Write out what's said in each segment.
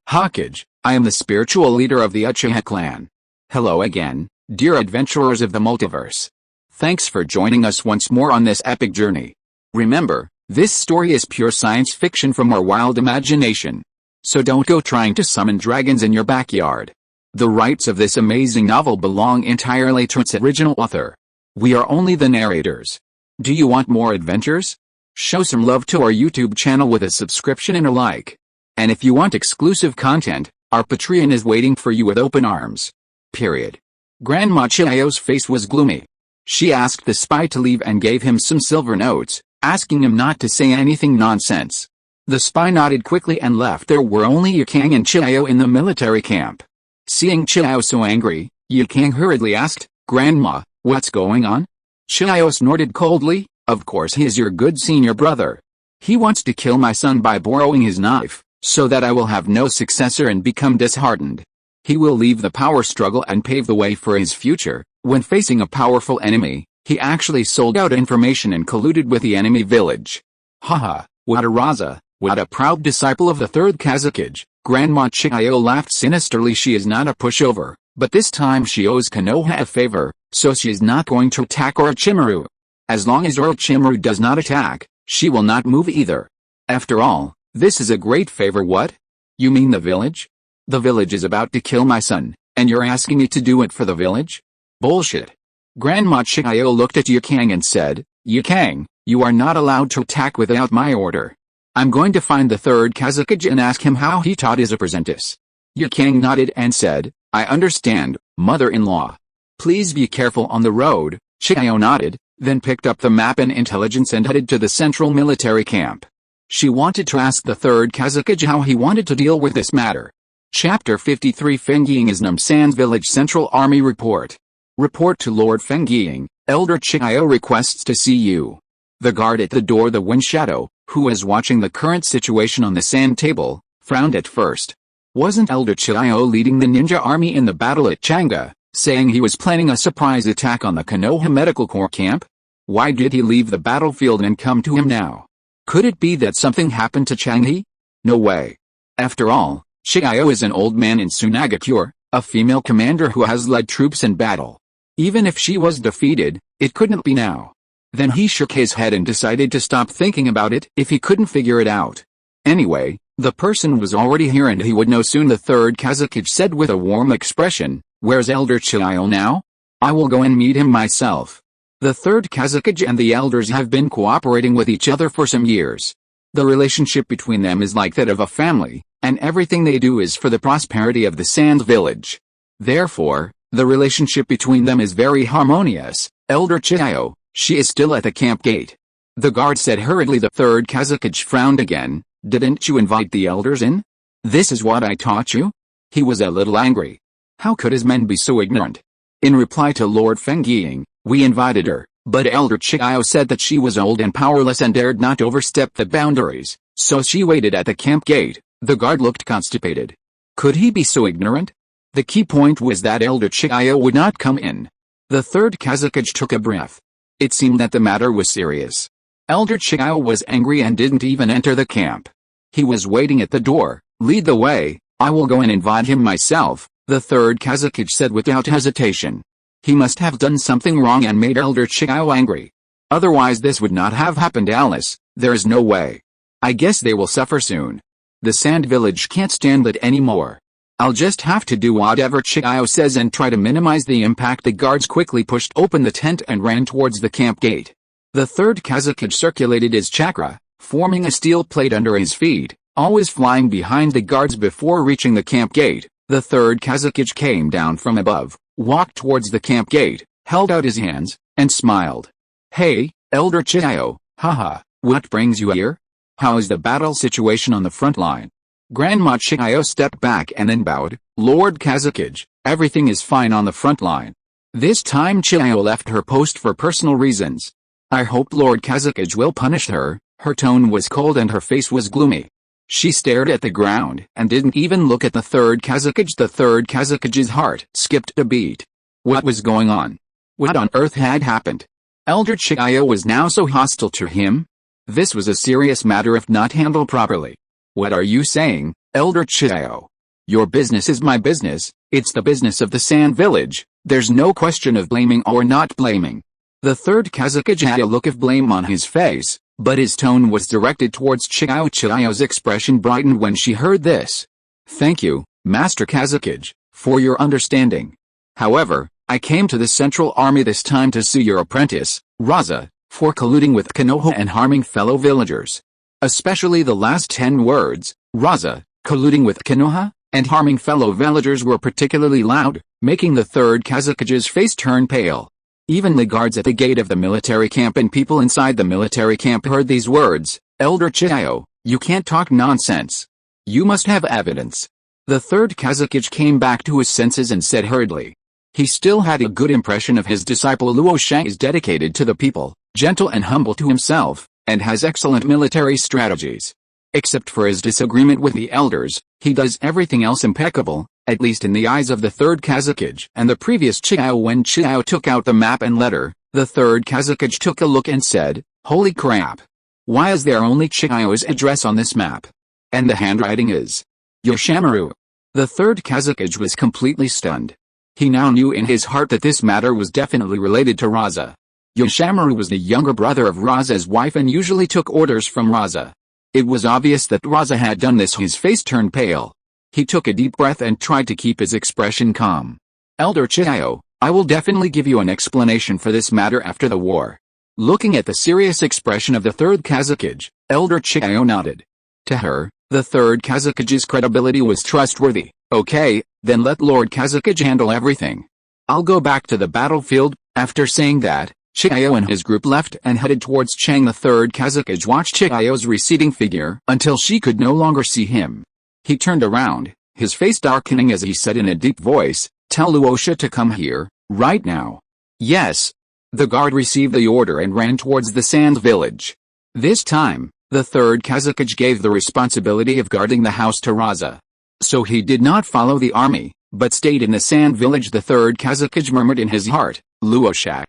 Hokage, I am the spiritual leader of the Uchiha clan. Hello again, dear adventurers of the multiverse. Thanks for joining us once more on this epic journey. Remember, this story is pure science fiction from our wild imagination. So don't go trying to summon dragons in your backyard. The rights of this amazing novel belong entirely to its original author. We are only the narrators. Do you want more adventures? Show some love to our YouTube channel with a subscription and a like. And if you want exclusive content, our Patreon is waiting for you with open arms. Period. Grandma Xiao's face was gloomy. She asked the spy to leave and gave him some silver notes, asking him not to say anything nonsense. The spy nodded quickly and left. There were only Yukang and Xiao in the military camp. Seeing Xiao so angry, Yukang hurriedly asked, "Grandma, what's going on?" Xiao snorted coldly, "Of course he is your good senior brother. He wants to kill my son by borrowing his knife, so that I will have no successor and become disheartened. He will leave the power struggle and pave the way for his future." When facing a powerful enemy, he actually sold out information and colluded with the enemy village. Haha, what a raza, what a proud disciple of the Third Hokage. Grandma Xiao laughed sinisterly. She is not a pushover, but this time she owes Konoha a favor, so she is not going to attack Orochimaru. As long as Orochimaru does not attack, she will not move either. After all, this is a great favor. What? You mean the village? The village is about to kill my son, and you're asking me to do it for the village? Bullshit. Grandma Xiao looked at Yukang and said, "Yukang, you are not allowed to attack without my order. I'm going to find the Third Hokage and ask him how he taught his apprentice." Yukang nodded and said, "I understand, mother-in-law. Please be careful on the road." Xiao nodded, then picked up the map and intelligence and headed to the central military camp. She wanted to ask the Third Hokage how he wanted to deal with this matter. Chapter 53 Fengying is Namsan's Village Central Army Report. Report to Lord Fengying, Elder Xiao requests to see you. The guard at the door, the Wind Shadow, who was watching the current situation on the sand table, frowned at first. Wasn't Elder Xiao leading the ninja army in the battle at Chang'e, saying he was planning a surprise attack on the Konoha Medical Corps camp? Why did he leave the battlefield and come to him now? Could it be that something happened to Chang'e? No way. After all, Xiao is an old man in Tsunade, a female commander who has led troops in battle. Even if she was defeated, it couldn't be now. Then he shook his head and decided to stop thinking about it if he couldn't figure it out. Anyway, the person was already here and he would know soon. The Third Hokage said with a warm expression, "Where's Elder Xiao now? I will go and meet him myself." The Third Hokage and the elders have been cooperating with each other for some years. The relationship between them is like that of a family, and everything they do is for the prosperity of the Sand Village. Therefore, the relationship between them is very harmonious. "Elder Xiao, she is still at the camp gate." The guard said hurriedly. The Third Hokage frowned again. "Didn't you invite the elders in? This is what I taught you?" He was a little angry. How could his men be so ignorant? In reply to Lord Fengying, "We invited her, but Elder Xiao said that she was old and powerless and dared not overstep the boundaries, so she waited at the camp gate." The guard looked constipated. Could he be so ignorant? The key point was that Elder Xiao would not come in. The Third Hokage took a breath. It seemed that the matter was serious. Elder Xiao was angry and didn't even enter the camp. He was waiting at the door. "Lead the way, I will go and invite him myself," the Third Hokage said without hesitation. He must have done something wrong and made Elder Xiao angry. Otherwise this would not have happened. "Alice, there is no way. I guess they will suffer soon. The Sand Village can't stand it anymore. I'll just have to do whatever Xiao says and try to minimize the impact." The guards quickly pushed open the tent and ran towards the camp gate. The Third Hokage circulated his chakra, forming a steel plate under his feet, always flying behind the guards. Before reaching the camp gate, the Third Hokage came down from above, walked towards the camp gate, held out his hands, and smiled. "Hey, Elder Xiao, haha, what brings you here? How is the battle situation on the front line?" Grandma Xiao stepped back and then bowed. "Lord Hokage, everything is fine on the front line." This time Xiao left her post for personal reasons. "I hope Lord Hokage will punish her." Her tone was cold and her face was gloomy. She stared at the ground and didn't even look at the Third Hokage. The Third Hokage's heart skipped a beat. What was going on? What on earth had happened? Elder Xiao was now so hostile to him? This was a serious matter if not handled properly. "What are you saying, Elder Xiao?" Your business is my business, it's the business of the Sand Village, there's no question of blaming or not blaming. The third Kazakage had a look of blame on his face, but his tone was directed towards Xiao. Xiao's expression brightened when she heard this. Thank you, Master Kazakage, for your understanding. However, I came to the Central Army this time to sue your apprentice, Raza, for colluding with Konoha and harming fellow villagers. Especially the last 10 words, Raza, colluding with Konoha, and harming fellow villagers were particularly loud, making the third Kazakage's face turn pale. Even the guards at the gate of the military camp and people inside the military camp heard these words. Elder Xiao, you can't talk nonsense. You must have evidence. The third Kazakage came back to his senses and said hurriedly. He still had a good impression of his disciple Luo Shang is dedicated to the people, gentle and humble to himself, and has excellent military strategies. Except for his disagreement with the elders, he does everything else impeccable, at least in the eyes of the third Kazakage and the previous Xiao. When Xiao took out the map and letter, the third Kazakage took a look and said, holy crap! Why is there only Xiao's address on this map? And the handwriting is Yoshamaru. The third Kazakage was completely stunned. He now knew in his heart that this matter was definitely related to Raza. Yoshamaru was the younger brother of Raza's wife and usually took orders from Raza. It was obvious that Raza had done this. His face turned pale. He took a deep breath and tried to keep his expression calm. Elder Xiao, I will definitely give you an explanation for this matter after the war. Looking at the serious expression of the third Kazakage, Elder Xiao nodded. To her, the third Kazakage's credibility was trustworthy. Okay, then let Lord Kazakage handle everything. I'll go back to the battlefield. After saying that, Xiao and his group left and headed towards Chang. The third Kazakage watched Xiao's receding figure until she could no longer see him. He turned around, his face darkening as he said in a deep voice, tell Luosha to come here, right now. Yes. The guard received the order and ran towards the Sand Village. This time, the third Kazakage gave the responsibility of guarding the house to Raza. So he did not follow the army, but stayed in the Sand Village. The third Kazakage murmured in his heart, Luosha,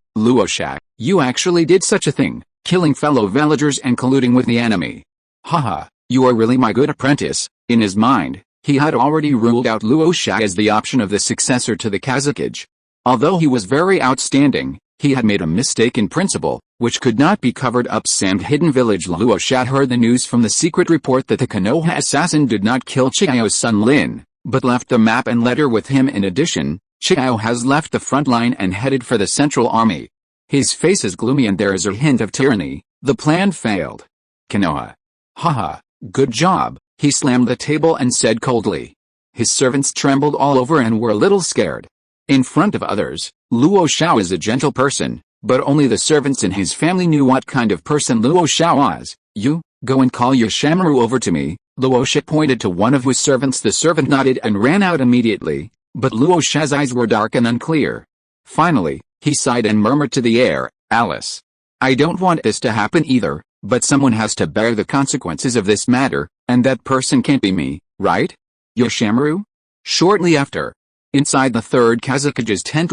you actually did such a thing, killing fellow villagers and colluding with the enemy. Haha, you are really my good apprentice. In his mind, he had already ruled out Luosha as the option of the successor to the Kazakage. Although he was very outstanding, he had made a mistake in principle, which could not be covered up. Sand Hidden Village. Luosha heard the news from the secret report that the Konoha assassin did not kill Xiao's son Lin, but left the map and letter with him. In addition, Xiao has left the front line and headed for the Central Army. His face is gloomy and there is a hint of tyranny. The plan failed. Konoha. Haha, good job, he slammed the table and said coldly. His servants trembled all over and were a little scared. In front of others, Luo Xiao is a gentle person, but only the servants in his family knew what kind of person Luo Xiao was. You, go and call Yoshamaru over to me. Luosha pointed to one of his servants. The servant nodded and ran out immediately, but Luosha's eyes were dark and unclear. Finally, he sighed and murmured to the air, Alice. I don't want this to happen either, but someone has to bear the consequences of this matter, and that person can't be me, right? Yoshamaru? Shortly after, inside the third Kazakage's tent.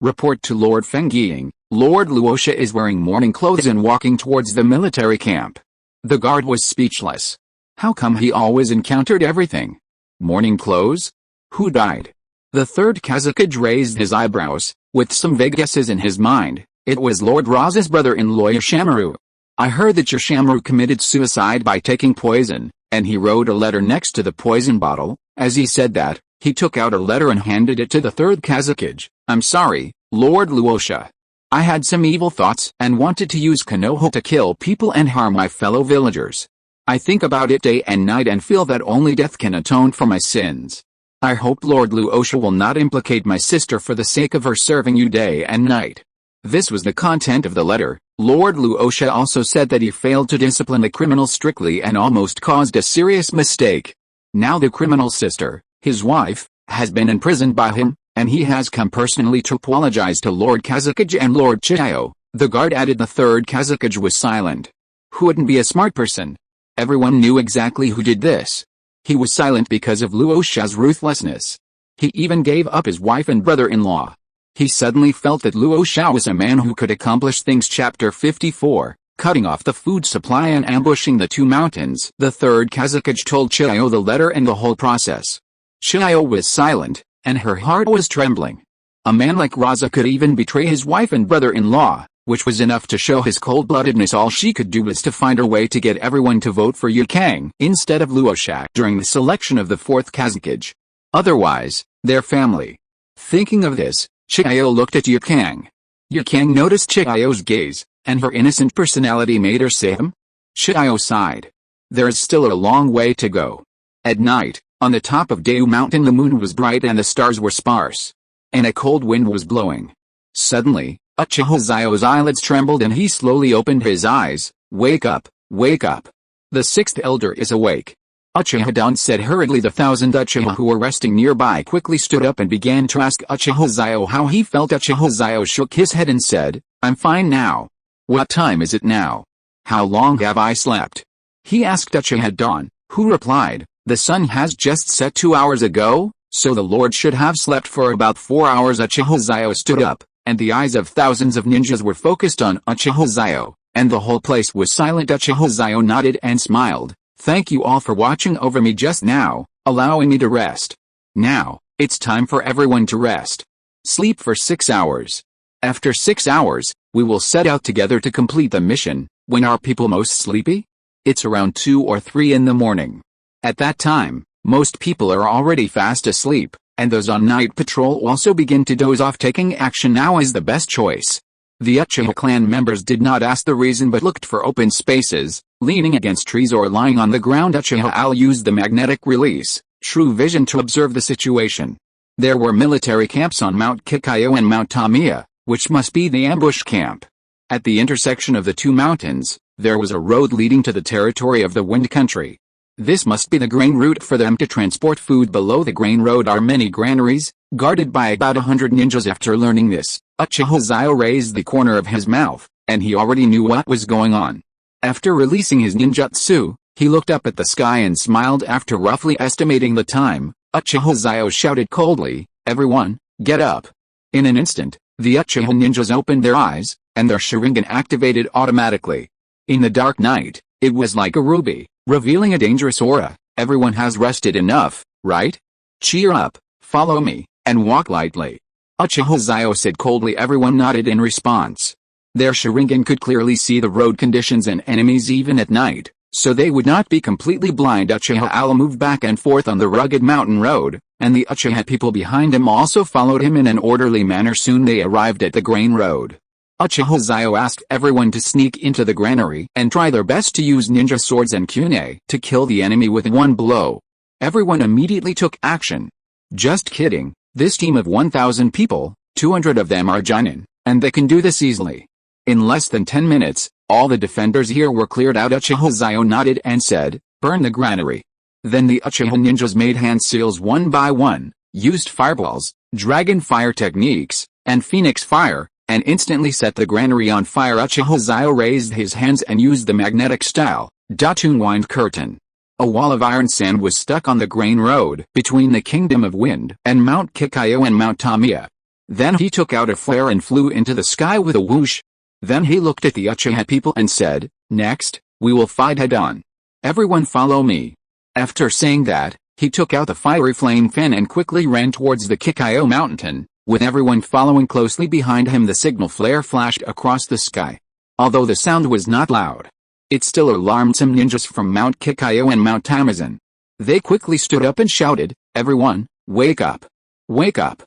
Report to Lord Feng Ying, Lord Luosha is wearing mourning clothes and walking towards the military camp. The guard was speechless. How come he always encountered everything? Mourning clothes? Who died? The third Kazakage raised his eyebrows, with some vague guesses in his mind. It was Lord Raza's brother-in-law Yoshamaru. I heard that Yoshamaru committed suicide by taking poison, and he wrote a letter next to the poison bottle. As he said that, he took out a letter and handed it to the third Kazakage. I'm sorry, Lord Luosha. I had some evil thoughts and wanted to use Konoha to kill people and harm my fellow villagers. I think about it day and night and feel that only death can atone for my sins. I hope Lord Luosha will not implicate my sister for the sake of her serving you day and night. This was the content of the letter. Lord Luosha also said that he failed to discipline the criminal strictly and almost caused a serious mistake. Now the criminal's sister, his wife, has been imprisoned by him, and he has come personally to apologize to Lord Kazakage and Lord Xiao. The guard added. The third Kazakage was silent. Who wouldn't be a smart person? Everyone knew exactly who did this. He was silent because of Luosha's ruthlessness. He even gave up his wife and brother-in-law. He suddenly felt that Luosha was a man who could accomplish things. Chapter 54, Cutting off the food supply and ambushing the two mountains. The third Kazakage told Xiao the letter and the whole process. Xiao was silent, and her heart was trembling. A man like Raza could even betray his wife and brother-in-law, which was enough to show his cold-bloodedness. All she could do was to find her way to get everyone to vote for Yu Kang instead of Luo Shaq during the selection of the fourth Kazakage. Otherwise, their family. Thinking of this, Xiao looked at Yu Kang. Yu Kang noticed Xiao's gaze, and her innocent personality made her say him. Xiao sighed. There is still a long way to go. At night, on the top of Deu Mountain the moon was bright and the stars were sparse. And a cold wind was blowing. Suddenly, Uchiha Xiao's eyelids trembled and he slowly opened his eyes. Wake up, wake up. The sixth elder is awake. Uchiha Dan said hurriedly. The 1,000 Uchiha who were resting nearby quickly stood up and began to ask Uchiha Xiao how he felt. Uchiha Xiao shook his head and said, I'm fine now. What time is it now? How long have I slept? He asked Uchiha Dan, who replied, the sun has just set 2 hours ago, so the Lord should have slept for about 4 hours. Uchiha Xiao stood up, and the eyes of thousands of ninjas were focused on Uchiha Xiao, and the whole place was silent. Uchiha Xiao nodded and smiled. Thank you all for watching over me just now, allowing me to rest. Now, it's time for everyone to rest. Sleep for 6 hours. After 6 hours, we will set out together to complete the mission. When are people most sleepy? It's around 2 or 3 in the morning. At that time, most people are already fast asleep, and those on night patrol also begin to doze off. Taking action now is the best choice. The Uchiha clan members did not ask the reason but looked for open spaces, leaning against trees or lying on the ground. Uchiha Al used the magnetic release, true vision to observe the situation. There were military camps on Mount Kikayo and Mount Tamiya, which must be the ambush camp. At the intersection of the two mountains, there was a road leading to the territory of the Wind Country. This must be the grain route for them to transport food. Below the grain road are many granaries, guarded by about 100 ninjas. After learning this, Uchiha Xiao raised the corner of his mouth, and he already knew what was going on. After releasing his ninjutsu, he looked up at the sky and smiled. After roughly estimating the time, Uchiha Xiao shouted coldly, everyone, get up. In an instant, the Uchiha ninjas opened their eyes, and their Sharingan activated automatically. In the dark night, it was like a ruby, revealing a dangerous aura. Everyone has rested enough, right? Cheer up, follow me, and walk lightly. Uchiha Xiao said coldly. Everyone nodded in response. Their Sharingan could clearly see the road conditions and enemies even at night, so they would not be completely blind. Uchiha Al moved back and forth on the rugged mountain road, and the Uchiha people behind him also followed him in an orderly manner. Soon they arrived at the grain road. Uchiha Xiao asked everyone to sneak into the granary and try their best to use ninja swords and kunai to kill the enemy with one blow. Everyone immediately took action. Just kidding, this team of 1,000 people, 200 of them are Jonin, and they can do this easily. In less than 10 minutes, all the defenders here were cleared out. Uchiha Xiao nodded and said, burn the granary. Then the Uchiha ninjas made hand seals one by one, used fireballs, dragon fire techniques, and phoenix fire, and instantly set the granary on fire. Uchiha Xiao raised his hands and used the magnetic style, Datun wind curtain. A wall of iron sand was stuck on the grain road between the Kingdom of Wind and Mount Kikayo and Mount Tamiya. Then he took out a flare and flew into the sky with a whoosh. Then he looked at the Uchiha people and said, next, we will fight head-on. Everyone follow me. After saying that, he took out the fiery flame fan and quickly ran towards the Kikayo mountain. With everyone following closely behind him, the signal flare flashed across the sky. Although the sound was not loud, it still alarmed some ninjas from Mount Kikayo and Mount Tamizan. They quickly stood up and shouted, everyone, wake up. Wake up.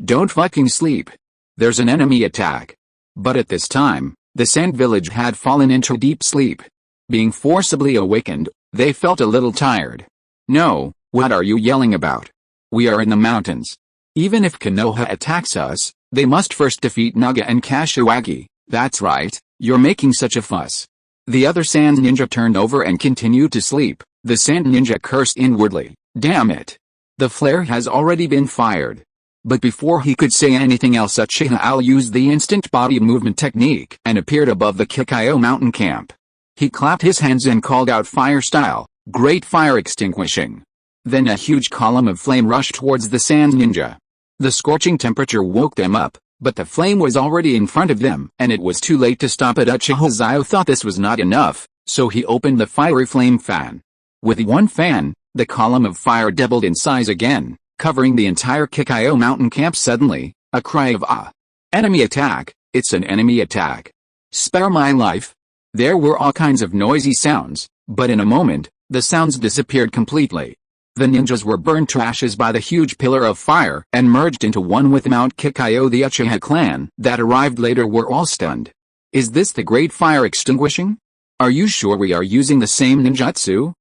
Don't fucking sleep. There's an enemy attack. But at this time, the sand village had fallen into deep sleep. Being forcibly awakened, they felt a little tired. No, what are you yelling about? We are in the mountains. Even if Konoha attacks us, they must first defeat Naga and Kashiwagi. That's right, you're making such a fuss. The other sand ninja turned over and continued to sleep. The sand ninja cursed inwardly, damn it. The flare has already been fired. But before he could say anything else, Uchiha Al used the instant body movement technique and appeared above the Kikayo mountain camp. He clapped his hands and called out fire style, great fire extinguishing. Then a huge column of flame rushed towards the sand ninja. The scorching temperature woke them up, but the flame was already in front of them, and it was too late to stop it. Uchiha Xiao thought this was not enough, so he opened the fiery flame fan. With one fan, the column of fire doubled in size again, covering the entire Kikyo mountain camp. Suddenly, a cry of "Ah! Enemy attack! It's an enemy attack! Spare my life!" There were all kinds of noisy sounds, but in a moment, the sounds disappeared completely. The ninjas were burned to ashes by the huge pillar of fire and merged into one with Mount Kikyo. The Uchiha clan that arrived later were all stunned. Is this the great fire extinguishing? Are you sure we are using the same ninjutsu?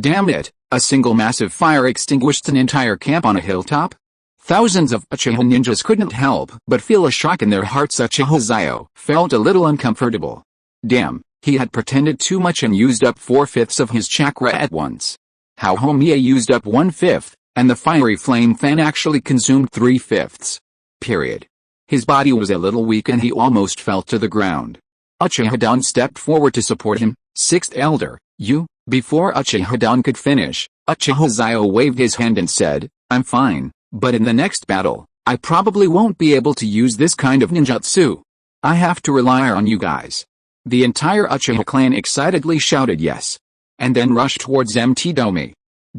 Damn it, a single massive fire extinguished an entire camp on a hilltop? Thousands of Uchiha ninjas couldn't help but feel a shock in their hearts. Uchiha Xiao felt a little uncomfortable. Damn, he had pretended too much and used up 4/5 of his chakra at once. How Homie used up 1/5, and the fiery flame fan actually consumed 3/5. Period. His body was a little weak and he almost fell to the ground. Uchiha Dan stepped forward to support him. Sixth Elder, you. Before Uchiha Dan could finish, Uchiha Xiao waved his hand and said, I'm fine, but in the next battle, I probably won't be able to use this kind of ninjutsu. I have to rely on you guys. The entire Uchiha clan excitedly shouted yes, and then rushed towards MT Dome.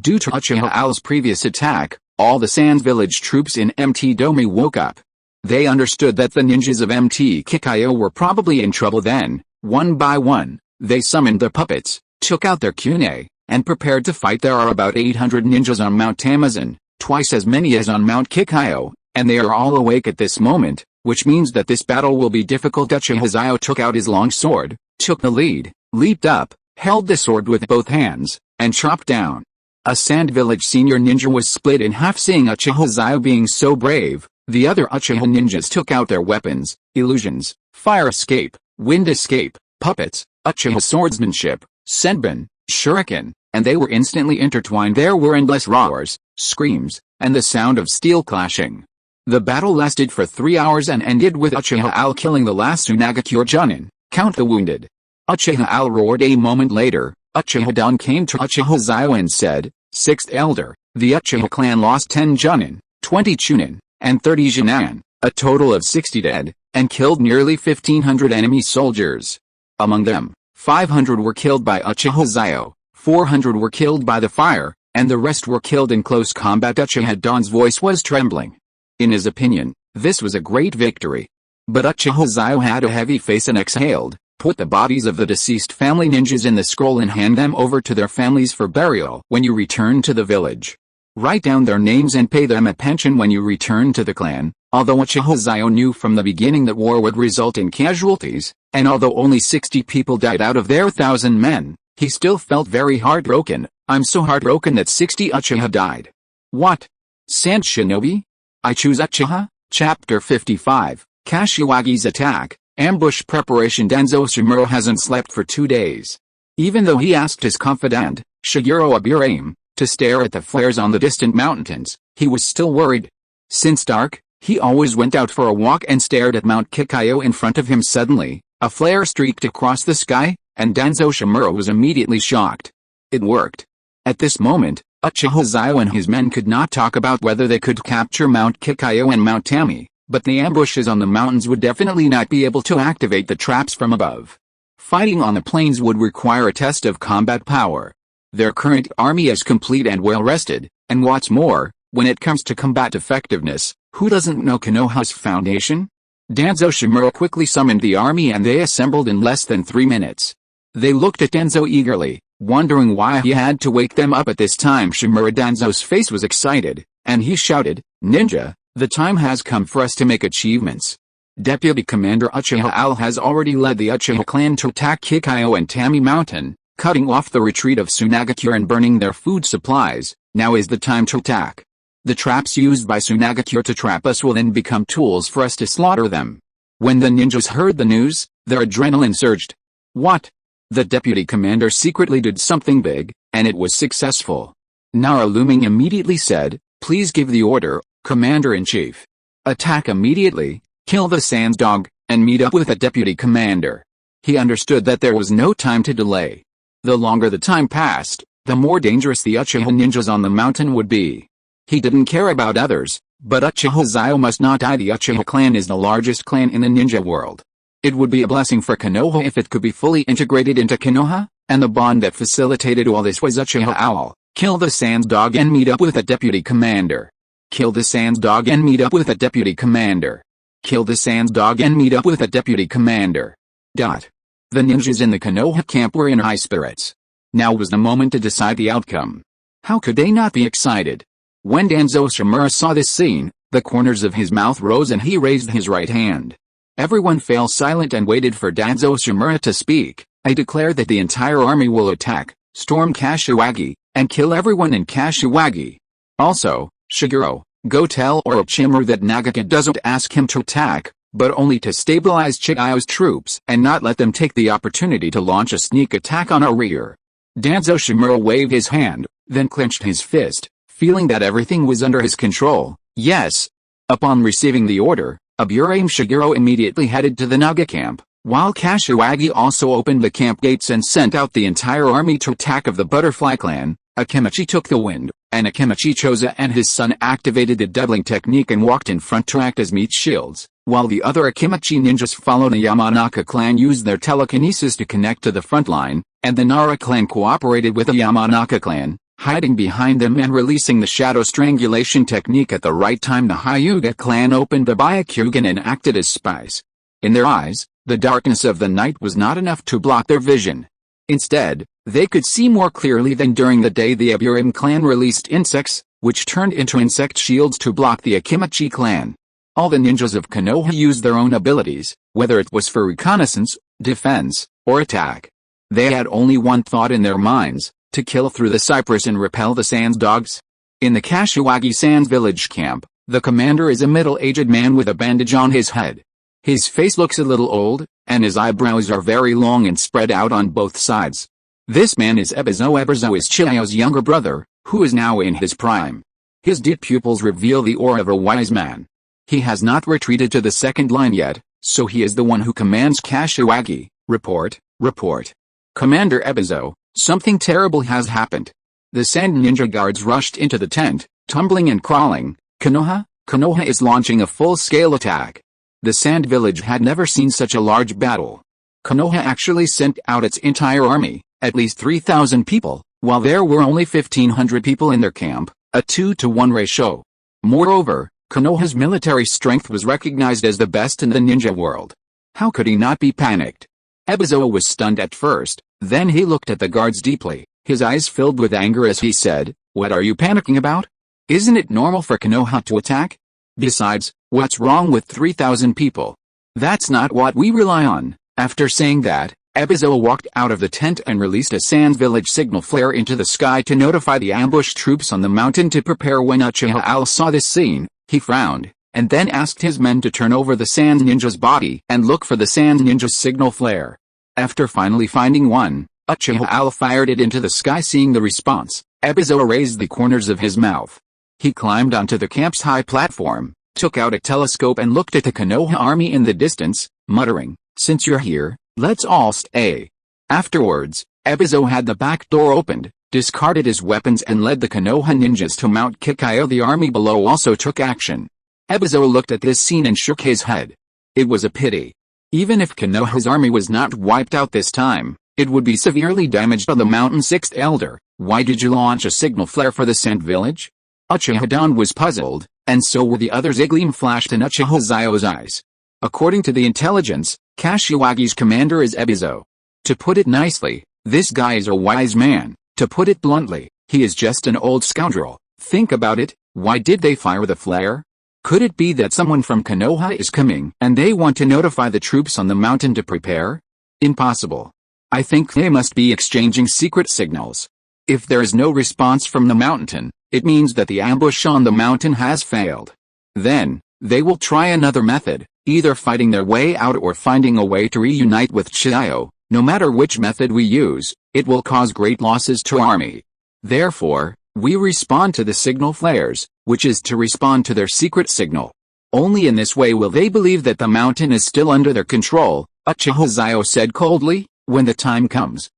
Due to Uchiha Xiao's previous attack, all the Sans village troops in MT Dome woke up. They understood that the ninjas of MT Kikyo were probably in trouble. Then, one by one, they summoned their puppets, took out their kunai, and prepared to fight. There are about 800 ninjas on Mount Tamazan, twice as many as on Mount Kikyo, and they are all awake at this moment, which means that this battle will be difficult. Uchiha Xiao took out his long sword, took the lead, leaped up, held the sword with both hands, and chopped down. A Sand Village senior ninja was split in half. Seeing Uchiha Xiao being so brave, the other Uchiha ninjas took out their weapons, illusions, fire escape, wind escape, puppets, Uchiha swordsmanship, senbon, shuriken, and they were instantly intertwined. There were endless roars, screams, and the sound of steel clashing. The battle lasted for 3 hours and ended with Uchiha Xiao killing the last Tsunade Junin. Count the wounded. Uchiha Xiao roared. A moment later, Uchiha Dan came to Uchiha Xiao and said, Sixth Elder, the Uchiha clan lost 10 Junin, 20 Chunin, and 30 Jinan, a total of 60 dead, and killed nearly 1,500 enemy soldiers. Among them, 500 were killed by Uchiha Xiao, 400 were killed by the fire, and the rest were killed in close combat. Uchiha Dan's voice was trembling. In his opinion, this was a great victory. But Uchiha Xiao had a heavy face and exhaled, put the bodies of the deceased family ninjas in the scroll and hand them over to their families for burial. When you return to the village, write down their names and pay them a pension when you return to the clan. Although Uchiha Xiao knew from the beginning that war would result in casualties, and although only 60 people died out of their 1,000 men, he still felt very heartbroken. I'm so heartbroken that 60 Uchiha died. What? Sand Shinobi? I choose Uchiha? Chapter 55, Kashiwagi's Attack, Ambush Preparation. Danzo Shimuro hasn't slept for 2 days. Even though he asked his confidant, Shigeru Abirame, to stare at the flares on the distant mountains, he was still worried. Since dark, he always went out for a walk and stared at Mount Kikyo in front of him. Suddenly, a flare streaked across the sky, and Danzo Shimuro was immediately shocked. It worked. At this moment, Uchiha Xiao and his men could not talk about whether they could capture Mount Kikyo and Mount Tami, but the ambushes on the mountains would definitely not be able to activate the traps from above. Fighting on the plains would require a test of combat power. Their current army is complete and well rested, and what's more, when it comes to combat effectiveness, who doesn't know Konoha's foundation? Danzo Shimuro quickly summoned the army and they assembled in less than 3 minutes. They looked at Danzo eagerly, wondering why he had to wake them up at this time. Danzo's face was excited, and he shouted, Ninja, the time has come for us to make achievements. Deputy Commander Uchiha Xiao has already led the Uchiha clan to attack Kikyo and Tami Mountain, cutting off the retreat of Tsunade and burning their food supplies. Now is the time to attack. The traps used by Tsunade to trap us will then become tools for us to slaughter them. When the ninjas heard the news, their adrenaline surged. What? The deputy commander secretly did something big, and it was successful. Nara Luming immediately said, Please give the order, Commander-in-Chief. Attack immediately, kill the Sans dog, and meet up with the deputy commander. He understood that there was no time to delay. The longer the time passed, the more dangerous the Uchiha ninjas on the mountain would be. He didn't care about others, but Uchiha Xiao must not die. The Uchiha clan is the largest clan in the ninja world. It would be a blessing for Konoha if it could be fully integrated into Konoha, and the bond that facilitated all this was Uchiha Xiao. Kill the Sans dog and meet up with the deputy commander. Kill the Sans dog and meet up with a deputy commander. Kill the Sans dog and meet up with a deputy commander. The ninjas in the Konoha camp were in high spirits. Now was the moment to decide the outcome. How could they not be excited? When Danzo Shimura saw this scene, the corners of his mouth rose and he raised his right hand. Everyone fell silent and waited for Danzo Shimura to speak. I declare that the entire army will attack, storm Kashiwagi, and kill everyone in Kashiwagi. Also, Shiguro, go tell Orochimaru that Nagata doesn't ask him to attack, but only to stabilize Chigayo's troops and not let them take the opportunity to launch a sneak attack on our rear. Danzo Shimura waved his hand, then clenched his fist, feeling that everything was under his control. Yes. Upon receiving the order, Aburame Shiguro immediately headed to the Naga camp, while Kashiwagi also opened the camp gates and sent out the entire army to attack of the Butterfly Clan. Akimichi took the wind, and Akimichi Choza and his son activated the doubling technique and walked in front to act as meat shields, while the other Akimichi ninjas followed. The Yamanaka clan used their telekinesis to connect to the front line, and the Nara clan cooperated with the Yamanaka clan, hiding behind them and releasing the shadow strangulation technique at the right time. The Hyuga clan opened the Byakugan and acted as spies. In their eyes, the darkness of the night was not enough to block their vision. Instead, they could see more clearly than during the day. The Aburame clan released insects, which turned into insect shields to block the Akimichi clan. All the ninjas of Konoha used their own abilities, whether it was for reconnaissance, defense, or attack. They had only one thought in their minds: to kill through the cypress and repel the Sans dogs. In the Kashiwagi Sans village camp, the commander is a middle-aged man with a bandage on his head. His face looks a little old, and his eyebrows are very long and spread out on both sides. This man is Ebizo. Ebizo is Chigayo's younger brother, who is now in his prime. His deep pupils reveal the aura of a wise man. He has not retreated to the second line yet, so he is the one who commands Kashiwagi. Report. Commander Ebizo, something terrible has happened. The Sand Ninja guards rushed into the tent, tumbling and crawling. Konoha is launching a full-scale attack. The Sand Village had never seen such a large battle. Konoha actually sent out its entire army, at least 3,000 people, while there were only 1,500 people in their camp, a 2-to-1 ratio. Moreover, Konoha's military strength was recognized as the best in the ninja world. How could he not be panicked? Ebizo was stunned at first, then he looked at the guards deeply, his eyes filled with anger as he said, "What are you panicking about? Isn't it normal for Konoha to attack? Besides, what's wrong with 3,000 people? That's not what we rely on." After saying that, Ebizo walked out of the tent and released a Sans village signal flare into the sky to notify the ambushed troops on the mountain to prepare. When Uchiha saw this scene, he frowned, and then asked his men to turn over the Sans ninja's body and look for the Sans ninja's signal flare. After finally finding one, Uchiha fired it into the sky. Seeing the response, Ebizo raised the corners of his mouth. He climbed onto the camp's high platform, took out a telescope and looked at the Konoha army in the distance, muttering, "Since you're here, let's all stay." Afterwards, Ebizo had the back door opened, discarded his weapons and led the Konoha ninjas to Mount Kikayo. The army below also took action. Ebizo looked at this scene and shook his head. It was a pity. Even if Konoha's army was not wiped out this time, it would be severely damaged by the mountain. Sixth Elder, why did you launch a signal flare for the Sand village? Uchiha was puzzled, and so were the others. A gleam flashed in Uchiha Xiao's eyes. According to the intelligence, Kashiwagi's commander is Ebizo. To put it nicely, this guy is a wise man. To put it bluntly, he is just an old scoundrel. Think about it, why did they fire the flare? Could it be that someone from Konoha is coming and they want to notify the troops on the mountain to prepare? Impossible. I think they must be exchanging secret signals. If there is no response from the mountain, it means that the ambush on the mountain has failed. Then, they will try another method, either fighting their way out or finding a way to reunite with Chigayo. No matter which method we use, it will cause great losses to our army. Therefore, we respond to the signal flares, which is to respond to their secret signal. Only in this way will they believe that the mountain is still under their control, Uchiha Xiao said coldly. When the time comes,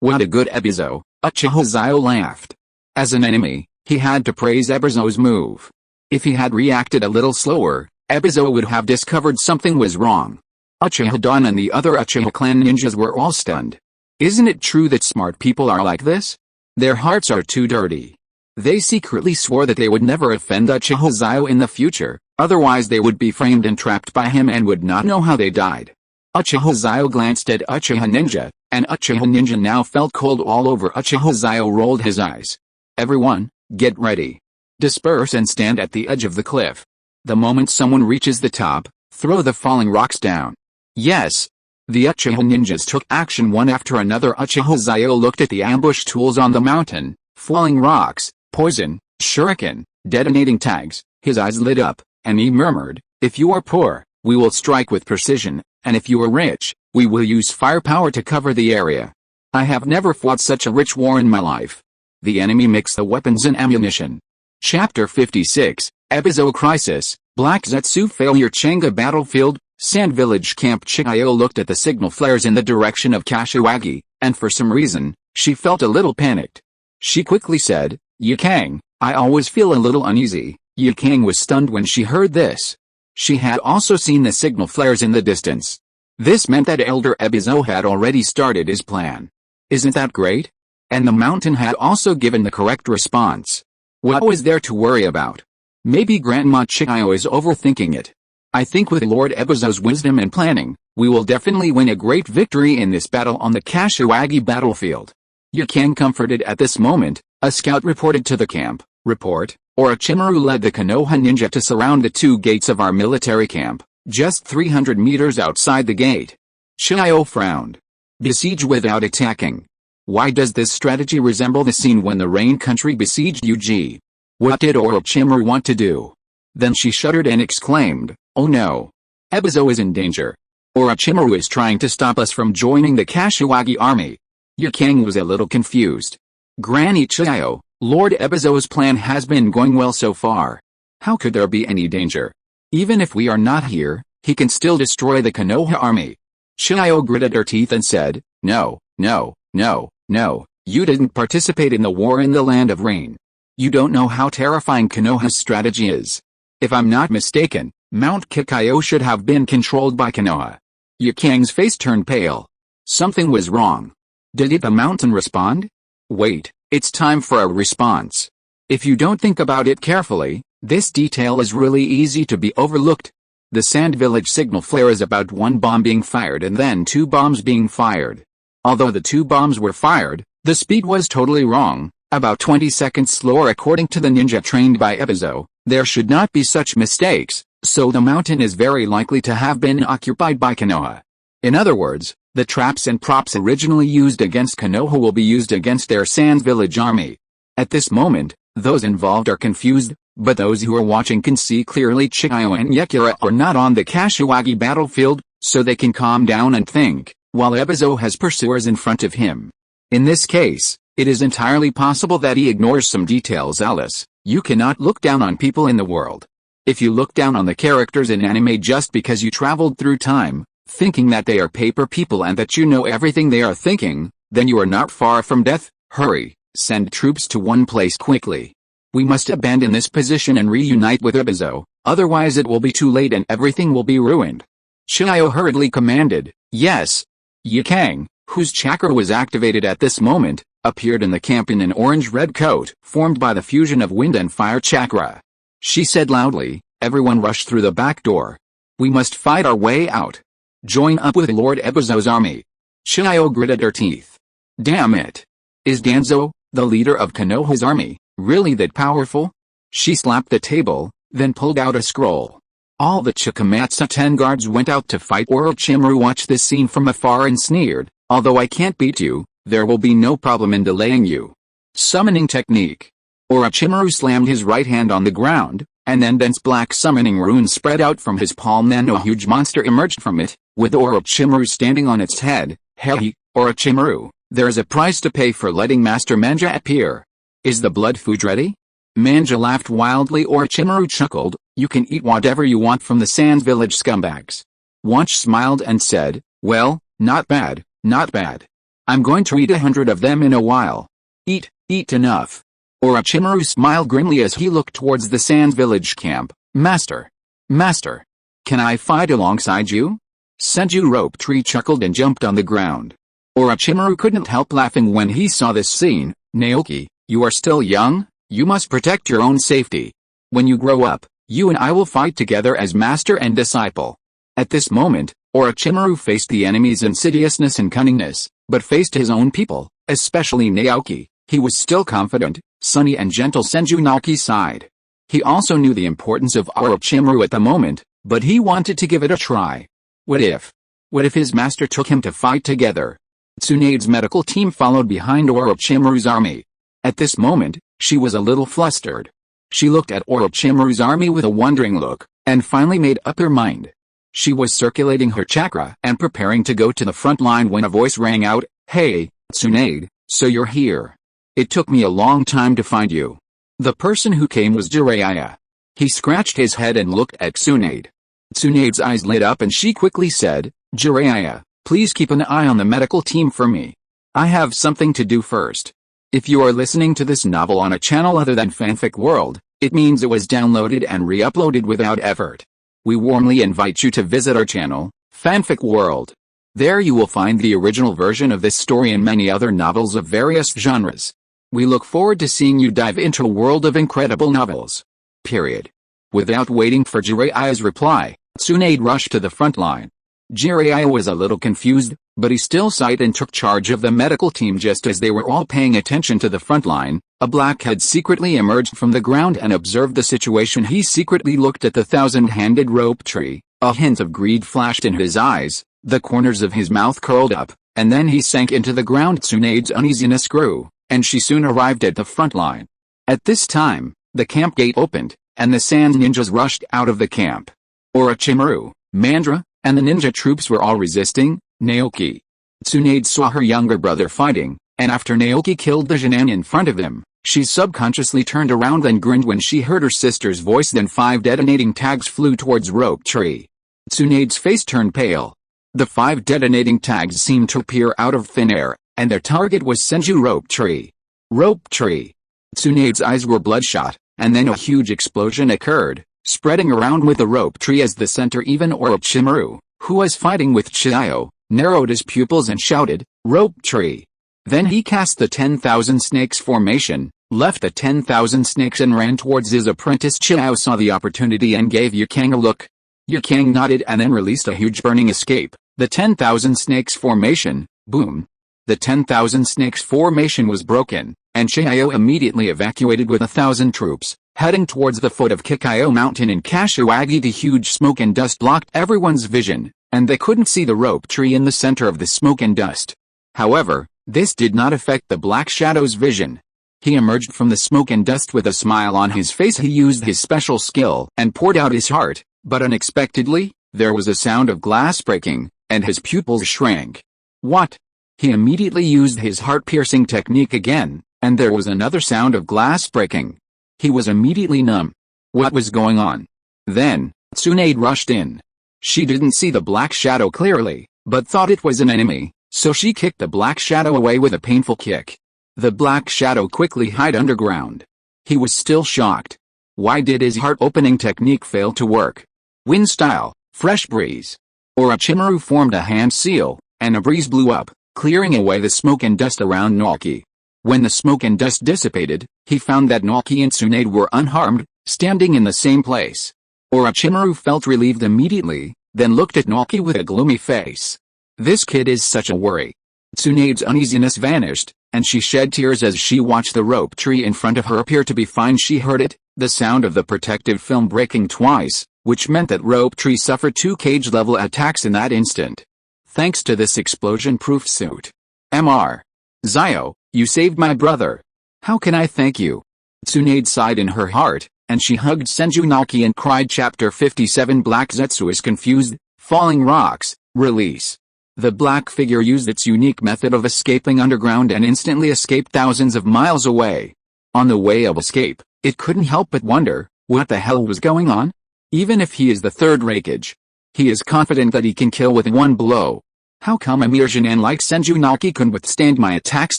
what a good Ebizo, Uchiha Xiao laughed. As an enemy, he had to praise Ebizo's move. If he had reacted a little slower, Ebizo would have discovered something was wrong. Uchiha Don and the other Uchiha clan ninjas were all stunned. Isn't it true that smart people are like this? Their hearts are too dirty. They secretly swore that they would never offend Uchiha Xiao in the future, otherwise they would be framed and trapped by him and would not know how they died. Uchiha Xiao glanced at Uchiha Ninja, and Uchiha Ninja now felt cold all over. Uchiha Xiao rolled his eyes. Everyone, get ready. Disperse and stand at the edge of the cliff. The moment someone reaches the top, throw the falling rocks down. Yes. The Uchiha ninjas took action one after another. Uchiha Xiao looked at the ambush tools on the mountain, falling rocks, poison, shuriken, detonating tags. His eyes lit up, and he murmured, if you are poor, we will strike with precision, and if you are rich, we will use firepower to cover the area. I have never fought such a rich war in my life. The enemy mixed the weapons and ammunition. Chapter 56, Ebizo Crisis, Black Zetsu Failure. Changa Battlefield, Sand Village Camp. Chihaya looked at the signal flares in the direction of Kashiwagi, and for some reason, she felt a little panicked. She quickly said, Yikang, I always feel a little uneasy. Yikang was stunned when she heard this. She had also seen the signal flares in the distance. This meant that Elder Ebizo had already started his plan. Isn't that great? And the mountain had also given the correct response. What was there to worry about? Maybe Grandma Chihaya is overthinking it. I think with Lord Ebizo's wisdom and planning, we will definitely win a great victory in this battle on the Kashiwagi battlefield. Yikang comforted at this moment. A scout reported to the camp. Report, Orochimaru led the Konoha ninja to surround the two gates of our military camp, just 300 meters outside the gate. Chihaya frowned. Besiege without attacking. Why does this strategy resemble the scene when the Rain Country besieged Uji? What did Orochimaru want to do? Then she shuddered and exclaimed, oh no. Ebizo is in danger. Orochimaru is trying to stop us from joining the Kashiwagi army. Yikang was a little confused. Granny Chihaya, Lord Ebizo's plan has been going well so far. How could there be any danger? Even if we are not here, he can still destroy the Konoha army. Chihaya gritted her teeth and said, no, no, no, no, you didn't participate in the war in the Land of Rain. You don't know how terrifying Konoha's strategy is. If I'm not mistaken, Mount Kikayo should have been controlled by Konoha. Yikang's face turned pale. Something was wrong. Did the mountain respond? Wait, it's time for a response. If you don't think about it carefully, this detail is really easy to be overlooked. The Sand Village signal flare is about one bomb being fired and then two bombs being fired. Although the two bombs were fired, the speed was totally wrong, about 20 seconds slower according to the ninja trained by Ebizo. There should not be such mistakes, so the mountain is very likely to have been occupied by Konoha. In other words, the traps and props originally used against Konoha will be used against their Sand Village army. At this moment, those involved are confused, but those who are watching can see clearly Chihaya and Yakira are not on the Kashiwagi battlefield, so they can calm down and think, while Ebizo has pursuers in front of him. In this case, it is entirely possible that he ignores some details. Alice, you cannot look down on people in the world. If you look down on the characters in anime just because you traveled through time, thinking that they are paper people and that you know everything they are thinking, then you are not far from death. Hurry, send troops to one place quickly. We must abandon this position and reunite with Ebizo, otherwise it will be too late and everything will be ruined. Chihaya hurriedly commanded. Yes. Yikang, whose chakra was activated at this moment, appeared in the camp in an orange-red coat, formed by the fusion of wind and fire chakra. She said loudly, everyone rush through the back door. We must fight our way out. Join up with Lord Ebizo's army. Chihaya gritted her teeth. Damn it. Is Danzo, the leader of Konoha's army, really that powerful? She slapped the table, then pulled out a scroll. All the Chikamatsu 10 guards went out to fight. Orochimaru watched this scene from afar and sneered, although I can't beat you, there will be no problem in delaying you. Summoning technique. Orochimaru slammed his right hand on the ground, and then dense black summoning runes spread out from his palm. Then a huge monster emerged from it, with Orochimaru standing on its head. Hey, Orochimaru, there is a price to pay for letting Master Manja appear. Is the blood food ready? Manja laughed wildly. Orochimaru chuckled, you can eat whatever you want from the Sand Village scumbags. Wanch smiled and said, well, not bad, not bad. I'm going to eat 100 of them in a while. Eat enough. Orochimaru smiled grimly as he looked towards the Sand Village camp. Master, can I fight alongside you? Senju Rope Tree chuckled and jumped on the ground. Orochimaru couldn't help laughing when he saw this scene. Naoki, you are still young, You must protect your own safety. When you grow up, you and I will fight together as master and disciple. At this moment, Orochimaru faced the enemy's insidiousness and cunningness, but faced his own people, especially Naoki. He was still confident, sunny and gentle. Senju Naoki sighed. He also knew the importance of Orochimaru at the moment, but he wanted to give it a try. What if his master took him to fight together? Tsunade's medical team followed behind Orochimaru's army. At this moment, she was a little flustered. She looked at Orochimaru's army with a wondering look, and finally made up her mind. She was circulating her chakra and preparing to go to the front line when a voice rang out, "Hey, Tsunade, so you're here. It took me a long time to find you." The person who came was Jiraiya. He scratched his head and looked at Tsunade. Tsunade's eyes lit up and she quickly said, "Jiraiya, please keep an eye on the medical team for me. I have something to do first." If you are listening to this novel on a channel other than Fanfic World, it means it was downloaded and re-uploaded without effort. We warmly invite you to visit our channel, Fanfic World. There you will find the original version of this story and many other novels of various genres. We look forward to seeing you dive into a world of incredible novels. Period. Without waiting for Jiraiya's reply, Tsunade rushed to the front line. Jiraiya was a little confused, but he still sighed and took charge of the medical team. Just as they were all paying attention to the front line, a blackhead secretly emerged from the ground and observed the situation. He secretly looked at the thousand-handed rope tree. A hint of greed flashed in his eyes, the corners of his mouth curled up, and then he sank into the ground. Tsunade's uneasiness grew, and she soon arrived at the front line. At this time, the camp gate opened, and the sand ninjas rushed out of the camp. Orochimaru, Mandra, and the ninja troops were all resisting Naoki. Tsunade saw her younger brother fighting, and after Naoki killed the Jinan in front of him, she subconsciously turned around and grinned when she heard her sister's voice. Then 5 detonating tags flew towards rope tree. Tsunade's face turned pale. The 5 detonating tags seemed to appear out of thin air, and their target was Senju rope tree. Rope tree. Tsunade's eyes were bloodshot, and then a huge explosion occurred, spreading around with the rope tree as the center. Even Orochimaru, who was fighting with Xiao, narrowed his pupils and shouted, "Rope tree." Then he cast the 10,000 snakes formation, left the 10,000 snakes and ran towards his apprentice. Xiao saw the opportunity and gave Yukang a look. Yukang nodded and then released a huge burning escape, the 10,000 snakes formation. Boom. The 10,000 snakes formation was broken, and Xiao immediately evacuated with 1,000 troops, heading towards the foot of Kikyo Mountain in Kashiwagi. The huge smoke and dust blocked everyone's vision, and they couldn't see the rope tree in the center of the smoke and dust. However, this did not affect the Black Shadow's vision. He emerged from the smoke and dust with a smile on his face. He used his special skill and poured out his heart, but unexpectedly, there was a sound of glass breaking, and his pupils shrank. What? He immediately used his heart-piercing technique again, and there was another sound of glass breaking. He was immediately numb. What was going on? Then, Tsunade rushed in. She didn't see the Black Shadow clearly, but thought it was an enemy, so she kicked the Black Shadow away with a painful kick. The Black Shadow quickly hid underground. He was still shocked. Why did his heart-opening technique fail to work? Wind style, fresh breeze. Orochimaru formed a hand seal, and a breeze blew up, clearing away the smoke and dust around Naoki. When the smoke and dust dissipated, he found that Naoki and Tsunade were unharmed, standing in the same place. Orochimaru felt relieved immediately, then looked at Naoki with a gloomy face. This kid is such a worry. Tsunade's uneasiness vanished, and she shed tears as she watched the rope tree in front of her appear to be fine. She heard it, the sound of the protective film breaking twice, which meant that rope tree suffered 2 cage-level attacks in that instant. Thanks to this explosion-proof suit. Mr. Xiao, you saved my brother. How can I thank you? Tsunade sighed in her heart, and she hugged Senju Naoki and cried. Chapter 57. Black Zetsu is confused. Falling rocks. Release. The black figure used its unique method of escaping underground and instantly escaped thousands of miles away. On the way of escape, it couldn't help but wonder, what the hell was going on? Even if he is the third Hokage, he is confident that he can kill with one blow. How come a mere Jinan like Senju Naoki couldn't withstand my attacks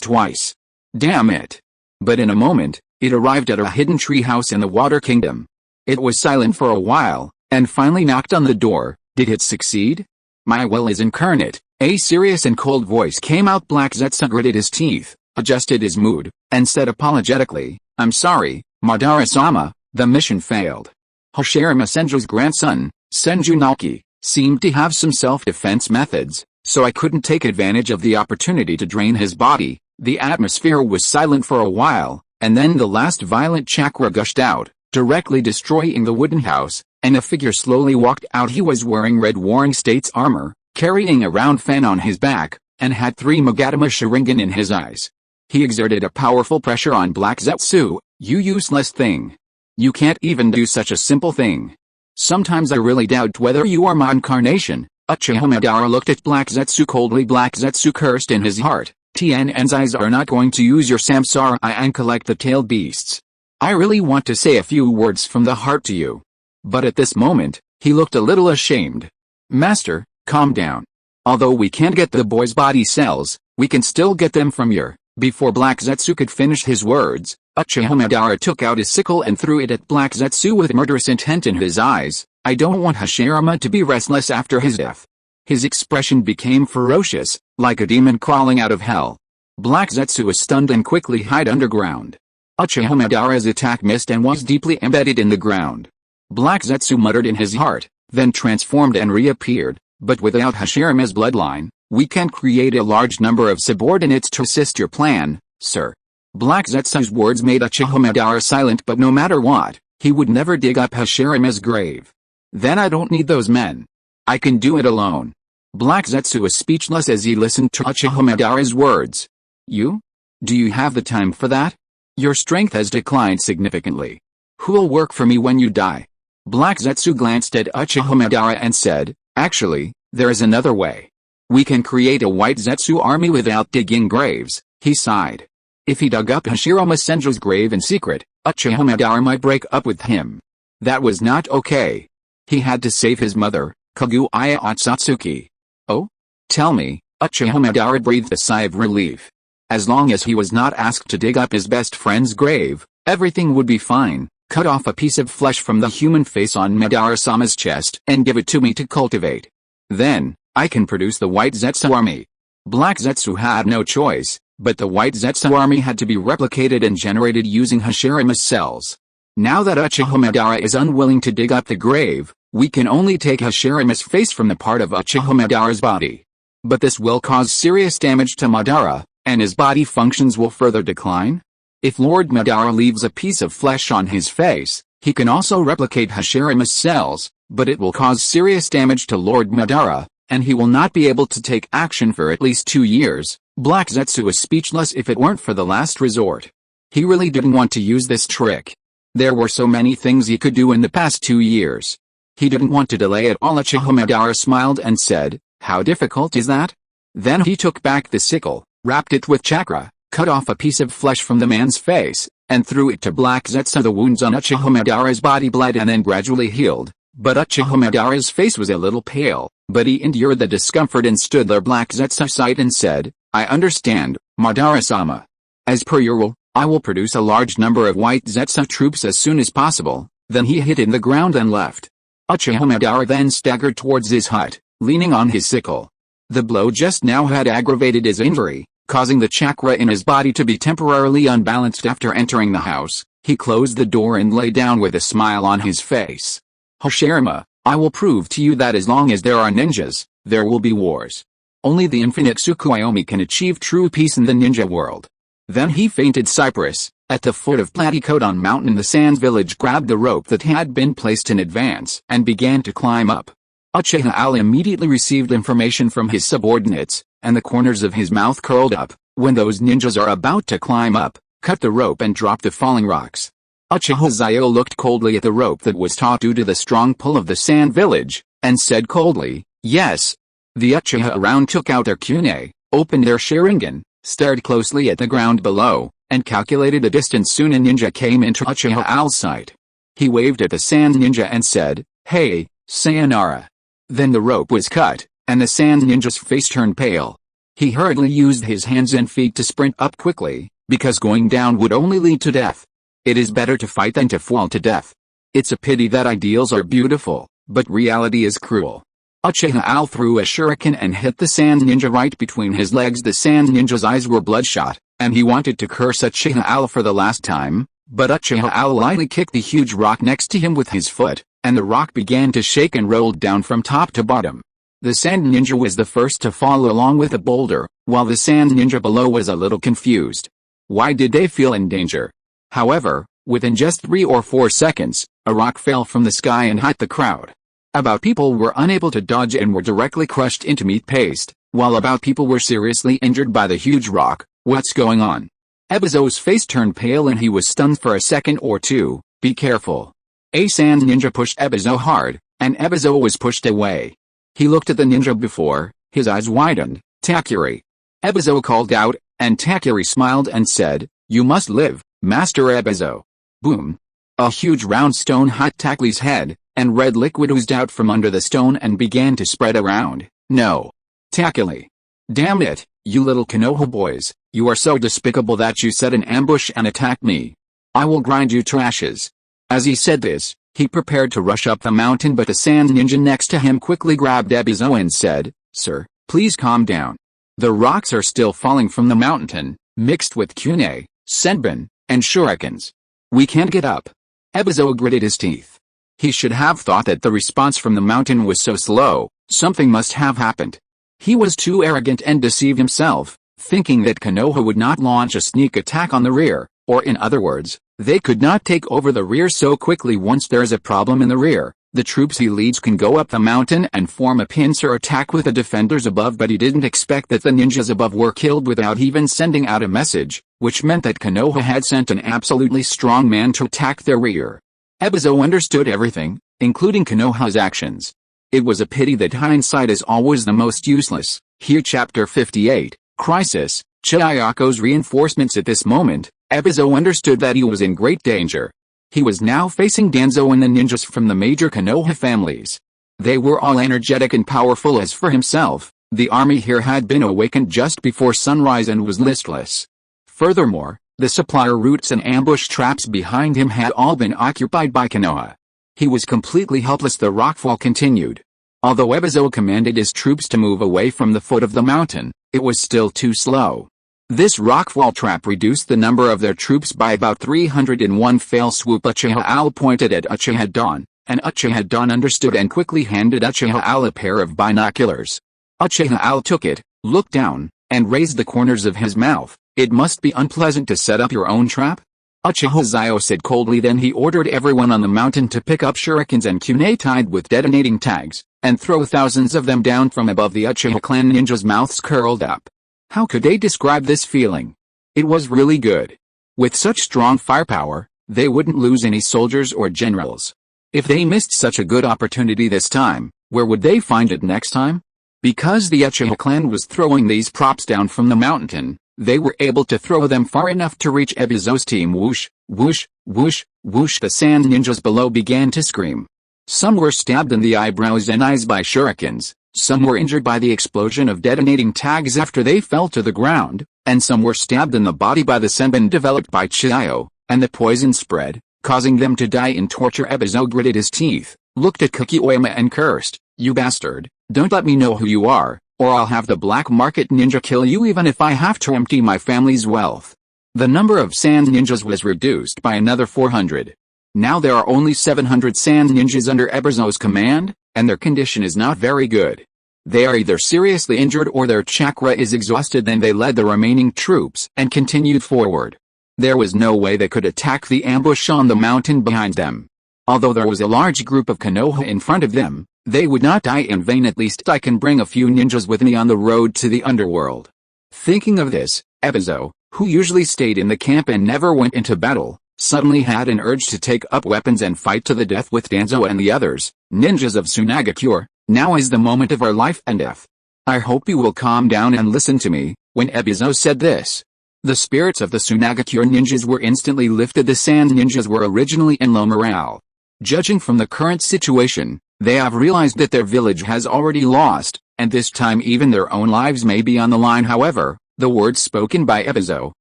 twice? Damn it. But in a moment, it arrived at a hidden treehouse in the Water Kingdom. It was silent for a while, and finally knocked on the door. Did it succeed? My will is incarnate. A serious and cold voice came out. Black Zetsu gritted his teeth, adjusted his mood, and said apologetically, I'm sorry, Madara-sama, the mission failed. Hashirama Senju's grandson, Senju Naoki, seemed to have some self-defense methods, so I couldn't take advantage of the opportunity to drain his body. The atmosphere was silent for a while, and then the last violent chakra gushed out, directly destroying the wooden house, and a figure slowly walked out. He was wearing red Warring States armor, carrying a round fan on his back, and had 3 Magatama Sharingan in his eyes. He exerted a powerful pressure on Black Zetsu. You useless thing. You can't even do such a simple thing. Sometimes I really doubt whether you are my incarnation. Uchiha Madara looked at Black Zetsu coldly. Black Zetsu cursed in his heart. TNN's eyes are not going to use your samsara and collect the tailed beasts. I really want to say a few words from the heart to you. But at this moment, he looked a little ashamed. Master, calm down. Although we can't get the boy's body cells, we can still get them from your... Before Black Zetsu could finish his words, Uchiha Madara took out his sickle and threw it at Black Zetsu with murderous intent in his eyes. I don't want Hashirama to be restless after his death. His expression became ferocious, like a demon crawling out of hell. Black Zetsu was stunned and quickly hid underground. Uchiha Madara's attack missed and was deeply embedded in the ground. Black Zetsu muttered in his heart, then transformed and reappeared, but without Hashirama's bloodline, we can create a large number of subordinates to assist your plan, sir. Black Zetsu's words made Uchiha Madara silent, but no matter what, he would never dig up Hashirama's grave. Then I don't need those men. I can do it alone. Black Zetsu was speechless as he listened to Uchiha Madara's words. You? Do you have the time for that? Your strength has declined significantly. Who'll work for me when you die? Black Zetsu glanced at Uchiha Madara and said, actually, there is another way. We can create a white Zetsu army without digging graves, he sighed. If he dug up Hashirama Senju's grave in secret, Uchiha Madara might break up with him. That was not okay. He had to save his mother, Kaguya Otsutsuki. Oh? Tell me, Uchiha Madara breathed a sigh of relief. As long as he was not asked to dig up his best friend's grave, everything would be fine. Cut off a piece of flesh from the human face on Madara-sama's chest and give it to me to cultivate. Then, I can produce the White Zetsu Army. Black Zetsu had no choice, but the White Zetsu Army had to be replicated and generated using Hashirama's cells. Now that Uchiha Madara is unwilling to dig up the grave, we can only take Hashirama's face from the part of Uchiha Madara's body. But this will cause serious damage to Madara, and his body functions will further decline. If Lord Madara leaves a piece of flesh on his face, he can also replicate Hashirama's cells, but it will cause serious damage to Lord Madara, and he will not be able to take action for at least 2 years. Black Zetsu was speechless if it weren't for the last resort. He really didn't want to use this trick. There were so many things he could do in the past 2 years. He didn't want to delay at all. Uchiha Madara smiled and said, how difficult is that? Then he took back the sickle, wrapped it with chakra, cut off a piece of flesh from the man's face, and threw it to Black Zetsu. The wounds on Uchiha Madara's body bled and then gradually healed, but Uchiha Madara's face was a little pale, but he endured the discomfort and stood there. Black Zetsu sighed and said, I understand, Madara-sama. As per your rule, I will produce a large number of White Zetsu troops as soon as possible. Then he hit in the ground and left. Uchiha Madara then staggered towards his hut, leaning on his sickle. The blow just now had aggravated his injury, causing the chakra in his body to be temporarily unbalanced. After entering the house, he closed the door and lay down with a smile on his face. Hashirama, I will prove to you that as long as there are ninjas, there will be wars. Only the infinite Tsukuyomi can achieve true peace in the ninja world. Then he fainted. Cypress, at the foot of Platycodon Mountain in the Sands village, grabbed the rope that had been placed in advance and began to climb up. Uchiha Al immediately received information from his subordinates, and the corners of his mouth curled up. When those ninjas are about to climb up, cut the rope and drop the falling rocks. Uchiha Xiao looked coldly at the rope that was taut due to the strong pull of the Sand village, and said coldly, yes. The Uchiha around took out their kunai, opened their Sharingan, stared closely at the ground below, and calculated the distance. Soon a ninja came into Uchiha Al's sight. He waved at the Sand ninja and said, hey, sayonara. Then the rope was cut, and the Sand ninja's face turned pale. He hurriedly used his hands and feet to sprint up quickly, because going down would only lead to death. It is better to fight than to fall to death. It's a pity that ideals are beautiful, but reality is cruel. Uchiha Al threw a shuriken and hit the Sand ninja right between his legs. The Sand ninja's eyes were bloodshot, and he wanted to curse Uchiha Al for the last time, But Uchiha Xiao lightly kicked the huge rock next to him with his foot, and the rock began to shake and rolled down from top to bottom. The Sand Ninja was the first to fall along with the boulder, while the Sand Ninja below was a little confused. Why did they feel in danger? However, within just 3 or 4 seconds, a rock fell from the sky and hit the crowd. About people were unable to dodge and were directly crushed into meat paste, while about people were seriously injured by the huge rock. What's going on? Ebizo's face turned pale and he was stunned for a second or two. Be careful. A Sand Ninja pushed Ebizo hard, and Ebizo was pushed away. He looked at the ninja before, his eyes widened. Takuri. Ebizo called out, and Takuri smiled and said, "You must live, Master Ebizo." Boom. A huge round stone hit Takuri's head, and red liquid oozed out from under the stone and began to spread around. No. Takuri. Damn it, you little Konoha boys, you are so despicable that you set an ambush and attacked me. I will grind you to ashes. As he said this, he prepared to rush up the mountain, but the Sand Ninja next to him quickly grabbed Ebizo and said, "Sir, please calm down. The rocks are still falling from the mountain, mixed with kunai, senbon, and shurikens. We can't get up." Ebizo gritted his teeth. He should have thought that the response from the mountain was so slow, something must have happened. He was too arrogant and deceived himself, thinking that Konoha would not launch a sneak attack on the rear, or in other words, they could not take over the rear so quickly. Once there is a problem in the rear, the troops he leads can go up the mountain and form a pincer attack with the defenders above, but he didn't expect that the ninjas above were killed without even sending out a message, which meant that Konoha had sent an absolutely strong man to attack their rear. Ebizo understood everything, including Konoha's actions. It was a pity that hindsight is always the most useless. Here Chapter 58, Crisis, Chiyoko's reinforcements. At this moment, Ebizo understood that he was in great danger. He was now facing Danzo and the ninjas from the major Konoha families. They were all energetic and powerful. As for himself, the army here had been awakened just before sunrise and was listless. Furthermore, the supply routes and ambush traps behind him had all been occupied by Konoha. He was completely helpless. The rockfall continued. Although Ebizo commanded his troops to move away from the foot of the mountain, it was still too slow. This rockfall trap reduced the number of their troops by about 300 in one fell swoop. Uchiha Xiao pointed at Uchiha Dawn, and Uchiha Dawn understood and quickly handed Uchiha Xiao a pair of binoculars. Uchiha Xiao took it, looked down, and raised the corners of his mouth. "It must be unpleasant to set up your own trap?" Uchiha Xiao said coldly. Then he ordered everyone on the mountain to pick up shurikens and kunai tied with detonating tags, and throw thousands of them down from above. The Uchiha clan ninjas' mouths curled up. How could they describe this feeling? It was really good. With such strong firepower, they wouldn't lose any soldiers or generals. If they missed such a good opportunity this time, where would they find it next time? Because the Uchiha clan was throwing these props down from the mountain, they were able to throw them far enough to reach Ebizo's team. Whoosh, whoosh, whoosh, whoosh. The Sand Ninjas below began to scream. Some were stabbed in the eyebrows and eyes by shurikens, some were injured by the explosion of detonating tags after they fell to the ground, and some were stabbed in the body by the senbon developed by Chiyo, and the poison spread, causing them to die in torture. Ebizo gritted his teeth, looked at Kukiyomi and cursed, "You bastard, don't let me know who you are, or I'll have the black market ninja kill you even if I have to empty my family's wealth." The number of Sand Ninjas was reduced by another 400. Now there are only 700 Sand Ninjas under Ebizo's command, and their condition is not very good. They are either seriously injured or their chakra is exhausted. Then they led the remaining troops and continued forward. There was no way they could attack the ambush on the mountain behind them. Although there was a large group of Konoha in front of them, they would not die in vain. At least I can bring a few ninjas with me on the road to the underworld. Thinking of this, Ebizo, who usually stayed in the camp and never went into battle, suddenly had an urge to take up weapons and fight to the death with Danzo and the others, ninjas of Tsunade. Now is the moment of our life and death. I hope you will calm down and listen to me. When Ebizo said this, the spirits of the Tsunade ninjas were instantly lifted. The Sand Ninjas were originally in low morale. Judging from the current situation, they have realized that their village has already lost, and this time even their own lives may be on the line. However, the words spoken by Ebizo,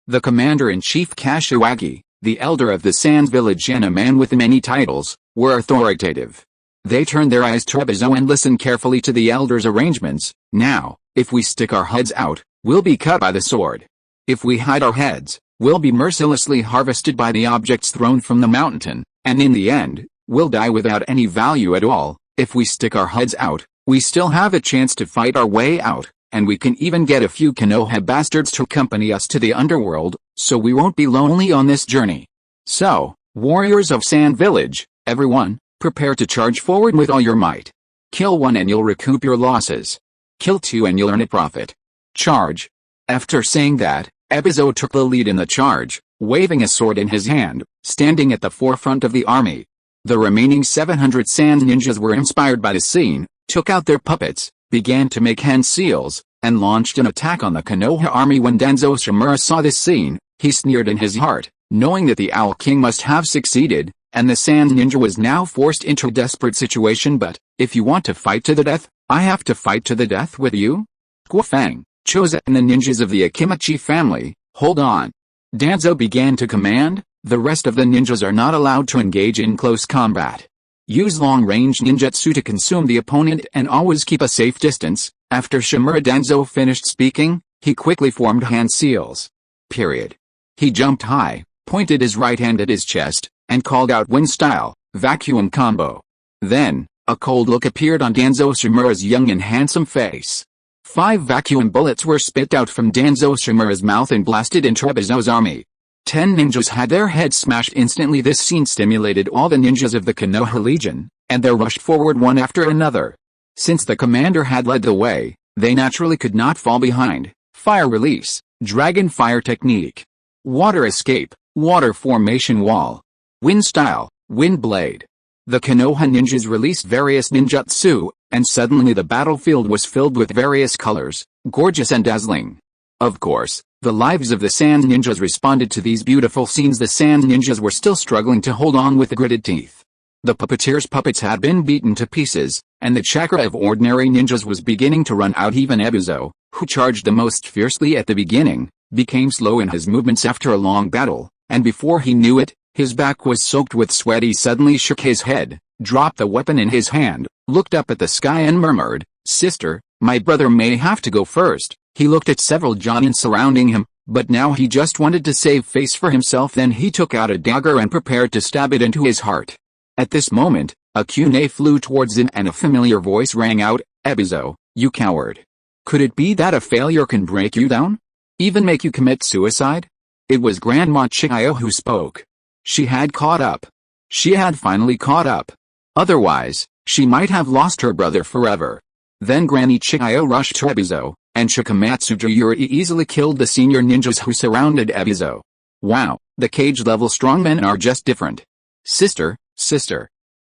the commander-in-chief Kashiwagi, the elder of the Sand Village and a man with many titles, were authoritative. They turned their eyes to Ebizo and listened carefully to the elder's arrangements. "Now, if we stick our heads out, we'll be cut by the sword. If we hide our heads, We'll be mercilessly harvested by the objects thrown from the mountain, and in the end, we'll die without any value at all. If we stick our heads out, we still have a chance to fight our way out, and we can even get a few Konoha bastards to accompany us to the underworld, so we won't be lonely on this journey. So, warriors of Sand Village, everyone, prepare to charge forward with all your might. Kill one and you'll recoup your losses. Kill two and you'll earn a profit. Charge. After saying that, Ebizo took the lead in the charge, waving a sword in his hand, standing at the forefront of the army. The remaining 700 sand ninjas were inspired by the scene, took out their puppets, began to make hand seals, and launched an attack on the Konoha army. When Danzo Shimura saw this scene, he sneered in his heart, knowing that the Owl King must have succeeded, and the sand ninja was now forced into a desperate situation. But, if you want to fight to the death, I have to fight to the death with you? Guofang, Choza and the ninjas of the Akimachi family, hold on. Danzo began to command. The rest of the ninjas are not allowed to engage in close combat. Use long-range ninjutsu to consume the opponent and always keep a safe distance. After Shimura Danzo finished speaking, he quickly formed hand seals. Period. He jumped high, pointed his right hand at his chest, and called out wind style, vacuum combo. Then, a cold look appeared on Danzo Shimura's young and handsome face. 5 vacuum bullets were spit out from Danzo Shimura's mouth and blasted into Ebizo's army. 10 ninjas had their heads smashed instantly. This scene stimulated all the ninjas of the Konoha Legion, and they rushed forward one after another. Since the commander had led the way, they naturally could not fall behind. Fire release, dragon fire technique. Water escape, water formation wall. Wind style, wind blade. The Konoha ninjas released various ninjutsu, and suddenly the battlefield was filled with various colors, gorgeous and dazzling. Of course, the lives of the sand ninjas responded to these beautiful scenes. The sand ninjas were still struggling to hold on with gritted teeth. The puppeteers' puppets had been beaten to pieces, and the chakra of ordinary ninjas was beginning to run out. Even Ebizo, who charged the most fiercely at the beginning, became slow in his movements after a long battle, and before he knew it, his back was soaked with sweat. He suddenly shook his head, dropped the weapon in his hand, looked up at the sky and murmured, "Sister, my brother may have to go first." He looked at several Jonin surrounding him, but now he just wanted to save face for himself. Then he took out a dagger and prepared to stab it into his heart. At this moment, a kunai flew towards him and a familiar voice rang out, "Ebizo, you coward. Could it be that a failure can break you down? Even make you commit suicide?" It was Grandma Chiyo who spoke. She had caught up. She had finally caught up. Otherwise, she might have lost her brother forever. Then Granny Chiyo rushed to Ebizo, and Shikamatsu Juyuri easily killed the senior ninjas who surrounded Ebizo. Wow, the cage-level strongmen are just different. Sister.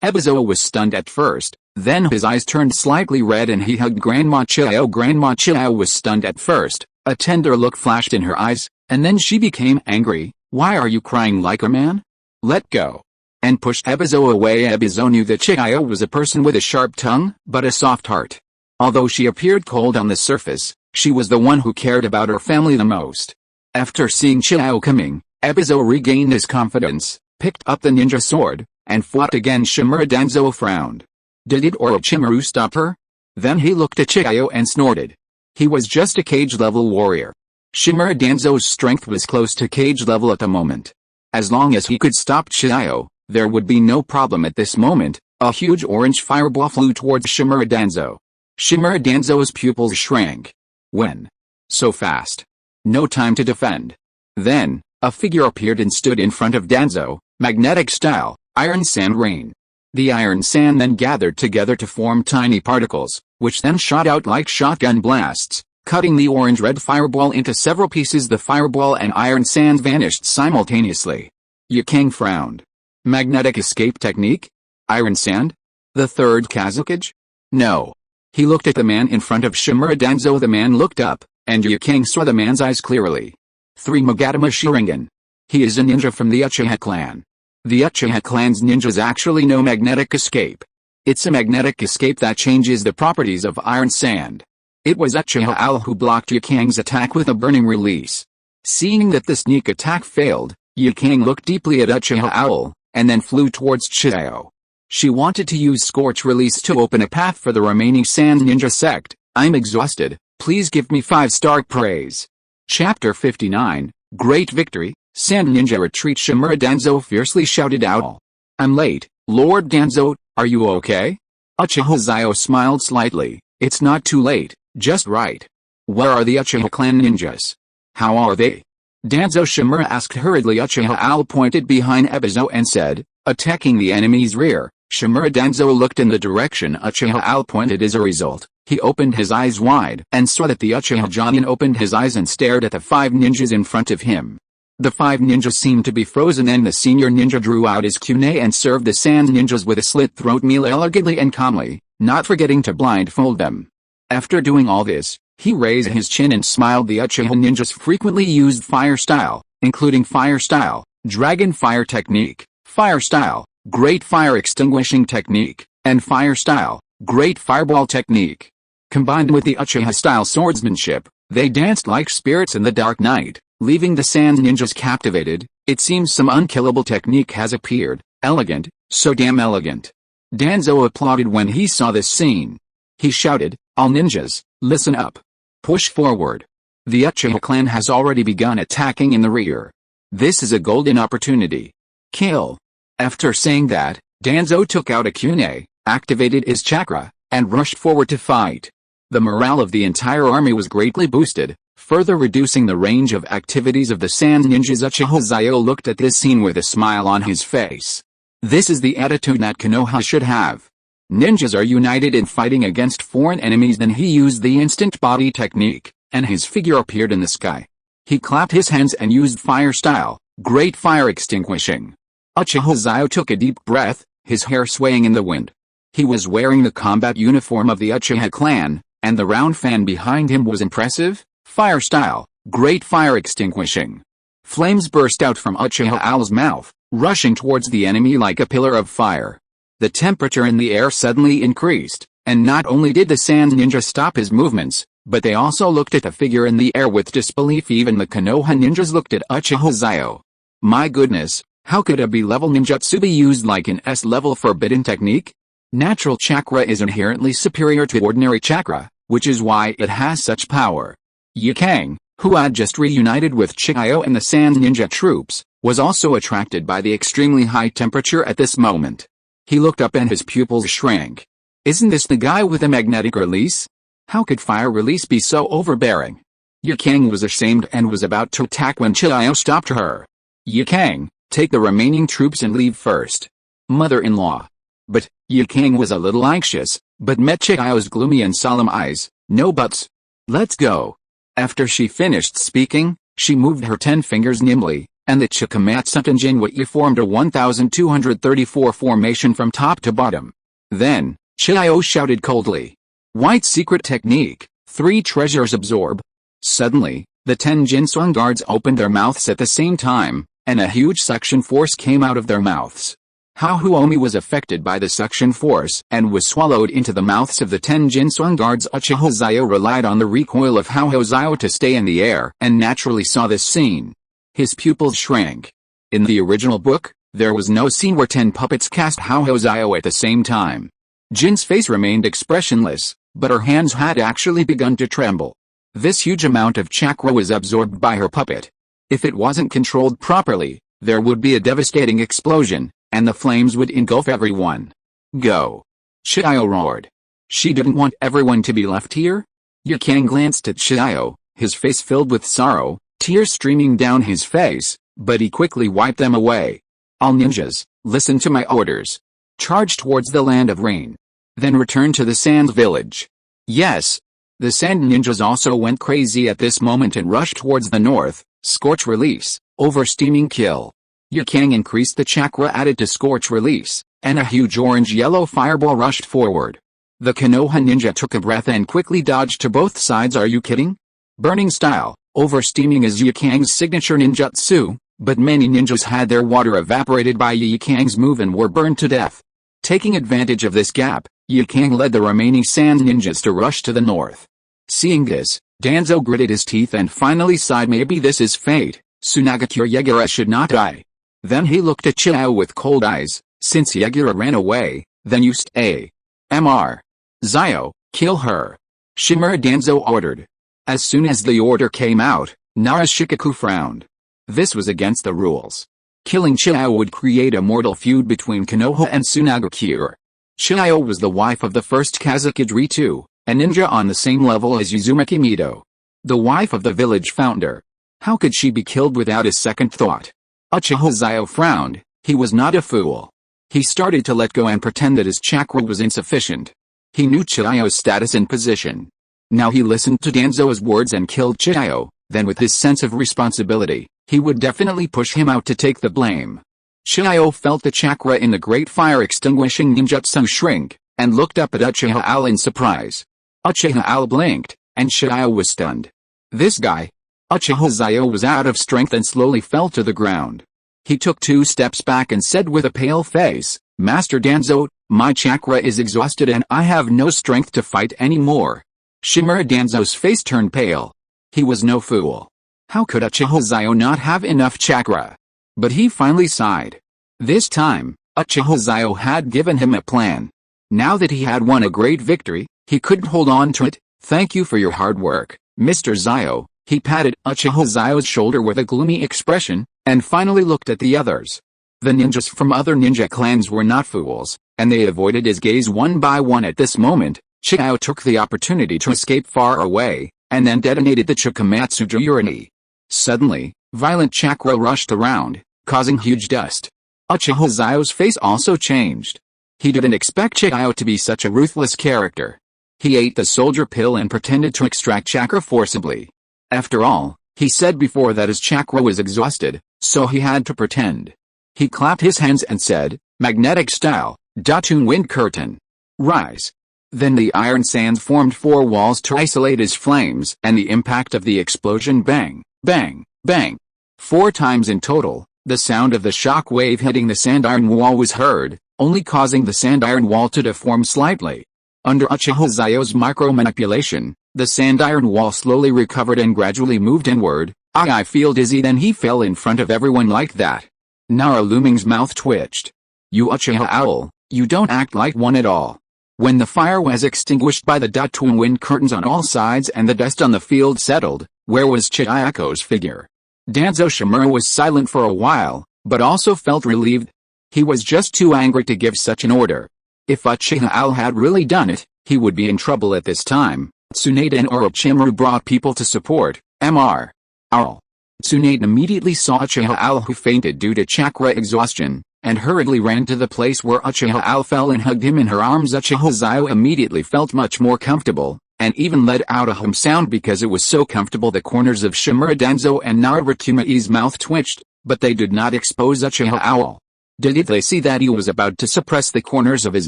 Ebizo was stunned at first, then his eyes turned slightly red and he hugged Grandma Chiyo. Grandma Chiyo was stunned at first, a tender look flashed in her eyes, and then she became angry. "Why are you crying like a man? Let go." And pushed Ebizo away. Ebizo knew that Chiyo was a person with a sharp tongue, but a soft heart. Although she appeared cold on the surface, she was the one who cared about her family the most. After seeing Chiyo coming, Ebizo regained his confidence, picked up the ninja sword, and fought again. Shimura Danzo frowned. Did Orochimaru stop her? Then he looked at Chiyo and snorted. He was just a cage-level warrior. Shimura Danzo's strength was close to cage level at the moment. As long as he could stop Chiyo, there would be no problem. At this moment, a huge orange fireball flew towards Shimura Danzo. Shimura Danzo's pupils shrank. When? So fast. No time to defend. Then, a figure appeared and stood in front of Danzo, magnetic style, iron sand rain. The iron sand then gathered together to form tiny particles, which then shot out like shotgun blasts, cutting the orange-red fireball into several pieces. The fireball and iron sand vanished simultaneously. Yukang frowned. Magnetic escape technique? Iron sand? The third Hokage? No. He looked at the man in front of Shimura Danzo. The man looked up, and Yukang saw the man's eyes clearly. 3 Magatama Sharingan. He is a ninja from the Uchiha clan. The Uchiha clan's ninjas actually know magnetic escape. It's a magnetic escape that changes the properties of iron sand. It was Uchiha Owl who blocked Yukang's attack with a burning release. Seeing that the sneak attack failed, Yukang looked deeply at Uchiha Owl, and then flew towards Chiyo. She wanted to use Scorch Release to open a path for the remaining Sand Ninja sect. I'm exhausted, please give me 5-star praise. Chapter 59, Great Victory. Sand Ninja retreat. Shimura Danzo fiercely shouted out. I'm late, Lord Danzo, are you okay? Uchiha Xiao smiled slightly. It's not too late, just right. Where are the Uchiha clan ninjas? How are they? Danzo Shimura asked hurriedly. Uchiha Al pointed behind Ebizo and said, attacking the enemy's rear. Shimura Danzo looked in the direction Uchiha Al pointed. As a result, he opened his eyes wide and saw that the Uchiha Jonin opened his eyes and stared at the 5 ninjas in front of him. The 5 ninjas seemed to be frozen, and the senior ninja drew out his kunai and served the sand ninjas with a slit-throat meal elegantly and calmly, not forgetting to blindfold them. After doing all this, he raised his chin and smiled. The Uchiha ninjas frequently used fire style, including fire style, dragon fire technique, fire style, great fire extinguishing technique, and fire style, great fireball technique. Combined with the Uchiha style swordsmanship, they danced like spirits in the dark night, leaving the sand ninjas captivated. It seems some unkillable technique has appeared. Elegant, so damn elegant. Danzo applauded when he saw this scene. He shouted, all ninjas, listen up. Push forward. The Uchiha clan has already begun attacking in the rear. This is a golden opportunity. Kill. After saying that, Danzo took out a kunai, activated his chakra, and rushed forward to fight. The morale of the entire army was greatly boosted, further reducing the range of activities of the sand ninjas. Uchiha Xiao looked at this scene with a smile on his face. This is the attitude that Konoha should have. Ninjas are united in fighting against foreign enemies. Then he used the instant body technique, and his figure appeared in the sky. He clapped his hands and used fire style, great fire extinguishing. Uchiha Xiao took a deep breath, his hair swaying in the wind. He was wearing the combat uniform of the Uchiha clan, and the round fan behind him was impressive. Fire style, great fire extinguishing. Flames burst out from Uchiha Al's mouth, rushing towards the enemy like a pillar of fire. The temperature in the air suddenly increased, and not only did the sand ninja stop his movements, but they also looked at the figure in the air with disbelief. Even the Konoha ninjas looked at Uchiha Xiao. My goodness, how could a B-level ninjutsu be used like an S-level forbidden technique? Natural chakra is inherently superior to ordinary chakra, which is why it has such power. Yikang, who had just reunited with Xiao and the sand ninja troops, was also attracted by the extremely high temperature at this moment. He looked up and his pupils shrank. Isn't this the guy with the magnetic release? How could fire release be so overbearing? Yikang was ashamed and was about to attack when Xiao stopped her. Yikang, take the remaining troops and leave first. Mother-in-law. But, Yikang was a little anxious, but met Xiao's gloomy and solemn eyes. No buts. Let's go. After she finished speaking, she moved her 10 fingers nimbly, and the Chikamatsu Tenjin formed a 1234 formation from top to bottom. Then, Xiao shouted coldly. White secret technique, 3 treasures absorb. Suddenly, the 10 Jinsung guards opened their mouths at the same time, and a huge suction force came out of their mouths. Haohuomi was affected by the suction force and was swallowed into the mouths of the 10 Jinsung guards. Uchiha Xiao relied on the recoil of Haohu Xiao to stay in the air and naturally saw this scene. His pupils shrank. In the original book, there was no scene where 10 puppets cast Haohu Xiao at the same time. Jin's face remained expressionless, but her hands had actually begun to tremble. This huge amount of chakra was absorbed by her puppet. If it wasn't controlled properly, there would be a devastating explosion, and the flames would engulf everyone. Go! Xiao roared. She didn't want everyone to be left here? Yikang glanced at Xiao, his face filled with sorrow, tears streaming down his face, but he quickly wiped them away. All ninjas, listen to my orders. Charge towards the land of rain. Then return to the sand village. Yes. The sand ninjas also went crazy at this moment and rushed towards the north. Scorch release, over steaming kill. Yikang increased the chakra added to Scorch release, and a huge orange-yellow fireball rushed forward. The Konoha ninja took a breath and quickly dodged to both sides. Are you kidding? Burning style, over steaming is Yikang's signature ninjutsu, but many ninjas had their water evaporated by Yikang's move and were burned to death. Taking advantage of this gap, Yikang led the remaining sand ninjas to rush to the north. Seeing this, Danzo gritted his teeth and finally sighed. Maybe this is fate. Tsunade Yagura should not die. Then he looked at Xiao with cold eyes. Since Yagura ran away, then you stay. Mr. Xiao, kill her. Shimura Danzo ordered. As soon as the order came out, Narashikaku frowned. This was against the rules. Killing Xiao would create a mortal feud between Konoha and Tsunade. Xiao was the wife of the first Kazekage Ritu, a ninja on the same level as Uzumaki Mito, the wife of the village founder. How could she be killed without a second thought? Uchiha Xiao frowned. He was not a fool. He started to let go and pretend that his chakra was insufficient. He knew Xiao's status and position. Now he listened to Danzo's words and killed Xiao. Then with his sense of responsibility, he would definitely push him out to take the blame. Xiao felt the chakra in the great fire-extinguishing ninjutsu shrink, and looked up at Uchiha Al in surprise. Uchiha Al blinked, and Xiao was stunned. This guy? Uchiha Xiao was out of strength and slowly fell to the ground. He took 2 steps back and said with a pale face, "Master Danzo, my chakra is exhausted and I have no strength to fight anymore." Shimura Danzo's face turned pale. He was no fool. How could Uchiha Xiao not have enough chakra? But he finally sighed. This time, Uchiha Xiao had given him a plan. Now that he had won a great victory, he couldn't hold on to it. "Thank you for your hard work, Mr. Xiao." He patted Uchiha Xiao's shoulder with a gloomy expression, and finally looked at the others. The ninjas from other ninja clans were not fools, and they avoided his gaze one by one at this moment. Xiao took the opportunity to escape far away, and then detonated the Chikamatsu Jurani. Suddenly, violent chakra rushed around, causing huge dust. Uchiha Xiao's face also changed. He didn't expect Xiao to be such a ruthless character. He ate the soldier pill and pretended to extract chakra forcibly. After all, he said before that his chakra was exhausted, so he had to pretend. He clapped his hands and said, "Magnetic style, Datun wind curtain. Rise." Then the iron sands formed 4 walls to isolate his flames, and the impact of the explosion bang, bang, bang. 4 times in total, the sound of the shock wave hitting the sand-iron wall was heard, only causing the sand-iron wall to deform slightly. Under Uchiha Xiao's micro-manipulation, the sand-iron wall slowly recovered and gradually moved inward. I feel dizzy." Then he fell in front of everyone like that. Nara Luming's mouth twitched. "You Uchiha Owl, you don't act like one at all." When the fire was extinguished by the Datun wind curtains on all sides and the dust on the field settled, where was Chiyako's figure? Danzo Shimura was silent for a while, but also felt relieved. He was just too angry to give such an order. If Uchiha Al had really done it, he would be in trouble at this time. Tsunade and Orochimaru brought people to support Mr. Owl. Tsunade immediately saw Uchiha Al, who fainted due to chakra exhaustion, and hurriedly ran to the place where Uchiha Al fell and hugged him in her arms. Uchiha Xiao immediately felt much more comfortable, and even let out a hum sound because it was so comfortable. The corners of Shimura Danzo and Narakumai's mouth twitched, but they did not expose Uchiha Owl. Did they see that he was about to suppress the corners of his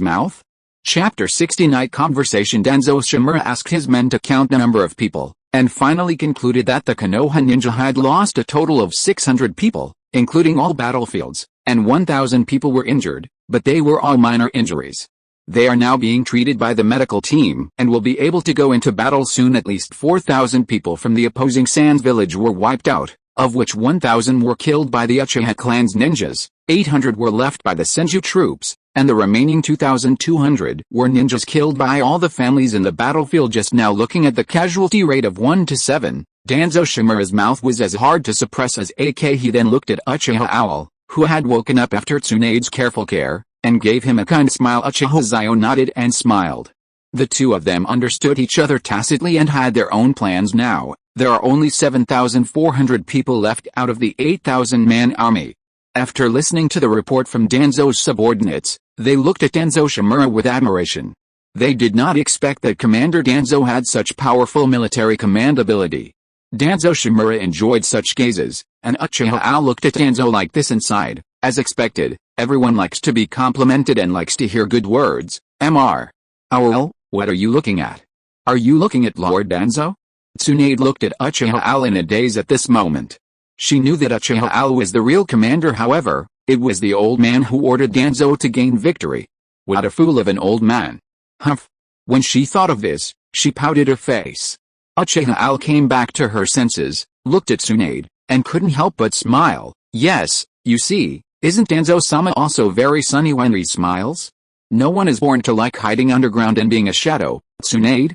mouth? Chapter 60 Night Conversation. Danzo Shimura asked his men to count the number of people, and finally concluded that the Konoha ninja had lost a total of 600 people, including all battlefields, and 1,000 people were injured, but they were all minor injuries. They are now being treated by the medical team and will be able to go into battle soon. At least 4,000 people from the opposing Sands village were wiped out, of which 1,000 were killed by the Uchiha clan's ninjas, 800 were left by the Senju troops, and the remaining 2,200 were ninjas killed by all the families in the battlefield. Just now, looking at the casualty rate of 1 to 7, Danzo Shimura's mouth was as hard to suppress as AK. He then looked at Uchiha Owl, who had woken up after Tsunade's careful care, and gave him a kind smile. Uchiha Xiao nodded and smiled. The two of them understood each other tacitly and had their own plans now. There are only 7,400 people left out of the 8,000-man army. After listening to the report from Danzo's subordinates, they looked at Danzo Shimura with admiration. They did not expect that Commander Danzo had such powerful military command ability. Danzo Shimura enjoyed such gazes, and Uchiha Owl looked at Danzo like this and sighed. As expected, everyone likes to be complimented and likes to hear good words. Mr. Owl, what are you looking at? Are you looking at Lord Danzo? Tsunade looked at Uchiha Owl in a daze at this moment. She knew that Uchiha Owl was the real commander. However, it was the old man who ordered Danzo to gain victory. What a fool of an old man. Humph. When she thought of this, she pouted her face. Uchiha Owl came back to her senses, looked at Tsunade, and couldn't help but smile. Yes, you see, isn't Danzo-sama also very sunny when he smiles? No one is born to like hiding underground and being a shadow. Tsunade,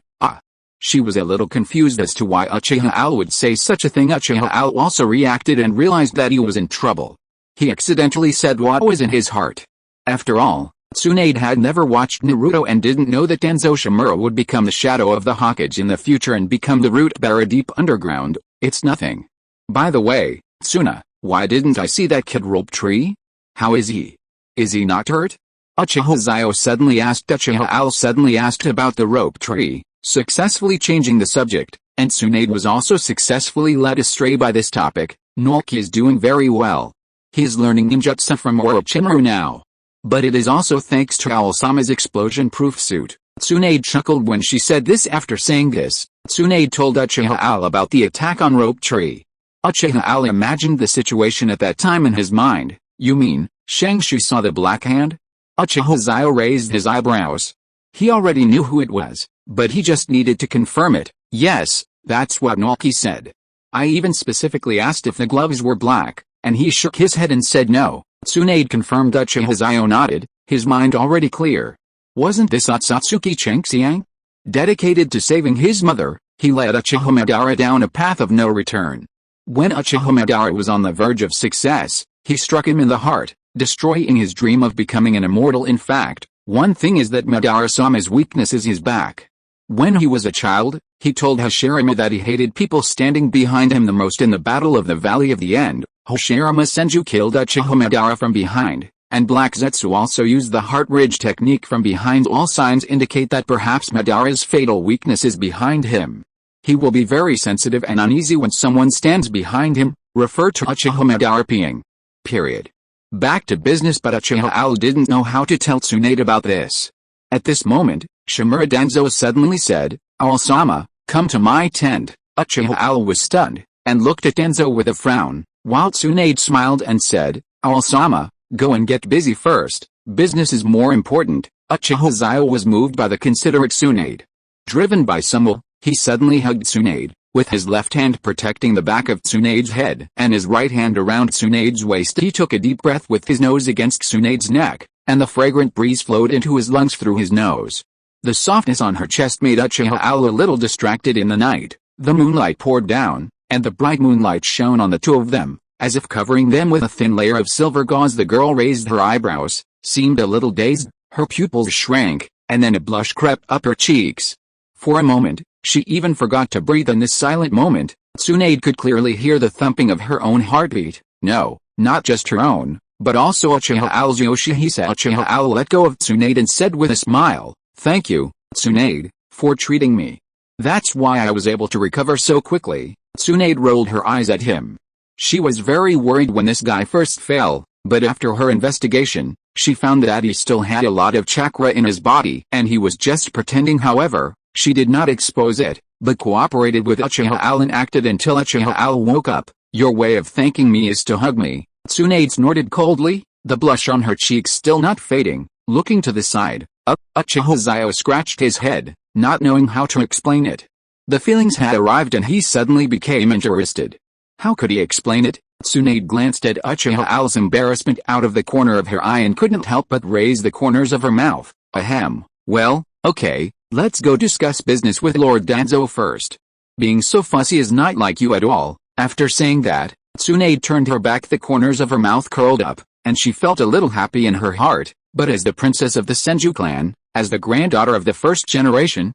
She was a little confused as to why Uchiha Xiao would say such a thing. Uchiha Xiao also reacted and realized that he was in trouble. He accidentally said what was in his heart. After all, Tsunade had never watched Naruto and didn't know that Danzo Shimura would become the shadow of the Hokage in the future and become the root bearer deep underground. It's nothing. By the way, Tsuna, why didn't I see that kid rope tree? How is he? Is he not hurt? Uchiha Xiao suddenly asked. Uchiha Xiao suddenly asked about the rope tree, successfully changing the subject, and Tsunade was also successfully led astray by this topic. Naoki is doing very well. He is learning ninjutsu from Orochimaru now. But it is also thanks to Owl-sama's explosion-proof suit. Tsunade chuckled when she said this. After saying this, Tsunade told Uchiha Xiao about the attack on rope tree. Uchiha Xiao imagined the situation at that time in his mind. You mean, Shangshu saw the black hand? Uchiha Xiao raised his eyebrows. He already knew who it was, but he just needed to confirm it. Yes, that's what Naoki said. I even specifically asked if the gloves were black, and he shook his head and said no. Tsunade confirmed. Uchiha Xiao nodded, his mind already clear. Wasn't this Otsutsuki Changxiang? Dedicated to saving his mother, he led Uchiha Madara down a path of no return. When Uchiha Madara was on the verge of success, he struck him in the heart, destroying his dream of becoming an immortal. In fact, one thing is that Madara-sama's weakness is his back. When he was a child, he told Hashirama that he hated people standing behind him the most. In the Battle of the Valley of the End, Hashirama Senju killed Uchiha Madara from behind, and Black Zetsu also used the heart ridge technique from behind. All signs indicate that perhaps Madara's fatal weakness is behind him. He will be very sensitive and uneasy when someone stands behind him. Refer to Uchiha Madara peeing. Period. Back to business. But Uchiha Xiao didn't know how to tell Tsunade about this. At this moment, Shimura Danzo suddenly said, Owl-sama, come to my tent. Uchiha Xiao was stunned, and looked at Danzo with a frown, while Tsunade smiled and said, Owl-sama, go and get busy first, business is more important. Uchiha Xiao was moved by the considerate Tsunade. Driven by some will, he suddenly hugged Tsunade, with his left hand protecting the back of Tsunade's head and his right hand around Tsunade's waist. He took a deep breath with his nose against Tsunade's neck, and the fragrant breeze flowed into his lungs through his nose. The softness on her chest made Uchiha Xiao a little distracted. In the night, the moonlight poured down, and the bright moonlight shone on the two of them, as if covering them with a thin layer of silver gauze. The girl raised her eyebrows, seemed a little dazed, her pupils shrank, and then a blush crept up her cheeks. For a moment, she even forgot to breathe. In this silent moment, Tsunade could clearly hear the thumping of her own heartbeat. No, not just her own, but also Uchiha Xiao's. Yoshihisa. Uchiha Xiao let go of Tsunade and said with a smile, thank you, Tsunade, for treating me. That's why I was able to recover so quickly. Tsunade rolled her eyes at him. She was very worried when this guy first fell, but after her investigation, she found that he still had a lot of chakra in his body and he was just pretending. However, she did not expose it, but cooperated with Uchiha Xiao and acted until Uchiha Xiao woke up. Your way of thanking me is to hug me. Tsunade snorted coldly, the blush on her cheeks still not fading. Looking to the side, Uchiha Xiao scratched his head, not knowing how to explain it. The feelings had arrived and he suddenly became interested. How could he explain it? Tsunade glanced at Uchiha Xiao's embarrassment out of the corner of her eye and couldn't help but raise the corners of her mouth. Ahem. Well, okay, let's go discuss business with Lord Danzo first. Being so fussy is not like you at all. After saying that, Tsunade turned her back, the corners of her mouth curled up, and she felt a little happy in her heart. But as the princess of the Senju clan, as the granddaughter of the first generation,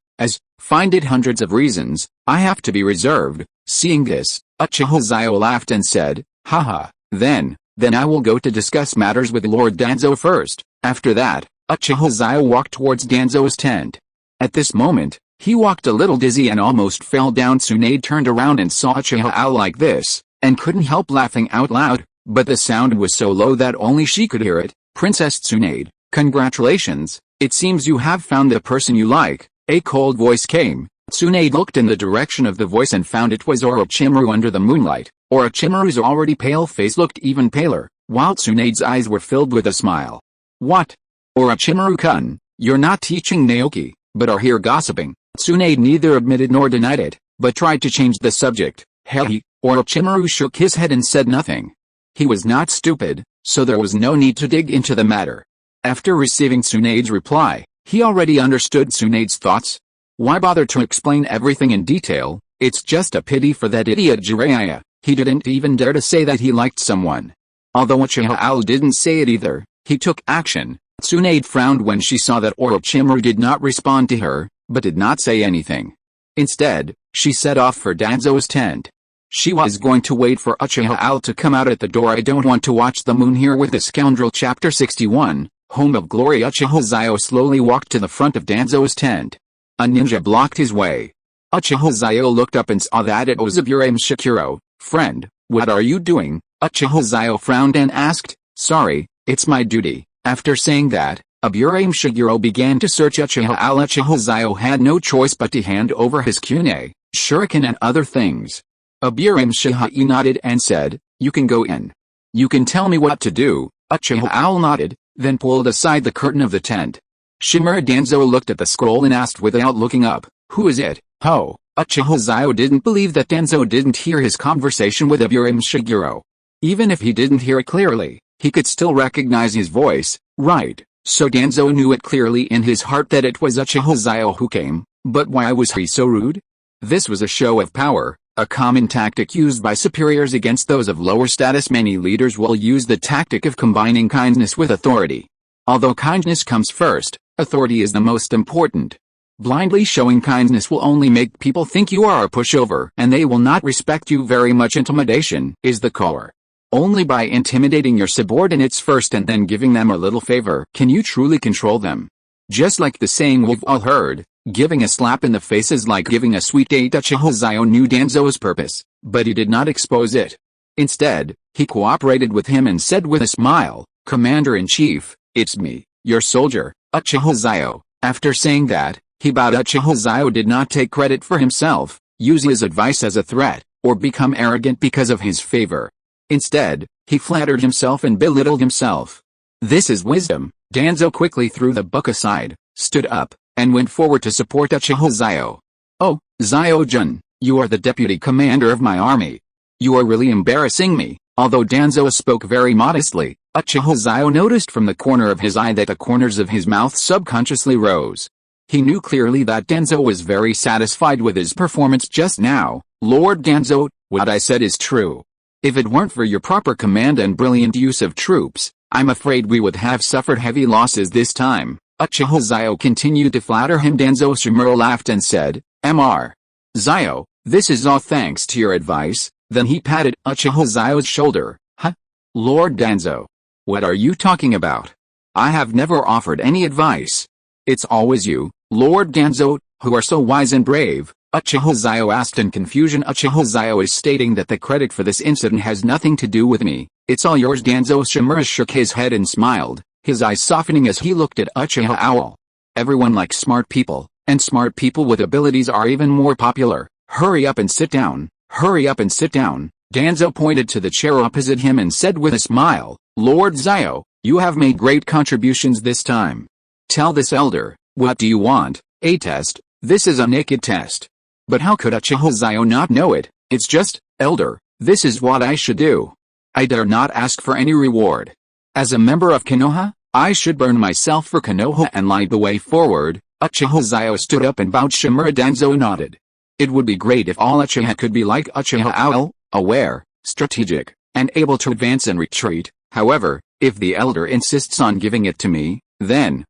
find it hundreds of reasons, I have to be reserved. Seeing this, Uchiha Xiao laughed and said, haha, then I will go to discuss matters with Lord Danzo first. After that, Uchiha Xiao walked towards Danzo's tent. At this moment, he walked a little dizzy and almost fell down. Tsunade turned around and saw Uchiha Xiao like this, and couldn't help laughing out loud, but the sound was so low that only she could hear it. Princess Tsunade, congratulations, it seems you have found the person you like. A cold voice came. Tsunade looked in the direction of the voice and found it was Orochimaru under the moonlight. Orochimaru's already pale face looked even paler, while Tsunade's eyes were filled with a smile. What? Orochimaru-kun, you're not teaching Naoki, but are here gossiping. Tsunade neither admitted nor denied it, but tried to change the subject. Hey, Orochimaru shook his head and said nothing. He was not stupid, so there was no need to dig into the matter. After receiving Tsunade's reply, he already understood Tsunade's thoughts. Why bother to explain everything in detail? It's just a pity for that idiot Jiraiya. He didn't even dare to say that he liked someone. Although Uchiha Xiao didn't say it either, he took action. Tsunade frowned when she saw that Orochimaru did not respond to her, but did not say anything. Instead, she set off for Danzo's tent. She was going to wait for Uchiha Xiao to come out at the door. I don't want to watch the moon here with the scoundrel. Chapter 61, Home of Glory. Uchiha Xiao slowly walked to the front of Danzo's tent. A ninja blocked his way. Uchiha Xiao looked up and saw that it was Aburame Shikiro. Friend, what are you doing? Uchiha Xiao frowned and asked. Sorry, it's my duty. After saying that, Aburame Shikiro began to search Uchiha Xiao. Uchiha Xiao had no choice but to hand over his kunai, shuriken and other things. Aburame Shikiro nodded and said, you can go in. You can tell me what to do. Uchiha Xiao nodded, then pulled aside the curtain of the tent. Shimura Danzo looked at the scroll and asked without looking up, who is it? Ho! Uchiha Xiao didn't believe that Danzo didn't hear his conversation with Aburame Shikiro. Even if he didn't hear it clearly, he could still recognize his voice, right? So Danzo knew it clearly in his heart that it was Uchiha Xiao who came, but why was he so rude? This was a show of power, a common tactic used by superiors against those of lower status. Many leaders will use the tactic of combining kindness with authority. Although kindness comes first, authority is the most important. Blindly showing kindness will only make people think you are a pushover and they will not respect you very much. Intimidation is the core. Only by intimidating your subordinates first and then giving them a little favor can you truly control them. Just like the saying we've all heard, giving a slap in the face is like giving a sweet date. Uchiha Xiao knew Danzo's purpose, but he did not expose it. Instead, he cooperated with him and said with a smile, Commander-in-Chief, it's me, your soldier, Uchiha Xiao. After saying that, he bowed. Uchiha Xiao did not take credit for himself, use his advice as a threat, or become arrogant because of his favor. Instead, he flattered himself and belittled himself. This is wisdom. Danzo quickly threw the book aside, stood up, and went forward to support Uchiha Xiao. Oh, Xiao-jun, you are the deputy commander of my army. You are really embarrassing me. Although Danzo spoke very modestly, Uchiha Xiao noticed from the corner of his eye that the corners of his mouth subconsciously rose. He knew clearly that Danzo was very satisfied with his performance just now. Lord Danzo, what I said is true. If it weren't for your proper command and brilliant use of troops, I'm afraid we would have suffered heavy losses this time. Uchiha Xiao continued to flatter him. Danzo Shimura laughed and said, Mr. Xiao, this is all thanks to your advice. Then he patted Uchiha Xiao's shoulder. Huh? Lord Danzo. What are you talking about? I have never offered any advice. It's always you, Lord Danzo, who are so wise and brave. Uchiha Xiao asked in confusion. Uchiha Xiao is stating that the credit for this incident has nothing to do with me. It's all yours. Danzo Shimura shook his head and smiled, his eyes softening as he looked at Uchiha Xiao. Everyone likes smart people, and smart people with abilities are even more popular. Hurry up and sit down. Hurry up and sit down. Danzo pointed to the chair opposite him and said with a smile, Lord Xiao, you have made great contributions this time. Tell this elder, what do you want? A test? This is a naked test. But how could Uchiha Xiao not know it? It's just, elder, this is what I should do. I dare not ask for any reward. As a member of Konoha, I should burn myself for Konoha and light the way forward. Uchiha Xiao stood up and bowed. Shimura Danzo nodded. It would be great if all Uchiha could be like Uchiha Xiao, aware, strategic, and able to advance and retreat. However, if the elder insists on giving it to me, then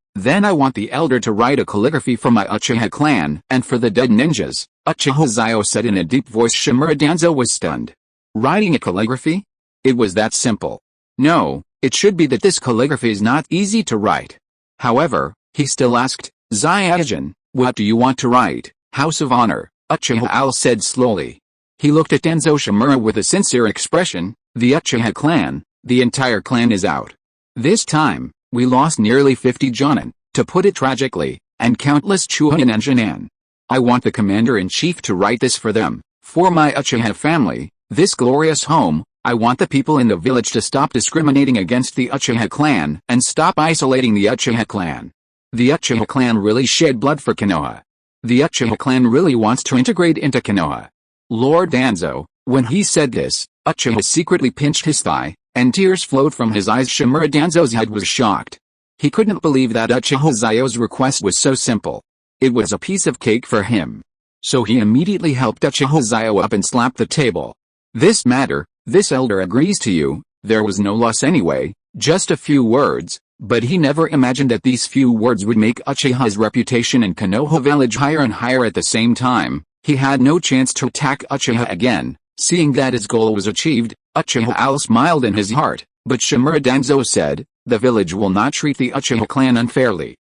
I want the elder to write a calligraphy for my Uchiha clan and for the dead ninjas, Uchiha Xiao said in a deep voice. Shimura Danzo was stunned. Writing a calligraphy? It was that simple. No, it should be that this calligraphy is not easy to write. However, he still asked, Xiao-jun, what do you want to write? House of Honor, Uchiha Xiao said slowly. He looked at Danzo Shimura with a sincere expression. The Uchiha clan, the entire clan is out. This time, we lost nearly 50 Jonin, to put it tragically, and countless Chunin and Jinan. I want the commander-in-chief to write this for them, for my Uchiha family, this glorious home. I want the people in the village to stop discriminating against the Uchiha clan and stop isolating the Uchiha clan. The Uchiha clan really shed blood for Konoha. The Uchiha clan really wants to integrate into Konoha. Lord Danzo, when he said this, Uchiha secretly pinched his thigh, and tears flowed from his eyes. Shimura Danzo's head was shocked. He couldn't believe that Uchiha Xiao's request was so simple. It was a piece of cake for him. So he immediately helped Uchiha Xiao up and slapped the table. This matter, this elder agrees to you, there was no loss anyway, just a few words, but he never imagined that these few words would make Uchiha's reputation in Konoha village higher and higher at the same time. He had no chance to attack Uchiha again. Seeing that his goal was achieved, Uchiha Owl smiled in his heart, but Shimura Danzo said, the village will not treat the Uchiha clan unfairly.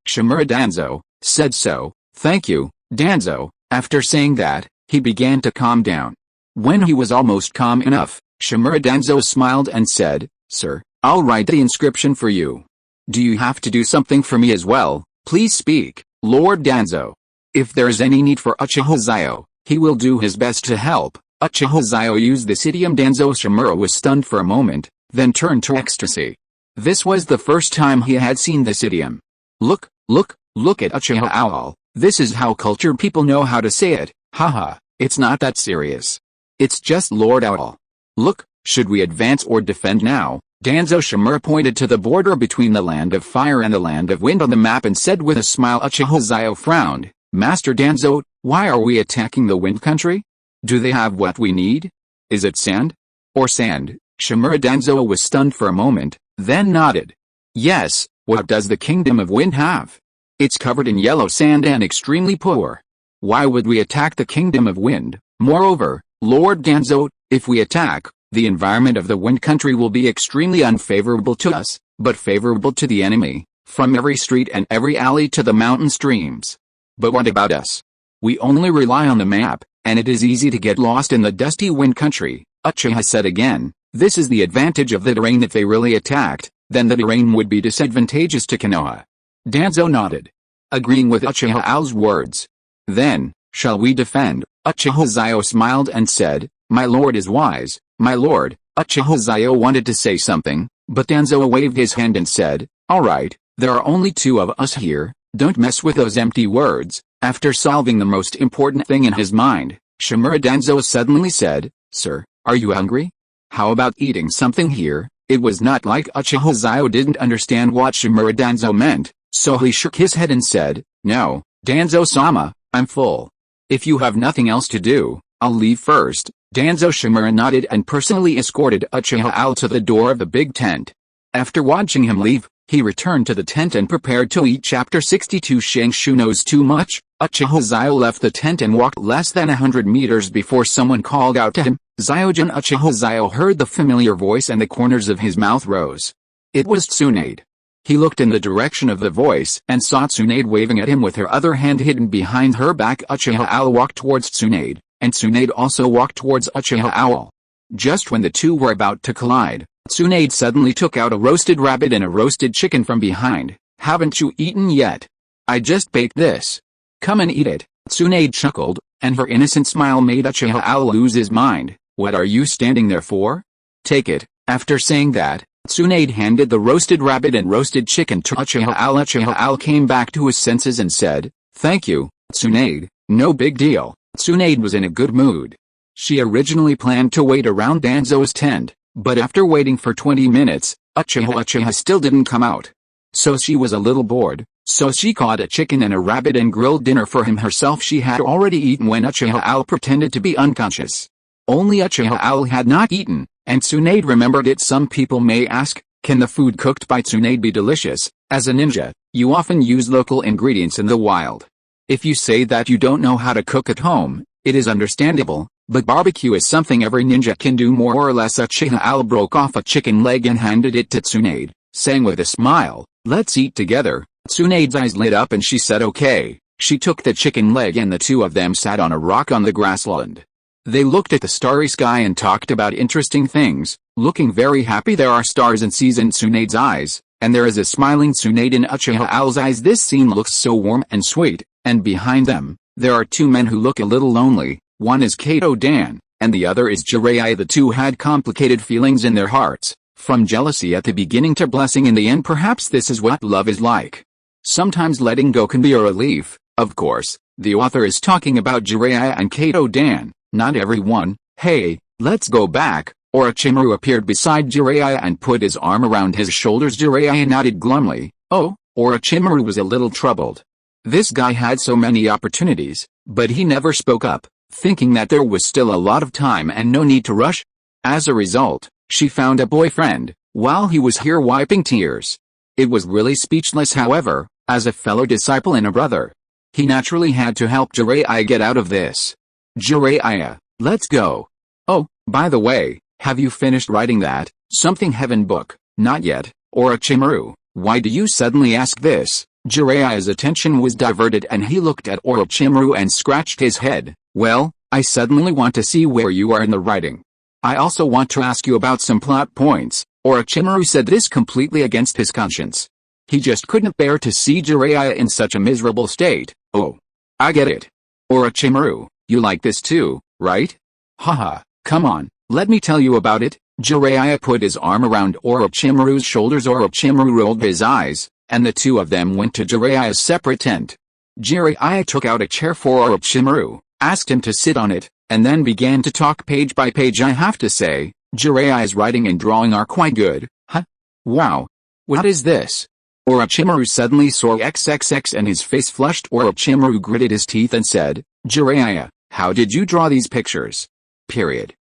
Shimura Danzo said so. Thank you, Danzo. After saying that, he began to calm down. When he was almost calm enough, Shimura Danzo smiled and said, Sir, I'll write the inscription for you. Do you have to do something for me as well? Please speak, Lord Danzo. If there is any need for Uchiha Xiao, he will do his best to help. Uchiha Xiao used this idiom. Danzo Shimura was stunned for a moment, then turned to ecstasy. This was the first time he had seen this idiom. Look at Uchiha Owl. This is how cultured people know how to say it. Haha, it's not that serious. It's just Lord Owl. Look, should we advance or defend now? Danzo Shimura pointed to the border between the land of fire and the land of wind on the map and said with a smile. Uchiha Xiao frowned. Master Danzo, why are we attacking the wind country? Do they have what we need? Is it sand? Or sand? Shimura Danzo was stunned for a moment, then nodded. Yes, what does the kingdom of wind have? It's covered in yellow sand and extremely poor. Why would we attack the kingdom of wind? Moreover, Lord Danzo, if we attack, the environment of the wind country will be extremely unfavorable to us, but favorable to the enemy, from every street and every alley to the mountain streams. But what about us? We only rely on the map, and it is easy to get lost in the dusty wind country. Uchiha said again, this is the advantage of the terrain. If they really attacked, then the terrain would be disadvantageous to Konoha. Danzo nodded, agreeing with Uchiha Owl's words. Then, shall we defend? Uchiha Xiao smiled and said, my lord is wise, my lord. Uchiha Xiao wanted to say something, but Danzo waved his hand and said, alright, there are only two of us here, don't mess with those empty words. After solving the most important thing in his mind, Shimura Danzo suddenly said, Sir, are you hungry? How about eating something here? It was not like Uchiha Xiao didn't understand what Shimura Danzo meant, so he shook his head and said, no, Danzo-sama, I'm full. If you have nothing else to do, I'll leave first. Danzo Shimura nodded and personally escorted Uchiha Owl to the door of the big tent. After watching him leave, he returned to the tent and prepared to eat. Chapter 62 Shangshu knows too much. Uchiha Xiao left the tent and walked less than 100 meters before someone called out to him, Xiao-jin. Uchiha Xiao heard the familiar voice and the corners of his mouth rose. It was Tsunade. He looked in the direction of the voice and saw Tsunade waving at him with her other hand hidden behind her back. Uchiha Owl walked towards Tsunade, and Tsunade also walked towards Uchiha Owl. Just when the two were about to collide, Tsunade suddenly took out a roasted rabbit and a roasted chicken from behind. Haven't you eaten yet? I just baked this. Come and eat it. Tsunade chuckled, and her innocent smile made Uchiha Owl lose his mind. What are you standing there for? Take it. After saying that, Tsunade handed the roasted rabbit and roasted chicken to Uchiha Owl. Uchiha Owl came back to his senses and said, thank you, Tsunade, no big deal. Tsunade was in a good mood. She originally planned to wait around Danzo's tent, but after waiting for 20 minutes, Uchiha still didn't come out. So she was a little bored, so she caught a chicken and a rabbit and grilled dinner for him herself. She had already eaten when Uchiha Owl pretended to be unconscious. Only Uchiha Owl had not eaten, and Tsunade remembered it. Some people may ask, can the food cooked by Tsunade be delicious? As a ninja, you often use local ingredients in the wild. If you say that you don't know how to cook at home, it is understandable, but barbecue is something every ninja can do more or less. Uchiha Owl broke off a chicken leg and handed it to Tsunade, saying with a smile, let's eat together. Tsunade's eyes lit up and she said okay. She took the chicken leg and the two of them sat on a rock on the grassland. They looked at the starry sky and talked about interesting things, looking very happy. There are stars and seas in Tsunade's eyes, and there is a smiling Tsunade in Uchiha Owl's eyes. This scene looks so warm and sweet, and behind them, there are two men who look a little lonely. One is Kato Dan, and the other is Jiraiya. The two had complicated feelings in their hearts, from jealousy at the beginning to blessing in the end. Perhaps this is what love is like. Sometimes letting go can be a relief. Of course, the author is talking about Jiraiya and Kato Dan, not everyone. Hey, let's go back. Orochimaru appeared beside Jiraiya and put his arm around his shoulders. Jiraiya nodded glumly. Oh, Orochimaru was a little troubled. This guy had so many opportunities, but he never spoke up, thinking that there was still a lot of time and no need to rush. As a result, she found a boyfriend, while he was here wiping tears. It was really speechless, however, as a fellow disciple and a brother. He naturally had to help Jiraiya get out of this. Jiraiya, let's go. Oh, by the way, have you finished writing that something heaven book? Not yet, Orochimaru. Why do you suddenly ask this? Jiraiya's attention was diverted and he looked at Orochimaru and scratched his head. Well, I suddenly want to see where you are in the writing. I also want to ask you about some plot points. Orochimaru said this completely against his conscience. He just couldn't bear to see Jiraiya in such a miserable state. Oh, I get it. Orochimaru, you like this too, right? Haha, come on, let me tell you about it. Jiraiya put his arm around Orochimaru's shoulders. Orochimaru rolled his eyes, and the two of them went to Jiraiya's separate tent. Jiraiya took out a chair for Orochimaru, asked him to sit on it, and then began to talk page by page. I have to say, Jiraiya's writing and drawing are quite good. Huh? Wow. What is this? Orochimaru suddenly saw XXX and his face flushed. Orochimaru gritted his teeth and said, Jiraiya, how did you draw these pictures? Period.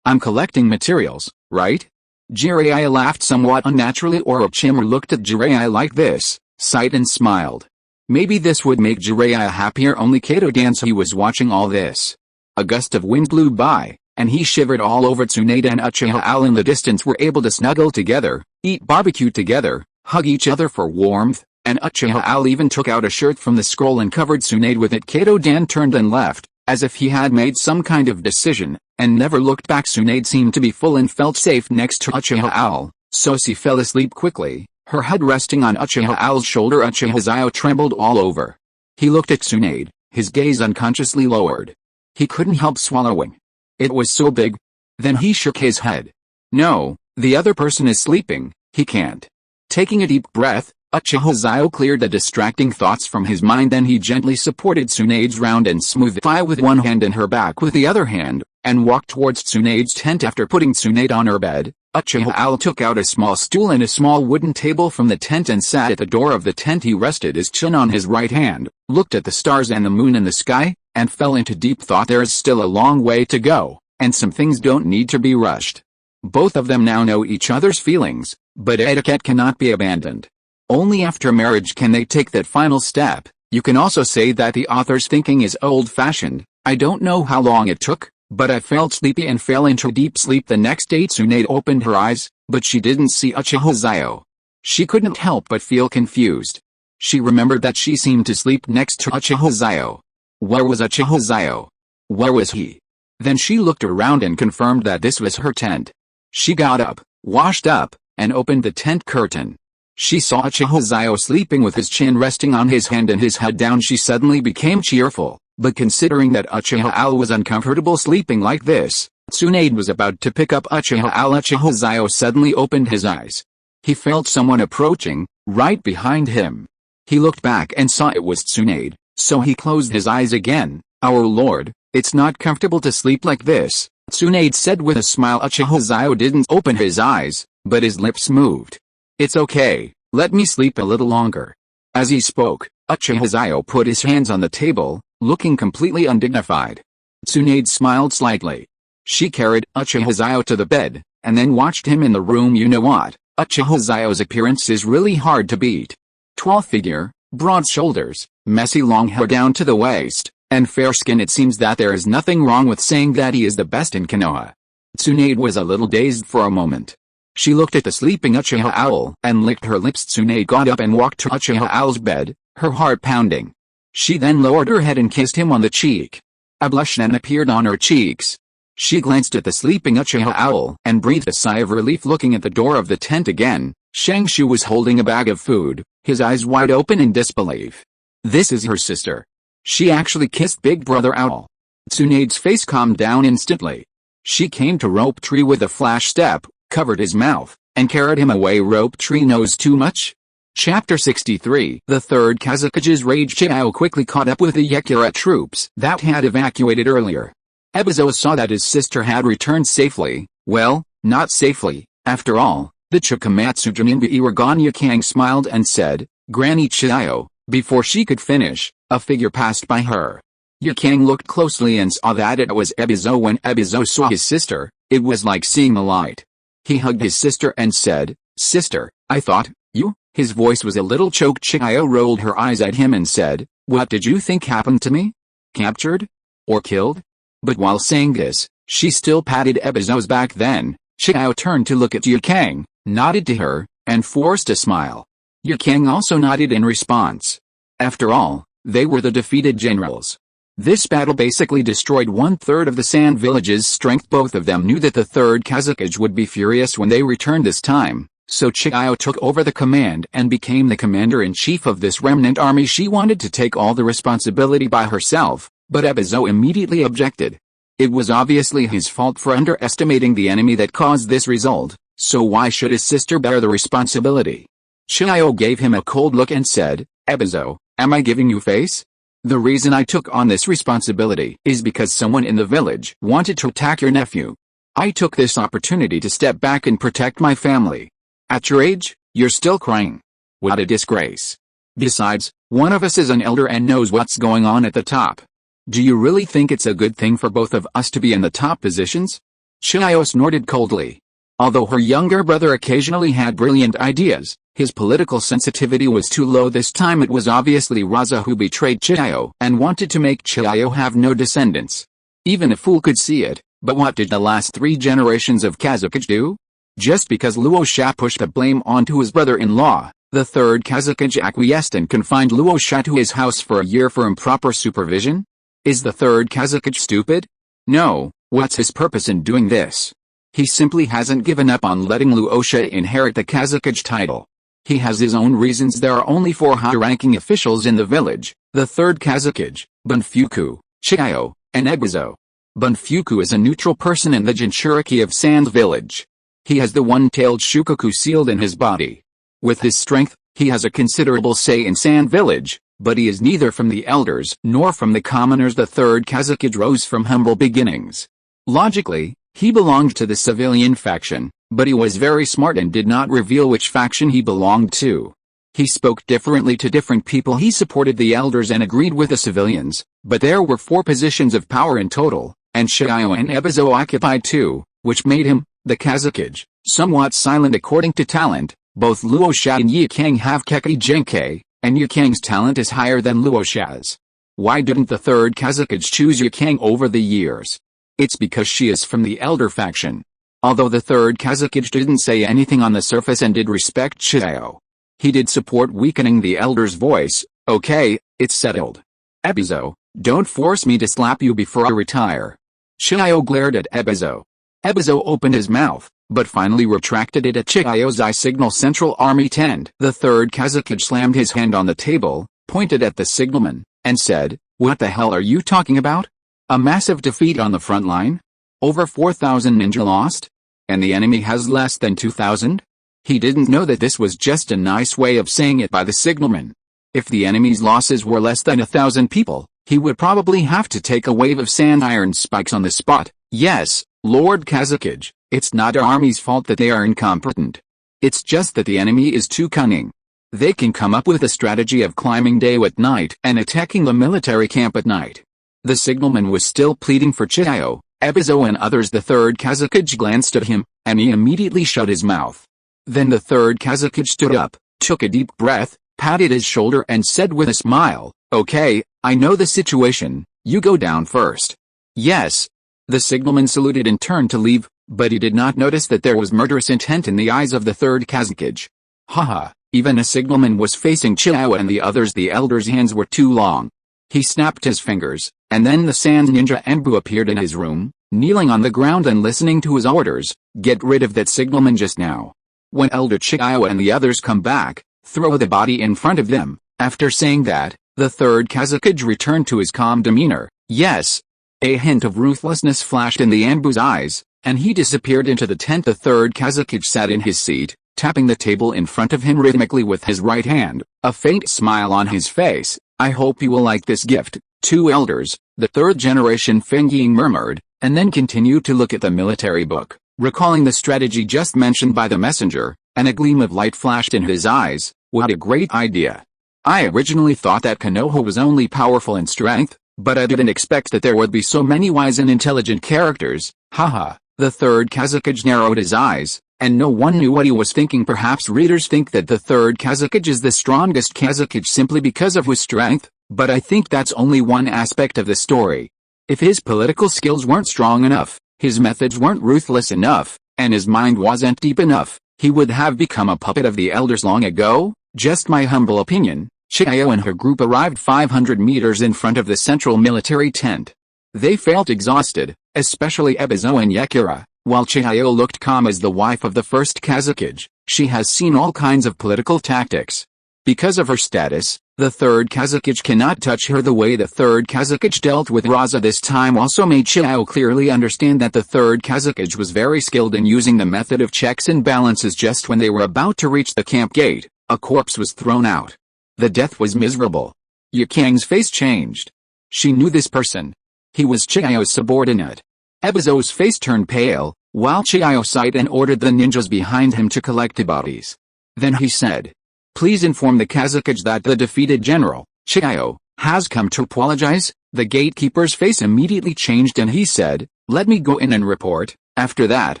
I'm collecting materials, right? Jiraiya laughed somewhat unnaturally. Orochimaru looked at Jiraiya like this, sighed and smiled. Maybe this would make Jiraiya happier. Only Kato Danzo was watching all this. A gust of wind blew by, and he shivered all over. Tsunade and Uchiha Xiao in the distance were able to snuggle together, eat barbecue together, hug each other for warmth, and Uchiha Xiao even took out a shirt from the scroll and covered Tsunade with it. Kato Dan turned and left, as if he had made some kind of decision, and never looked back. Tsunade seemed to be full and felt safe next to Uchiha Xiao, so she fell asleep quickly, her head resting on Uchiha Xiao's shoulder. Uchiha Xiao trembled all over. He looked at Tsunade, his gaze unconsciously lowered. He couldn't help swallowing. It was so big. Then he shook his head. No, the other person is sleeping, he can't. Taking a deep breath, Uchiha Xiao cleared the distracting thoughts from his mind. Then he gently supported Tsunade's round and smooth thigh with one hand and her back with the other hand, and walked towards Tsunade's tent. After putting Tsunade on her bed, Uchiha Xiao took out a small stool and a small wooden table from the tent and sat at the door of the tent. He rested his chin on his right hand, looked at the stars and the moon in the sky, and fell into deep thought. There is still a long way to go, and some things don't need to be rushed. Both of them now know each other's feelings, but etiquette cannot be abandoned. Only after marriage can they take that final step. You can also say that the author's thinking is old-fashioned. I don't know how long it took, but I felt sleepy and fell into deep sleep. The next day Tsunade opened her eyes, but she didn't see Uchiha Xiao. She couldn't help but feel confused. She remembered that she seemed to sleep next to Uchiha Xiao. Where was Uchiha Xiao? Where was he? Then she looked around and confirmed that this was her tent. She got up, washed up, and opened the tent curtain. She saw Uchiha Xiao sleeping with his chin resting on his hand and his head down. She suddenly became cheerful, but considering that Uchiha Xiao was uncomfortable sleeping like this, Tsunade was about to pick up Uchiha Xiao. Uchiha Xiao suddenly opened his eyes. He felt someone approaching, right behind him. He looked back and saw it was Tsunade, so he closed his eyes again. Our lord, it's not comfortable to sleep like this, Tsunade said with a smile. Uchiha Xiao didn't open his eyes, but his lips moved. It's okay, let me sleep a little longer. As he spoke, Uchiha Xiao put his hands on the table, looking completely undignified. Tsunade smiled slightly. She carried Uchiha Xiao to the bed, and then watched him in the room. You know what, Uchiha Xiao's appearance is really hard to beat. Tall figure, broad shoulders, messy long hair down to the waist, and fair skin. It seems that there is nothing wrong with saying that he is the best in Konoha. Tsunade was a little dazed for a moment. She looked at the sleeping Uchiha Xiao and licked her lips. Tsunade got up and walked to Uchiha Xiao's bed, her heart pounding. She then lowered her head and kissed him on the cheek. A blush then appeared on her cheeks. She glanced at the sleeping Uchiha Xiao and breathed a sigh of relief. Looking at the door of the tent again, Shangshu was holding a bag of food, his eyes wide open in disbelief. This is her sister. She actually kissed Big Brother Owl. Tsunade's face calmed down instantly. She came to Rope Tree with a flash step, covered his mouth, and carried him away. Rope Tree knows too much. Chapter 63. The Third Hokage's rage. Xiao quickly caught up with the Yakura troops that had evacuated earlier. Ebizo saw that his sister had returned safely. Well, not safely, after all. The Chikamatsu Joninba Iwaganya Kang smiled and said, Granny Xiao, Before she could finish, a figure passed by her. Yukang looked closely and saw that it was Ebizo. When Ebizo saw his sister, it was like seeing the light. He hugged his sister and said, "Sister, I thought, you?" His voice was a little choked. Xiao rolled her eyes at him and said, "What did you think happened to me? Captured? Or killed?" But while saying this, she still patted Ebizo's back. Then, Xiao turned to look at Yukang, nodded to her, and forced a smile. Yukang also nodded in response. After all, they were the defeated generals. This battle basically destroyed 1/3 of the Sand Village's strength. Both of them knew that the Third Hokage would be furious when they returned this time, so Xiao took over the command and became the commander-in-chief of this remnant army. She wanted to take all the responsibility by herself, but Ebizo immediately objected. It was obviously his fault for underestimating the enemy that caused this result, so why should his sister bear the responsibility? Xiao gave him a cold look and said, "Ebizo, am I giving you face? The reason I took on this responsibility is because someone in the village wanted to attack your nephew. I took this opportunity to step back and protect my family. At your age, you're still crying. What a disgrace. Besides, one of us is an elder and knows what's going on at the top. Do you really think it's a good thing for both of us to be in the top positions?" Xiao snorted coldly. Although her younger brother occasionally had brilliant ideas, his political sensitivity was too low this time. It was obviously Raza who betrayed Xiao and wanted to make Xiao have no descendants. Even a fool could see it, but what did the last 3 generations of Kazakage do? Just because Luo Sha pushed the blame onto his brother-in-law, the Third Kazakage acquiesced and confined Luo Sha to his house for a year for improper supervision? Is the Third Kazakage stupid? No, what's his purpose in doing this? He simply hasn't given up on letting Luo Sha inherit the Kazakage title. He has his own reasons. There are only 4 high-ranking officials in the village: the Third Kazakage, Bunfuku, Xiao, and Ebizo. Bunfuku is a neutral person in the Jinchuriki of Sand Village. He has the one-tailed Shukaku sealed in his body. With his strength, he has a considerable say in Sand Village, but he is neither from the elders nor from the commoners. The Third Kazakage rose from humble beginnings. Logically, he belonged to the civilian faction, but he was very smart and did not reveal which faction he belonged to. He spoke differently to different people. He supported the elders and agreed with the civilians, but there were 4 positions of power in total, and Xiao and Ebizo occupied 2, which made him, the Kazakage, somewhat silent according to talent. Both Luo Sha and Yukang have Keki Genkai, and Yukang's talent is higher than Luo Sha's. Why didn't the Third Kazakage choose Yukang over the years? It's because she is from the elder faction. Although the Third Kazakage didn't say anything on the surface and did respect Xiao, he did support weakening the elder's voice. "Okay, it's settled. Ebizo, don't force me to slap you before I retire." Xiao glared at Ebizo. Ebizo opened his mouth, but finally retracted it at Xiao's eye signal. Central Army Tent. The Third Kazakage slammed his hand on the table, pointed at the signalman, and said, "What the hell are you talking about? A massive defeat on the front line? Over 4,000 ninja lost? And the enemy has less than 2,000? He didn't know that this was just a nice way of saying it by the signalman. If the enemy's losses were less than 1,000 people, he would probably have to take a wave of sand iron spikes on the spot. Yes, Lord Kazakage, it's not our army's fault that they are incompetent. It's just that the enemy is too cunning. They can come up with a strategy of climbing day at night and attacking the military camp at night." The signalman was still pleading for Xiao, Ebizo and others. The Third Kazakage glanced at him, and he immediately shut his mouth. Then the Third Kazakage stood up, took a deep breath, patted his shoulder and said with a smile, "Okay, I know the situation, you go down first." "Yes." The signalman saluted and turned to leave, but he did not notice that there was murderous intent in the eyes of the Third Kazakage. Haha, even a signalman was facing Xiao and the others. The elder's hands were too long. He snapped his fingers, and then the Sand Ninja Anbu appeared in his room, kneeling on the ground and listening to his orders. "Get rid of that signalman just now. When Elder Xiao and the others come back, throw the body in front of them." After saying that, the Third Kazakage returned to his calm demeanor. "Yes." A hint of ruthlessness flashed in the Anbu's eyes, and he disappeared into the tent. The Third Kazakage sat in his seat, tapping the table in front of him rhythmically with his right hand, a faint smile on his face. "I hope you will like this gift." 2 elders, the 3rd generation Feng Ying murmured, and then continued to look at the military book, recalling the strategy just mentioned by the messenger, and a gleam of light flashed in his eyes. "What a great idea. I originally thought that Konoha was only powerful in strength, but I didn't expect that there would be so many wise and intelligent characters, haha. The third Kazakage narrowed his eyes, and no one knew what he was thinking. Perhaps readers think that the third Kazakage is the strongest Kazakage simply because of his strength, but I think that's only one aspect of the story. If his political skills weren't strong enough, his methods weren't ruthless enough, and his mind wasn't deep enough, he would have become a puppet of the elders long ago. Just my humble opinion. Xiao and her group arrived 500 meters in front of the central military tent. They felt exhausted, especially Ebizo and Yakira, while Xiao looked calm as the wife of the first Kazakage. She has seen all kinds of political tactics. Because of her status, the third Kazakage cannot touch her the way the third Kazakage dealt with Raza. This time also made Xiao clearly understand that the third Kazakage was very skilled in using the method of checks and balances. Just when they were about to reach the camp gate, a corpse was thrown out. The death was miserable. Yukang's face changed. She knew this person. He was Xiao's subordinate. Ebizo's face turned pale, while Xiao sighed and ordered the ninjas behind him to collect the bodies. Then he said, "Please inform the Kazakage that the defeated general, Xiao, has come to apologize." The gatekeeper's face immediately changed and he said, "Let me go in and report." After that,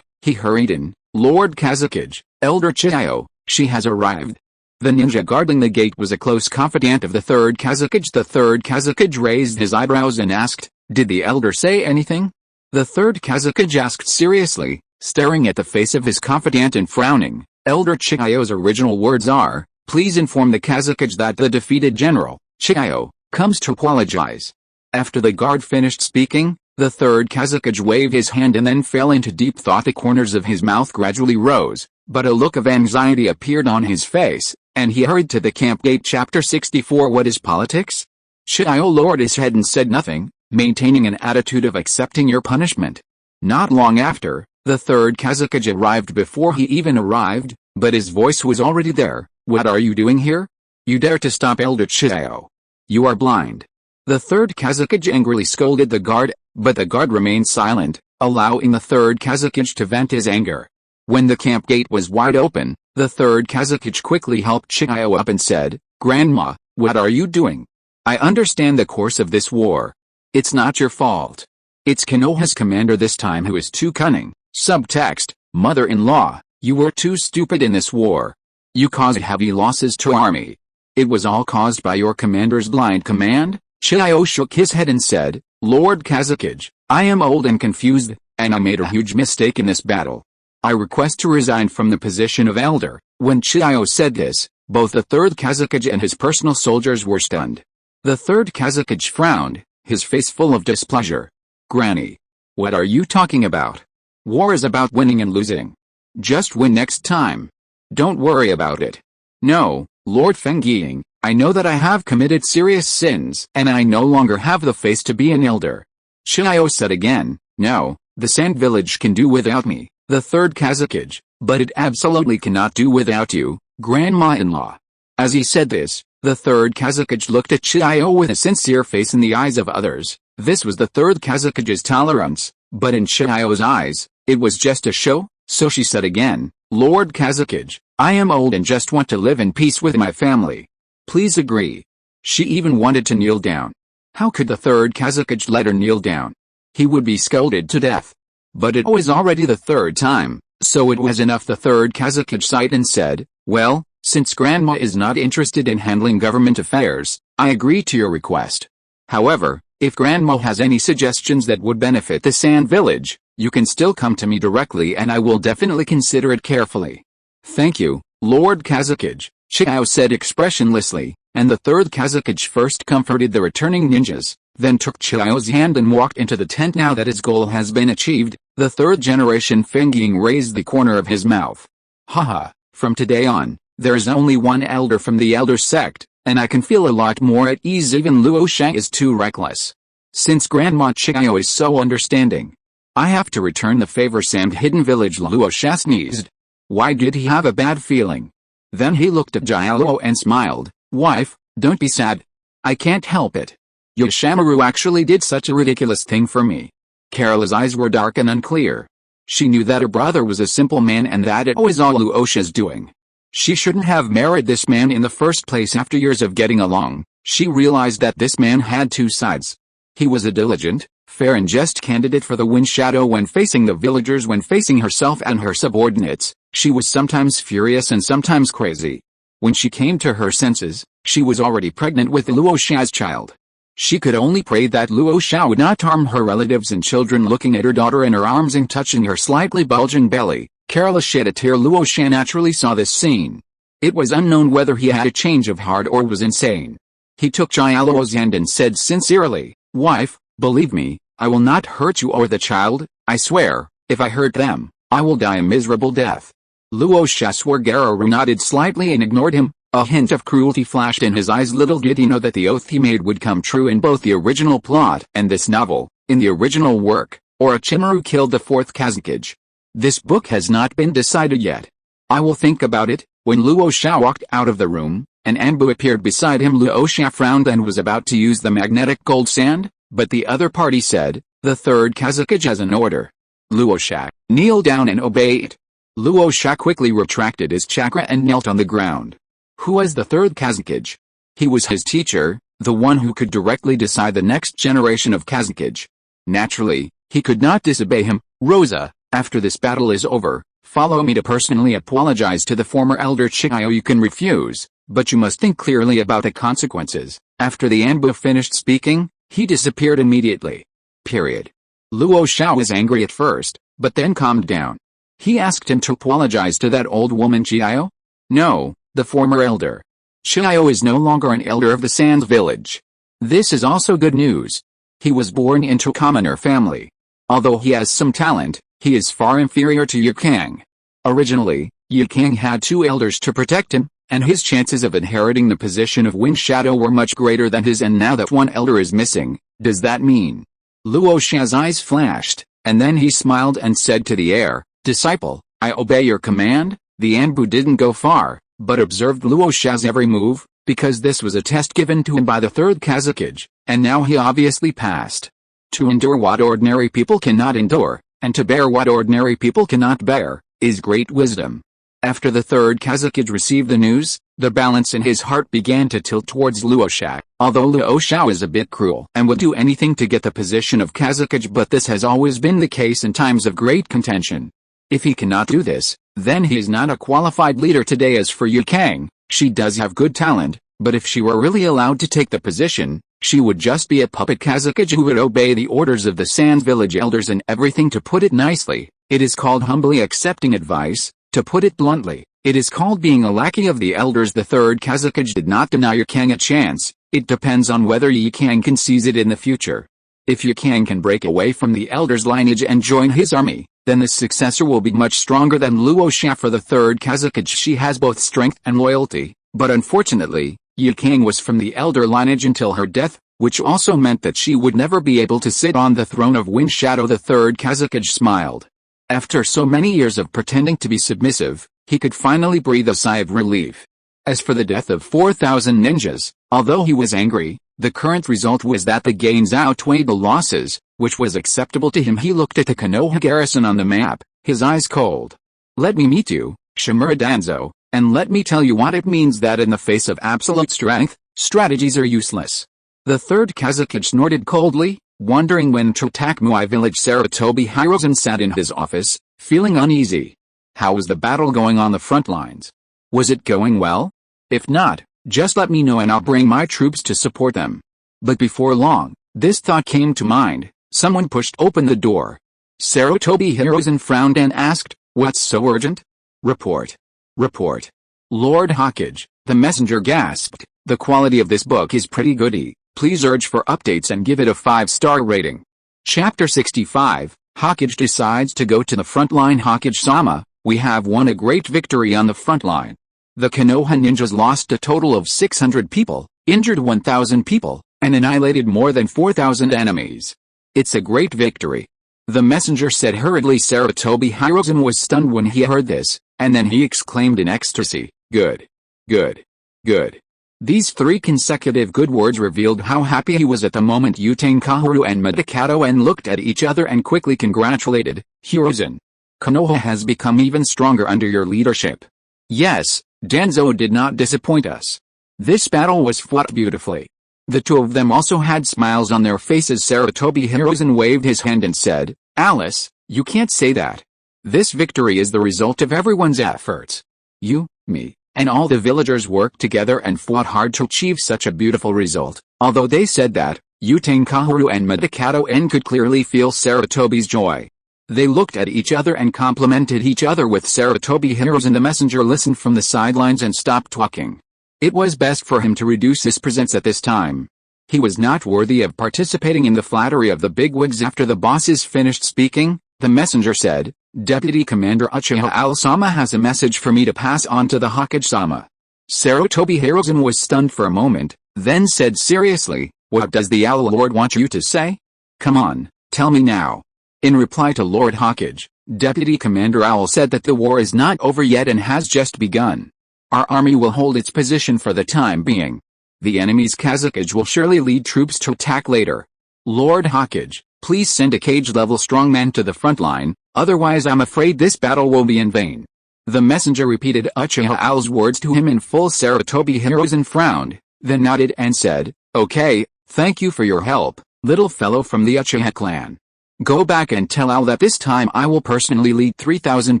he hurried in. "Lord Kazakage, Elder Xiao, she has arrived." The ninja guarding the gate was a close confidant of the third Kazakage. The third Kazakage raised his eyebrows and asked, "Did the elder say anything?" The third Kazakage asked seriously, staring at the face of his confidant and frowning. Elder Xiao's original words are, "Please inform the Kazakage that the defeated general, Xiao, comes to apologize." After the guard finished speaking, the third Kazakage waved his hand and then fell into deep thought. The corners of his mouth gradually rose, but a look of anxiety appeared on his face, and he hurried to the camp gate. Chapter 64. What is politics? Xiao lowered his head and said nothing, maintaining an attitude of accepting your punishment. Not long after, the third Kazakage arrived. Before he even arrived, but his voice was already there. "What are you doing here? You dare to stop Elder Xiao? You are blind." The third Kazakage angrily scolded the guard, but the guard remained silent, allowing the third Kazakage to vent his anger. When the camp gate was wide open, the third Kazakage quickly helped Xiao up and said, "Grandma, what are you doing? I understand the course of this war. It's not your fault. It's Konoha's commander this time who is too cunning." Subtext, mother-in-law, you were too stupid in this war. You caused heavy losses to army. It was all caused by your commander's blind command? Xiao shook his head and said, "Lord Kazakage, I am old and confused, and I made a huge mistake in this battle. I request to resign from the position of elder." When Xiao said this, both the third Kazakage and his personal soldiers were stunned. The third Kazakage frowned, his face full of displeasure. "Granny, what are you talking about? War is about winning and losing. Just win next time. Don't worry about it." "No, Lord Fengying, I know that I have committed serious sins and I no longer have the face to be an elder." Xiao said again, "No, the Sand Village can do without me, the third Kazakage, but it absolutely cannot do without you, grandma-in-law." As he said this, the third Kazakage looked at Xiao with a sincere face in the eyes of others. This was the third Kazakage's tolerance, but in Xiao's eyes, it was just a show. So she said again, "Lord Kazakage, I am old and just want to live in peace with my family. Please agree." She even wanted to kneel down. How could the third Kazakage let her kneel down? He would be scolded to death. But it was already the third time, so it was enough. The third Kazakage sighed and said, "Well, since Grandma is not interested in handling government affairs, I agree to your request. However, if Grandma has any suggestions that would benefit the Sand Village, you can still come to me directly and I will definitely consider it carefully." "Thank you, Lord Kazakage," Xiao said expressionlessly, and the third Kazakage first comforted the returning ninjas, then took Xiao's hand and walked into the tent. Now that his goal has been achieved, the third generation Fengying raised the corner of his mouth. "Haha, from today on, there is only one elder from the elder sect, and I can feel a lot more at ease. Even Luo Shang is too reckless. Since Grandma Xiao is so understanding, I have to return the favor." Sand Hidden Village. Luo Sha sneezed. Why did he have a bad feeling? Then he looked at Jiaoluo and smiled. "Wife, don't be sad. I can't help it. Yoshamaru actually did such a ridiculous thing for me." Carola's eyes were dark and unclear. She knew that her brother was a simple man and that it was all Luosha's doing. She shouldn't have married this man in the first place. After years of getting along, she realized that this man had two sides. He was a diligent, fair and just candidate for the Wind Shadow when facing the villagers. When facing herself and her subordinates, she was sometimes furious and sometimes crazy. When she came to her senses, she was already pregnant with Luo Xiao's child. She could only pray that Luo Xiao would not harm her relatives and children. Looking at her daughter in her arms and touching her slightly bulging belly, Carla shed a tear. Luo Xiao naturally saw this scene. It was unknown whether he had a change of heart or was insane. He took Jialuo's hand and said sincerely, "Wife, believe me, I will not hurt you or the child. I swear, if I hurt them, I will die a miserable death." Luo Xiao swore. Garo nodded slightly and ignored him. A hint of cruelty flashed in his eyes. Little did he know that the oath he made would come true in both the original plot and this novel. In the original work, Orochimaru killed the fourth Kazekage. This book has not been decided yet. I will think about it. When Luo Xiao walked out of the room, an Anbu appeared beside him. Luo Xiao frowned and was about to use the magnetic gold sand, but the other party said, "The third Kazekage has an order." Luo Xiao, kneel down and obey it. Luo Xiao quickly retracted his chakra and knelt on the ground. Who was the third Kazekage? He was his teacher, the one who could directly decide the next generation of Kazekage. Naturally, he could not disobey him. "Rosa, after this battle is over, follow me to personally apologize to the former elder Chiyo." "You can refuse, but you must think clearly about the consequences." After the Anbu finished speaking, he disappeared immediately. Luo Xiao was angry at first, but then calmed down. He asked him to apologize to that old woman Chiyo? No, the former elder. Chiyo is no longer an elder of the Sands village. This is also good news. He was born into a commoner family. Although he has some talent, he is far inferior to Yu Kang. Originally, Yu Kang had two elders to protect him, and his chances of inheriting the position of Wind Shadow were much greater than his, and now that one elder is missing, does that mean? Luo Xiao's eyes flashed, and then he smiled and said to the air, "Disciple, I obey your command." The Anbu didn't go far, but observed Luo Xiao's every move, because this was a test given to him by the third Kazekage, and now he obviously passed. To endure what ordinary people cannot endure, and to bear what ordinary people cannot bear, is great wisdom. After the third Kazekage received the news, the balance in his heart began to tilt towards Luo Xiao. Although Luo Xiao is a bit cruel and would do anything to get the position of Kazekage, but this has always been the case in times of great contention. If he cannot do this, then he is not a qualified leader today. As for Yu Kang, she does have good talent, but if she were really allowed to take the position, she would just be a puppet Kazekage who would obey the orders of the Sands village elders and everything. To put it nicely, it is called humbly accepting advice. To put it bluntly, it is called being a lackey of the elders. The third Kazekage did not deny Yu Kang a chance. It depends on whether Yu Kang can seize it in the future. If Yu Kang can break away from the elders' lineage and join his army, then the successor will be much stronger than Luo Xiao. For the third Kazekage, she has both strength and loyalty, but unfortunately, Yu Kang was from the elder lineage until her death, which also meant that she would never be able to sit on the throne of Wind Shadow. The third Kazekage smiled. After so many years of pretending to be submissive, he could finally breathe a sigh of relief. As for the death of 4,000 ninjas, although he was angry, the current result was that the gains outweighed the losses, which was acceptable to him. He looked at the Konoha garrison on the map, his eyes cold. "Let me meet you, Shimura Danzo, and let me tell you what it means that in the face of absolute strength, strategies are useless." The third Kazekage snorted coldly, wondering when to attack Muai village. Sarutobi Hirozen sat in his office, feeling uneasy. How was the battle going on the front lines? Was it going well? If not, just let me know and I'll bring my troops to support them. But before long, this thought came to mind. Someone pushed open the door. Sarutobi Hirozen frowned and asked, "What's so urgent?" "Report. Report." "Lord Hokage," the messenger gasped, "the quality of this book is pretty goody. Please urge for updates and give it a 5-star rating." Chapter 65, Hokage decides to go to the front line. Hokage-sama, we have won a great victory on the front line. The Konoha ninjas lost a total of 600 people, injured 1,000 people, and annihilated more than 4,000 enemies. It's a great victory. The messenger said hurriedly. Sarutobi Hirozen was stunned when he heard this, and then he exclaimed in ecstasy, "Good. Good. Good." These 3 consecutive good words revealed how happy he was at the moment. Utang Kaharu and Midakato looked at each other and quickly congratulated, "Hirozen, Konoha has become even stronger under your leadership." "Yes, Danzo did not disappoint us. This battle was fought beautifully. The two of them also had smiles on their faces. Sarutobi Hiruzen waved his hand and said, Alice, you can't say that. This victory is the result of everyone's efforts. You, me, and all the villagers worked together and fought hard to achieve such a beautiful result. Although they said that, Utane Kaharu and Midakato En could clearly feel Sarutobi's joy. They looked at each other and complimented each other with Sarutobi Hiruzen. The messenger listened from the sidelines and stopped talking. It was best for him to reduce his presence at this time. He was not worthy of participating in the flattery of the bigwigs. After the bosses finished speaking, the messenger said, Deputy Commander Uchiha Al-sama has a message for me to pass on to the Hokage-sama. Sarutobi Hiruzen was stunned for a moment, then said seriously, What does the Owl Lord want you to say? Come on, tell me now. In reply to Lord Hokage, Deputy Commander Owl said that the war is not over yet and has just begun. Our army will hold its position for the time being. The enemy's Kazakage will surely lead troops to attack later. Lord Hokage, please send a cage-level strongman to the front line, otherwise I'm afraid this battle will be in vain. The messenger repeated Uchiha Owl's words to him in full. Sarutobi Hiruzen frowned, then nodded and said, Okay, thank you for your help, little fellow from the Uchiha clan. Go back and tell Owl that this time I will personally lead 3,000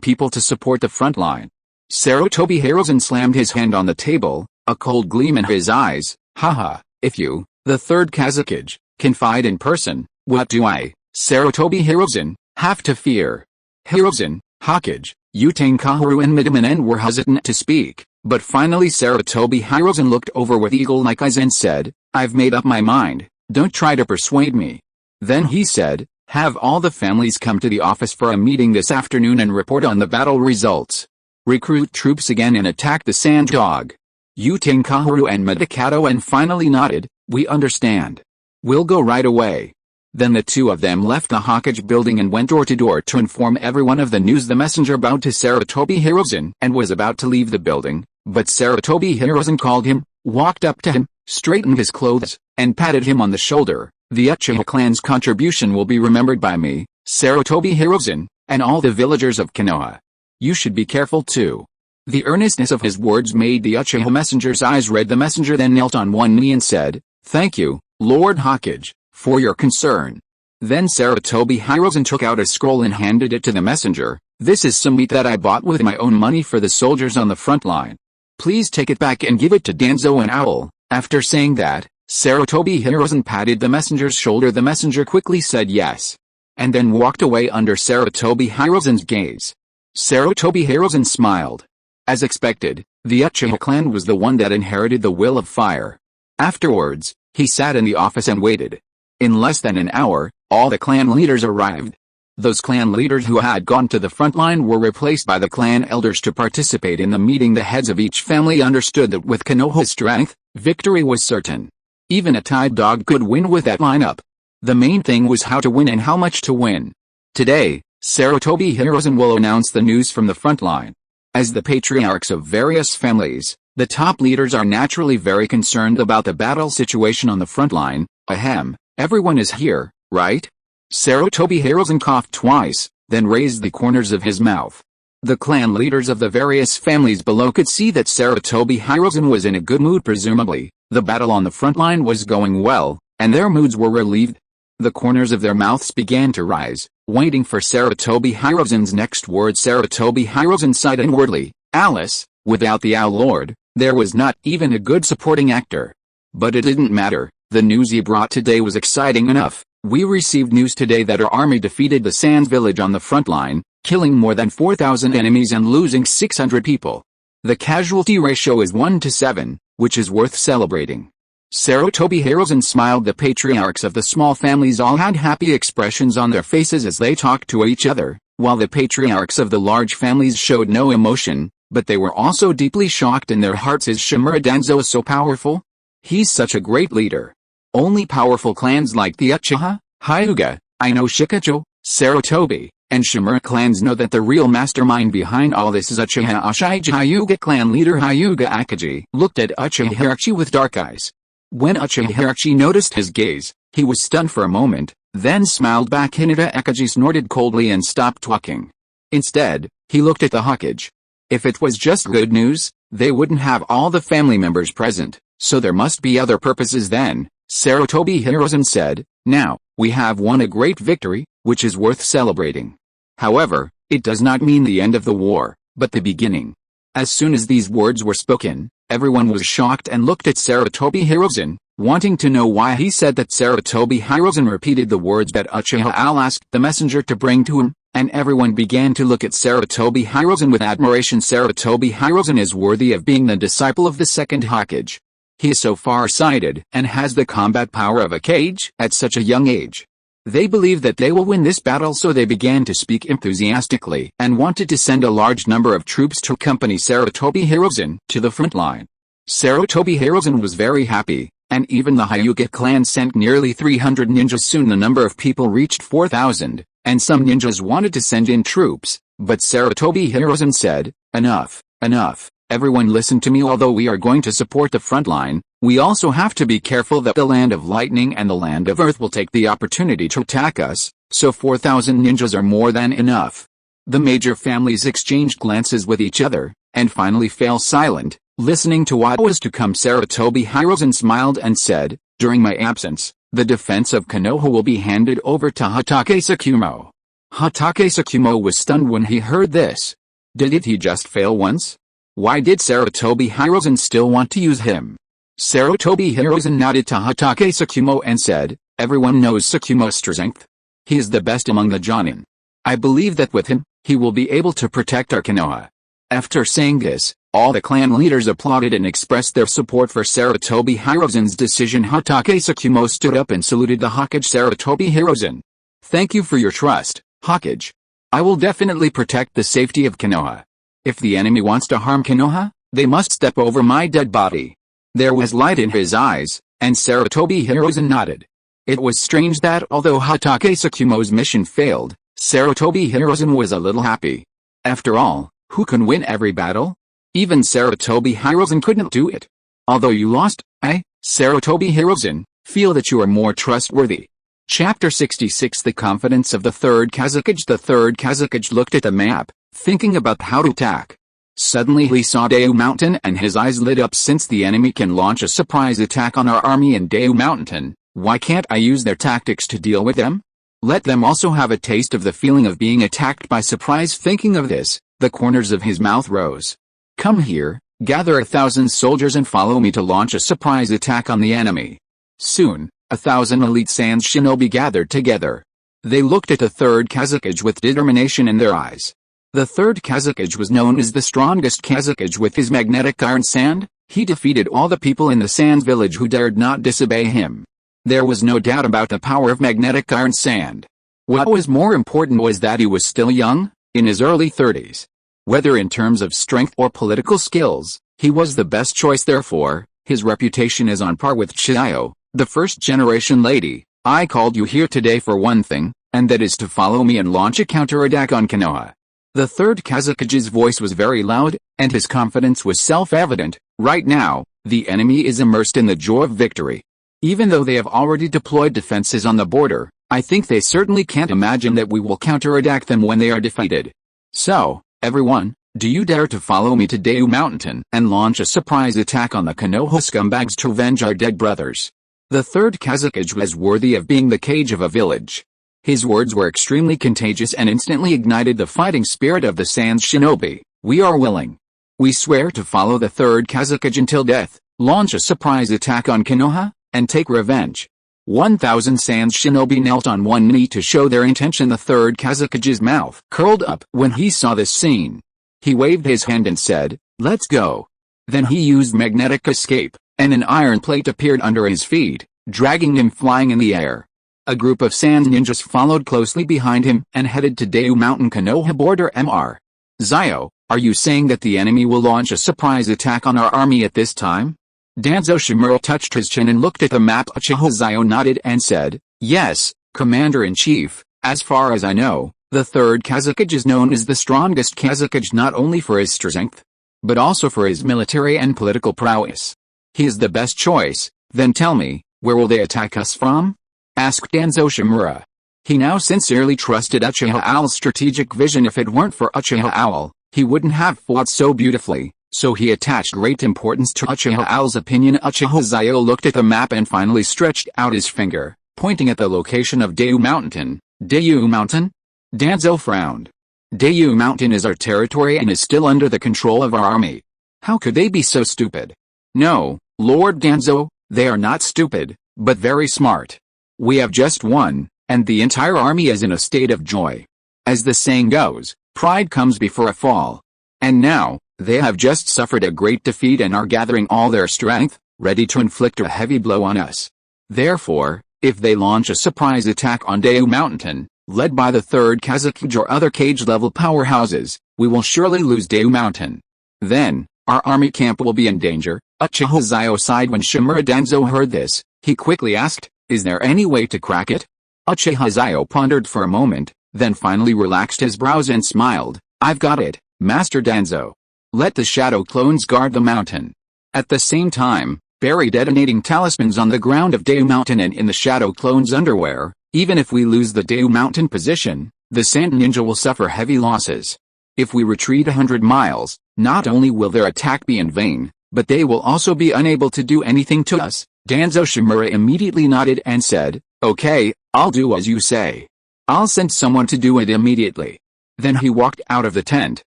people to support the front line. Sarutobi Hiruzen slammed his hand on the table, a cold gleam in his eyes. Haha, if you, the third Kazakage, can fight in person, what do I, Sarutobi Hiruzen, have to fear? Hiruzen, Hokage, Utane Kaharu and Midamanen were hesitant to speak, but finally Sarutobi Hiruzen looked over with eagle-like eyes and said, I've made up my mind, don't try to persuade me. Then he said, have all the families come to the office for a meeting this afternoon and report on the battle results. Recruit troops again and attack the Sand Dog. Utane Kaharu and Midakato and finally nodded, we understand. We'll go right away. Then the two of them left the Hokage building and went door to door to inform everyone of the news. The messenger bowed to Sarutobi Hiruzen and was about to leave the building, but Sarutobi Hiruzen called him, walked up to him, straightened his clothes, and patted him on the shoulder. The Uchiha clan's contribution will be remembered by me, Sarutobi Hiruzen, and all the villagers of Konoha. You should be careful too. The earnestness of his words made the Uchiha messenger's eyes red. The messenger then knelt on one knee and said, Thank you, Lord Hokage, for your concern. Then Sarutobi Hiruzen took out a scroll and handed it to the messenger. This is some meat that I bought with my own money for the soldiers on the front line. Please take it back and give it to Danzo and Owl. After saying that, Sarutobi Hiruzen patted the messenger's shoulder. The messenger quickly said yes, and then walked away under Sarutobi Hiruzen's gaze. Sarutobi Hiruzen smiled. As expected, the Uchiha clan was the one that inherited the will of fire. Afterwards, he sat in the office and waited. In less than an hour, all the clan leaders arrived. Those clan leaders who had gone to the front line were replaced by the clan elders to participate in the meeting. The heads of each family understood that with Konoha's strength, victory was certain. Even a tied dog could win with that lineup. The main thing was how to win and how much to win. Today, Sarutobi Hiruzen will announce the news from the front line. As the patriarchs of various families, the top leaders are naturally very concerned about the battle situation on the front line. Ahem, everyone is here, right? Sarutobi Hiruzen coughed twice, then raised the corners of his mouth. The clan leaders of the various families below could see that Sarutobi Hiruzen was in a good mood. Presumably, the battle on the front line was going well, and their moods were relieved. The corners of their mouths began to rise, waiting for Sarutobi Hiruzen's next word. Sarutobi Hiruzen sighed inwardly. Alice, without the Owl Lord, there was not even a good supporting actor. But it didn't matter, the news he brought today was exciting enough. We received news today that our army defeated the Sands village on the front line, killing more than 4,000 enemies and losing 600 people. The casualty ratio is 1 to 7, which is worth celebrating. Sarutobi Hiruzen smiled. The patriarchs of the small families all had happy expressions on their faces as they talked to each other, while the patriarchs of the large families showed no emotion, but they were also deeply shocked in their hearts. Is Shimura Danzo so powerful? He's such a great leader. Only powerful clans like the Uchiha, Hyuga, Ino Shikacho, Sarutobi, and Shimura clans know that the real mastermind behind all this is Uchiha Ashiji. Hyuga clan leader Hyuga Akaji looked at Uchiha Hirachi with dark eyes. When Uchiha Hirachi noticed his gaze, he was stunned for a moment, then smiled back. Hinata Akaji snorted coldly and stopped talking. Instead, he looked at the Hokage. If it was just good news, They wouldn't have all the family members present, so there must be other purposes then, Sarutobi Hiruzen said. Now, we have won a great victory, which is worth celebrating. However, it does not mean the end of the war, but the beginning. As soon as these words were spoken, everyone was shocked and looked at Sarutobi Hiruzen, wanting to know why he said that. Sarutobi Hiruzen repeated the words that Uchiha Xiao asked the messenger to bring to him, and everyone began to look at Sarutobi Hiruzen with admiration. Sarutobi Hiruzen is worthy of being the disciple of the Second Hokage. He is so far-sighted and has the combat power of a Kage at such a young age. They believe that they will win this battle, so they began to speak enthusiastically and wanted to send a large number of troops to accompany Sarutobi Hiruzen to the front line. Sarutobi Hiruzen was very happy, and even the Hyuga clan sent nearly 300 ninjas. Soon the number of people reached 4,000, and some ninjas wanted to send in troops, but Sarutobi Hiruzen said, "Enough, enough. Everyone listen to me. Although we are going to support the front line, we also have to be careful that the land of lightning and the land of earth will take the opportunity to attack us, so 4,000 ninjas are more than enough." The major families exchanged glances with each other, and finally fell silent, listening to what was to come. Sarutobi Hiruzen smiled and said, "During my absence, the defense of Konoha will be handed over to Hatake Tsukumo." Hatake Tsukumo was stunned when he heard this. Did he just fail once? Why did Sarutobi Hiruzen still want to use him? Sarutobi Hiruzen nodded to Hatake Tsukumo and said, "Everyone knows Tsukumo's strength. He is the best among the Jonin. I believe that with him, he will be able to protect our Konoha." After saying this, all the clan leaders applauded and expressed their support for Sarutobi Hiruzen's decision. Hatake Tsukumo stood up and saluted the Hokage. Sarutobi Hiruzen, "Thank you for your trust, Hokage. I will definitely protect the safety of Konoha. If the enemy wants to harm Konoha, they must step over my dead body." There was light in his eyes, and Sarutobi Hiruzen nodded. It was strange that although Hatake Tsukumo's mission failed, Sarutobi Hiruzen was a little happy. After all, who can win every battle? Even Sarutobi Hiruzen couldn't do it. Although you lost, I, Sarutobi Hiruzen, feel that you are more trustworthy. Chapter 66 The Confidence of the Third Hokage. The Third Hokage looked at the map, thinking about how to attack. Suddenly he saw Deu Mountain and his eyes lit up. Since the enemy can launch a surprise attack on our army in Deu Mountain, why can't I use their tactics to deal with them? Let them also have a taste of the feeling of being attacked by surprise. Thinking of this, the corners of his mouth rose. Come here, gather 1,000 soldiers and follow me to launch a surprise attack on the enemy. Soon, 1,000 elite Sans shinobi gathered together. They looked at the Third Hokage with determination in their eyes. The Third Hokage was known as the strongest Hokage. With his magnetic iron sand, he defeated all the people in the Sans village who dared not disobey him. There was no doubt about the power of magnetic iron sand. What was more important was that he was still young, in his early 30s. Whether in terms of strength or political skills, he was the best choice. Therefore, his reputation is on par with Xiao, the first-generation lady. I called you here today for one thing, and that is to follow me and launch a counterattack on Konoha. The Third Hokage's voice was very loud, and his confidence was self-evident. Right now, the enemy is immersed in the joy of victory. Even though they have already deployed defenses on the border, I think they certainly can't imagine that we will counterattack them when they are defeated. So, everyone, do you dare to follow me to Deu Mountain and launch a surprise attack on the Konoha scumbags to avenge our dead brothers? The Third Hokage was worthy of being the Kage of a village. His words were extremely contagious and instantly ignited the fighting spirit of the Sans shinobi. We are willing. We swear to follow the Third Hokage until death, launch a surprise attack on Konoha, and take revenge. 1,000 Sans shinobi knelt on one knee to show their intention. The Third Hokage's mouth curled up when he saw this scene. He waved his hand and said, "Let's go." Then he used magnetic escape, and an iron plate appeared under his feet, dragging him flying in the air. A group of Sans ninjas followed closely behind him and headed to Deu Mountain Konoha border. Mr. Xiao, are you saying that the enemy will launch a surprise attack on our army at this time? Danzo Shimura touched his chin and looked at the map. Uchiha Xiao nodded and said, "Yes, Commander-in-Chief, as far as I know, the Third Hokage is known as the strongest Hokage not only for his strength, but also for his military and political prowess. He is the best choice. Then tell me, where will they attack us from?" asked Danzo Shimura. He now sincerely trusted Uchiha Owl's strategic vision. If it weren't for Uchiha Owl, he wouldn't have fought so beautifully, so he attached great importance to Uchiha Xiao's opinion. Uchiha Xiao looked at the map and finally stretched out his finger, pointing at the location of Dayu Mountain. Dayu Mountain? Danzo frowned. Dayu Mountain is our territory and is still under the control of our army. How could they be so stupid? No, Lord Danzo, they are not stupid, but very smart. We have just won, and the entire army is in a state of joy. As the saying goes, pride comes before a fall. And now, they have just suffered a great defeat and are gathering all their strength, ready to inflict a heavy blow on us. Therefore, if they launch a surprise attack on Dayu Mountain, led by the Third Hokage or other cage-level powerhouses, we will surely lose Dayu Mountain. Then, our army camp will be in danger. Uchiha Xiao sighed when Shimura Danzo heard this. He quickly asked, is there any way to crack it? Uchiha Xiao pondered for a moment, then finally relaxed his brows and smiled. I've got it, Master Danzo. Let the shadow clones guard the mountain. At the same time, bury detonating talismans on the ground of Dayu Mountain and in the shadow clones' underwear. Even if we lose the Dayu Mountain position, the Sand Ninja will suffer heavy losses. If we retreat 100 miles, not only will their attack be in vain, but they will also be unable to do anything to us. Danzo Shimura immediately nodded and said, okay, I'll do as you say. I'll send someone to do it immediately. Then he walked out of the tent,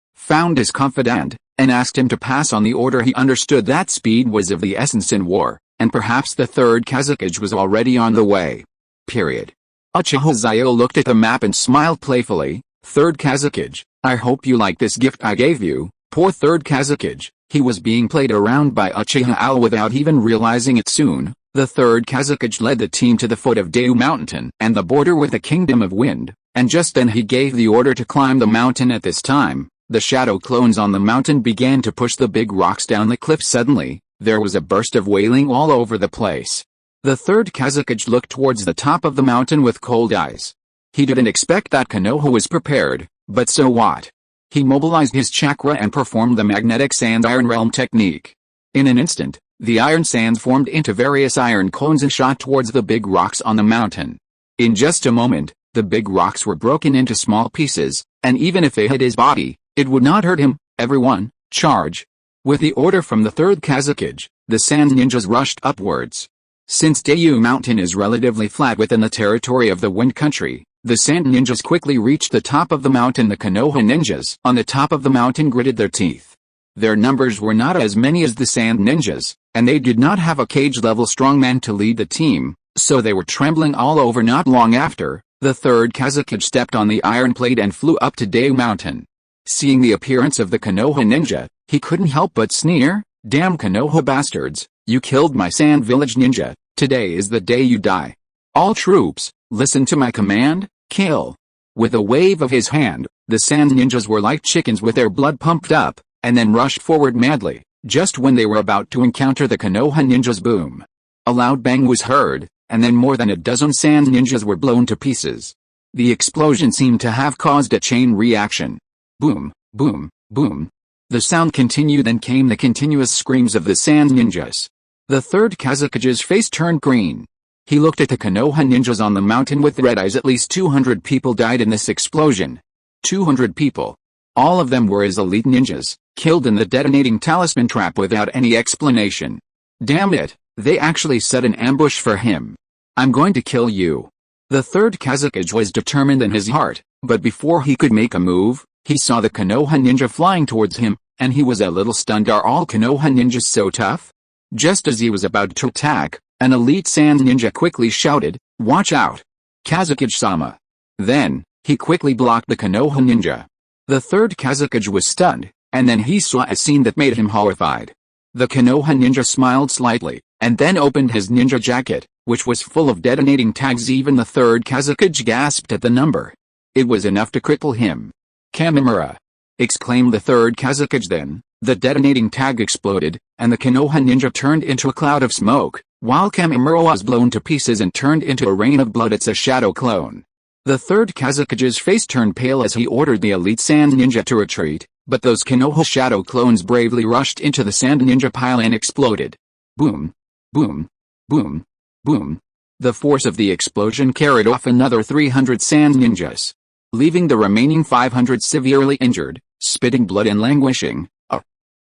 found his confidant, and asked him to pass on the order. He understood that speed was of the essence in war, and perhaps the Third Hokage was already on the way. Period. Uchiha Xiao looked at the map and smiled playfully. Third Hokage, I hope you like this gift I gave you. Poor Third Hokage, he was being played around by Uchiha Xiao without even realizing it. Soon, the Third Hokage led the team to the foot of Dayu Mountain and the border with the Kingdom of Wind, and just then he gave the order to climb the mountain. At this time, the shadow clones on the mountain began to push the big rocks down the cliff. Suddenly, there was a burst of wailing all over the place. The Third Hokage looked towards the top of the mountain with cold eyes. He didn't expect that Konoha was prepared, but so what? He mobilized his chakra and performed the magnetic sand iron realm technique. In an instant, the iron sands formed into various iron cones and shot towards the big rocks on the mountain. In just a moment, the big rocks were broken into small pieces, and even if they hit his body, it would not hurt him. Everyone, charge! With the order from the Third Hokage, the sand ninjas rushed upwards. Since Dayu Mountain is relatively flat within the territory of the Wind Country, the Sand Ninjas quickly reached the top of the mountain. The Konoha ninjas on the top of the mountain gritted their teeth. Their numbers were not as many as the Sand Ninjas, and they did not have a cage-level strongman to lead the team, so they were trembling all over. Not long after, the Third Hokage stepped on the iron plate and flew up to Dayu Mountain. Seeing the appearance of the Konoha ninja, he couldn't help but sneer. Damn Konoha bastards! You killed my sand village ninja. Today is the day you die. All troops, listen to my command, kill. With a wave of his hand, the sand ninjas were like chickens with their blood pumped up, and then rushed forward madly. Just when they were about to encounter the Konoha ninjas, boom! A loud bang was heard, and then more than a dozen sand ninjas were blown to pieces. The explosion seemed to have caused a chain reaction. Boom, boom, boom. The sound continued, then came the continuous screams of the sand ninjas. The Third Hokage's face turned green. He looked at the Konoha ninjas on the mountain with red eyes. At least 200 people died in this explosion. 200 people. All of them were his elite ninjas, killed in the detonating talisman trap without any explanation. Damn it, they actually set an ambush for him. I'm going to kill you. The Third Hokage was determined in his heart, but before he could make a move, he saw the Konoha ninja flying towards him, and he was a little stunned. Are all Konoha ninjas so tough? Just as he was about to attack, an elite sand ninja quickly shouted, "Watch out! Kazekage-sama!" Then, he quickly blocked the Konoha ninja. The Third Hokage was stunned, and then he saw a scene that made him horrified. The Konoha ninja smiled slightly, and then opened his ninja jacket, which was full of detonating tags. Even the Third Hokage gasped at the number. It was enough to cripple him. "Kamimura!" exclaimed the Third Hokage. Then, the detonating tag exploded, and the Konoha ninja turned into a cloud of smoke, while Kamimura was blown to pieces and turned into a rain of blood. It's a shadow clone. The Third Hokage's face turned pale as he ordered the elite sand ninja to retreat, but those Konoha shadow clones bravely rushed into the sand ninja pile and exploded. Boom! Boom! Boom! Boom! The force of the explosion carried off another 300 sand ninjas, leaving the remaining 500 severely injured, spitting blood and languishing.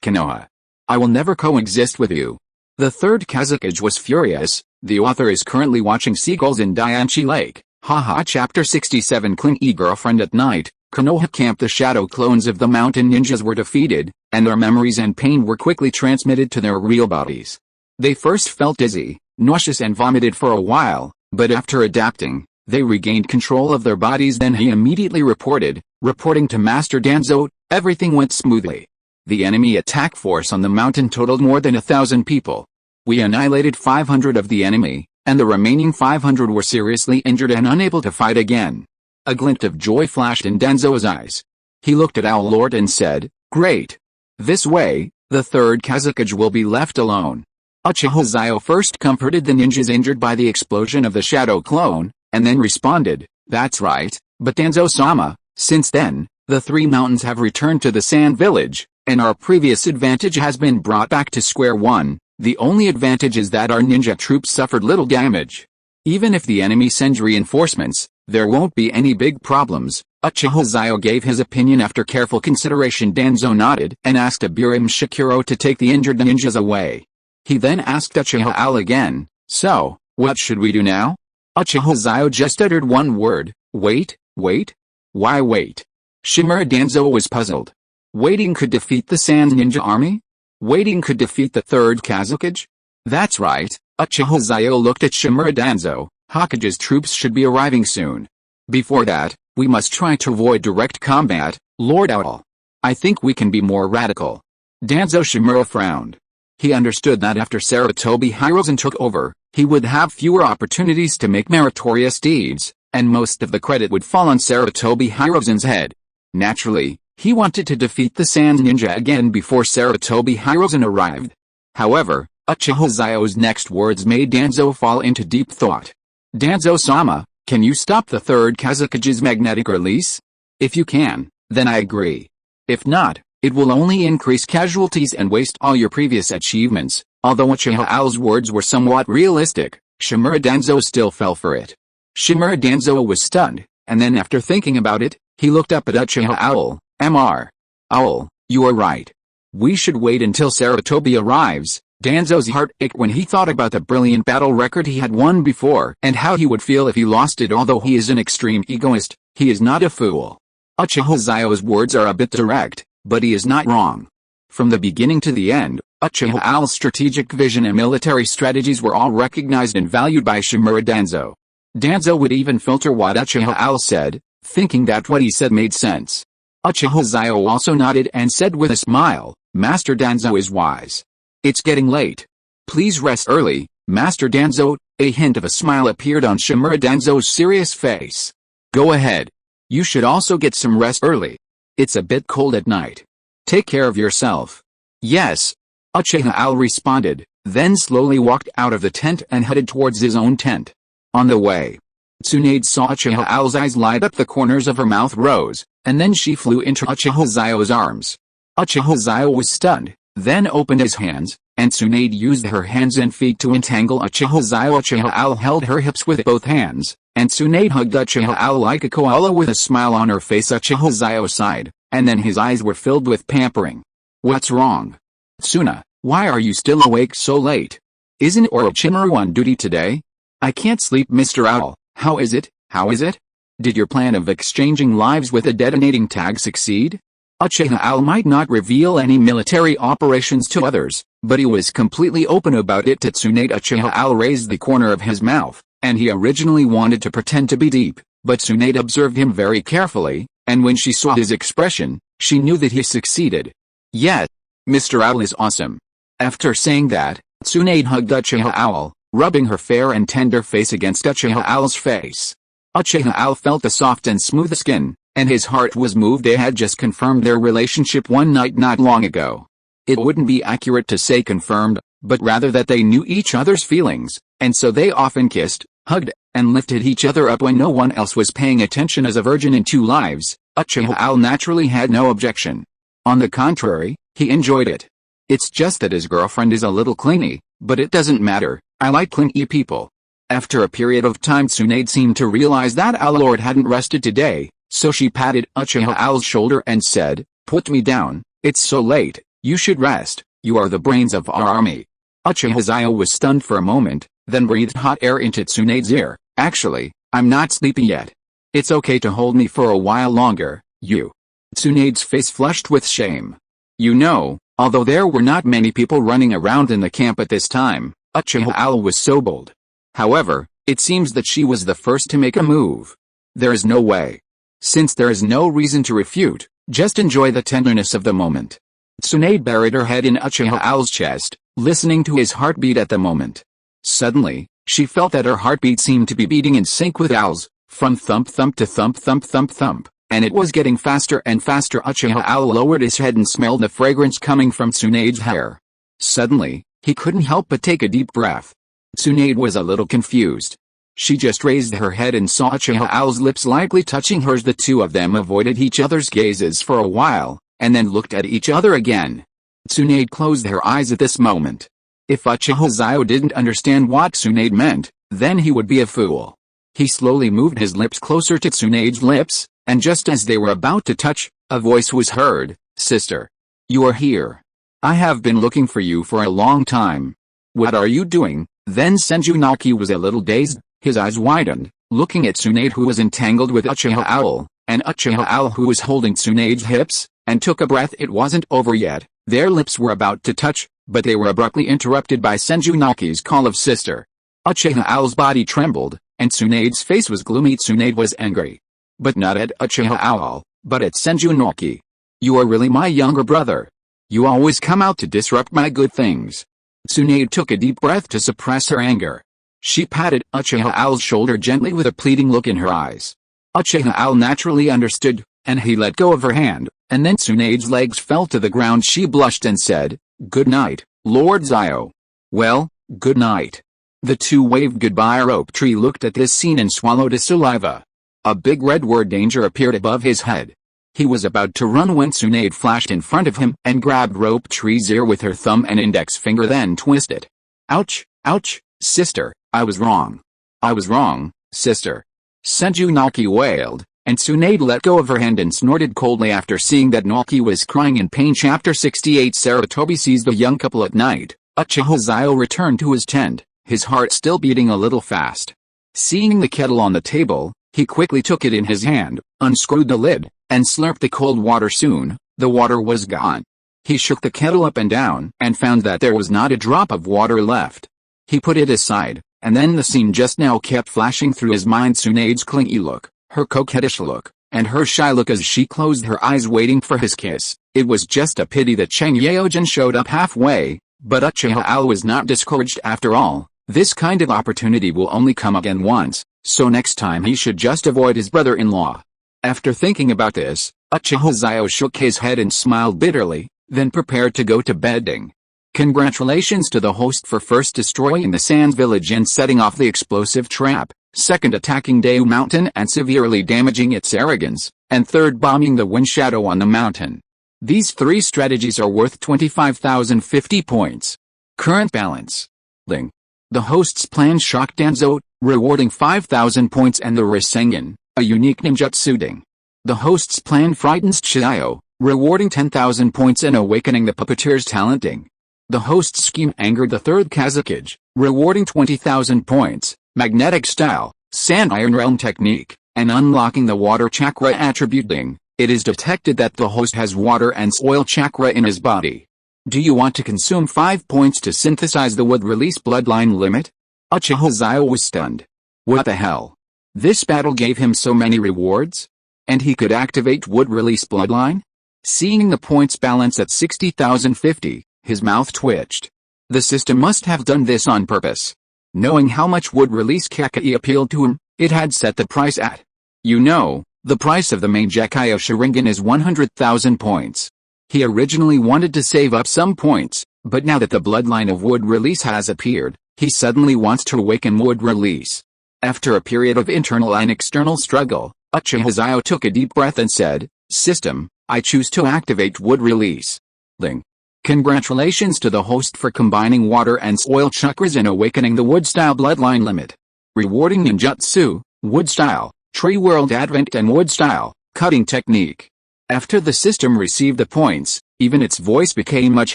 Konoha, I will never coexist with you. The third Hokage was furious. The author is currently watching seagulls in Dianchi Lake. Haha. Chapter 67 Clingy Girlfriend at Night. Konoha Camp. The shadow clones of the mountain ninjas were defeated, and their memories and pain were quickly transmitted to their real bodies. They first felt dizzy, nauseous and vomited for a while, but after adapting, they regained control of their bodies. Then he immediately reporting to Master Danzo, everything went smoothly. The enemy attack force on the mountain totaled more than 1,000 people. We annihilated 500 of the enemy, and the remaining 500 were seriously injured and unable to fight again. A glint of joy flashed in Danzo's eyes. He looked at Owl Lord and said, "Great. This way, the third Hokage will be left alone." Uchiha Xiao first comforted the ninjas injured by the explosion of the shadow clone, and then responded, "That's right, but Danzo-sama, since then, the three mountains have returned to the Sand Village, and our previous advantage has been brought back to square one. The only advantage is that our ninja troops suffered little damage. Even if the enemy sends reinforcements, there won't be any big problems." Uchiha Xiao gave his opinion after careful consideration. Danzo nodded and asked Abiram Shikuro to take the injured ninjas away. He then asked Uchiha Owl again, "So, what should we do now?" Uchiha Xiao just uttered one word, "Wait, wait." "Why wait?" Shimura Danzo was puzzled. Waiting could defeat the Sand Ninja army? Waiting could defeat the third Hokage? That's right. Uchiha Xiao looked at Shimura Danzo. Hokage's troops should be arriving soon. Before that, we must try to avoid direct combat, Lord Owl. I think we can be more radical. Danzo Shimura frowned. He understood that after Sarutobi Hiruzen took over, he would have fewer opportunities to make meritorious deeds, and most of the credit would fall on Sarutobi Hiruzen's head. Naturally, he wanted to defeat the Sand Ninja again before Sarutobi Hiruzen arrived. However, Uchiha Xiao's next words made Danzo fall into deep thought. "Danzo-sama, can you stop the third Hokage's magnetic release? If you can, then I agree. If not, it will only increase casualties and waste all your previous achievements." Although Uchiha Owl's words were somewhat realistic, Shimura Danzo still fell for it. Shimura Danzo was stunned, and then after thinking about it, he looked up at Uchiha Owl. "Mr. Owl, you are right. We should wait until Sarutobi arrives." Danzo's heart ached when he thought about the brilliant battle record he had won before and how he would feel if he lost it. Although he is an extreme egoist, he is not a fool. Uchiha Xiao's words are a bit direct, but he is not wrong. From the beginning to the end, Uchiha Owl's strategic vision and military strategies were all recognized and valued by Shimura Danzo. Danzo would even filter what Uchiha Owl said, thinking that what he said made sense. Uchiha Xiao also nodded and said with a smile, "Master Danzo is wise. It's getting late. Please rest early, Master Danzo." A hint of a smile appeared on Shimura Danzo's serious face. "Go ahead. You should also get some rest early. It's a bit cold at night. Take care of yourself." "Yes," Uchiha Owl responded, then slowly walked out of the tent and headed towards his own tent. On the way, Tsunade saw Uchiha Owl's eyes light up, the corners of her mouth rose, and then she flew into Uchiha Xiao's arms. Uchiha Xiao was stunned, then opened his hands, and Tsunade used her hands and feet to entangle Uchiha Xiao. Uchiha Owl held her hips with both hands, and Tsunade hugged Uchiha Owl like a koala with a smile on her face. Uchiha Xiao sighed, and then his eyes were filled with pampering. "What's wrong? Tsuna, why are you still awake so late? Isn't Orochimaru on duty today?" "I can't sleep, Mr. Owl." How is it? Did your plan of exchanging lives with a detonating tag succeed?" Uchiha Owl might not reveal any military operations to others, but he was completely open about it to Tsunade. Uchiha Owl raised the corner of his mouth, and he originally wanted to pretend to be deep, but Tsunade observed him very carefully, and when she saw his expression, she knew that he succeeded. "Yes, Mr. Owl is awesome." After saying that, Tsunade hugged Uchiha Owl, rubbing her fair and tender face against Uchiha Owl's face. Uchiha Owl felt the soft and smooth skin, and his heart was moved. They had just confirmed their relationship one night not long ago. It wouldn't be accurate to say confirmed, but rather that they knew each other's feelings, and so they often kissed, hugged, and lifted each other up when no one else was paying attention. As a virgin in two lives, Uchiha Owl naturally had no objection. On the contrary, he enjoyed it. It's just that his girlfriend is a little clingy, but it doesn't matter. I like clingy people. After a period of time, Tsunade seemed to realize that Owl Lord hadn't rested today, so she patted Uchiha Owl's shoulder and said, "Put me down, it's so late, you should rest." You are the brains of our army. Uchiha Xiao was stunned for a moment, then breathed hot air into Tsunade's ear. Actually, I'm not sleepy yet. It's okay to hold me for a while longer, you. Tsunade's face flushed with shame. You know, although there were not many people running around in the camp at this time, Uchiha Xiao was so bold. However, it seems that she was the first to make a move. There is no way. Since there is no reason to refute, just enjoy the tenderness of the moment. Tsunade buried her head in Uchiha Xiao's chest, listening to his heartbeat at the moment. Suddenly, she felt that her heartbeat seemed to be beating in sync with Xiao's, from thump-thump to thump-thump-thump-thump, and it was getting faster and faster. Uchiha Xiao lowered his head and smelled the fragrance coming from Tsunade's hair. Suddenly, he couldn't help but take a deep breath. Tsunade was a little confused. She just raised her head and saw Uchiha Xiao's lips lightly touching hers. The two of them avoided each other's gazes for a while, and then looked at each other again. Tsunade closed her eyes at this moment. If Uchiha Xiao didn't understand what Tsunade meant, then he would be a fool. He slowly moved his lips closer to Tsunade's lips, and just as they were about to touch, a voice was heard. Sister. You are here. I have been looking for you for a long time. What are you doing? Then Senjunaki was a little dazed, his eyes widened, looking at Tsunade who was entangled with Uchiha Xiao, and Uchiha Xiao who was holding Tsunade's hips, and took a breath. It wasn't over yet. Their lips were about to touch, but they were abruptly interrupted by Senjunaki's call of sister. Uchiha Xiao's body trembled, and Tsunade's face was gloomy. Tsunade was angry. But not at Uchiha Xiao, but at Senjunaki. You are really my younger brother. You always come out to disrupt my good things. Tsunade took a deep breath to suppress her anger. She patted Uchiha Xiao's shoulder gently with a pleading look in her eyes. Uchiha Xiao naturally understood, and he let go of her hand, and then Tsunade's legs fell to the ground. She blushed and said, Good night, Lord Xiao. Well, good night. The two waved goodbye. Rope Tree looked at this scene and swallowed his saliva. A big red word danger appeared above his head. He was about to run when Tsunade flashed in front of him and grabbed Rope Tree's ear with her thumb and index finger, then twisted. Ouch, ouch, sister, I was wrong. I was wrong, sister. Senjunaki wailed, and Tsunade let go of her hand and snorted coldly after seeing that Naoki was crying in pain. Chapter 68 Sarutobi sees the young couple at night. Uchiha Xiao returned to his tent, his heart still beating a little fast. Seeing the kettle on the table, he quickly took it in his hand, unscrewed the lid, and slurped the cold water. Soon, the water was gone. He shook the kettle up and down and found that there was not a drop of water left. He put it aside, and then the scene just now kept flashing through his mind. Tsunade's clingy look, her coquettish look, and her shy look as she closed her eyes waiting for his kiss. It was just a pity that Cheng Yaojin showed up halfway, but Uchiha Xiao was not discouraged. After all, this kind of opportunity will only come again once, so next time he should just avoid his brother-in-law. After thinking about this, Uchiha Xiao shook his head and smiled bitterly, then prepared to go to bedding. Congratulations to the host for first destroying the Sands village and setting off the explosive trap, second attacking Deu Mountain and severely damaging its arrogance, and third bombing the wind shadow on the mountain. These three strategies are worth 25,050 points. Current balance. Ling. The host's plan shocked Danzo, rewarding 5,000 points, and the Rasengan, a unique ninjutsu ding. The host's plan frightens Xiao, rewarding 10,000 points and awakening the puppeteer's talenting. The host's scheme angered the third Kazakage, rewarding 20,000 points, magnetic style, sand iron realm technique, and unlocking the water chakra attribute ding. It is detected that the host has water and soil chakra in his body. Do you want to consume 5 points to synthesize the wood release bloodline limit? Uchiha Xiao was stunned. What the hell? This battle gave him so many rewards? And he could activate wood release bloodline? Seeing the points balance at 60,050, his mouth twitched. The system must have done this on purpose. Knowing how much wood release Kakai appealed to him, it had set the price at. You know, the price of the main Jekai of Sharingan is 100,000 points. He originally wanted to save up some points, but now that the bloodline of wood release has appeared, he suddenly wants to awaken wood release. After a period of internal and external struggle, Uchiha Xiao took a deep breath and said, System, I choose to activate wood release. Ling. Congratulations to the host for combining water and soil chakras and awakening the wood style bloodline limit. Rewarding ninjutsu, wood style, tree world advent and wood style, cutting technique. After the system received the points, even its voice became much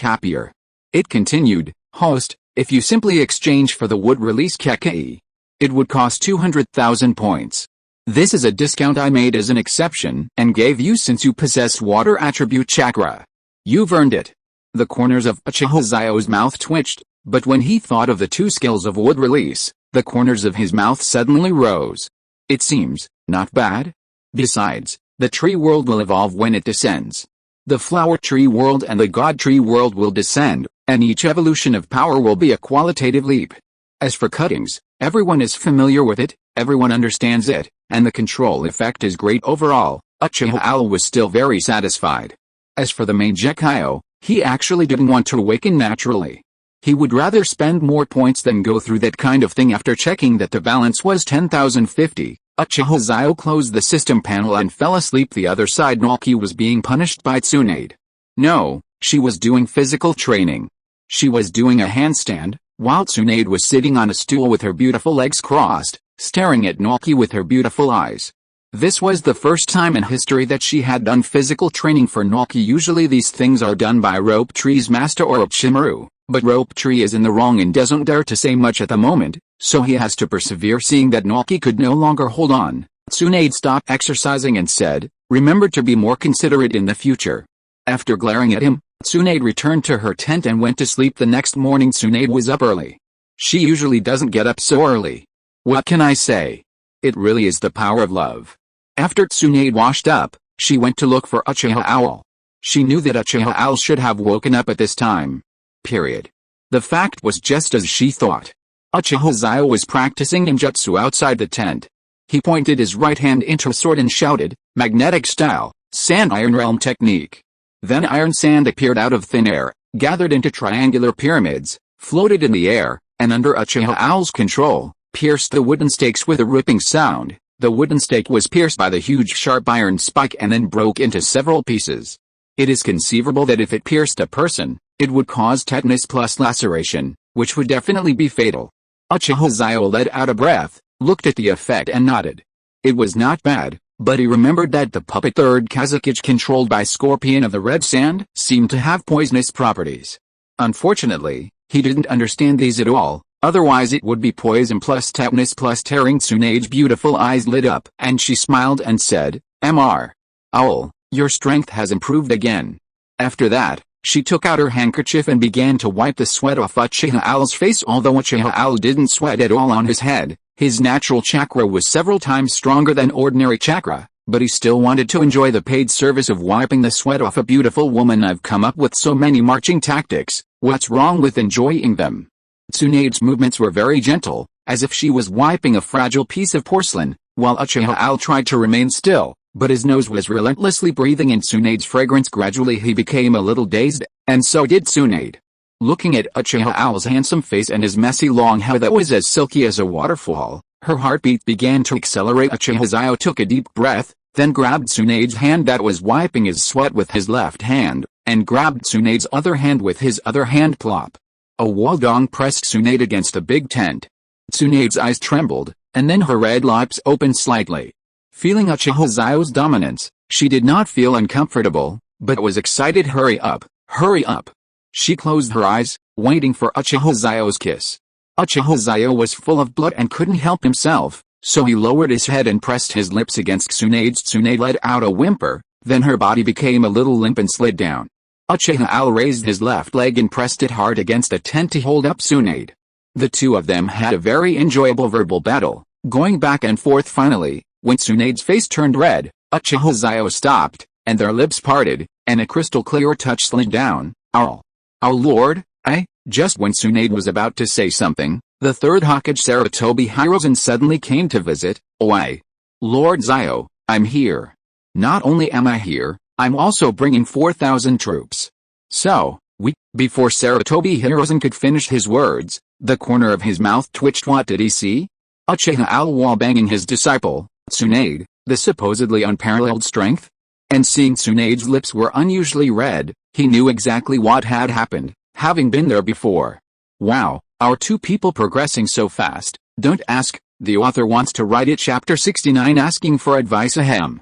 happier. It continued, host, if you simply exchange for the wood release kekkei, it would cost 200,000 points. This is a discount I made as an exception and gave you since you possess water attribute chakra. You've earned it. The corners of Uchiha Xiao's mouth twitched, but when he thought of the two skills of wood release, the corners of his mouth suddenly rose. It seems, not bad. Besides, the tree world will evolve when it descends. The flower tree world and the god tree world will descend, and each evolution of power will be a qualitative leap. As for cuttings, everyone is familiar with it, everyone understands it, and the control effect is great overall. Uchiha Xiao was still very satisfied. As for the Mangekyo, he actually didn't want to awaken naturally. He would rather spend more points than go through that kind of thing. After checking that the balance was 10,050, Uchiha Xiao closed the system panel and fell asleep. The other side, Naoki was being punished by Tsunade. No, she was doing physical training. She was doing a handstand, while Tsunade was sitting on a stool with her beautiful legs crossed, staring at Naoki with her beautiful eyes. This was the first time in history that she had done physical training for Naoki. Usually these things are done by Rope Tree's master or Orochimaru, but Rope Tree is in the wrong and doesn't dare to say much at the moment, so he has to persevere. Seeing that Naoki could no longer hold on, Tsunade stopped exercising and said, "Remember to be more considerate in the future." After glaring at him, Tsunade returned to her tent and went to sleep. The next morning Tsunade was up early. She usually doesn't get up so early. What can I say? It really is the power of love. After Tsunade washed up, she went to look for Uchiha Xiao. She knew that Uchiha Xiao should have woken up at this time. Period. The fact was just as she thought. Uchiha Xiao was practicing ninjutsu outside the tent. He pointed his right hand into a sword and shouted, "Magnetic style, sand iron realm technique." Then iron sand appeared out of thin air, gathered into triangular pyramids, floated in the air, and under Uchiha Xiao's control, pierced the wooden stakes with a ripping sound. The wooden stake was pierced by the huge sharp iron spike and then broke into several pieces. It is conceivable that if it pierced a person, it would cause tetanus plus laceration, which would definitely be fatal. Uchiha Xiao let out a breath, looked at the effect and nodded. It was not bad, but he remembered that the puppet Third Hokage controlled by Scorpion of the Red Sand seemed to have poisonous properties. Unfortunately, he didn't understand these at all. Otherwise it would be poison plus tetanus plus tearing. Tsunade's beautiful eyes lit up, and she smiled and said, "Mr. Owl, your strength has improved again." After that, she took out her handkerchief and began to wipe the sweat off Uchiha Xiao's face. Although Uchiha Xiao didn't sweat at all on his head, his natural chakra was several times stronger than ordinary chakra, but he still wanted to enjoy the paid service of wiping the sweat off a beautiful woman. I've come up with so many marching tactics, what's wrong with enjoying them? Tsunade's movements were very gentle, as if she was wiping a fragile piece of porcelain, while Uchiha Xiao tried to remain still, but his nose was relentlessly breathing in Tsunade's fragrance. Gradually he became a little dazed, and so did Tsunade. Looking at Uchiha Xiao's handsome face and his messy long hair that was as silky as a waterfall, her heartbeat began to accelerate. Uchiha Xiao took a deep breath, then grabbed Tsunade's hand that was wiping his sweat with his left hand, and grabbed Tsunade's other hand with his other hand. Plop. A waldong pressed Tsunade against a big tent. Tsunade's eyes trembled, and then her red lips opened slightly. Feeling Uchiha Xiao's dominance, she did not feel uncomfortable, but was excited. Hurry up, hurry up. She closed her eyes, waiting for Uchiha Xiao's kiss. Uchiha Xiao was full of blood and couldn't help himself, so he lowered his head and pressed his lips against Tsunade's. Tsunade let out a whimper, then her body became a little limp and slid down. Uchiha Xiao raised his left leg and pressed it hard against the tent to hold up Tsunade. The two of them had a very enjoyable verbal battle, going back and forth. Finally, when Tsunade's face turned red, Uchiha Xiao stopped, and their lips parted, and a crystal clear touch slid down. "Owl. Our lord, Just when Tsunade was about to say something, the third Hokage Sarutobi Hiruzen suddenly came to visit. "Oi. Lord Xiao, I'm here. Not only am I here, I'm also bringing 4,000 troops." So, before Sarutobi Hiruzen could finish his words, the corner of his mouth twitched. What did he see? Uchiha Xiao while banging his disciple, Tsunade, the supposedly unparalleled strength? And seeing Tsunade's lips were unusually red, he knew exactly what had happened, having been there before. Wow, are two people progressing so fast? Don't ask, the author wants to write it. Chapter 69 Asking for Advice. Ahem.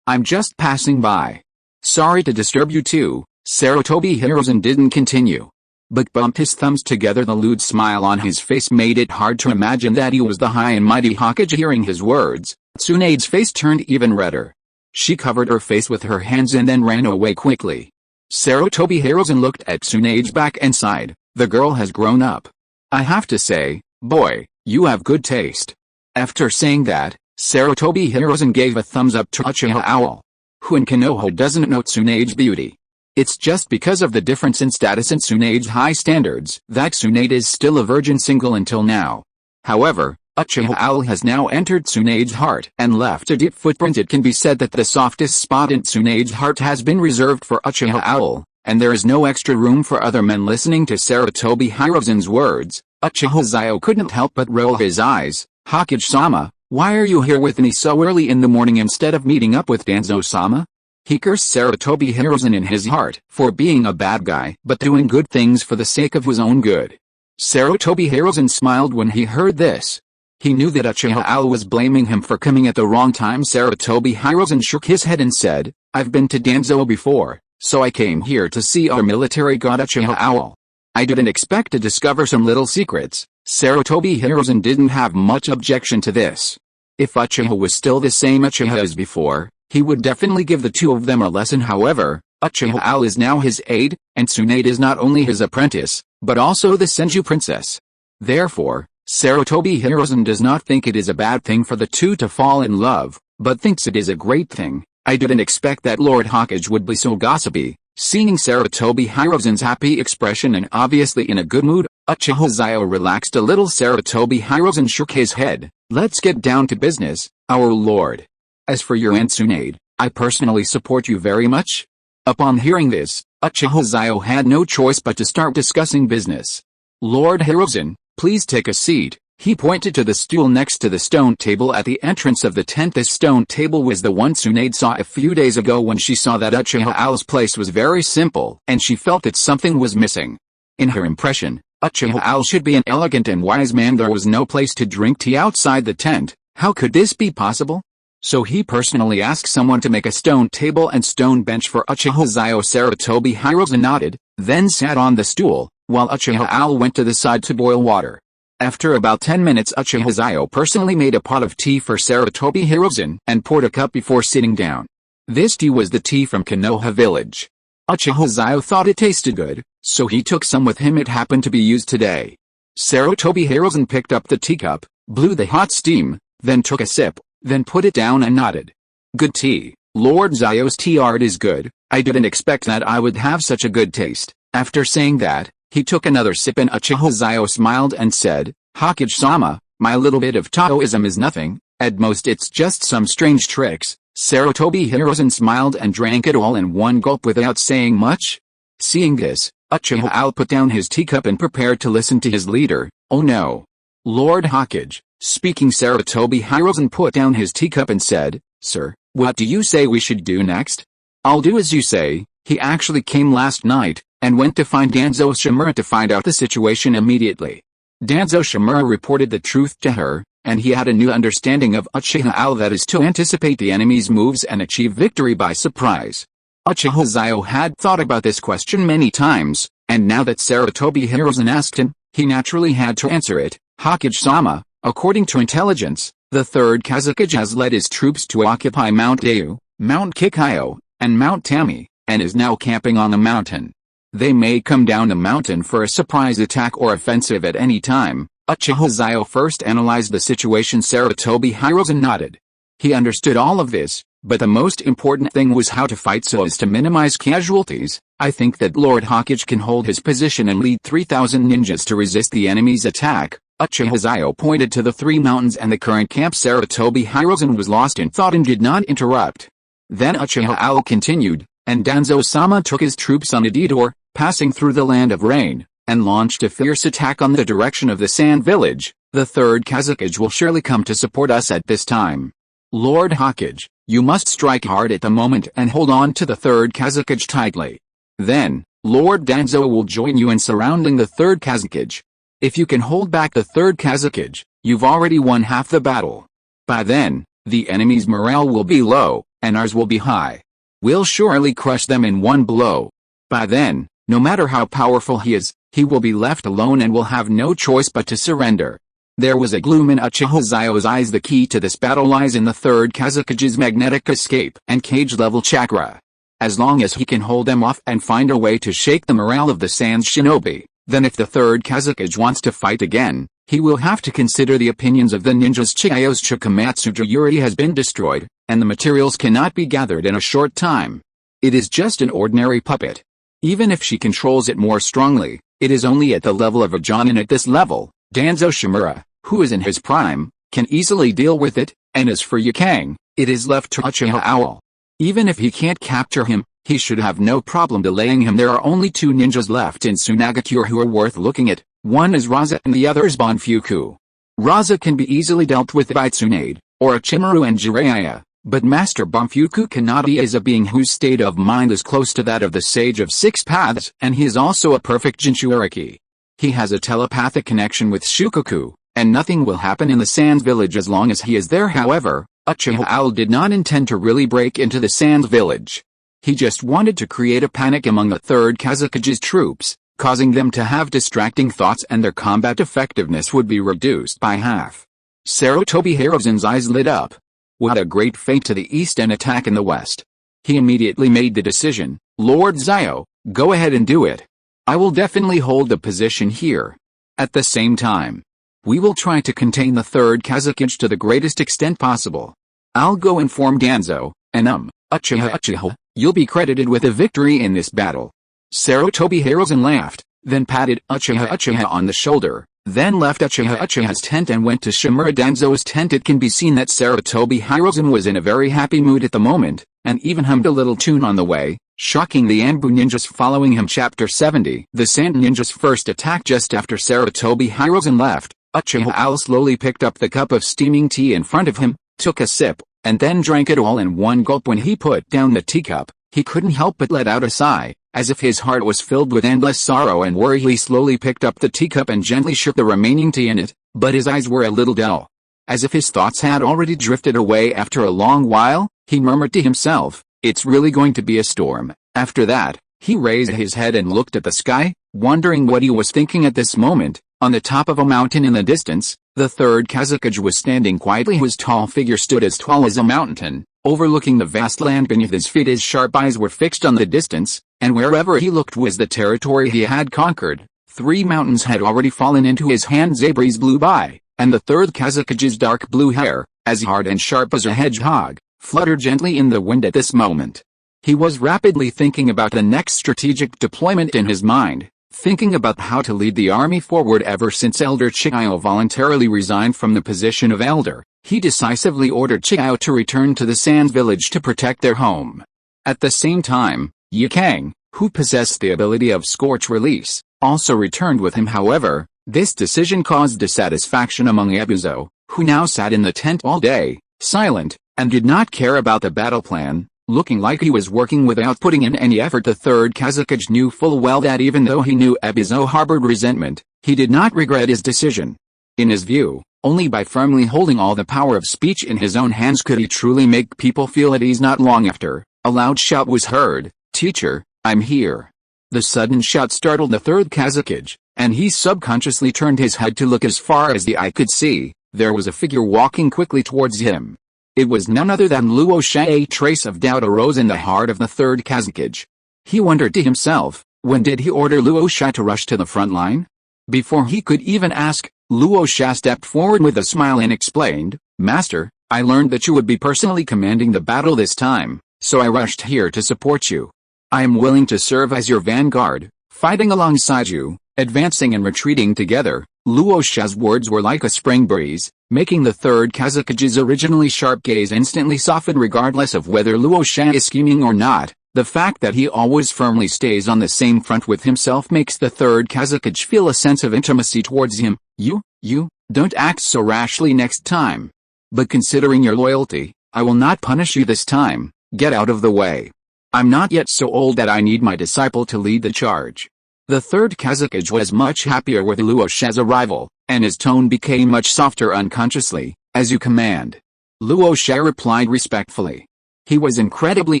I'm just passing by. Sorry to disturb you too. Sarutobi Hiruzen didn't continue. but bumped his thumbs together. The lewd smile on his face made it hard to imagine that he was the high and mighty Hokage. Hearing his words, Tsunade's face turned even redder. She covered her face with her hands and then ran away quickly. Sarutobi Hiruzen looked at Tsunade's back and sighed. The girl has grown up. I have to say, boy, you have good taste. After saying that, Sarutobi Hiruzen gave a thumbs up to Uchiha Owl. Who in Konoha doesn't know Tsunade's beauty? It's just because of the difference in status and Tsunade's high standards that Tsunade is still a virgin single until now. However, Uchiha Owl has now entered Tsunade's heart and left a deep footprint. It can be said that the softest spot in Tsunade's heart has been reserved for Uchiha Owl, and there is no extra room for other men. Listening to Sarutobi Hiruzen's words, Uchiha Xiao couldn't help but roll his eyes. Hokage-sama, why are you here with me so early in the morning instead of meeting up with Danzo-sama? He cursed Sarutobi Hiruzen in his heart for being a bad guy but doing good things for the sake of his own good. Sarutobi Hiruzen smiled when he heard this. He knew that Uchiha Owl was blaming him for coming at the wrong time. Sarutobi Hiruzen shook his head and said, I've been to Danzo before, so I came here to see our military god Uchiha Owl. I didn't expect to discover some little secrets. Sarutobi Hiruzen didn't have much objection to this. If Uchiha was still the same Uchiha as before, he would definitely give the two of them a lesson. However, Uchiha Owl is now his aide, and Tsunade is not only his apprentice, but also the Senju princess. Therefore, Sarutobi Hiruzen does not think it is a bad thing for the two to fall in love, but thinks it is a great thing. I didn't expect that Lord Hokage would be so gossipy. Seeing Sarutobi Hiruzen's happy expression and obviously in a good mood, Uchiha Xiao relaxed a little. Sarutobi Hiruzen shook his head. Let's get down to business, our lord. As for your aunt Tsunade, I personally support you very much. Upon hearing this, Uchiha Xiao had no choice but to start discussing business. Lord Hiruzen, please take a seat. He pointed to the stool next to the stone table at the entrance of the tent. This stone table was the one Tsunade saw a few days ago when she saw that Uchiha Owl's place was very simple and she felt that something was missing. In her impression, Uchiha Owl should be an elegant and wise man. There was no place to drink tea outside the tent. How could this be possible? So he personally asked someone to make a stone table and stone bench for Uchiha Xiao. Sarutobi Hiruzen nodded, then sat on the stool, while Uchiha Owl went to the side to boil water. After about 10 minutes, Uchiha Xiao personally made a pot of tea for Sarutobi Hiruzen and poured a cup before sitting down. This tea was the tea from Konoha village. Uchiha Xiao thought it tasted good, so he took some with him. It happened to be used today. Sarutobi Hiruzen picked up the teacup, blew the hot steam, then took a sip, then put it down and nodded. Good tea. Lord Xiao's tea art is good. I didn't expect that I would have such a good taste. After saying that, he took another sip and Uchiha Xiao smiled and said, Hokage-sama, my little bit of Taoism is nothing, at most it's just some strange tricks. Sarutobi Hiruzen smiled and drank it all in one gulp without saying much. Seeing this, Uchiha Owl put down his teacup and prepared to listen to his leader. Oh no. Lord Hokage, speaking. Sarutobi Hiruzen put down his teacup and said, Sir, what do you say we should do next? I'll do as you say. He actually came last night, and went to find Danzo Shimura to find out the situation immediately. Danzo Shimura reported the truth to her, and he had a new understanding of Uchiha Owl, that is to anticipate the enemy's moves and achieve victory by surprise. Uchiha Xiao had thought about this question many times, and now that Sarutobi Hiruzen asked him, he naturally had to answer it. Hokage-sama, according to intelligence, the Third Hokage has led his troops to occupy Mount Deu, Mount Kikyo, and Mount Tami, and is now camping on the mountain. They may come down the mountain for a surprise attack or offensive at any time. Uchiha Xiao first analyzed the situation. Sarutobi Hiruzen nodded. He understood all of this, but the most important thing was how to fight so as to minimize casualties. I think that Lord Hokage can hold his position and lead 3,000 ninjas to resist the enemy's attack. Uchiha Xiao pointed to the three mountains and the current camp. Sarutobi Hiruzen was lost in thought and did not interrupt. Then Uchiha Owl continued, and Danzo-sama took his troops on a detour, passing through the land of rain, and launched a fierce attack on the direction of the sand village. The Third Hokage will surely come to support us at this time. Lord Hokage, you must strike hard at the moment and hold on to the Third Hokage tightly. Then, Lord Danzo will join you in surrounding the Third Hokage. If you can hold back the Third Hokage, you've already won half the battle. By then, the enemy's morale will be low, and ours will be high. We'll surely crush them in one blow. By then, no matter how powerful he is, He will be left alone and will have no choice but to surrender. There was a gloom in Uchiha Xiao's eyes. The key to this battle lies in the third Kazukage's magnetic escape and cage-level chakra. As long as he can hold them off and find a way to shake the morale of the Sans Shinobi, then if the third Kazukage wants to fight again, he will have to consider the opinions of the ninjas. Chiao's Chikamatsu Jayuri has been destroyed, and the materials cannot be gathered in a short time. It is just an ordinary puppet. Even if she controls it more strongly, it is only at the level of a Jonin. At this level, Danzo Shimura, who is in his prime, can easily deal with it, and as for Yukang, it is left to Uchiha Owl. Even if he can't capture him, he should have no problem delaying him. There are only two ninjas left in Tsunade who are worth looking at, one is Raza and the other is Bonfuku. Raza can be easily dealt with by Tsunade, or Ichimaru and Jiraiya, but Master Bonfuku Kanade is a being whose state of mind is close to that of the Sage of Six Paths, and he is also a perfect Jinchuariki. He has a telepathic connection with Shukoku, and nothing will happen in the Sans village as long as he is there. However, Uchiha Owl did not intend to really break into the Sans village. He just wanted to create a panic among the third Kazukage's troops, causing them to have distracting thoughts, and their combat effectiveness would be reduced by half. Sarutobi Hiruzen's eyes lit up. What a great fate to the east and attack in the west. He immediately made the decision, Lord Xiao, go ahead and do it. I will definitely hold the position here. At the same time, we will try to contain the third Kazukage to the greatest extent possible. I'll go inform Danzo, and Uchiha, you'll be credited with a victory in this battle. Sarutobi Hiruzen laughed, then patted Uchiha on the shoulder, then left Uchiha's tent and went to Shimura Danzo's tent. It can be seen that Sarutobi Hiruzen was in a very happy mood at the moment, and even hummed a little tune on the way, shocking the Anbu ninjas following him. Chapter 70. The Sand ninjas first attacked. Just after Sarutobi Hiruzen left, Uchiha Owl slowly picked up the cup of steaming tea in front of him, took a sip, and then drank it all in one gulp. When he put down the teacup, he couldn't help but let out a sigh, as if his heart was filled with endless sorrow and worry. He slowly picked up the teacup and gently shook the remaining tea in it, but his eyes were a little dull. As if his thoughts had already drifted away after a long while, he murmured to himself, it's really going to be a storm. After that, he raised his head and looked at the sky, wondering what he was thinking at this moment. On the top of a mountain in the distance, the third Kazukage was standing quietly. His tall figure stood as tall as a mountain, overlooking the vast land beneath his feet. His sharp eyes were fixed on the distance, and wherever he looked was the territory he had conquered. 3 mountains had already fallen into his hands. A breeze blew by, and the third Kazukage's dark blue hair, as hard and sharp as a hedgehog, fluttered gently in the wind at this moment. He was rapidly thinking about the next strategic deployment in his mind, thinking about how to lead the army forward. Ever since Elder Chiao voluntarily resigned from the position of elder, he decisively ordered Chiao to return to the Sans village to protect their home. At the same time, Yukang, who possessed the ability of Scorch Release, also returned with him. However, this decision caused dissatisfaction among Ebuzo, who now sat in the tent all day, silent, and did not care about the battle plan, looking like he was working without putting in any effort. The third Kazukage knew full well that even though he knew Ebuzo harbored resentment, he did not regret his decision. In his view, only by firmly holding all the power of speech in his own hands could he truly make people feel at ease. Not long after, a loud shout was heard, "Teacher, I'm here." The sudden shout startled the third Kazukage, and he subconsciously turned his head to look. As far as the eye could see, there was a figure walking quickly towards him. It was none other than Luo Sha. A trace of doubt arose in the heart of the third Kazukage. He wondered to himself, when did he order Luo Sha to rush to the front line? Before he could even ask, Luo Sha stepped forward with a smile and explained, "Master, I learned that you would be personally commanding the battle this time, so I rushed here to support you. I am willing to serve as your vanguard, fighting alongside you, advancing and retreating together." Luo Sha's words were like a spring breeze, making the third Kazukage's originally sharp gaze instantly soften. Regardless of whether Luo Sha is scheming or not, the fact that he always firmly stays on the same front with himself makes the third Kazukage feel a sense of intimacy towards him. You, don't act so rashly next time. But considering your loyalty, I will not punish you this time. Get out of the way. I'm not yet so old that I need my disciple to lead the charge. The third Kazukage was much happier with Luo Sha's arrival, and his tone became much softer unconsciously. "As you command." Luo Sha replied respectfully. He was incredibly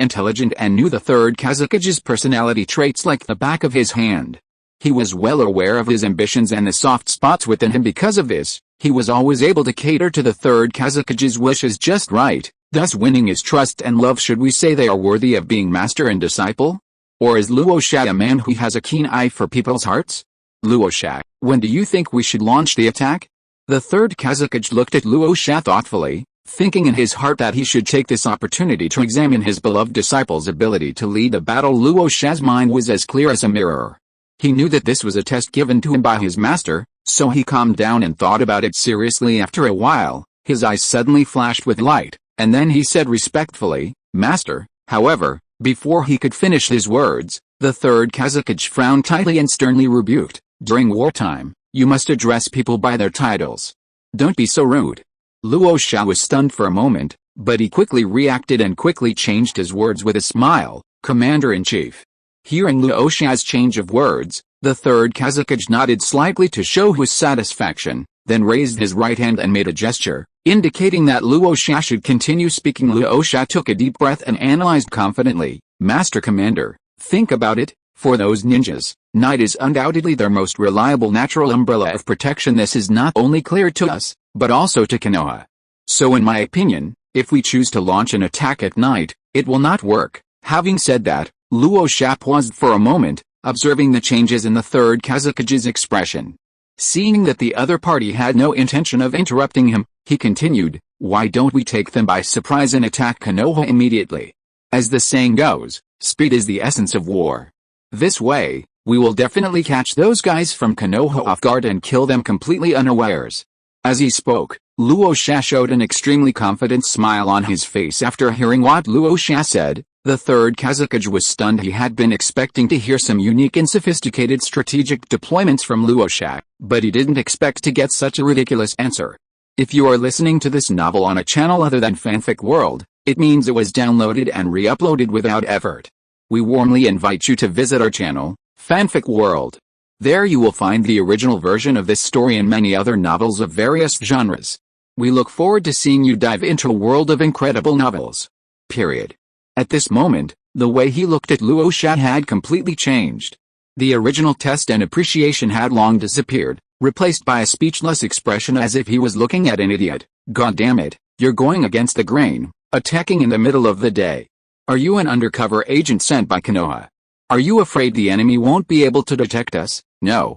intelligent and knew the third Kazukage's personality traits like the back of his hand. He was well aware of his ambitions and the soft spots within him. Because of this, he was always able to cater to the third Kazukage's wishes just right, thus winning his trust and love. Should we say they are worthy of being master and disciple? Or is Luo Xia a man who has a keen eye for people's hearts? Luo Xia, when do you think we should launch the attack? The third Kazakage looked at Luo Xia thoughtfully, thinking in his heart that he should take this opportunity to examine his beloved disciple's ability to lead a battle. Luo Xia's mind was as clear as a mirror. He knew that this was a test given to him by his master, so he calmed down and thought about it seriously. After a while, his eyes suddenly flashed with light, and then he said respectfully, "Master." However, before he could finish his words, the third Kazakage frowned tightly and sternly rebuked, "During wartime, you must address people by their titles. Don't be so rude." Luo Xia was stunned for a moment, but he quickly reacted and quickly changed his words with a smile, "Commander-in-Chief." Hearing Luo Xia's change of words, the third Kazakage nodded slightly to show his satisfaction, then raised his right hand and made a gesture, indicating that Luo Xia should continue speaking. Luo Xia took a deep breath and analyzed confidently, "Master Commander, think about it, for those ninjas, night is undoubtedly their most reliable natural umbrella of protection. This is not only clear to us, but also to Konoha. So in my opinion, if we choose to launch an attack at night, it will not work." Having said that, Luo Xia paused for a moment, observing the changes in the third Kazakage's expression. Seeing that the other party had no intention of interrupting him, he continued, "Why don't we take them by surprise and attack Konoha immediately? As the saying goes, speed is the essence of war. This way, we will definitely catch those guys from Konoha off guard and kill them completely unawares." As he spoke, Luo Xia showed an extremely confident smile on his face. After hearing what Luo Xia said, the third Kazakage was stunned. He had been expecting to hear some unique and sophisticated strategic deployments from Luo Xia, but he didn't expect to get such a ridiculous answer. If you are listening to this novel on a channel other than Fanfic World, it means it was downloaded and re-uploaded without effort. We warmly invite you to visit our channel, Fanfic World. There you will find the original version of this story and many other novels of various genres. We look forward to seeing you dive into a world of incredible novels. Period. At this moment, the way he looked at Luo Xia had completely changed. The original test and appreciation had long disappeared, replaced by a speechless expression as if he was looking at an idiot. "God damn it, you're going against the grain, attacking in the middle of the day. Are you an undercover agent sent by Konoha? Are you afraid the enemy won't be able to detect us? No,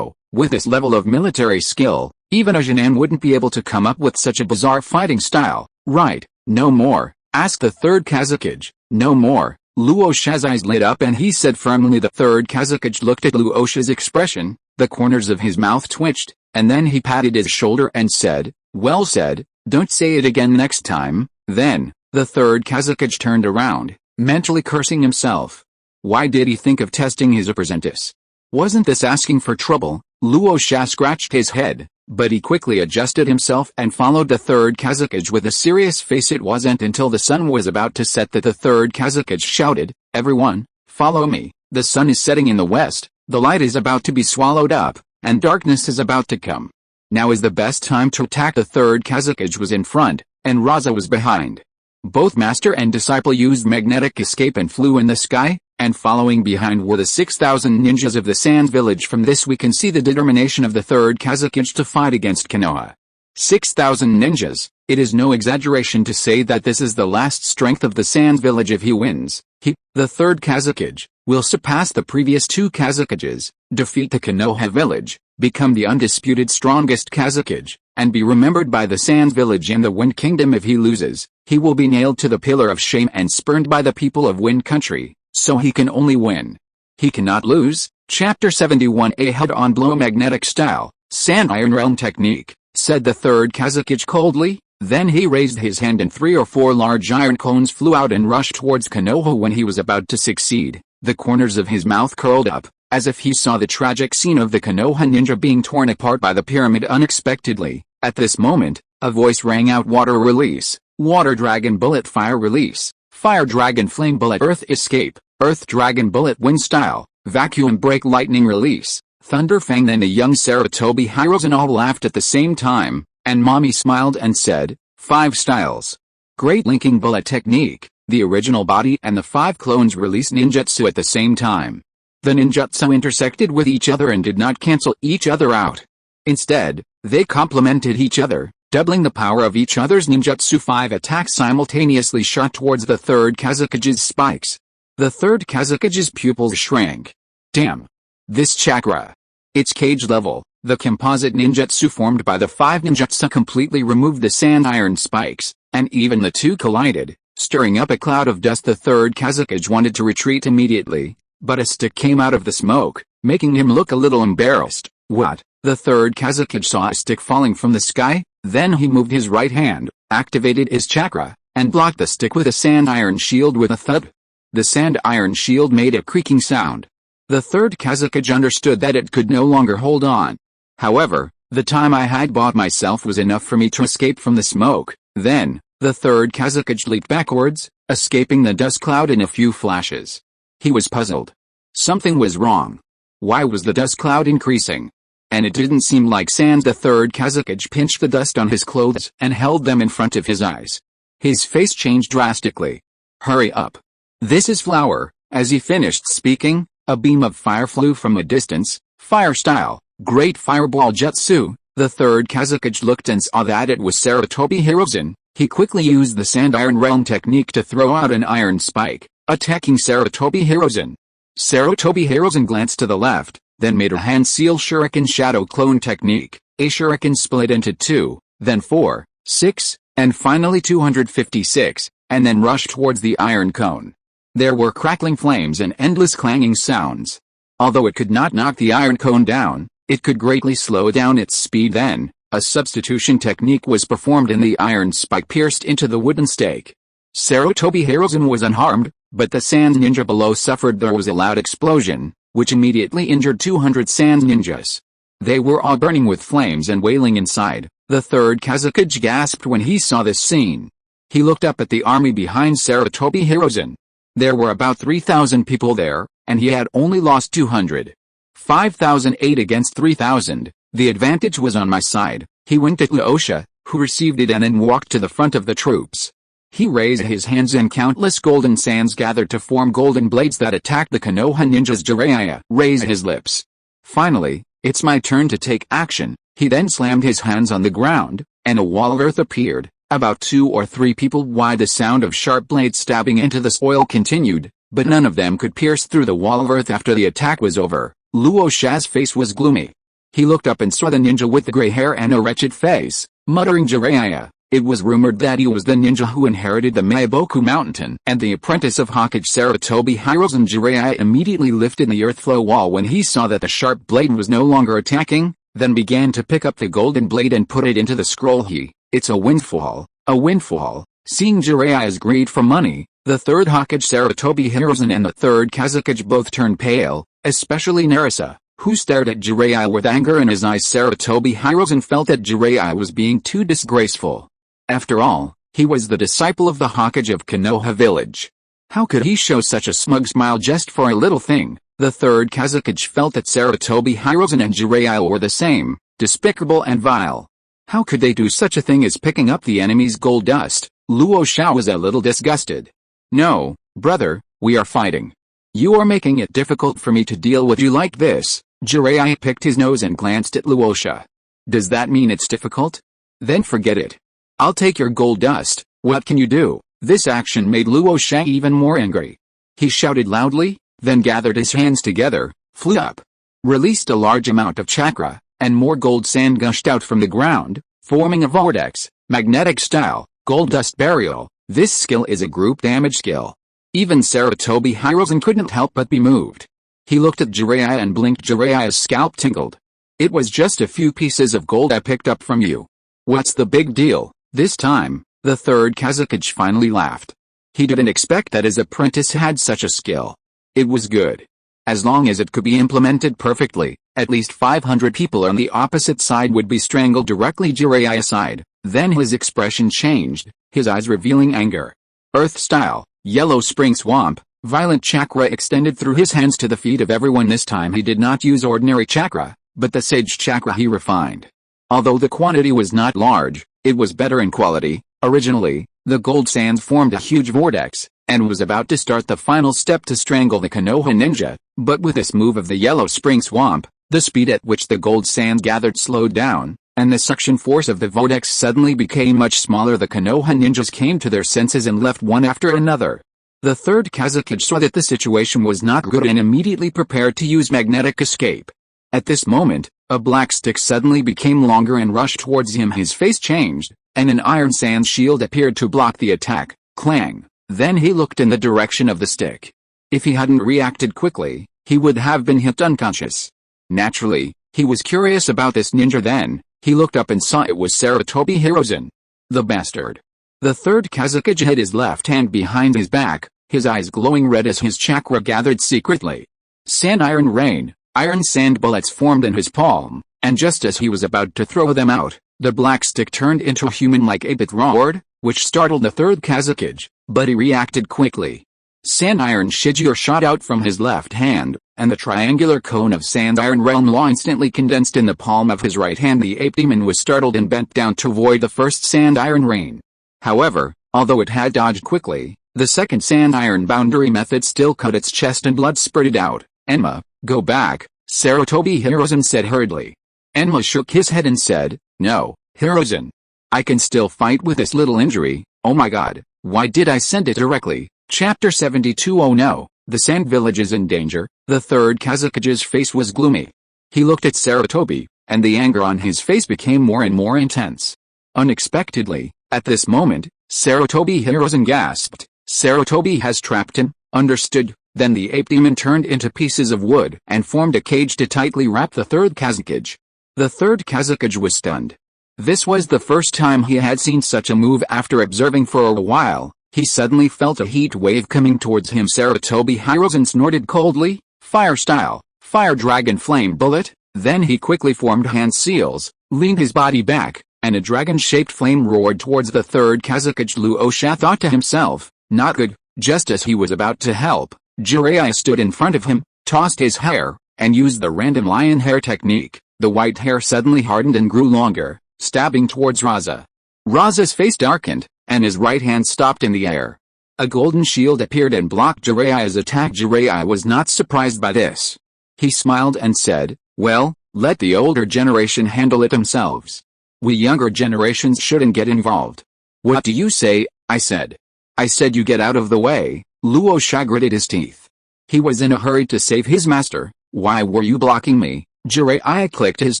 with this level of military skill, even a Jinan wouldn't be able to come up with such a bizarre fighting style, right? No more," asked the third Kazakage. "No more." Luo Xia's eyes lit up and he said firmly. The third Kazakage looked at Luo Xia's expression, the corners of his mouth twitched, and then he patted his shoulder and said, "Well said, don't say it again next time." Then, the third Kazakage turned around, mentally cursing himself. Why did he think of testing his apprentice? Wasn't this asking for trouble? Luo Xia scratched his head, but he quickly adjusted himself and followed the third Kazakage with a serious face. It wasn't until the sun was about to set that the third Kazakage shouted, "Everyone, follow me. The sun is setting in the west, the light is about to be swallowed up, and darkness is about to come. Now is the best time to attack." The third Kazakage was in front, and Raza was behind. Both master and disciple used magnetic escape and flew in the sky, and following behind were the 6,000 ninjas of the Sand Village. From this we can see the determination of the third Kazakage to fight against Konoha. 6,000 ninjas, it is no exaggeration to say that this is the last strength of the Sand Village. If he wins, he, the third Kazakage, will surpass the previous two Kazakages, defeat the Konoha village, become the undisputed strongest Kazakage, and be remembered by the Sand Village and the Wind Kingdom. If he loses, he will be nailed to the pillar of shame and spurned by the people of Wind Country. So he can only win. He cannot lose. Chapter 71. A head-on blow, magnetic style, Sand Iron Realm technique, said the third Kazakage coldly. Then he raised his hand and 3 or 4 large iron cones flew out and rushed towards Konoha. When he was about to succeed, the corners of his mouth curled up, as if he saw the tragic scene of the Konoha ninja being torn apart by the pyramid. Unexpectedly, at this moment, a voice rang out: "Water release, Water Dragon Bullet, Fire release, Fire Dragon Flame Bullet, Earth Escape, Earth Dragon Bullet, Wind Style, Vacuum Break, Lightning Release, Thunder Fang." Then the young Saratobi Hirozen all laughed at the same time, and Mommy smiled and said, 5 styles. Great linking bullet technique, the original body and the 5 clones release ninjutsu at the same time. The ninjutsu intersected with each other and did not cancel each other out. Instead, they complemented each other, doubling the power of each other's ninjutsu. 5 attacks simultaneously shot towards the third Kazukage's spikes. The third Kazukage's pupils shrank. Damn. This chakra. Its cage level, the composite ninjutsu formed by the 5 ninjutsu completely removed the sand iron spikes, and even the two collided, stirring up a cloud of dust. The third Kazakage wanted to retreat immediately, but a stick came out of the smoke, making him look a little embarrassed. What? The third Kazakage saw a stick falling from the sky, then he moved his right hand, activated his chakra, and blocked the stick with a sand iron shield with a thud. The sand iron shield made a creaking sound. The third Kazakage understood that it could no longer hold on. However, the time I had bought myself was enough for me to escape from the smoke. Then, the third Kazakage leaped backwards, escaping the dust cloud in a few flashes. He was puzzled. Something was wrong. Why was the dust cloud increasing? And it didn't seem like sand. The third Kazakage pinched the dust on his clothes and held them in front of his eyes. His face changed drastically. Hurry up. This is flour. As he finished speaking, a beam of fire flew from a distance, fire style, great fireball jutsu. The third Kazakage looked and saw that it was Sarutobi Hiruzen. He quickly used the sand iron realm technique to throw out an iron spike, attacking Sarutobi Hiruzen. Sarutobi Hiruzen glanced to the left, then made a hand seal shuriken shadow clone technique. A shuriken split into 2, then 4, 6, and finally 256, and then rushed towards the iron cone. There were crackling flames and endless clanging sounds. Although it could not knock the iron cone down, it could greatly slow down its speed. Then, a substitution technique was performed and the iron spike pierced into the wooden stake. Sarutobi Hiruzen was unharmed, but the sand ninja below suffered. There was a loud explosion, which immediately injured 200 sand ninjas. They were all burning with flames and wailing inside. The third Kazakage gasped when he saw this scene. He looked up at the army behind Sarutobi Hiruzen. There were about 3,000 people there, and he had only lost 200. 5,008 against 3,000. The advantage was on my side. He winked at Luosha, who received it and then walked to the front of the troops. He raised his hands and countless golden sands gathered to form golden blades that attacked the Konoha ninjas. Jiraiya raised his lips. Finally, it's my turn to take action. He then slammed his hands on the ground, and a wall of earth appeared, about 2 or 3 people wide. The sound of sharp blades stabbing into the soil continued, but none of them could pierce through the wall of earth. After the attack was over, Luosha's face was gloomy. He looked up and saw the ninja with the gray hair and a wretched face, muttering Jiraiya. It was rumored that he was the ninja who inherited the Meiboku mountain and the apprentice of Hokage Sarutobi Hiruzen. Jiraiya immediately lifted the earth flow wall when he saw that the sharp blade was no longer attacking, then began to pick up the golden blade and put it into the scroll. It's a windfall, a windfall. Seeing Jiraiya's greed for money, the third Hokage Sarutobi Hiruzen and the third Kazakage both turned pale, especially Narisa, who stared at Jiraiya with anger in his eyes. Sarutobi Hiruzen felt that Jiraiya was being too disgraceful. After all, he was the disciple of the Hokage of Konoha village. How could he show such a smug smile just for a little thing? The third Kazakage felt that Sarutobi Hiruzen and Jiraiya were the same, despicable and vile. How could they do such a thing as picking up the enemy's gold dust? Luosha was a little disgusted. No, brother, we are fighting. You are making it difficult for me to deal with you like this. Jiraiya picked his nose and glanced at Luosha. Does that mean it's difficult? Then forget it. I'll take your gold dust. What can you do? This action made Luosha even more angry. He shouted loudly, then gathered his hands together, flew up, released a large amount of chakra, and more gold sand gushed out from the ground, forming a vortex, magnetic style, gold dust burial. This skill is a group damage skill. Even Sarutobi Hiruzen couldn't help but be moved. He looked at Jiraiya and blinked. Jiraiya's scalp tingled. It was just a few pieces of gold I picked up from you. What's the big deal? This time, the third Kazakage finally laughed. He didn't expect that his apprentice had such a skill. It was good. As long as it could be implemented perfectly, at least 500 people on the opposite side would be strangled directly. Jiraiya sighed. Then his expression changed, his eyes revealing anger. Earth style, yellow spring swamp, violent chakra extended through his hands to the feet of everyone. This time he did not use ordinary chakra, but the sage chakra he refined. Although the quantity was not large, it was better in quality. Originally, The gold sand formed a huge vortex, and was about to start the final step to strangle the Konoha ninja, but with this move of the yellow spring swamp, the speed at which the gold sand gathered slowed down, and the suction force of the vortex suddenly became much smaller. The Konoha ninjas came to their senses and left one after another. The third Kazekage saw that the situation was not good and immediately prepared to use magnetic escape. At this moment, a black stick suddenly became longer and rushed towards him. His face changed, and an iron sand shield appeared to block the attack. Clang! Then he looked in the direction of the stick. If he hadn't reacted quickly, he would have been hit unconscious. Naturally, he was curious about this ninja. Then he looked up and saw it was Sarutobi Hiruzen. The bastard. The third Kazekage had his left hand behind his back, his eyes glowing red as his chakra gathered secretly. Sand iron rain, iron sand bullets formed in his palm, and just as he was about to throw them out, the black stick turned into a human-like ape. It roared, which startled the third Kazekage, but he reacted quickly. Sand iron Shijiro shot out from his left hand, and the triangular cone of sand iron realm law instantly condensed in the palm of his right hand. The ape demon was startled and bent down to avoid the first sand iron rain. However, although it had dodged quickly, the second sand iron boundary method still cut its chest and blood spurted out. Enma, go back, Sarutobi Hiruzen said hurriedly. Enma shook his head and said, no, Hiruzen. I can still fight with this little injury. Oh my god, why did I send it directly? Chapter 72. Oh no, the sand village is in danger. The third Kazekage's face was gloomy. He looked at Sarutobi, and the anger on his face became more and more intense. Unexpectedly, at this moment, Sarutobi Hiruzen gasped. Sarutobi has trapped him, understood. Then the ape demon turned into pieces of wood and formed a cage to tightly wrap the third Kazekage. The third Kazekage was stunned. This was the first time he had seen such a move. After observing for a while, he suddenly felt a heat wave coming towards him. Sarutobi Hiruzen snorted coldly, fire style, fire dragon flame bullet. Then he quickly formed hand seals, leaned his body back, and a dragon-shaped flame roared towards the third Kazekage. Luosha thought to himself, not good. Just as he was about to help, Jiraiya stood in front of him, tossed his hair, and used the random lion hair technique. The white hair suddenly hardened and grew longer, stabbing towards Raza. Raza's face darkened, and his right hand stopped in the air. A golden shield appeared and blocked Jiraiya's attack. Jiraiya was not surprised by this. He smiled and said, well, let the older generation handle it themselves. We younger generations shouldn't get involved. What do you say? I said. I said you get out of the way. Luosha gritted his teeth. He was in a hurry to save his master. Why were you blocking me? Jiraiya clicked his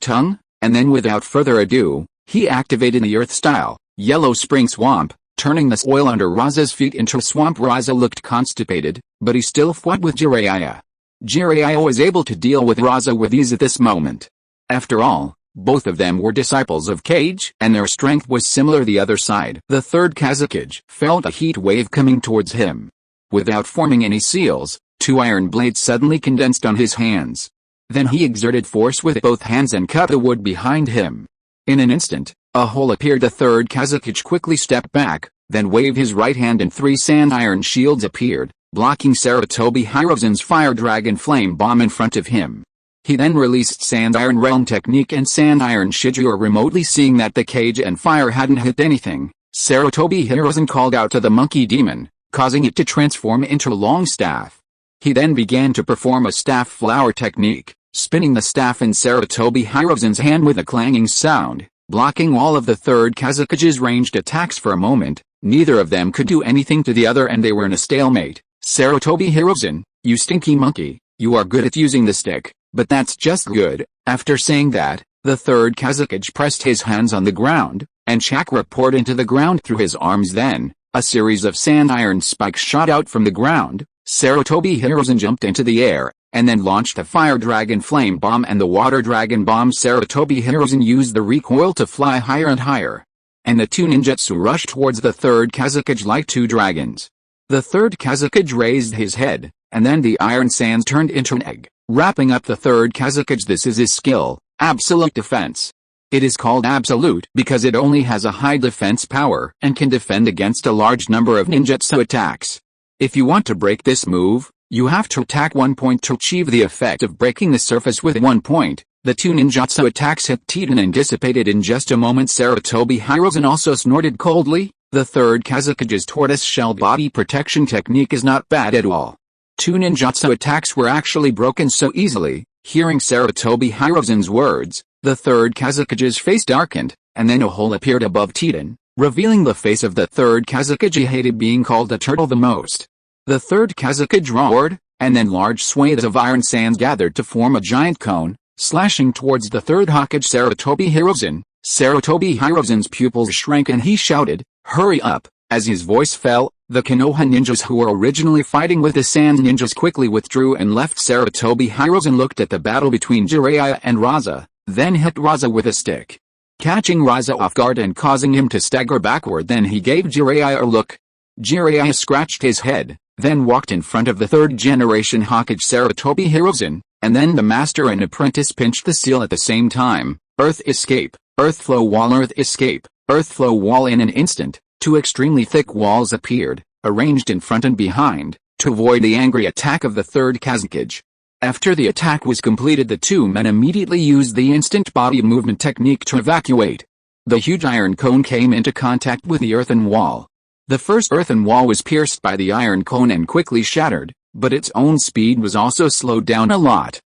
tongue, and then without further ado, he activated the earth-style, yellow spring swamp, turning the soil under Raza's feet into a swamp. Raza looked constipated, but he still fought with Jiraiya. Jiraiya was able to deal with Raza with ease at this moment. After all, both of them were disciples of Kage, and their strength was similar. The other side, the third Kazekage, felt a heat wave coming towards him. Without forming any seals, two iron blades suddenly condensed on his hands. Then he exerted force with both hands and cut the wood behind him. In an instant, a hole appeared. The third Kazekage quickly stepped back, then waved his right hand and three sand iron shields appeared, blocking Sarutobi Hiruzen's fire dragon flame bomb in front of him. He then released Sand Iron Realm Technique and Sand Iron Shijiro. Remotely seeing that the cage and fire hadn't hit anything, Sarutobi Hiruzen called out to the monkey demon, causing it to transform into a long staff. He then began to perform a staff flower technique, spinning the staff in Sarutobi Hiruzen's hand with a clanging sound, blocking all of the third Kazekage's ranged attacks. For a moment, neither of them could do anything to the other and they were in a stalemate. Sarutobi Hiruzen, you stinky monkey, you are good at using the stick. But that's just good. After saying that, the third Kazekage pressed his hands on the ground, and chakra poured into the ground through his arms. Then, a series of sand iron spikes shot out from the ground. Sarutobi Hiruzen jumped into the air, and then launched a fire dragon flame bomb and the water dragon bomb. Sarutobi Hiruzen used the recoil to fly higher and higher. And the two ninjutsu rushed towards the third Kazekage like two dragons. The third Kazekage raised his head, and then the iron sands turned into an egg, wrapping up the third Kazekage. This is his skill, Absolute Defense. It is called Absolute because it only has a high defense power and can defend against a large number of ninjutsu attacks. If you want to break this move, you have to attack 1 point to achieve the effect of breaking the surface with 1 point. The two ninjutsu attacks hit Titan and dissipated in just a moment. Sarutobi Hiruzen also snorted coldly, The third Kazukage's tortoise-shell body protection technique is not bad at all. Two ninjutsu attacks were actually broken so easily. Hearing Sarutobi Hiruzen's words, the third Kazukage's face darkened, and then a hole appeared above Titen, revealing the face of the third Kazukage. He hated being called a turtle the most. The third Kazukage roared, and then large swathes of iron sands gathered to form a giant cone, slashing towards the third Hokage Sarutobi Hiruzen. Sarutobi Hiruzen's pupils shrank and he shouted, "Hurry up!" As his voice fell, the Konoha ninjas who were originally fighting with the Sand ninjas quickly withdrew and left. Sarutobi Hiruzen looked at the battle between Jiraiya and Raza, then hit Raza with a stick, catching Raza off guard and causing him to stagger backward. Then he gave Jiraiya a look. Jiraiya scratched his head, then walked in front of the third-generation Hokage Sarutobi Hiruzen, and then the master and apprentice pinched the seal at the same time. Earth escape, earth flow wall, earth escape, earth flow wall. In an instant, two extremely thick walls appeared, arranged in front and behind, to avoid the angry attack of the third Kazukage. After the attack was completed, the two men immediately used the instant body movement technique to evacuate. The huge iron cone came into contact with the earthen wall. The first earthen wall was pierced by the iron cone and quickly shattered, but its own speed was also slowed down a lot.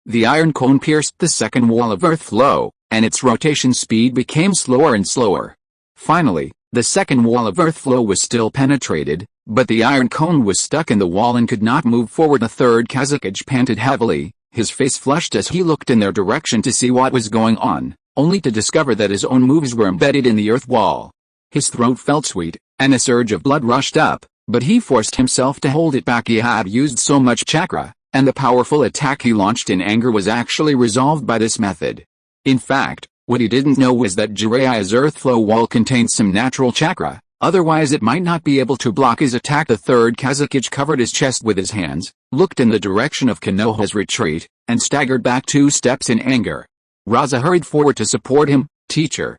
The iron cone pierced the second wall of earth flow, and its rotation speed became slower and slower. Finally, the second wall of earth flow was still penetrated, but the iron cone was stuck in the wall and could not move forward. The third Kazukage panted heavily, his face flushed as he looked in their direction to see what was going on, only to discover that his own moves were embedded in the earth wall. His throat felt sweet, and a surge of blood rushed up, but he forced himself to hold it back. He had used so much chakra, and the powerful attack he launched in anger was actually resolved by this method. In fact, what he didn't know was that Jiraiya's earth flow wall contained some natural chakra, otherwise it might not be able to block his attack. The third Kazukage covered his chest with his hands, looked in the direction of Konoha's retreat, and staggered back 2 steps in anger. Raza hurried forward to support him. Teacher,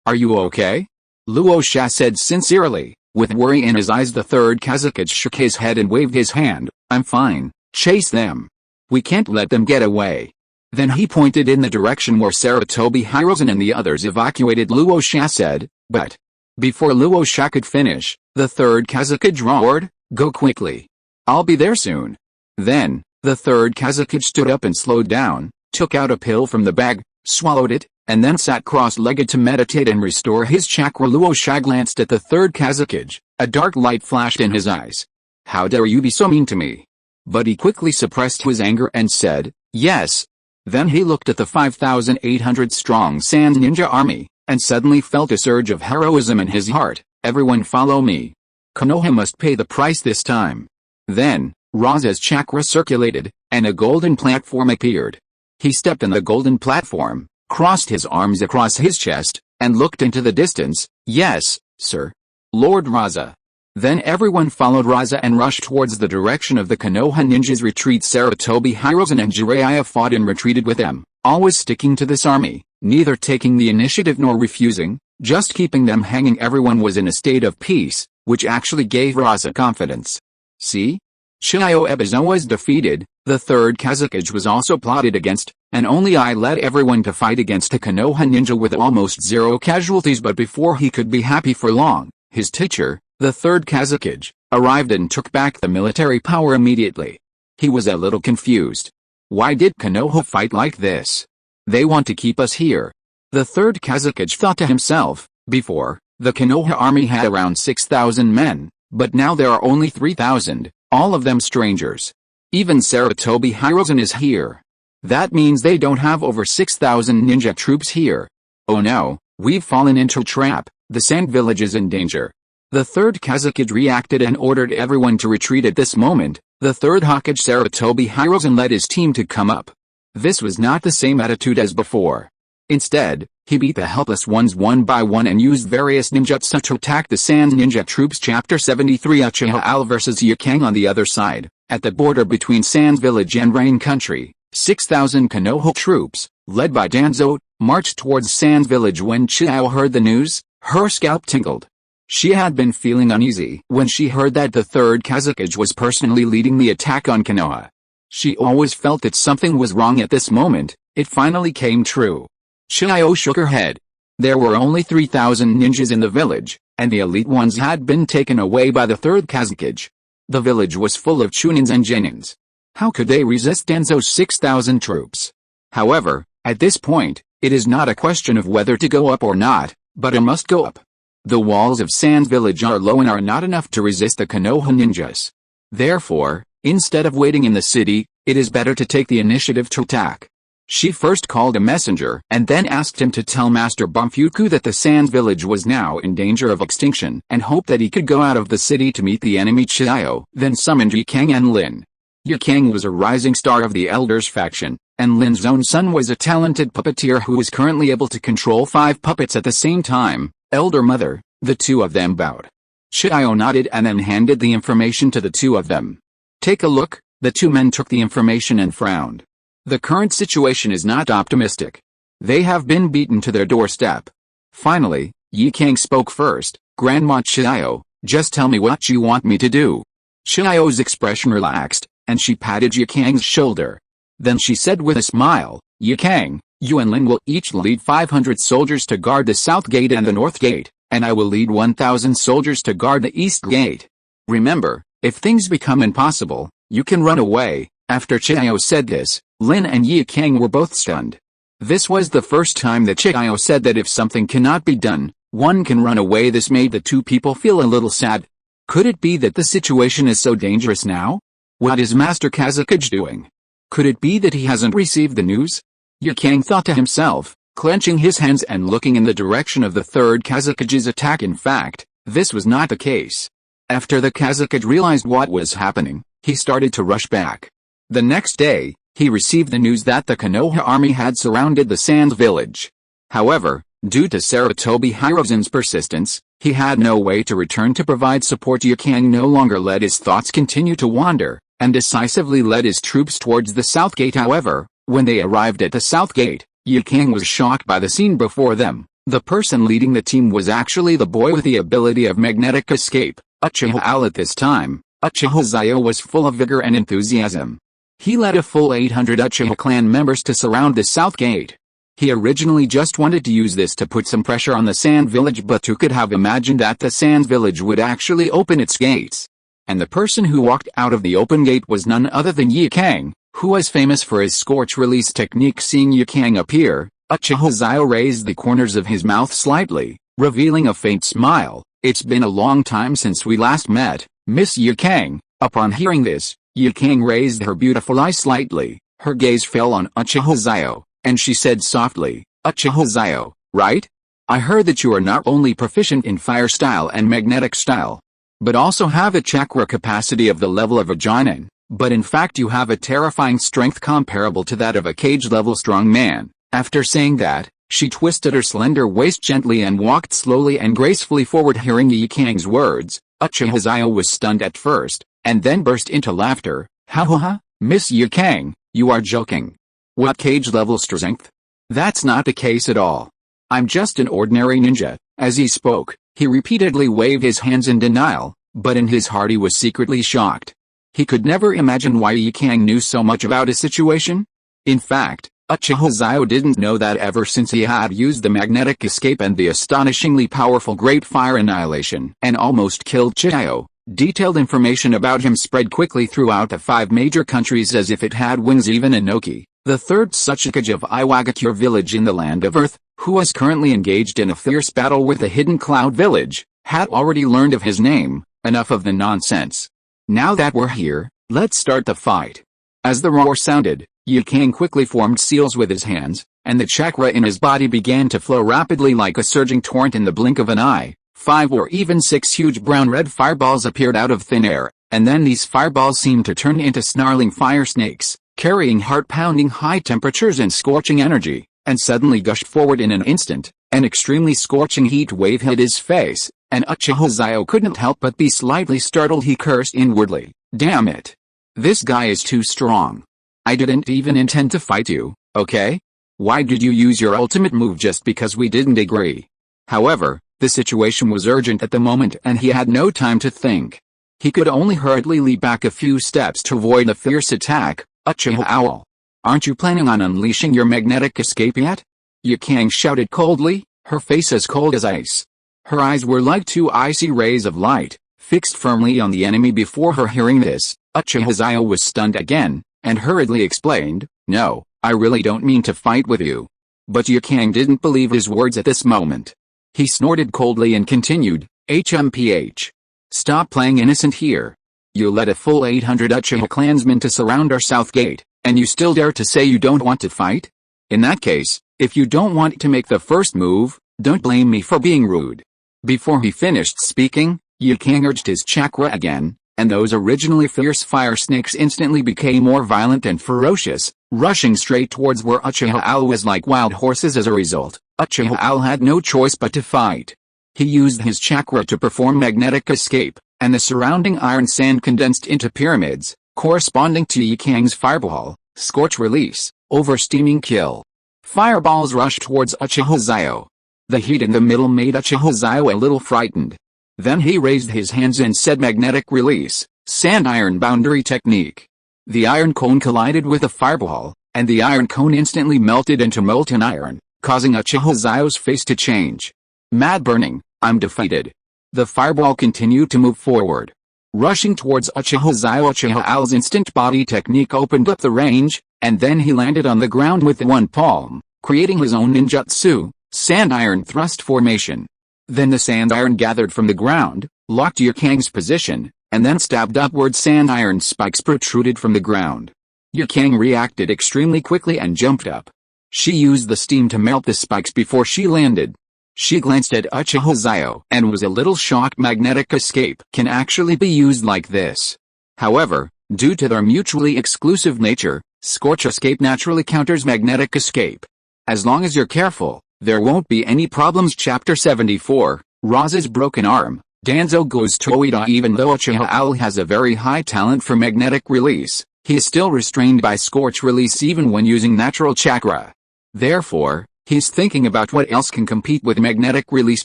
are you okay?" Luo Sha said sincerely, with worry in his eyes. The third Kazukage shook his head and waved his hand. "I'm fine, chase them. We can't let them get away." Then he pointed in the direction where Sarutobi Hiruzen and the others evacuated. Luo Sha said, "But..." Before Luo Sha could finish, the third Kazukage roared, "Go quickly. I'll be there soon." Then, the third Kazukage stood up and slowed down, took out a pill from the bag, swallowed it, and then sat cross-legged to meditate and restore his chakra. Luo Sha glanced at the third Kazukage, a dark light flashed in his eyes. "How dare you be so mean to me?" But he quickly suppressed his anger and said, "Yes." Then he looked at the 5,800-strong Sand Ninja army, and suddenly felt a surge of heroism in his heart. "Everyone follow me. Konoha must pay the price this time." Then, Raza's chakra circulated, and a golden platform appeared. He stepped on the golden platform, crossed his arms across his chest, and looked into the distance. "Yes, sir. Lord Raza." Then everyone followed Raza and rushed towards the direction of the Konoha ninjas' retreat. Sarutobi Hiruzen and Jiraiya fought and retreated with them, always sticking to this army, neither taking the initiative nor refusing, just keeping them hanging. Everyone was in a state of peace, which actually gave Raza confidence. "See? Xiao is always defeated." The third Kazukage was also plotted against, and only I led everyone to fight against a Konoha ninja with almost 0 casualties. But before he could be happy for long, his teacher, the third Kazukage, arrived and took back the military power immediately. He was a little confused. Why did Konoha fight like this? They want to keep us here. The third Kazukage thought to himself. Before, the Konoha army had around 6,000 men, but now there are only 3,000, all of them strangers. Even Sarutobi Hiruzen is here. That means they don't have over 6,000 ninja troops here. Oh no, we've fallen into a trap. The Sand village is in danger. The third Kazukage reacted and ordered everyone to retreat. At this moment, the third Hokage Sarutobi Hiruzen led his team to come up. This was not the same attitude as before. Instead, he beat the helpless ones one by one and used various ninjutsu to attack the Sand ninja troops. Chapter 73 Uchiha Xiao vs Yukang. On the other side, at the border between Sand village and Rain country, 6,000 Konoha troops, led by Danzo, marched towards Sand village. When Xiao heard the news, her scalp tingled. She had been feeling uneasy when she heard that the third Kazukage was personally leading the attack on Konoha. She always felt that something was wrong. At this moment, it finally came true. Xiao shook her head. There were only 3,000 ninjas in the village, and the elite ones had been taken away by the Third Hokage. The village was full of chunins and genins. How could they resist Danzo's 6,000 troops? However, at this point, it is not a question of whether to go up or not, but a must go up. The walls of Sand Village are low and are not enough to resist the Konoha ninjas. Therefore, instead of waiting in the city, it is better to take the initiative to attack. She first called a messenger and then asked him to tell Master Banfuku that the Sand Village was now in danger of extinction and hoped that he could go out of the city to meet the enemy Xiao, then summoned Yikang and Lin. Yikang was a rising star of the Elders faction, and Lin's own son was a talented puppeteer who was currently able to control 5 puppets at the same time. Elder Mother, the two of them bowed. Xiao nodded and then handed the information to the two of them. Take a look. The two men took the information and frowned. The current situation is not optimistic. They have been beaten to their doorstep. Finally, Yikang spoke first. Grandma Xiao, just tell me what you want me to do. Xiao's expression relaxed, and she patted Yikang's shoulder. Then she said with a smile, Yikang, you and Lin will each lead 500 soldiers to guard the south gate and the north gate, and I will lead 1,000 soldiers to guard the east gate. Remember, if things become impossible, you can run away. After Xiao said this, Lin and Yikang were both stunned. This was the first time that Xiao said that if something cannot be done, one can run away. This made the two people feel a little sad. Could it be that the situation is so dangerous now? What is Master Kazakage doing? Could it be that he hasn't received the news? Yikang thought to himself, clenching his hands and looking in the direction of the Third Kazakage's attack. In fact, this was not the case. After the Kazakage realized what was happening, he started to rush back. The next day, he received the news that the Konoha army had surrounded the Sand Village. However, due to Sarutobi Hiruzen's persistence, he had no way to return to provide support. Yikang no longer let his thoughts continue to wander, and decisively led his troops towards the south gate. However, when they arrived at the south gate, Yikang was shocked by the scene before them. The person leading the team was actually the boy with the ability of magnetic escape, Uchiha Xiao. At this time, Uchiha Xiao was full of vigor and enthusiasm. He led a full 800 Uchiha clan members to surround the south gate. He originally just wanted to use this to put some pressure on the Sand Village, but who could have imagined that the Sand Village would actually open its gates? And the person who walked out of the open gate was none other than Yikang, who was famous for his scorch release technique. Seeing Yikang appear, Uchiha Xiao raised the corners of his mouth slightly, revealing a faint smile. It's been a long time since we last met, Miss Yikang. Upon hearing this, Yikang raised her beautiful eyes slightly. Her gaze fell on Uchiha Xiao, and she said softly, Uchiha Xiao, right? I heard that you are not only proficient in fire style and magnetic style, but also have a chakra capacity of the level of a Jonin, but in fact you have a terrifying strength comparable to that of a cage-level strong man. After saying that, she twisted her slender waist gently and walked slowly and gracefully forward. Hearing Yikang's words, Uchiha Xiao was stunned at first, and then burst into laughter. Ha ha ha, Miss Yikang, you are joking. What cage-level strength? That's not the case at all. I'm just an ordinary ninja. As he spoke, he repeatedly waved his hands in denial, but in his heart he was secretly shocked. He could never imagine why Yikang knew so much about his situation. In fact, Uchiha Xiao didn't know that ever since he had used the magnetic escape and the astonishingly powerful Great Fire Annihilation and almost killed Xiao. Detailed information about him spread quickly throughout the 5 major countries as if it had wings. Even Inoki, the third Tsuchikage of Iwagakure village in the Land of Earth, who was currently engaged in a fierce battle with the Hidden Cloud village, had already learned of his name. Enough of the nonsense. Now that we're here, let's start the fight. As the roar sounded, Yikang quickly formed seals with his hands, and the chakra in his body began to flow rapidly like a surging torrent. In the blink of an eye, 5 or even 6 huge brown-red fireballs appeared out of thin air, and then these fireballs seemed to turn into snarling fire snakes, carrying heart-pounding high temperatures and scorching energy, and suddenly gushed forward in an instant. An extremely scorching heat wave hit his face, and Uchiha Xiao couldn't help but be slightly startled. He cursed inwardly. Damn it. This guy is too strong. I didn't even intend to fight you, okay? Why did you use your ultimate move just because we didn't agree? However, the situation was urgent at the moment and he had no time to think. He could only hurriedly leap back a few steps to avoid a fierce attack. Uchiha Owl. Aren't you planning on unleashing your magnetic escape yet? Yikang shouted coldly. her face as cold as ice. Her eyes were like two icy rays of light, fixed firmly on the enemy. Before her hearing this, Uchiha Xiao was stunned again, and hurriedly explained, "No, I really don't mean to fight with you." But Yu Kang didn't believe his words at this moment. He snorted coldly and continued, "HMPH. Stop playing innocent here. You led a full 800 Uchiha clansmen to surround our south gate, and you still dare to say you don't want to fight? In that case, if you don't want to make the first move, don't blame me for being rude." Before he finished speaking, Yu Kang urged his chakra again, and those originally fierce fire snakes instantly became more violent and ferocious, rushing straight towards where Uchiha Xiao was like wild horses. As a result, Uchiha Xiao had no choice but to fight. He used his chakra to perform magnetic escape, and the surrounding iron sand condensed into pyramids, corresponding to Yu Kang's fireball, scorch release, oversteaming kill. Fireballs rushed towards Uchiha Xiao. The heat in the middle made Uchiha Xiao a little frightened. Then he raised his hands and said, "Magnetic release, sand iron boundary technique." The iron cone collided with the fireball, and the iron cone instantly melted into molten iron, causing Uchiha Xiao's face to change. "Mad burning, I'm defeated." The fireball continued to move forward. Rushing towards Uchiha Xiao's instant body technique opened up the range, and then he landed on the ground with one palm, creating his own ninjutsu, sand iron thrust formation. Then the sand iron gathered from the ground, locked Yu Kang's position, and then stabbed upward. Sand iron spikes protruded from the ground. Yu Kang reacted extremely quickly and jumped up. She used the steam to melt the spikes before she landed. She glanced at Uchiha Xiao and was a little shocked. Magnetic escape can actually be used like this. However, due to their mutually exclusive nature, scorch escape naturally counters magnetic escape. As long as you're careful, there won't be any problems. Chapter 74, Raza's Broken Arm. Danzo goes Toida. Even though Uchiha Xiao has a very high talent for magnetic release, he is still restrained by scorch release even when using natural chakra. Therefore, he's thinking about what else can compete with magnetic release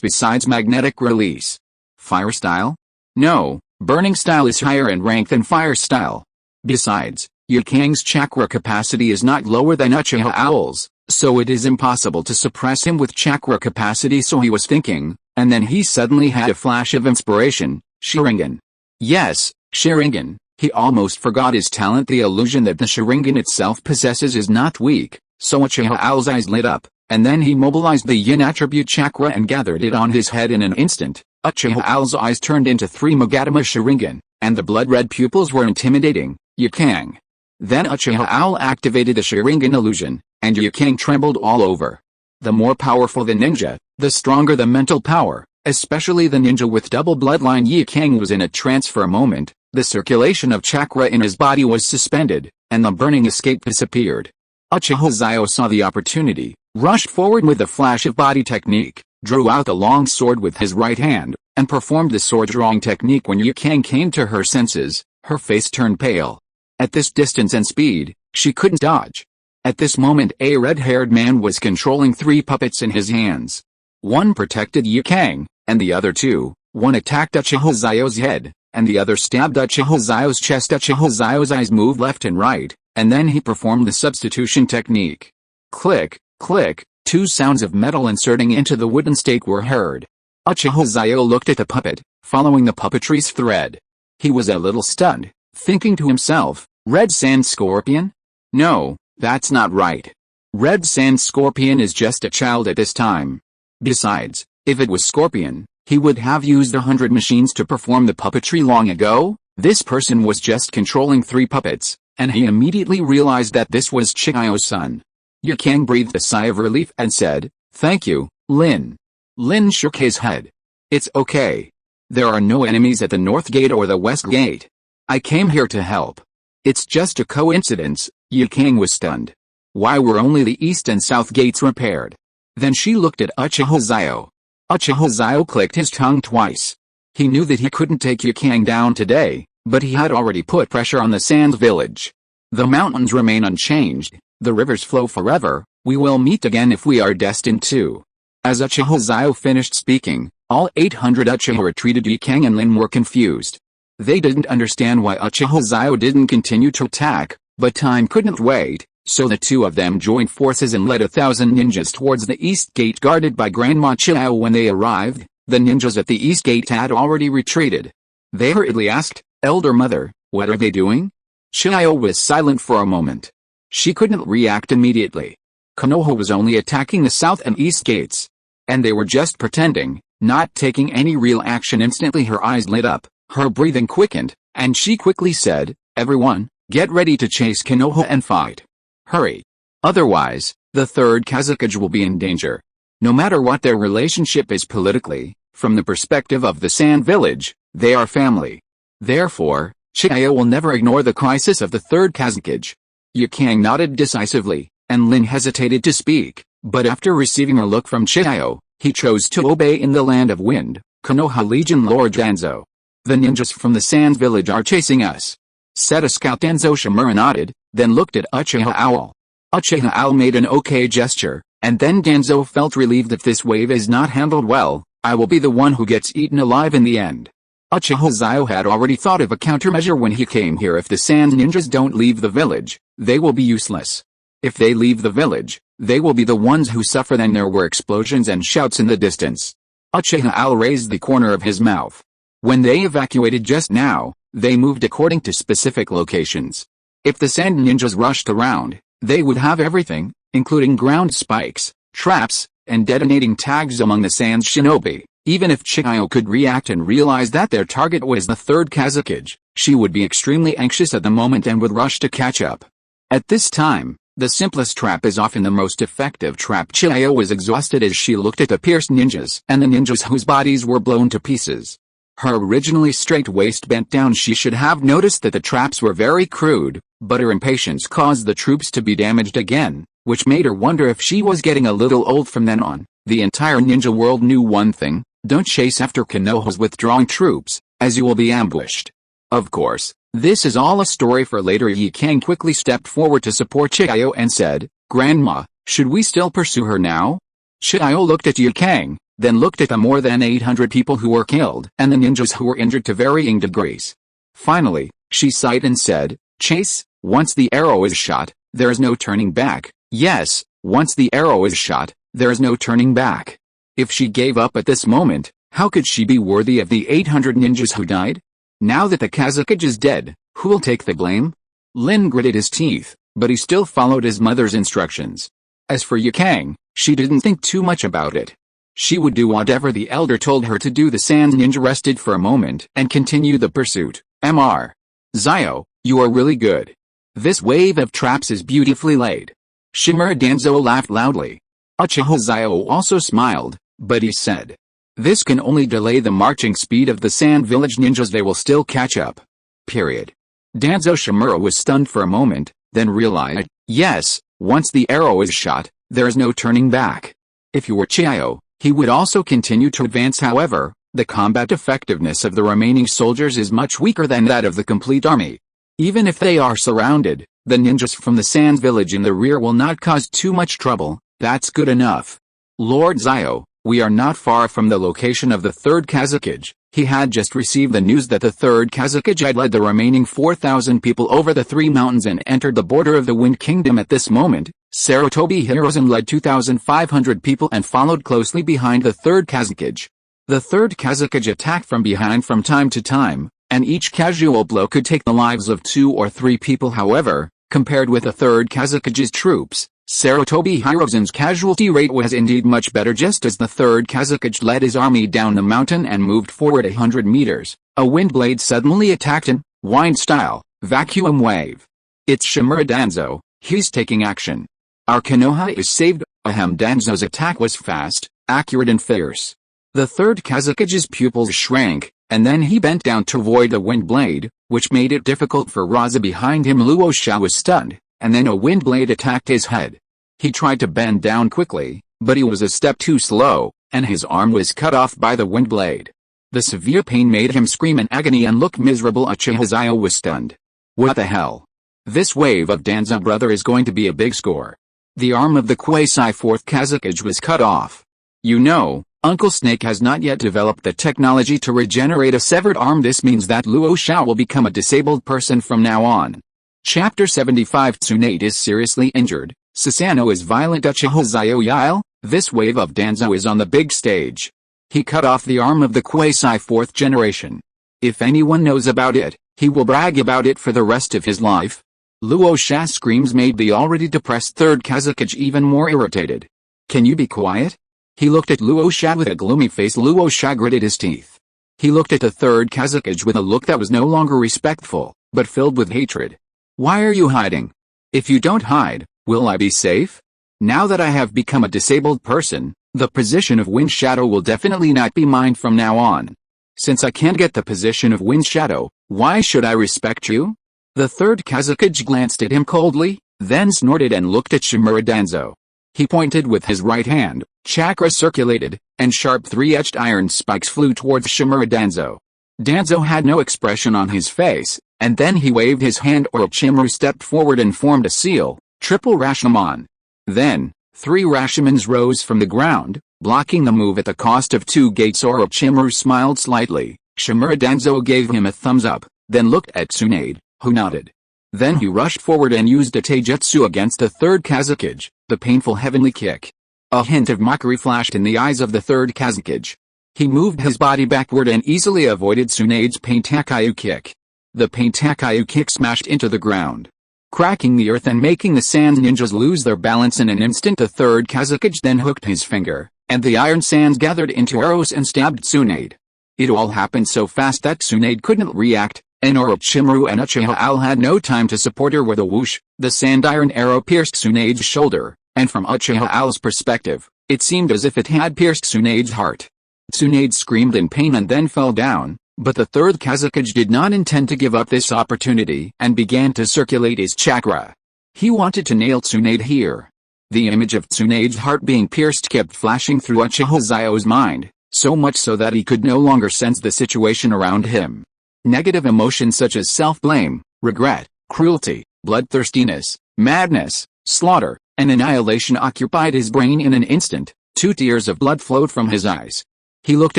besides magnetic release. Fire style? No, burning style is higher in rank than fire style. Besides, Yu Kang's chakra capacity is not lower than Uchiha Xiao's, so it is impossible to suppress him with chakra capacity. So he was thinking, and then he suddenly had a flash of inspiration, Sharingan. Yes, Sharingan. He almost forgot his talent. The illusion that the Sharingan itself possesses is not weak, so Uchiha Xiao's eyes lit up, and then he mobilized the yin attribute chakra and gathered it on his head. In an instant, Uchiha Xiao's eyes turned into three Magatama Sharingan, and the blood-red pupils were intimidating Yu Kang. Then Uchiha Xiao activated the Sharingan illusion, and Yu Kang trembled all over. The more powerful the ninja, the stronger the mental power, especially the ninja with double bloodline. Yu Kang was in a trance for a moment. The circulation of chakra in his body was suspended, and the burning escape disappeared. Uchiha Xiao saw the opportunity, rushed forward with a flash of body technique, drew out the long sword with his right hand, and performed the sword drawing technique. When Yu Kang came to her senses, her face turned pale. At this distance and speed, she couldn't dodge. At this moment a red-haired man was controlling three puppets in his hands. One protected Yu Kang, and the other two, one attacked Uchiha Xiao's head, and the other stabbed Uchiha Xiao's chest. Uchiha Xiao's eyes moved left and right, and then he performed the substitution technique. Click, click, two sounds of metal inserting into the wooden stake were heard. Uchiha Xiao looked at the puppet, following the puppetry's thread. He was a little stunned, thinking to himself, Red Sand Scorpion? No, that's not right. Red Sand Scorpion is just a child at this time. Besides, if it was Scorpion, he would have used 100 machines to perform the puppetry long ago. This person was just controlling three puppets, and he immediately realized that this was Chihiro's son. Yu Kang breathed a sigh of relief and said, "Thank you, Lin." Lin shook his head. "It's okay. There are no enemies at the North Gate or the West Gate. I came here to help. It's just a coincidence." Yu Kang was stunned. Why were only the East and South Gates repaired? Then she looked at Uchiha Xiao. Uchiha Xiao clicked his tongue twice. He knew that he couldn't take Yu Kang down today, but he had already put pressure on the Sand Village. The mountains remain unchanged, the rivers flow forever, we will meet again if we are destined to. As Uchiha Xiao finished speaking, all 800 Uchiha retreated. Yu Kang and Lin were confused. They didn't understand why Uchiha Xiao didn't continue to attack, but time couldn't wait, So the two of them joined forces and led 1,000 ninjas towards the east gate guarded by Grandma Xiao. When they arrived, the ninjas at the east gate had already retreated. They hurriedly asked, "Elder Mother, what are they doing?" Xiao was silent for a moment. She couldn't react immediately. Konoha was only attacking the south and east gates. And they were just pretending, not taking any real action. Instantly her eyes lit up, her breathing quickened, and she quickly said, "Everyone, get ready to chase Konoha and fight. Hurry. Otherwise, the third Kazakage will be in danger." No matter what their relationship is politically, from the perspective of the Sand Village, they are family. Therefore, Xiao will never ignore the crisis of the third Kazakage. Yukang nodded decisively, and Lin hesitated to speak, but after receiving a look from Xiao, he chose to obey. In the Land of Wind, Konoha Legion Lord Danzo. "The ninjas from the Sand Village are chasing us," said a scout. Danzo Shimura nodded, then looked at Uchiha Owl. Uchiha Owl made an okay gesture, and then Danzo felt relieved. "If this wave is not handled well, I will be the one who gets eaten alive in the end." Uchiha Xiao had already thought of a countermeasure when he came here. If the Sand Ninjas don't leave the village, they will be useless. If they leave the village, they will be the ones who suffer. Then there were explosions and shouts in the distance. Uchiha Owl raised the corner of his mouth. When they evacuated just now, they moved according to specific locations. If the Sand Ninjas rushed around, they would have everything, including ground spikes, traps, and detonating tags among the Sand Shinobi. Even if Xiao could react and realize that their target was the third Kazakage, she would be extremely anxious at the moment and would rush to catch up. At this time, the simplest trap is often the most effective trap. Xiao was exhausted as she looked at the pierced ninjas and the ninjas whose bodies were blown to pieces. Her originally straight waist bent down. She should have noticed that the traps were very crude, but her impatience caused the troops to be damaged again, which made her wonder if she was getting a little old. From then on, the entire ninja world knew one thing: don't chase after Konoha's withdrawing troops, as you will be ambushed. Of course, this is all a story for later. Yukang quickly stepped forward to support Xiao and said, "Grandma, should we still pursue her now?" Xiao looked at Yukang, then looked at the more than 800 people who were killed and the ninjas who were injured to varying degrees. Finally, she sighed and said, "Chase, once the arrow is shot, there is no turning back." Yes, once the arrow is shot, there is no turning back. If she gave up at this moment, how could she be worthy of the 800 ninjas who died? Now that the Kazakage is dead, who will take the blame? Lin gritted his teeth, but he still followed his mother's instructions. As for Yukang, she didn't think too much about it. She would do whatever the elder told her to do. The Sand Ninja rested for a moment and continued the pursuit. Mr. Xiao, you are really good. This wave of traps is beautifully laid. Shimura Danzo laughed loudly. Uchiha Xiao also smiled, but he said, "This can only delay the marching speed of the Sand Village ninjas. They will still catch up." Period. Danzo Shimura was stunned for a moment, then realized, yes, once the arrow is shot, there is no turning back. If he were Xiao, he would also continue to advance. However, the combat effectiveness of the remaining soldiers is much weaker than that of the complete army. Even if they are surrounded, the ninjas from the Sand Village in the rear will not cause too much trouble. That's good enough. Lord Xiao, we are not far from the location of the third Kazakage. He had just received the news that the third Kazakage had led the remaining 4,000 people over the three mountains and entered the border of the Wind Kingdom. At this moment, Sarutobi Hirozen led 2,500 people and followed closely behind the third Kazakage. The third Kazakage attacked from behind from time to time, and each casual blow could take the lives of 2 or 3 people. However, compared with the third Kazakage's troops, Sarutobi Hirozen's casualty rate was indeed much better. Just as the third Kazakage led his army down the mountain and moved forward 100 meters, a wind blade suddenly attacked him, wind-style, vacuum wave. It's Shimura Danzo, he's taking action. Our Konoha is saved. Danzo's attack was fast, accurate and fierce. The third Kazakage's pupils shrank, and then he bent down to avoid a wind blade, which made it difficult for Raza behind him. Luo Xiao was stunned, and then a wind blade attacked his head. He tried to bend down quickly, but he was a step too slow, and his arm was cut off by the wind blade. The severe pain made him scream in agony and look miserable. Uchiha Xiao was stunned. What the hell? This wave of Danzo brother is going to be a big score. The arm of the quasi-fourth Kazakage was cut off. You know, Uncle Snake has not yet developed the technology to regenerate a severed arm. This means that Luo Xiao will become a disabled person from now on. Chapter 75 Tsunade is seriously injured, Susanoo is violent. Uchiha Xiao. This wave of Danzo is on the big stage. He cut off the arm of the Quasi 4th generation. If anyone knows about it, he will brag about it for the rest of his life. Luosha's screams made the already depressed 3rd Hokage even more irritated. Can you be quiet? He looked at Luosha with a gloomy face. Luosha gritted his teeth. He looked at the 3rd Hokage with a look that was no longer respectful, but filled with hatred. Why are you hiding? If you don't hide, will I be safe? Now that I have become a disabled person, the position of Wind Shadow will definitely not be mine from now on. Since I can't get the position of Wind Shadow, why should I respect you? The 3rd Hokage glanced at him coldly, then snorted and looked at Shimura Danzo. He pointed with his right hand, chakra circulated, and sharp 3-edged iron spikes flew towards Shimura Danzo. Danzo had no expression on his face, and then he waved his hand. Orochimaru stepped forward and formed a seal, triple Rashomon. Then, 3 Rashomons rose from the ground, blocking the move at the cost of 2 gates. Orochimaru smiled slightly. Shimura Danzo gave him a thumbs up, then looked at Tsunade, who nodded. Then he rushed forward and used a taijutsu against the 3rd Hokage, the painful heavenly kick. A hint of mockery flashed in the eyes of the 3rd Hokage. He moved his body backward and easily avoided Tsunade's Paintakyu kick. The Paintakyu kick smashed into the ground, cracking the earth and making the sand ninjas lose their balance in an instant. The 3rd Hokage then hooked his finger, and the iron sands gathered into arrows and stabbed Tsunade. It all happened so fast that Tsunade couldn't react, and Orochimaru and Uchiha Xiao had no time to support her. With a whoosh, the sand iron arrow pierced Tsunade's shoulder, and from Uchiha Xiao's perspective, it seemed as if it had pierced Tsunade's heart. Tsunade screamed in pain and then fell down, but the 3rd Hokage did not intend to give up this opportunity and began to circulate his chakra. He wanted to nail Tsunade here. The image of Tsunade's heart being pierced kept flashing through Uchiha Xiao's mind, so much so that he could no longer sense the situation around him. Negative emotions such as self-blame, regret, cruelty, bloodthirstiness, madness, slaughter, and annihilation occupied his brain in an instant. 2 tears of blood flowed from his eyes. He looked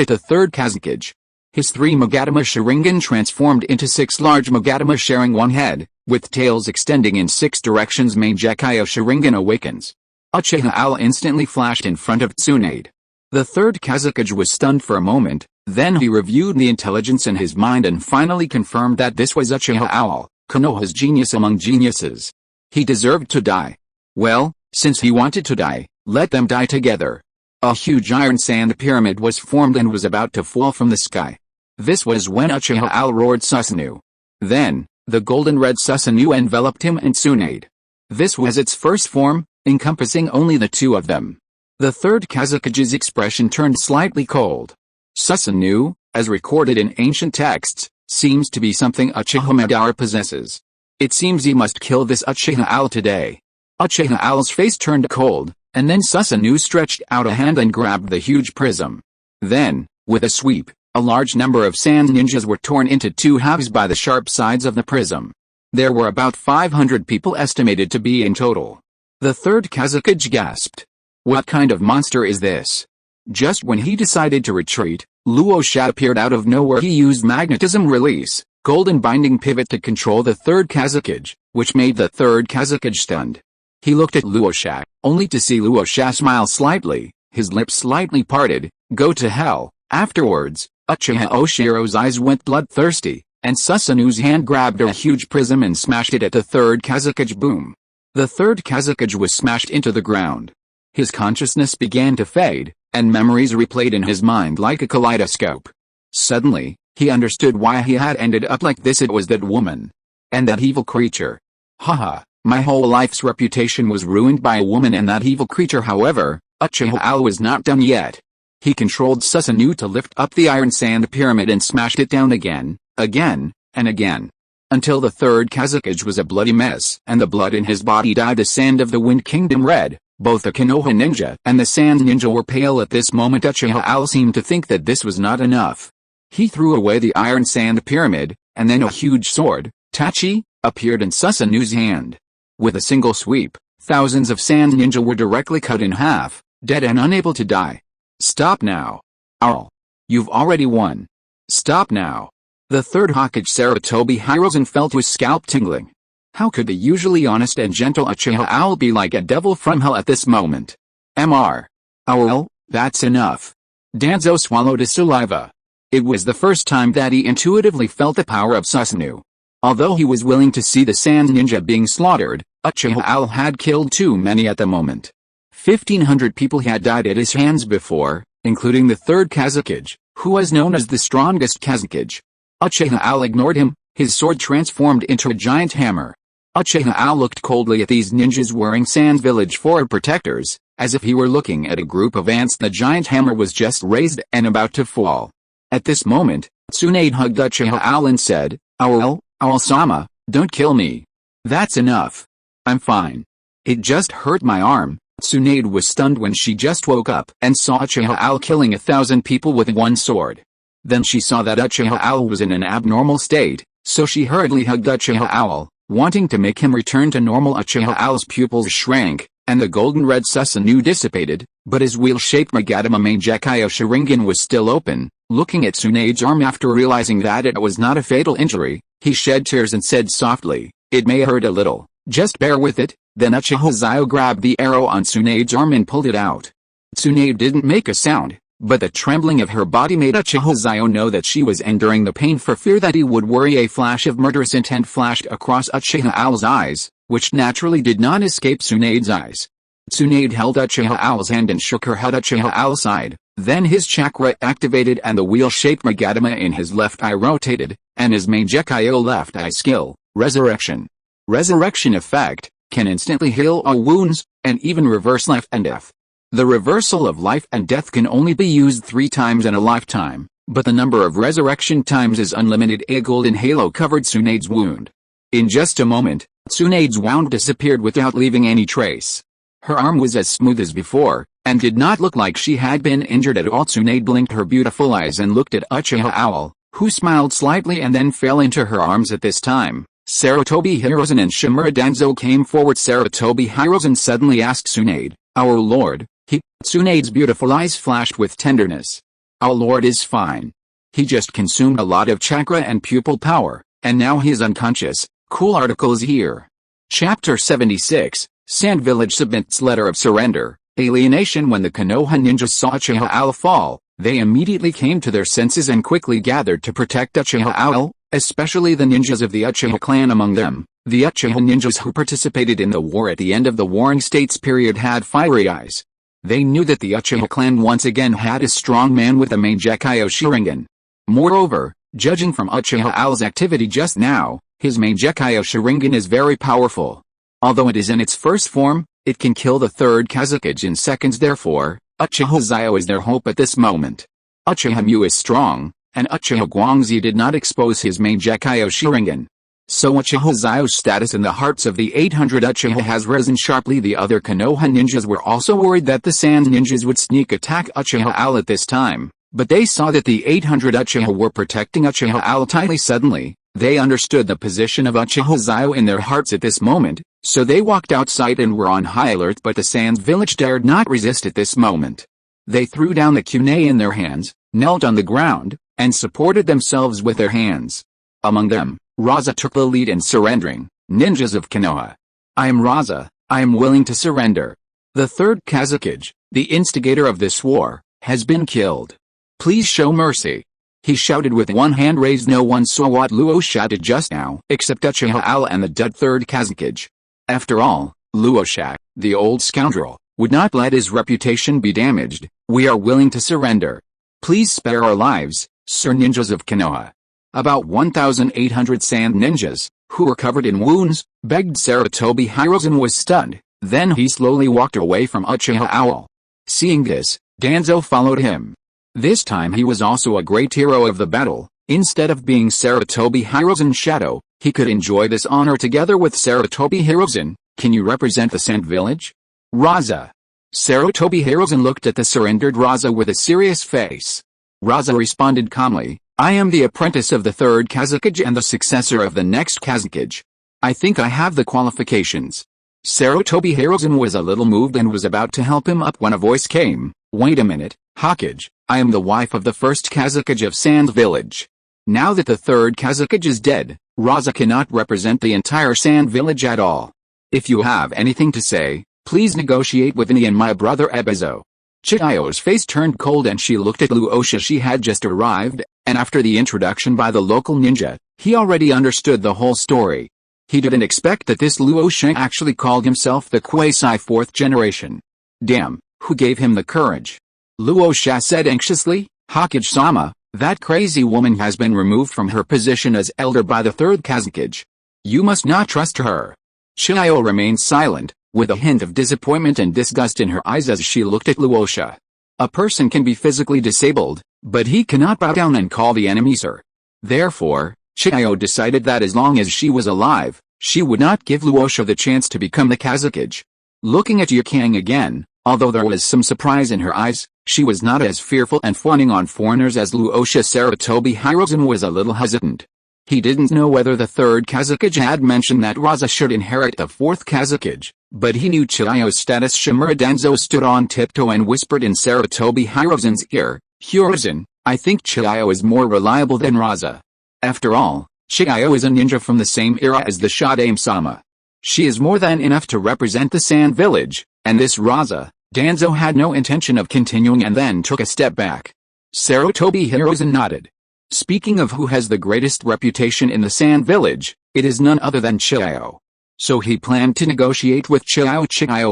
at the 3rd Hokage. His 3 Mogatama Sharingan transformed into 6 large Mogatama sharing one head, with tails extending in 6 directions. Mangekyo Sharingan awakens. Uchiha Xiao instantly flashed in front of Tsunade. The 3rd Hokage was stunned for a moment, then he reviewed the intelligence in his mind and finally confirmed that this was Uchiha Xiao, Konoha's genius among geniuses. He deserved to die. Well, since he wanted to die, let them die together. A huge iron sand pyramid was formed and was about to fall from the sky. This was when Uchiha Xiao roared Susanoo. Then, the golden-red Susanoo enveloped him and Tsunade. This was its first form, encompassing only the 2 of them. The 3rd Hokage's expression turned slightly cold. Susanoo, as recorded in ancient texts, seems to be something Uchiha Madara possesses. It seems he must kill this Uchiha Xiao today. Uchiha Xiao's face turned cold, and then Susanoo stretched out a hand and grabbed the huge prism. Then, with a sweep, a large number of sand ninjas were torn into 2 halves by the sharp sides of the prism. There were about 500 people estimated to be in total. The 3rd Hokage gasped. What kind of monster is this? Just when he decided to retreat, Luosha appeared out of nowhere. He used magnetism release, golden binding pivot to control the 3rd Hokage, which made the 3rd Hokage stunned. He looked at Luosha, only to see Luosha smile slightly, his lips slightly parted. Go to hell. Afterwards, Uchiha Oshiro's eyes went bloodthirsty, and Susanoo's hand grabbed a huge prism and smashed it at the 3rd Hokage. Boom. The 3rd Hokage was smashed into the ground. His consciousness began to fade, and memories replayed in his mind like a kaleidoscope. Suddenly, he understood why he had ended up like this. It was that woman. And that evil creature. Haha. My whole life's reputation was ruined by a woman and that evil creature. However, Uchiha Xiao was not done yet. He controlled Susanoo to lift up the iron sand pyramid and smashed it down again, and again. Until the 3rd Hokage was a bloody mess and the blood in his body dyed the sand of the Wind Kingdom red. Both the Konoha ninja and the sand ninja were pale at this moment. Uchiha Xiao seemed to think that this was not enough. He threw away the iron sand pyramid, and then a huge sword, Tachi, appeared in Susanoo's hand. With a single sweep, thousands of sand ninja were directly cut in half, dead and unable to die. Stop now. Owl. You've already won. Stop now. The 3rd Hokage Sarutobi Hiruzen felt his scalp tingling. How could the usually honest and gentle Uchiha Owl be like a devil from hell at this moment? Mr. Owl, that's enough. Danzo swallowed his saliva. It was the first time that he intuitively felt the power of Susanoo. Although he was willing to see the Sand Ninja being slaughtered, Uchiha Owl had killed too many at the moment. 1,500 people had died at his hands before, including the third Kazekage, who was known as the strongest Kazekage. Uchiha Owl ignored him, his sword transformed into a giant hammer. Uchiha Owl looked coldly at these ninjas wearing Sand Village forward protectors, as if he were looking at a group of ants. The giant hammer was just raised and about to fall. At this moment, Tsunade hugged Uchiha Owl and said, Owl-sama, don't kill me. That's enough. I'm fine. It just hurt my arm. Tsunade was stunned when she just woke up and saw Uchiha Owl killing 1,000 people with one sword. Then she saw that Uchiha Owl was in an abnormal state, so she hurriedly hugged Uchiha Owl, wanting to make him return to normal. Uchiha Owl's pupils shrank, and the golden-red Susanoo dissipated, but his wheel-shaped Magatama Mangekyo Sharingan was still open. Looking at Tsunade's arm after realizing that it was not a fatal injury, he shed tears and said softly, "It may hurt a little, just bear with it." Then Uchiha Xiao grabbed the arrow on Tsunade's arm and pulled it out. Tsunade didn't make a sound, but the trembling of her body made Uchiha Xiao know that she was enduring the pain for fear that he would worry. A flash of murderous intent flashed across Uchiha Owl's eyes, which naturally did not escape Tsunade's eyes. Tsunade held Uchiha Owl's hand and shook her head. Uchiha Owl sighed, then his chakra activated and the wheel-shaped Magatama in his left eye rotated, and his Mangekyo left eye skill, Resurrection. Resurrection effect can instantly heal all wounds, and even reverse life and death. The reversal of life and death can only be used 3 times in a lifetime, but the number of resurrection times is unlimited. A golden halo covered Tsunade's wound. In just a moment, Tsunade's wound disappeared without leaving any trace. Her arm was as smooth as before, and did not look like she had been injured at all. Tsunade blinked her beautiful eyes and looked at Uchiha Owl, who smiled slightly and then fell into her arms. At this time, Sarutobi Hiruzen and Shimura Danzo came forward. Sarutobi Hiruzen suddenly asked Tsunade, "Our lord?" Tsunade's beautiful eyes flashed with tenderness. "Our lord is fine. He just consumed a lot of chakra and pupil power, and now he is unconscious." Cool articles here. Chapter 76, Sand Village submits letter of surrender. Alienation. When the Konoha ninjas saw Uchiha Owl fall, they immediately came to their senses and quickly gathered to protect Uchiha Owl, especially the ninjas of the Uchiha clan. Among them, the Uchiha ninjas who participated in the war at the end of the Warring States period had fiery eyes. They knew that the Uchiha clan once again had a strong man with a Mangekyo Sharingan. Moreover, judging from Uchiha Owl's activity just now, his Mangekyo Sharingan is very powerful. Although it is in its first form, it can kill the third Kazekage in seconds. Therefore, Uchiha Xiao is their hope at this moment. Uchiha Mu is strong, and Uchiha Guangzi did not expose his Mangekyo Sharingan. So Uchiha Xiao's status in the hearts of the 800 Uchiha has risen sharply. The other Konoha ninjas were also worried that the Sand ninjas would sneak attack Uchiha Owl at this time, but they saw that the 800 Uchiha were protecting Uchiha Owl tightly. Suddenly, they understood the position of Uchiha Xiao in their hearts at this moment, so they walked outside and were on high alert. But the Sand village dared not resist at this moment. They threw down the kunai in their hands, knelt on the ground, and supported themselves with their hands. Among them, Raza took the lead in surrendering. Ninjas of Konoha. I am Raza, I am willing to surrender. The third Kazekage, the instigator of this war, has been killed. Please show mercy. He shouted with one hand raised. No one saw what Luo shouted just now, except Uchiha Owl and the dead third Kazekage. After all, Luo, the old scoundrel, would not let his reputation be damaged. We are willing to surrender. Please spare our lives, Sir Ninjas of Konoha. About 1,800 Sand ninjas, who were covered in wounds, begged. Sarutobi Hiruzen was stunned, then he slowly walked away from Uchiha Owl. Seeing this, Danzo followed him. This time he was also a great hero of the battle. Instead of being Sarutobi Hiruzen's shadow, he could enjoy this honor together with Sarutobi Hiruzen. Can you represent the Sand village? Raza. Sarutobi Hiruzen looked at the surrendered Raza with a serious face. Raza responded calmly, I am the apprentice of the third Kazekage and the successor of the next Kazekage. I think I have the qualifications. Sarutobi Hiruzen was a little moved and was about to help him up when a voice came. Wait a minute, Hokage, I am the wife of the first Kazekage of Sand Village. Now that the third Kazekage is dead, Raza cannot represent the entire Sand Village at all. If you have anything to say, please negotiate with me and my brother Ebizo. Chiao's face turned cold and she looked at Luosha. She had just arrived, and after the introduction by the local ninja, he already understood the whole story. He didn't expect that this Luosha actually called himself the quasi-fourth generation. Damn, who gave him the courage? Luosha said anxiously. Hokage-sama, that crazy woman has been removed from her position as elder by the third Hokage. You must not trust her. Chiao remained silent, with a hint of disappointment and disgust in her eyes as she looked at Luosha. A person can be physically disabled, but he cannot bow down and call the enemy sir. Therefore, Chiao decided that as long as she was alive, she would not give Luosha the chance to become the Hokage. Looking at Yukang again, although there was some surprise in her eyes, she was not as fearful and fawning on foreigners as Luosha. Sarutobi Hirozen was a little hesitant. He didn't know whether the third Hokage had mentioned that Raza should inherit the fourth Hokage, but he knew Chiao's status. Shimura Danzo stood on tiptoe and whispered in Sarutobi Hirozen's ear, Hirozen, I think Chiao is more reliable than Raza. After all, Chiao is a ninja from the same era as the Shadame-sama. She is more than enough to represent the Sand Village, and this Raza. Danzo had no intention of continuing and then took a step back. Sarutobi Hirozen nodded. Speaking of who has the greatest reputation in the Sand Village, it is none other than Chiao. So he planned to negotiate with Chiao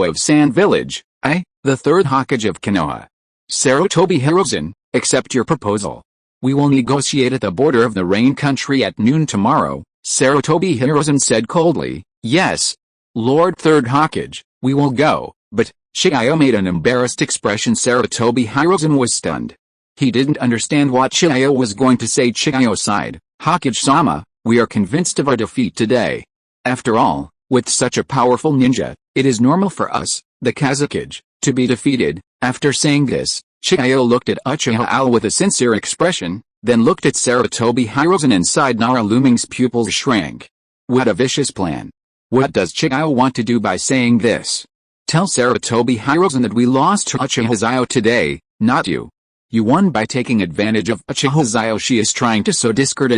of Sand Village, the third Hokage of Konoha. Sarutobi Hirozen, accept your proposal. We will negotiate at the border of the Rain Country at noon tomorrow, Sarutobi Hirozen said coldly. Yes. Lord Third Hokage, we will go, but Chiao made an embarrassed expression. Sarutobi Hirozen was stunned. He didn't understand what Chiao was going to say. Chiao sighed. Hokage-sama, we are convinced of our defeat today. After all, with such a powerful ninja, it is normal for us, the Hokage, to be defeated. After saying this, Chiao looked at Uchiha with a sincere expression, then looked at Sarutobi Hirozen and sighed. Nara Luming's pupils shrank. What a vicious plan. What does Chiao want to do by saying this? Tell Sarutobi Hirozen that we lost to Uchiha Xiao today, not you. You won by taking advantage of Uchiha Xiao. She is trying to sow discord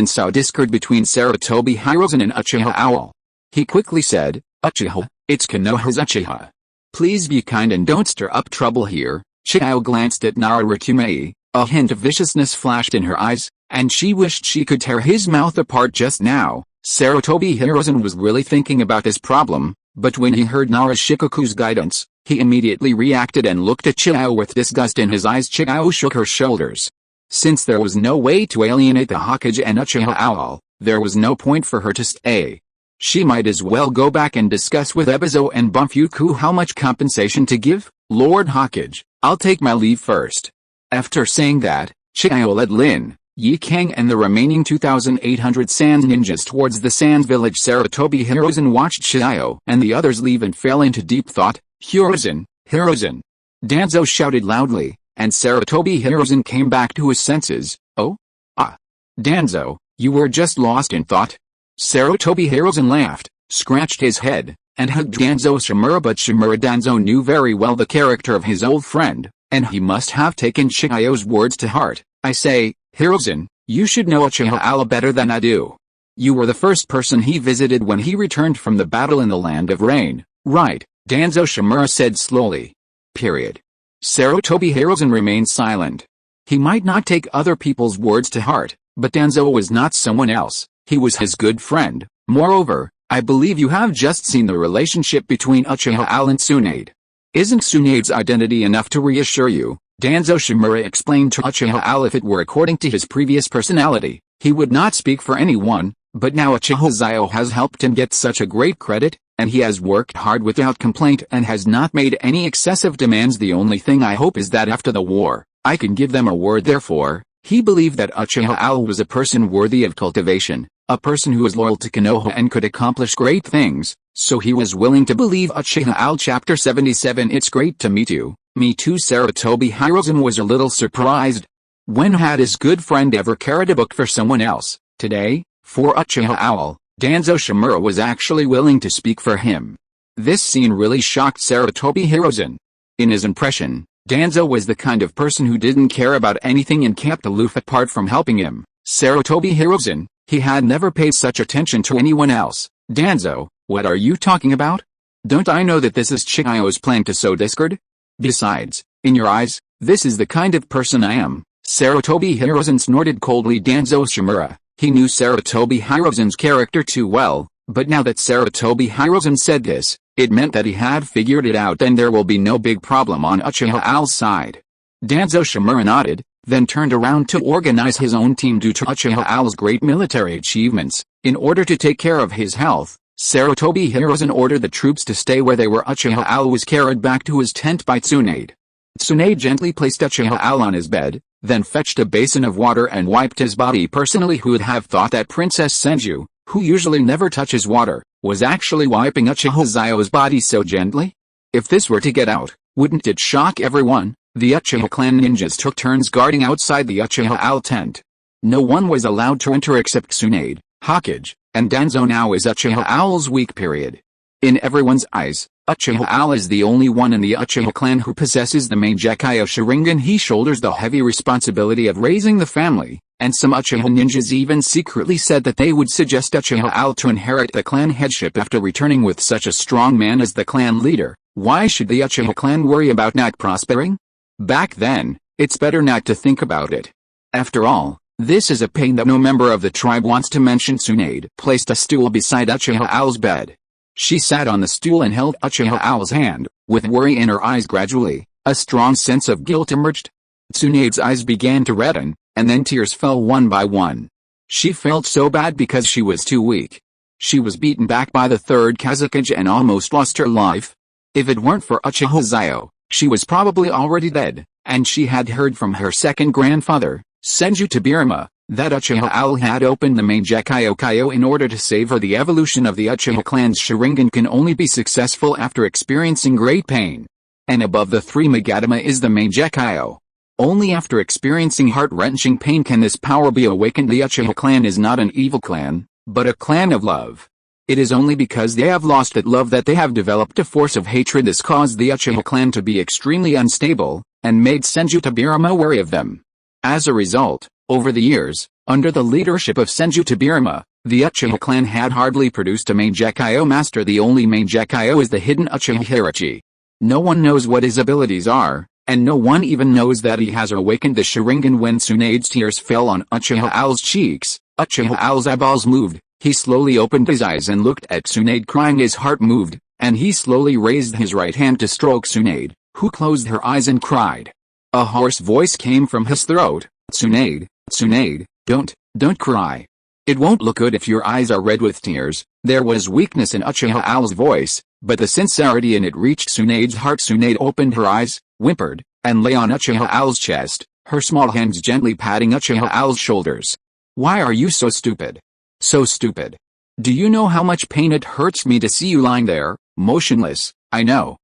between Sarutobi Hirozen and Uchiha Owl. He quickly said, Uchiha, it's Konoha's Uchiha. Please be kind and don't stir up trouble here. Chiao glanced at Narakumei, a hint of viciousness flashed in her eyes, and she wished she could tear his mouth apart just now. Sarutobi Hirozen was really thinking about this problem, but when he heard Nara Shikoku's guidance, he immediately reacted and looked at Chiao with disgust in his eyes. Chiao shook her shoulders. Since there was no way to alienate the Hokage and Uchiha Owl, there was no point for her to stay. She might as well go back and discuss with Ebizo and Bumfuku how much compensation to give. Lord Hokage, I'll take my leave first. After saying that, Chiao led Lin, Yikang and the remaining 2,800 Sand Ninjas towards the Sand Village. Sarutobi Hirozen watched Chiao and the others leave and fell into deep thought. Hirozen, Hirozen! Danzo shouted loudly, and Sarutobi Hirozen came back to his senses. Oh? Ah! Danzo, you were just lost in thought? Sarutobi Hirozen laughed, scratched his head, and hugged Danzo Shimura. But Shimura Danzo knew very well the character of his old friend, and he must have taken Chiao's words to heart. I say, Hirozen, you should know Uchiha better than I do. You were the first person he visited when he returned from the battle in the Land of Rain, right? Danzo Shimura said slowly. Period. Sarutobi Hirozen remained silent. He might not take other people's words to heart, but Danzo was not someone else, he was his good friend. Moreover, I believe you have just seen the relationship between Uchiha and Tsunade. Isn't Tsunade's identity enough to reassure you? Danzo Shimura explained to Uchiha if it were according to his previous personality, he would not speak for anyone, but now Uchiha Xiao has helped him get such a great credit, and he has worked hard without complaint and has not made any excessive demands. The only thing I hope is that after the war, I can give them a word. Therefore, he believed that Uchiha was a person worthy of cultivation, a person who was loyal to Konoha and could accomplish great things, so he was willing to believe Uchiha. Chapter 77. It's great to meet you. Me too. Sarutobi Hirozen was a little surprised. When had his good friend ever carried a book for someone else? Today, for Uchiha Danzo Shimura was actually willing to speak for him. This scene really shocked Sarutobi Hirozen. In his impression, Danzo was the kind of person who didn't care about anything and kept aloof apart from helping him. Sarutobi Hirozen, He had never paid such attention to anyone else. Danzo, what are you talking about? Don't I know that this is Chihiro's plan to sow discord? Besides, in your eyes, this is the kind of person I am. Sarutobi Hiruzen snorted coldly. Danzo Shimura. He knew Sarutobi Hiruzen's character too well, but now that Sarutobi Hiruzen said this, it meant that he had figured it out and there will be no big problem on Uchiha Xiao's side. Danzo Shimura nodded, then turned around to organize his own team due to Uchiha Xiao's great military achievements. In order to take care of his health, Sarutobi Hiruzen ordered the troops to stay where they were. Uchiha Xiao was carried back to his tent by Tsunade. Tsunade gently placed Uchiha Xiao on his bed, then fetched a basin of water and wiped his body personally. Who would have thought that Princess Senju, who usually never touches water, was actually wiping Uchiha Xiao's body so gently? If this were to get out, wouldn't it shock everyone? The Uchiha clan ninjas took turns guarding outside the Uchiha Xiao tent. No one was allowed to enter except Tsunade, Hokage, and Danzo. Now is Uchiha Xiao's weak period. In everyone's eyes, Uchiha Xiao is the only one in the Uchiha clan who possesses the Mangekyou Sharingan. He shoulders the heavy responsibility of raising the family, and some Uchiha ninjas even secretly said that they would suggest Uchiha Xiao to inherit the clan headship after returning with such a strong man as the clan leader. Why should the Uchiha clan worry about not prospering? Back then, it's better not to think about it. After all, this is a pain that no member of the tribe wants to mention. Tsunade placed a stool beside Uchiha Xiao's bed. She sat on the stool and held Uchiha Xiao's hand, with worry in her eyes. Gradually, a strong sense of guilt emerged. Tsunade's eyes began to redden, and then tears fell one by one. She felt so bad because she was too weak. She was beaten back by the Third Hokage and almost lost her life. If it weren't for Uchiha Xiao, she was probably already dead, and she had heard from her second grandfather, Senju Tobirama, that Uchiha Xiao had opened the Mangekyou in order to save her. The evolution of the Uchiha clan's Sharingan can only be successful after experiencing great pain. And above the three Magatama is the Mangekyou. Only after experiencing heart-wrenching pain can this power be awakened. The Uchiha clan is not an evil clan, but a clan of love. It is only because they have lost that love that they have developed a force of hatred. This caused the Uchiha clan to be extremely unstable, and made Senju Tobirama wary of them. As a result, over the years, under the leadership of Senju Tobirama, the Uchiha clan had hardly produced a Mangekyou master. The only Mangekyou is the hidden Uchiha Hirachi. No one knows what his abilities are, and no one even knows that he has awakened the Sharingan. When Tsunade's tears fell on Uchiha Xiao's cheeks, Uchiha Xiao's eyeballs moved. He slowly opened his eyes and looked at Tsunade crying. His heart moved, and he slowly raised his right hand to stroke Tsunade, who closed her eyes and cried. A hoarse voice came from his throat. Tsunade, Tsunade, don't cry. It won't look good if your eyes are red with tears. There was weakness in Uchiha Xiao's voice, but the sincerity in it reached Tsunade's heart. Tsunade opened her eyes, whimpered, and lay on Uchiha Xiao's chest, her small hands gently patting Uchiha Xiao's shoulders. Why are you so stupid? So stupid. Do you know how much pain it hurts me to see you lying there, motionless? I know.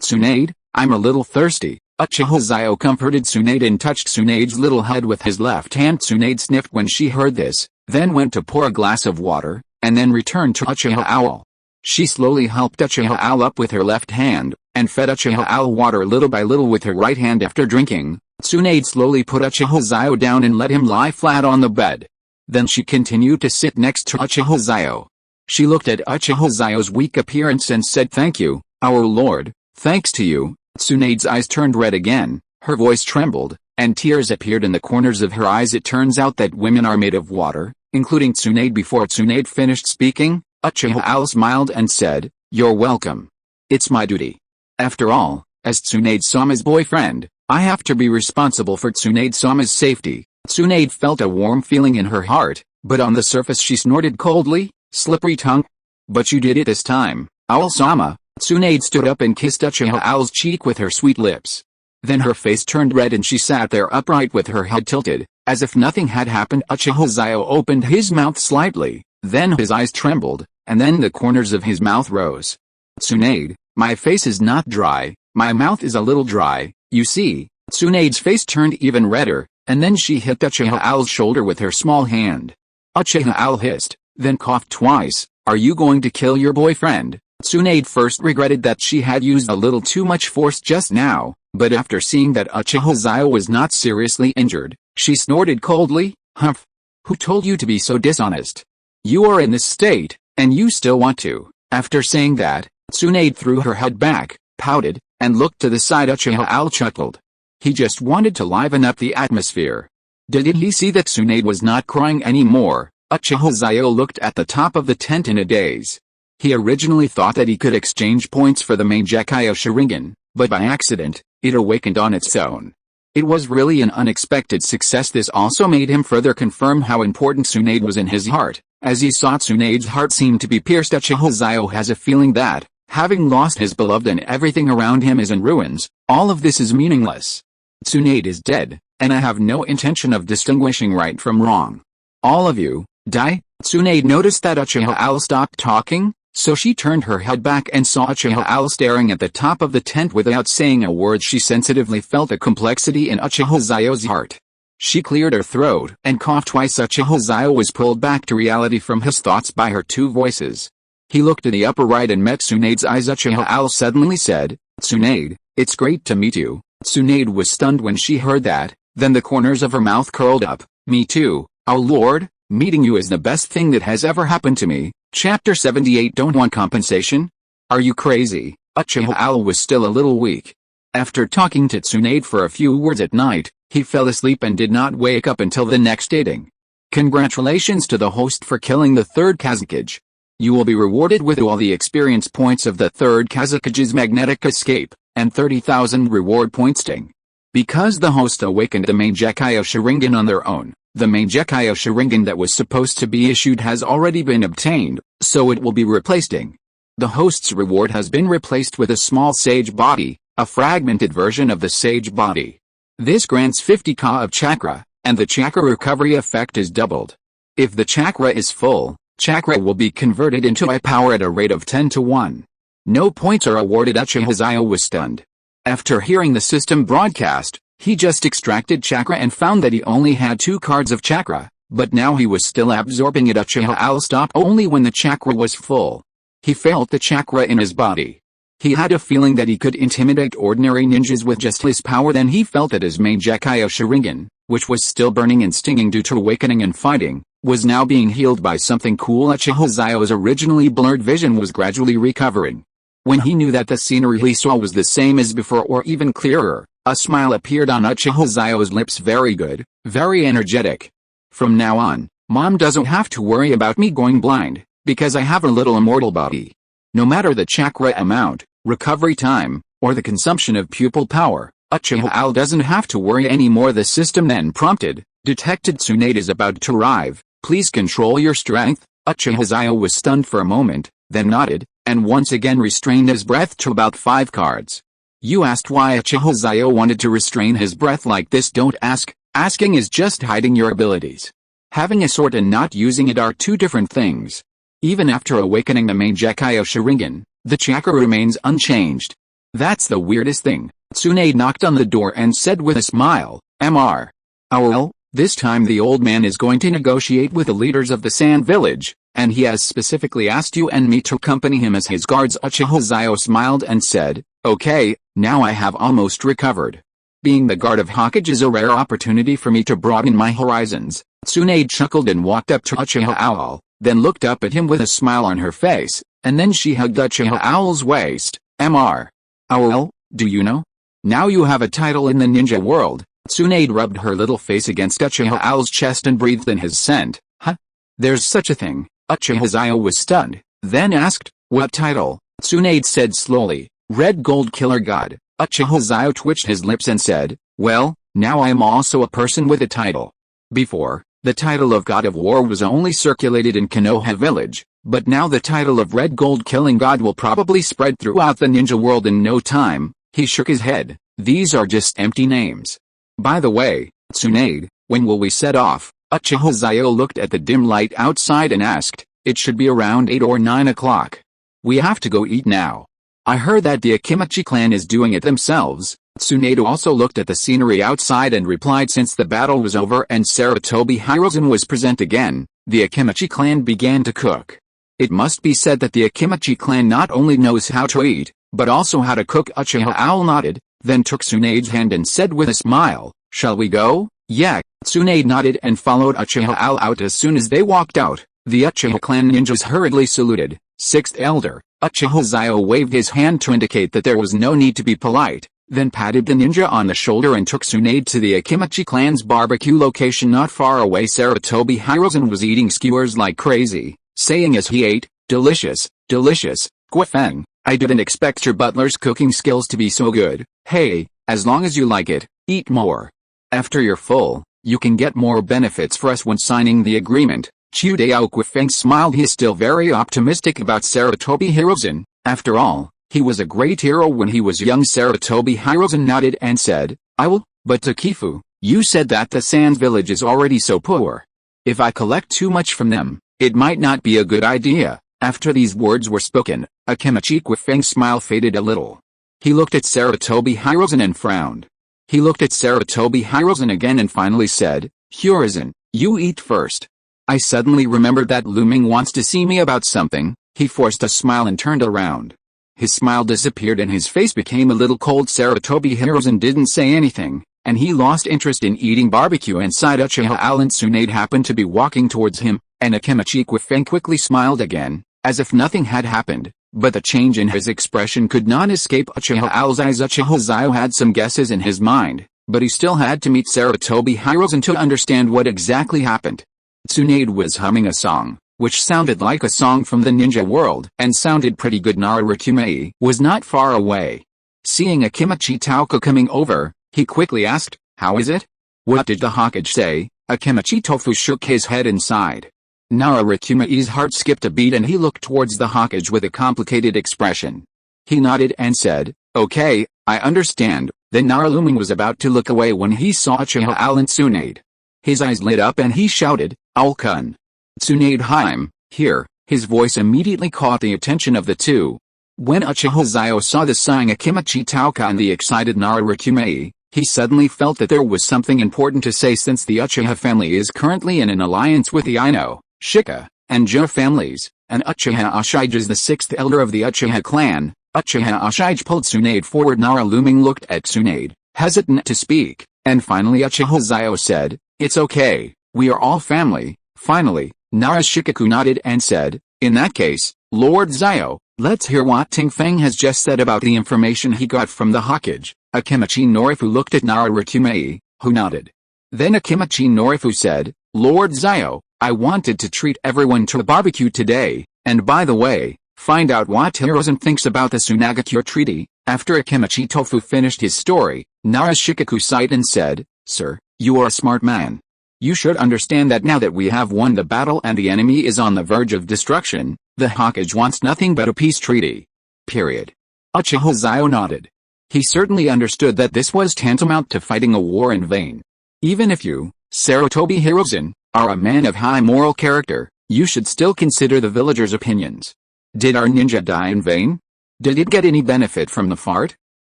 Tsunade, I'm a little thirsty. Uchiha Xiao comforted Tsunade and touched Tsunade's little head with his left hand. Tsunade sniffed when she heard this, then went to pour a glass of water, and then returned to Uchiha Xiao. She slowly helped Uchiha Xiao up with her left hand, and fed Uchiha Xiao water little by little with her right hand. After drinking, Tsunade slowly put Uchiha Xiao down and let him lie flat on the bed. Then she continued to sit next to Uchiha Xiao. She looked at Uchiha Xiao's weak appearance and said, "Thank you, our lord, thanks to you." Tsunade's eyes turned red again, her voice trembled, and tears appeared in the corners of her eyes. It turns out that women are made of water, including Tsunade. Before Tsunade finished speaking, Uchiha Xiao smiled and said, "You're welcome. It's my duty. After all, as Tsunade-sama's boyfriend, I have to be responsible for Tsunade-sama's safety." Tsunade felt a warm feeling in her heart, but on the surface she snorted coldly, slippery tongue. "But you did it this time, Owl-sama." Tsunade stood up and kissed Uchiha Xiao's cheek with her sweet lips. Then her face turned red and she sat there upright with her head tilted, as if nothing had happened. Uchiha Xiao opened his mouth slightly, then his eyes trembled, and then the corners of his mouth rose. "Tsunade, my face is not dry, my mouth is a little dry, you see." Tsunade's face turned even redder, and then she hit Uchiha Xiao's shoulder with her small hand. Uchiha Xiao hissed, then coughed twice. "Are you going to kill your boyfriend?" Tsunade first regretted that she had used a little too much force just now, but after seeing that Uchiha Xiao was not seriously injured, she snorted coldly, "Humph. Who told you to be so dishonest? You are in this state, and you still want to. After saying that, Tsunade threw her head back, pouted, and looked to the side. Uchiha Xiao chuckled. He just wanted to liven up the atmosphere. Did he see that Tsunade was not crying anymore? Uchiha Xiao looked at the top of the tent in a daze. He originally thought that he could exchange points for the Mangekyo Sharingan, but by accident, it awakened on its own. It was really an unexpected success. This also made him further confirm how important Tsunade was in his heart. As he saw Tsunade's heart seemed to be pierced, Uchiha Xiao has a feeling that, having lost his beloved and everything around him is in ruins, all of this is meaningless. Tsunade is dead, and I have no intention of distinguishing right from wrong. All of you, die? Tsunade noticed that Uchiha Xiao stopped talking, so she turned her head back and saw Uchiha Xiao staring at the top of the tent without saying a word. She sensitively felt the complexity in Uchiha Xiao's heart. She cleared her throat and coughed twice. Uchiha Xiao was pulled back to reality from his thoughts by her two voices. He looked to the upper right and met Tsunade's eyes. Uchiha Xiao suddenly said, "Tsunade, it's great to meet you." Tsunade was stunned when she heard that, then the corners of her mouth curled up. "Me too, oh lord, meeting you is the best thing that has ever happened to me." Chapter 78. Don't want compensation? Are you crazy? Uchiha Xiao was still a little weak. After talking to Tsunade for a few words at night, he fell asleep and did not wake up until the next evening. Congratulations to the host for killing the third Hokage. You will be rewarded with all the experience points of the third Hokage's magnetic escape, and 30,000 reward points sting. Because the host awakened the Mangekyo Sharingan on their own, the Mangekyo Sharingan that was supposed to be issued has already been obtained, so it will be replacing. The host's reward has been replaced with a small sage body, a fragmented version of the sage body. This grants 50k of chakra, and the chakra recovery effect is doubled. If the chakra is full, chakra will be converted into I power at a rate of 10 to 1. No points are awarded. Uchiha Xiao was stunned. After hearing the system broadcast, he just extracted chakra and found that he only had 2 cards of chakra, but now he was still absorbing it. Uchiha Xiao stopped only when the chakra was full. He felt the chakra in his body. He had a feeling that he could intimidate ordinary ninjas with just his power. Then he felt that his Mangekyo Sharingan, which was still burning and stinging due to awakening and fighting, was now being healed by something cool. Uchiha Xiao's originally blurred vision was gradually recovering. When he knew that the scenery he saw was the same as before or even clearer, a smile appeared on Uchiha Xiao's lips. Very good, very energetic. From now on, Mom doesn't have to worry about me going blind, because I have a little immortal body. No matter the chakra amount, recovery time, or the consumption of pupil power, Uchiha Xiao doesn't have to worry anymore. The system then prompted, detected Tsunade is about to arrive, please control your strength. Uchiha Xiao was stunned for a moment, then nodded, and once again restrained his breath to about 5 cards. You asked why Uchiha Xiao wanted to restrain his breath like this. Don't ask, asking is just hiding your abilities. Having a sword and not using it are two different things. Even after awakening the Mangekyo Sharingan, the chakra remains unchanged. That's the weirdest thing. Tsunade knocked on the door and said with a smile, "Mr. Well, this time the old man is going to negotiate with the leaders of the Sand Village, and he has specifically asked you and me to accompany him as his guards." Uchiha Xiao smiled and said, "Okay, now I have almost recovered. Being the guard of Hokage is a rare opportunity for me to broaden my horizons." Tsunade chuckled and walked up to Uchiha Xiao, then looked up at him with a smile on her face, and then she hugged Uchiha Xiao's waist. "Mr. Well, do you know? Now you have a title in the ninja world." Tsunade rubbed her little face against Uchiha Xiao's chest and breathed in his scent. "Huh? There's such a thing?" Uchiha Xiao was stunned, then asked, "What title?" Tsunade said slowly, "Red Gold Killer God." Uchiha Xiao twitched his lips and said, "Well, now I am also a person with a title. Before, the title of God of War was only circulated in Konoha village, but now the title of Red Gold Killing God will probably spread throughout the ninja world in no time." He shook his head. "These are just empty names. By the way, Tsunade, when will we set off?" Uchiha Xiao looked at the dim light outside and asked, "It should be around 8 or 9 o'clock. We have to go eat now. I heard that the Akimachi clan is doing it themselves." Tsunade also looked at the scenery outside and replied, since the battle was over and Sarutobi Hiruzen was present again, the Akimachi clan began to cook. It must be said that the Akimachi clan not only knows how to eat, but also how to cook. Uchiha Xiao nodded, then took Tsunade's hand and said with a smile, "Shall we go?" "Yeah, Tsunade nodded and followed Uchiha Al out. As soon as they walked out, the Uchiha clan ninjas hurriedly saluted. Sixth Elder, Uchiha Xiao waved his hand to indicate that there was no need to be polite, then patted the ninja on the shoulder and took Tsunade to the Akimichi clan's barbecue location not far away. Sarutobi Hiruzen was eating skewers like crazy, saying as he ate, "Delicious, delicious, Guifeng, I didn't expect your butler's cooking skills to be so good. Hey, as long as you like it, eat more. After you're full, you can get more benefits for us when signing the agreement." Chiudao Guifeng smiled. He is still very optimistic about Sarutobi Hiruzen. After all, he was a great hero when he was young. Sarutobi Hiruzen nodded and said, "I will, but Takifu, you said that the Sands village is already so poor. If I collect too much from them, it might not be a good idea." After these words were spoken, Akimichi Guifeng's smile faded a little. He looked at Sarutobi Hiruzen and frowned. He looked at Sarutobi Hiruzen again and finally said, "Hiruzen, you eat first. I suddenly remembered that Lu Ming wants to see me about something." He forced a smile and turned around. His smile disappeared and his face became a little cold. Sarutobi Hiruzen didn't say anything, and he lost interest in eating barbecue inside. Uchiha Al and Tsunade happened to be walking towards him, and Akimichi Guifeng quickly smiled again, as if nothing had happened, but the change in his expression could not escape Uchiha Al's eyes. Uchiha Xiao had some guesses in his mind, but he still had to meet Sarutobi Hiruzen to understand what exactly happened. Tsunade was humming a song, which sounded like a song from the ninja world and sounded pretty good. Nararukume was not far away. Seeing Akimichi Tauka coming over, he quickly asked, "How is it?" "What did the Hokage say?" Akimichi Tofu shook his head and sighed. Nararukume's heart skipped a beat and he looked towards the Hokage with a complicated expression. He nodded and said, "Okay, I understand." Then Naralumin was about to look away when he saw Uchiha Al and Tsunade. His eyes lit up and he shouted, "Al-kun! Tsunade Haim, here!" His voice immediately caught the attention of the two. When Uchiha Xiao saw the sighing Akimichi Tauka and the excited Nararukume, he suddenly felt that there was something important to say. Since the Uchiha family is currently in an alliance with the Ino, Shika, and Jo families, and Uchiha Ashige is the sixth elder of the Uchiha clan, Uchiha Ashige pulled Tsunade forward. Naralumin looked at Tsunade, hesitant to speak, and finally Uchiha Xiao said, "It's okay, we are all family." Finally, Nara Shikaku nodded and said, "In that case, Lord Xiao, let's hear what Ting Feng has just said about the information he got from the Hokage." Akimichi Norifu looked at Nararukume, who nodded. Then Akimichi Norifu said, "Lord Xiao, I wanted to treat everyone to a barbecue today, and by the way, find out what Hiruzen thinks about the Tsunagakure Treaty." After Akimichi Tofu finished his story, Nara Shikaku sighed and said, "Sir, you are a smart man. You should understand that now that we have won the battle and the enemy is on the verge of destruction, the Hokage wants nothing but a peace treaty. Period." Uchiha Xiao nodded. He certainly understood that this was tantamount to fighting a war in vain. Even if you, Sarutobi Hiruzen, are a man of high moral character, you should still consider the villagers' opinions. Did our ninja die in vain? Did it get any benefit from the fart?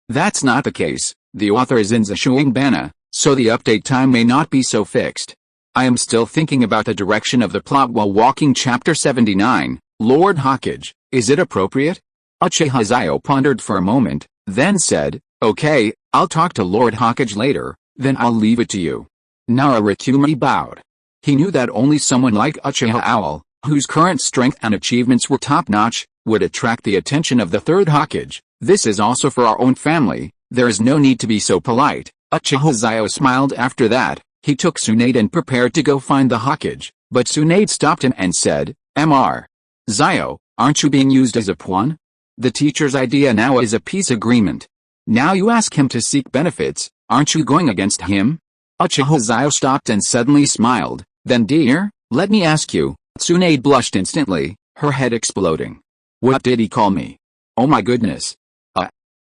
That's not the case. The author is in Zashuingbana, so the update time may not be so fixed. I am still thinking about the direction of the plot while walking. Chapter 79, Lord Hokage, is it appropriate? Uchiha Xiao pondered for a moment, then said, "Okay, I'll talk to Lord Hokage later, then I'll leave it to you." Nararukume bowed. He knew that only someone like Uchiha Owl, whose current strength and achievements were top-notch, would attract the attention of the Third Hokage. "This is also for our own family, there is no need to be so polite." Uchiha Xiao smiled. After that, he took Tsunade and prepared to go find the Hokage, but Tsunade stopped him and said, "Mr. Xiao, aren't you being used as a pawn? The teacher's idea now is a peace agreement. Now you ask him to seek benefits, aren't you going against him?" Uchiha Xiao stopped and suddenly smiled. "Then dear, let me ask you." Tsunade blushed instantly, her head exploding. "What did he call me? Oh my goodness.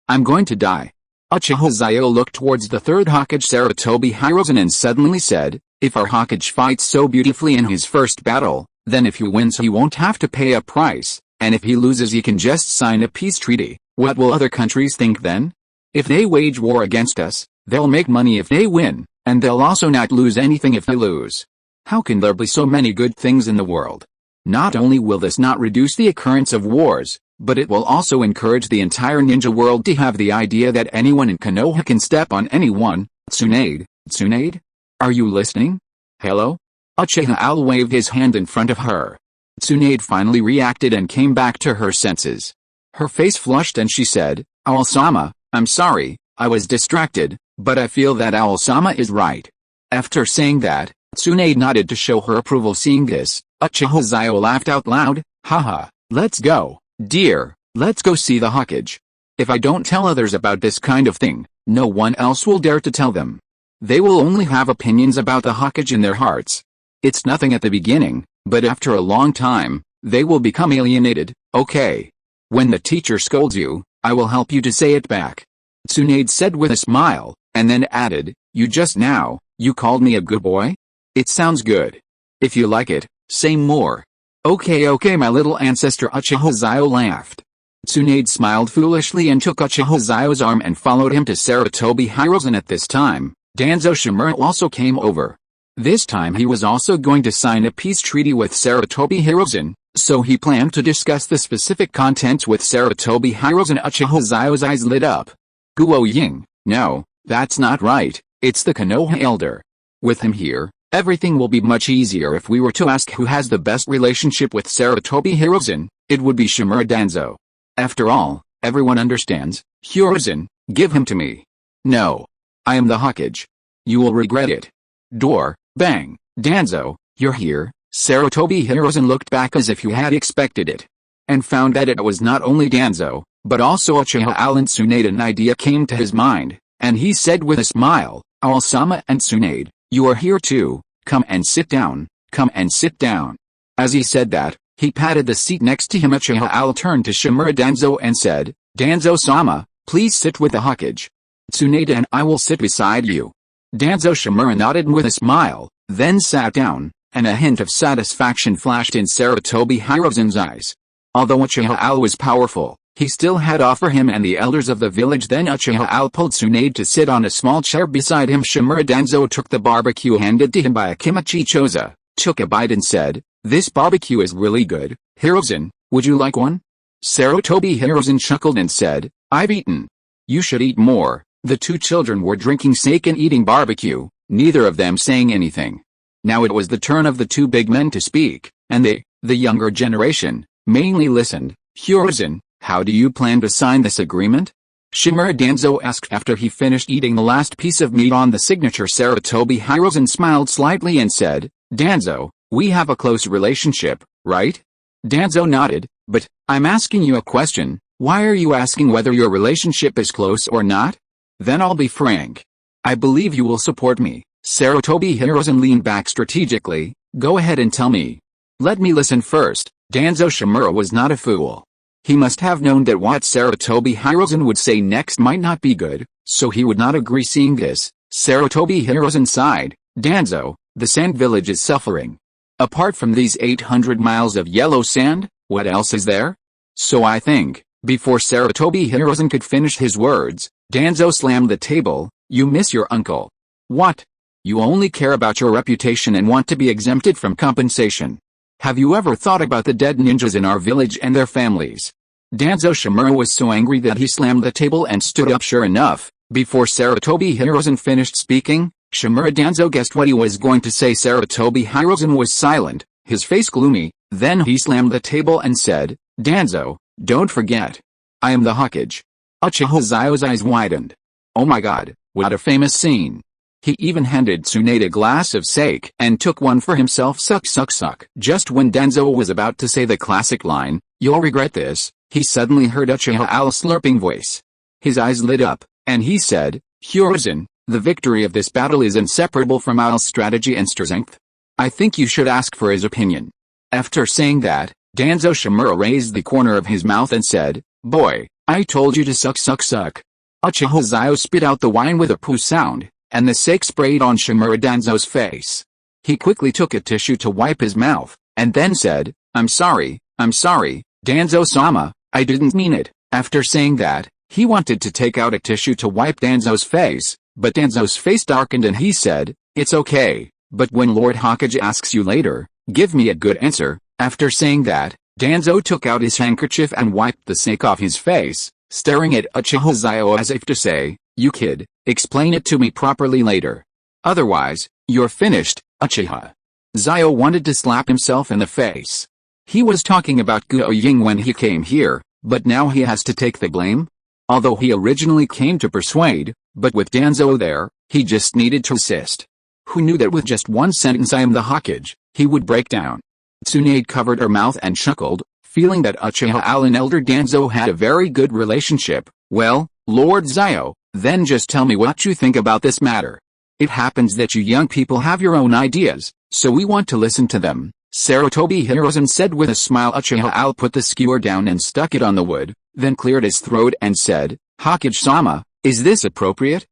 I'm going to die." Uchiha Xiao looked towards the Third Hokage Sarutobi Hiruzen and suddenly said, "If our Hokage fights so beautifully in his first battle, then if he wins he won't have to pay a price, and if he loses he can just sign a peace treaty. What will other countries think then? If they wage war against us, they'll make money if they win, and they'll also not lose anything if they lose. How can there be so many good things in the world? Not only will this not reduce the occurrence of wars, but it will also encourage the entire ninja world to have the idea that anyone in Konoha can step on anyone." Tsunade, Are you listening? Hello? Uchiha Xiao waved his hand in front of her. Tsunade finally reacted and came back to her senses. Her face flushed and she said, Owl-sama, I'm sorry, I was distracted, but I feel that Owl-sama is right. After saying that, Tsunade nodded to show her approval. Seeing this, Uchiha Xiao laughed out loud, haha, let's go, dear, let's go see the Hokage. If I don't tell others about this kind of thing, no one else will dare to tell them. They will only have opinions about the Hokage in their hearts. It's nothing at the beginning, but after a long time, they will become alienated, okay? When the teacher scolds you, I will help you to say it back. Tsunade said with a smile, and then added, you called me a good boy? It sounds good. If you like it, say more. Okay my little ancestor. Uchiha Xiao laughed. Tsunade smiled foolishly and took Uchiha Xiao's arm and followed him to Sarutobi Hiruzen. At this time, Danzo Shimura also came over. This time he was also going to sign a peace treaty with Sarutobi Hiruzen, so he planned to discuss the specific contents with Sarutobi Hiruzen. Uchiha Xiao's eyes lit up. Guo Ying, no, that's not right, it's the Konoha elder. With him here, everything will be much easier. If we were to ask who has the best relationship with Sarutobi Hiruzen, it would be Shimura Danzo. After all, everyone understands, Hiruzen, give him to me. No. I am the Hokage. You will regret it. Door, bang, Danzo, you're here. Sarutobi Hiruzen looked back as if he had expected it. And found that it was not only Danzo, but also Uchiha Xiao and Tsunade. An idea came to his mind, and he said with a smile, Owl-sama and Tsunade, you are here too, come and sit down, come and sit down. As he said that, he patted the seat next to him. Uchiha Xiao turned to Shimura Danzo and said, Danzo-sama, please sit with the Hokage. Tsunade and I will sit beside you. Danzo Shimura nodded with a smile, then sat down, and a hint of satisfaction flashed in Sarutobi Hiruzen's eyes. Although Uchiha Xiao was powerful, he still had offer him and the elders of the village. Then Uchiha Xiao pulled Tsunade to sit on a small chair beside him. Shimura Danzo took the barbecue handed to him by Akimichi Choza, took a bite and said, this barbecue is really good. Hiruzen, would you like one? Sarutobi Hiruzen chuckled and said, I've eaten. You should eat more. The two children were drinking sake and eating barbecue, neither of them saying anything. Now it was the turn of the two big men to speak, and they, the younger generation, mainly listened. Hiruzen, how do you plan to sign this agreement? Shimura Danzo asked after he finished eating the last piece of meat on the signature. Sarutobi Hiruzen smiled slightly and said, Danzo, we have a close relationship, right? Danzo nodded, but, I'm asking you a question, why are you asking whether your relationship is close or not? Then I'll be frank. I believe you will support me. Sarutobi Hiruzen leaned back strategically, go ahead and tell me. Let me listen first. Danzo Shimura was not a fool. He must have known that what Sarutobi Hiruzen would say next might not be good, so he would not agree. Seeing this, Sarutobi Hiruzen sighed, Danzo, the sand village is suffering. Apart from these 800 miles of yellow sand, what else is there? So I think, before Sarutobi Hiruzen could finish his words, Danzo slammed the table, you miss your uncle. What? You only care about your reputation and want to be exempted from compensation. Have you ever thought about the dead ninjas in our village and their families? Danzo Shimura was so angry that he slammed the table and stood up. Sure enough, before Sarutobi Hiruzen finished speaking, Shimura Danzo guessed what he was going to say. Sarutobi Hiruzen was silent, his face gloomy, then he slammed the table and said, Danzo, don't forget. I am the Hokage. Uchiha Xiao's eyes widened. Oh my god, what a famous scene. He even handed Tsunade a glass of sake and took one for himself. Suck suck suck. Just when Danzo was about to say the classic line, you'll regret this, he suddenly heard Uchiha Xiao's slurping voice. His eyes lit up, and he said, Hiruzen, the victory of this battle is inseparable from Xiao's strategy and strength. I think you should ask for his opinion. After saying that, Danzo Shimura raised the corner of his mouth and said, boy, I told you to suck suck suck. Uchiha Xiao spit out the wine with a poo sound, and the sake sprayed on Shimura Danzo's face. He quickly took a tissue to wipe his mouth, and then said, I'm sorry, Danzo-sama, I didn't mean it. After saying that, he wanted to take out a tissue to wipe Danzo's face, but Danzo's face darkened and he said, it's okay, but when Lord Hokage asks you later, give me a good answer. After saying that, Danzo took out his handkerchief and wiped the sake off his face, staring at Uchiha Xiao as if to say, you kid, explain it to me properly later. Otherwise, You're finished, Uchiha. Xiao wanted to slap himself in the face. He was talking about Guo Ying when he came here, but now he has to take the blame? Although he originally came to persuade, but with Danzo there, he just needed to assist. Who knew that with just one sentence "I am the Hokage," he would break down? Tsunade covered her mouth and chuckled, feeling that Uchiha and Elder Danzo had a very good relationship. Well, Lord Xiao, then just tell me what you think about this matter. It happens that you young people have your own ideas, so we want to listen to them, Sarutobi Hiruzen said with a smile. Uchiha put the skewer down and stuck it on the wood, then cleared his throat and said, Hokage-sama, is this appropriate?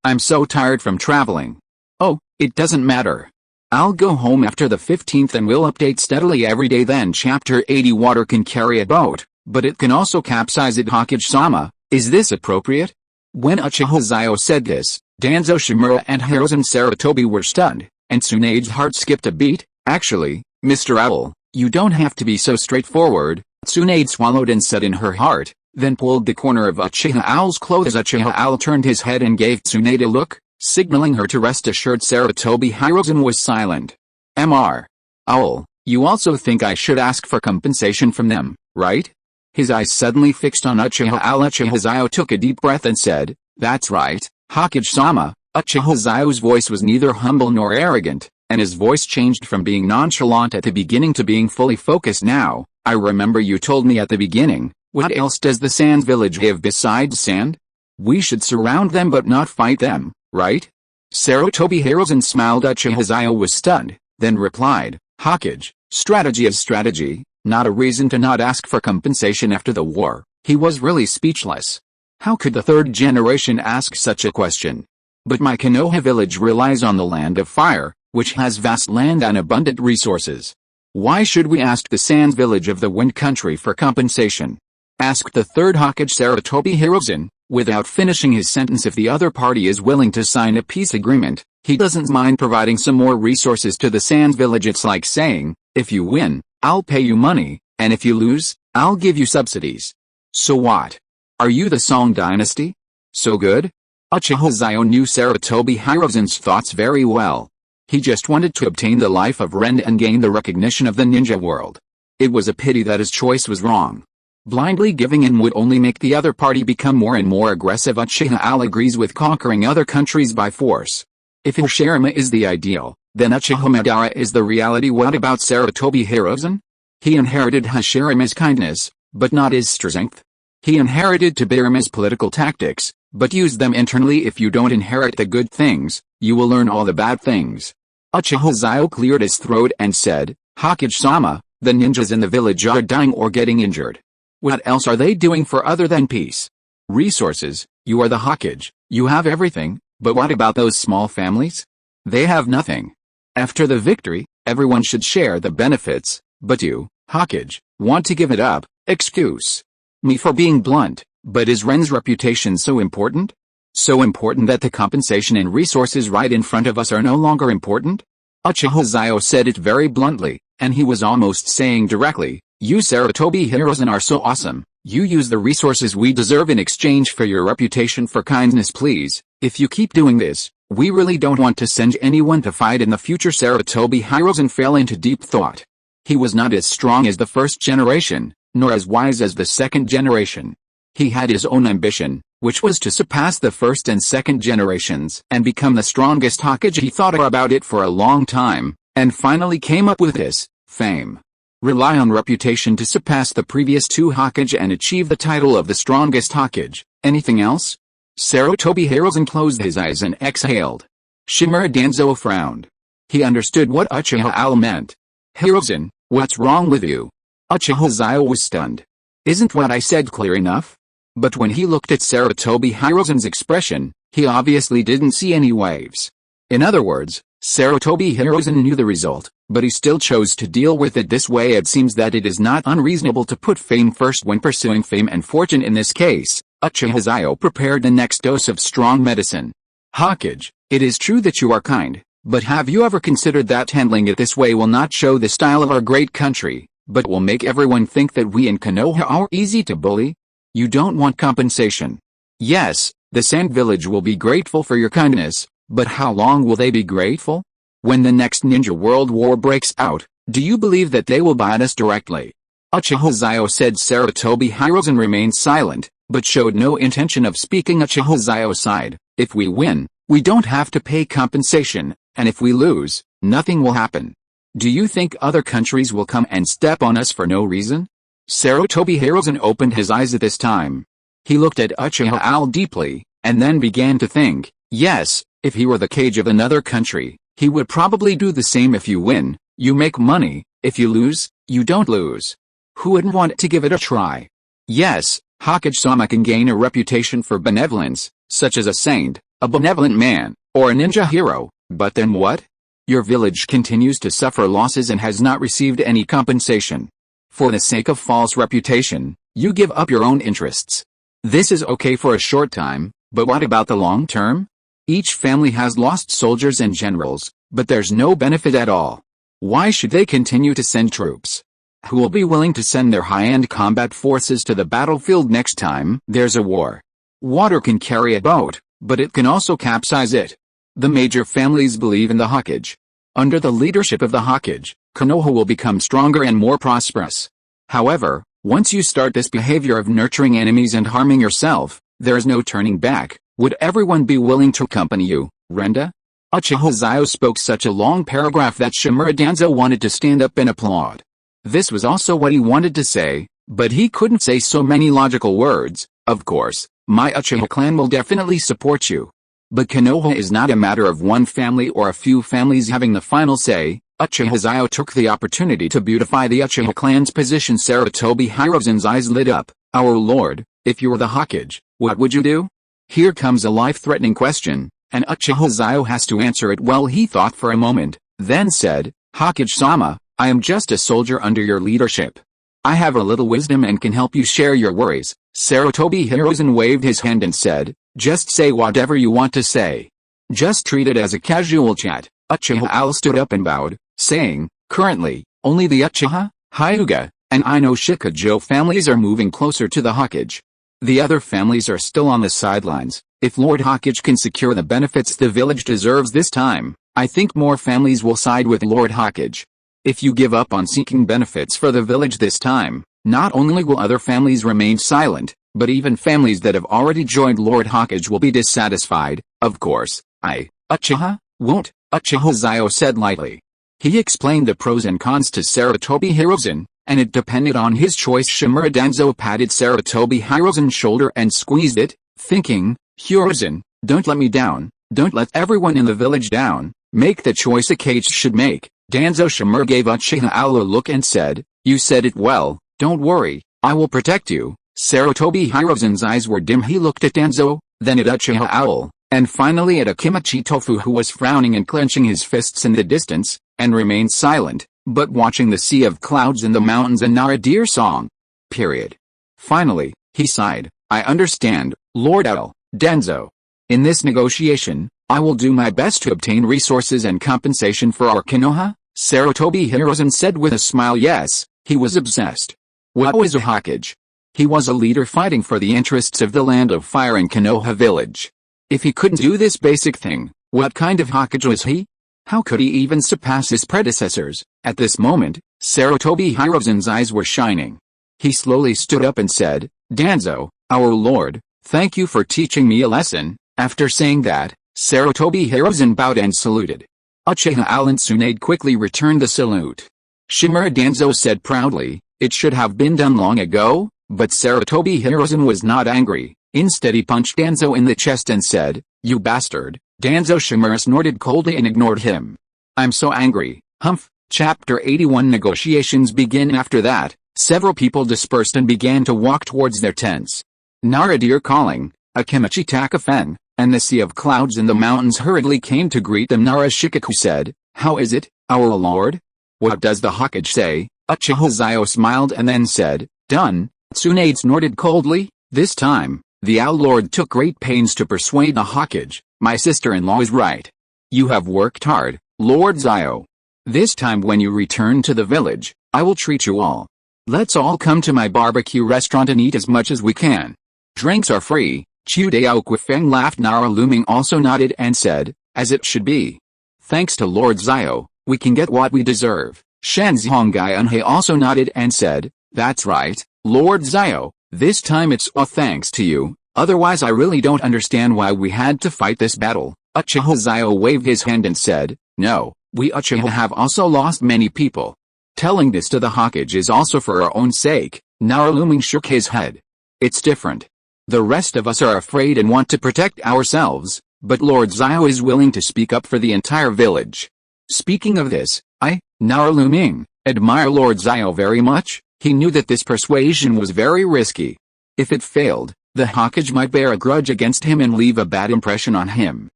I'm so tired from traveling. Oh, it doesn't matter. I'll go home after the 15th and we'll update steadily every day. Then Chapter 80 Water can carry a boat, but it can also capsize it. Hokage-sama, is this appropriate? When Uchiha Xiao said this, Danzo, Shimura and Hiruzen Sarutobi were stunned, and Tsunade's heart skipped a beat. Actually, Mr. Owl, you don't have to be so straightforward, Tsunade swallowed and said in her heart, then pulled the corner of Uchiha Owl's clothes. Uchiha Owl turned his head and gave Tsunade a look, signaling her to rest assured. Sarutobi Hiruzen was silent. Mr. Owl, you also think I should ask for compensation from them, right? His eyes suddenly fixed on Uchiha Owl. Uchiha Xiao took a deep breath and said, that's right, Hokage-sama. Uchiha Xiao's voice was neither humble nor arrogant, and his voice changed from being nonchalant at the beginning to being fully focused now. I remember you told me at the beginning, what else does the Sand Village have besides sand? We should surround them but not fight them, right? Sarutobi Hiruzen smiled. Uchiha Xiao was stunned, then replied, Hokage, strategy is strategy, not a reason to not ask for compensation after the war. He was really speechless. How could the third generation ask such a question? But my Konoha village relies on the land of fire, which has vast land and abundant resources. Why should we ask the Sand Village of the Wind Country for compensation? Asked the third Hokage. Sarutobi Hiruzen, without finishing his sentence. If the other party is willing to sign a peace agreement, he doesn't mind providing some more resources to the Sand Village. It's like saying, if you win, I'll pay you money, and if you lose, I'll give you subsidies. So what? Are you the Song Dynasty? So good? Uchiha Xiao knew Sarutobi Hiruzen's thoughts very well. He just wanted to obtain the life of Ren and gain the recognition of the ninja world. It was a pity that his choice was wrong. Blindly giving in would only make the other party become more and more aggressive. Uchiha Al agrees with conquering other countries by force. If Hashirama is the ideal, then Uchiha Madara is the reality. What about Sarutobi Hiruzen? He inherited Hashirama's kindness, but not his strength. He inherited Tobirama's political tactics, but used them internally. If you don't inherit the good things, you will learn all the bad things. Uchiha Xiao cleared his throat and said, Hokage-sama, the ninjas in the village are dying or getting injured. What else are they doing for other than peace? Resources, you are the Hokage, you have everything, but what about those small families? They have nothing. After the victory, everyone should share the benefits, but you, Hokage, want to give it up. Excuse me for being blunt, but is Ren's reputation so important? So important that the compensation and resources right in front of us are no longer important? Uchiha Xiao said it very bluntly, and he was almost saying directly, you Sarutobi Hiruzen are so awesome, you use the resources we deserve in exchange for your reputation for kindness. Please, if you keep doing this, we really don't want to send anyone to fight in the future. Sarutobi Hiruzen fell into deep thought. He was not as strong as the first generation, nor as wise as the second generation. He had his own ambition, which was to surpass the first and second generations and become the strongest Hokage. He thought about it for a long time, and finally came up with this: fame. Rely on reputation to surpass the previous two Hokage and achieve the title of the strongest Hokage. Anything else? Sarutobi Hiruzen closed his eyes and exhaled. Shimura Danzo frowned. He understood what Uchiha Al meant. Hiruzen, what's wrong with you? Uchiha Xiao was stunned. Isn't what I said clear enough? But when he looked at Sarutobi Hiruzen's expression, he obviously didn't see any waves. In other words, Sarutobi Hiruzen knew the result, but he still chose to deal with it this way. It seems that it is not unreasonable to put fame first when pursuing fame and fortune. In this case, Uchiha Xiao prepared the next dose of strong medicine. Hokage, it is true that you are kind, but have you ever considered that handling it this way will not show the style of our great country, but will make everyone think that we in Konoha are easy to bully? You don't want compensation. Yes, the Sand Village will be grateful for your kindness, But how long will they be grateful? When the next Ninja World War breaks out, do you believe that they will bite us directly? Uchiha Xiao said. Sarutobi Hiruzen remained silent, but showed no intention of speaking. Uchiha Xiao sighed. If we win, we don't have to pay compensation, and if we lose, nothing will happen. Do you think other countries will come and step on us for no reason? Sarutobi Hiruzen opened his eyes at this time. He looked at Uchiha Al deeply, and then began to think, yes, if he were the Kage of another country, he would probably do the same. If you win, you make money, if you lose, you don't lose. Who wouldn't want to give it a try? Yes, Hokage-sama can gain a reputation for benevolence, such as a saint, a benevolent man, or a ninja hero, but then what? Your village continues to suffer losses and has not received any compensation. For the sake of false reputation, you give up your own interests. This is okay for a short time, but what about the long term? Each family has lost soldiers and generals, but there's no benefit at all. Why should they continue to send troops? Who will be willing to send their high-end combat forces to the battlefield next time there's a war? Water can carry a boat, but it can also capsize it. The major families believe in the Hokage. Under the leadership of the Hokage, Konoha will become stronger and more prosperous. However, once you start this behavior of nurturing enemies and harming yourself, there is no turning back. Would everyone be willing to accompany you, Renda? Uchiha Xiao spoke such a long paragraph that Shimura Danzo wanted to stand up and applaud. This was also what he wanted to say, but he couldn't say so many logical words. Of course, my Uchiha clan will definitely support you. But Konoha is not a matter of one family or a few families having the final say. Uchiha Xiao took the opportunity to beautify the Uchiha clan's position. Sarutobi Hiruzen's eyes lit up. Our lord, if you were the Hokage, what would you do? Here comes a life-threatening question, and Uchiha Xiao has to answer it. Well, he thought for a moment, then said, Hokage-sama, I am just a soldier under your leadership. I have a little wisdom and can help you share your worries. Sarutobi Hiruzen waved his hand and said, just say whatever you want to say. Just treat it as a casual chat. Uchiha Al stood up and bowed, saying, currently, only the Uchiha, Hyuga, and Ino Shikajo families are moving closer to the Hokage. The other families are still on the sidelines. If Lord Hokage can secure the benefits the village deserves this time, I think more families will side with Lord Hokage. If you give up on seeking benefits for the village this time, not only will other families remain silent, but even families that have already joined Lord Hokage will be dissatisfied. Of course, Uchiha, won't, Uchiha Xiao said lightly. He explained the pros and cons to Sarutobi Hiruzen, and it depended on his choice. Shimura Danzo patted Sarutobi Hiruzen's shoulder and squeezed it, thinking, Hiruzen, don't let me down, don't let everyone in the village down, make the choice a Kage should make. Danzo Shimura gave Uchiha Al a look and said, you said it well, don't worry, I will protect you. Sarutobi Hiruzen's eyes were dim. He looked at Danzo, then at Uchiha Al, and finally at Akimichi Tofu, who was frowning and clenching his fists in the distance, and remained silent, but watching the sea of clouds in the mountains and Nara deer song. Period. Finally, he sighed, I understand, Lord Al, Danzo. In this negotiation, I will do my best to obtain resources and compensation for our Konoha, Sarutobi Hiruzen said with a smile. Yes, he was obsessed. What was a Hokage? He was a leader fighting for the interests of the Land of Fire in Konoha village. If he couldn't do this basic thing, what kind of Hokage was he? How could he even surpass his predecessors? At this moment, Sarutobi Hiruzen's eyes were shining. He slowly stood up and said, Danzo, our lord, thank you for teaching me a lesson. After saying that, Sarutobi Hiruzen bowed and saluted. Uchiha Al and Tsunade quickly returned the salute. Shimura Danzo said proudly, it should have been done long ago, but Sarutobi Hiruzen was not angry. Instead he punched Danzo in the chest and said, you bastard. Danzo Shimura snorted coldly and ignored him. I'm so angry, humph. Chapter 81. Negotiations begin. After that, several people dispersed and began to walk towards their tents. Nara deer calling, Akimichi Takafen, and the sea of clouds in the mountains hurriedly came to greet them. Nara Shikaku said, how is it, our lord? What does the Hokage say? Uchiha Xiao smiled and then said, done. Tsunade snorted coldly. This time, the Owl Lord took great pains to persuade the Hokage. My sister-in-law is right. You have worked hard, Lord Xiao. This time when you return to the village, I will treat you all. Let's all come to my barbecue restaurant and eat as much as we can. Drinks are free. Chu Dao Quifeng laughed. Nara Luming also nodded and said, As it should be. Thanks to Lord Xiao, we can get what we deserve. Shan Zhongyunhe also nodded and said, that's right, Lord Xiao, this time it's all thanks to you, otherwise I really don't understand why we had to fight this battle. Uchiha Xiao waved his hand and said, no, we Uchiha have also lost many people. Telling this to the Hokage is also for our own sake. Naruluming shook his head. It's different. The rest of us are afraid and want to protect ourselves, but Lord Xiao is willing to speak up for the entire village. Speaking of this, I, Naruluming, admire Lord Xiao very much. He knew that this persuasion was very risky. If it failed, the Hokage might bear a grudge against him and leave a bad impression on him.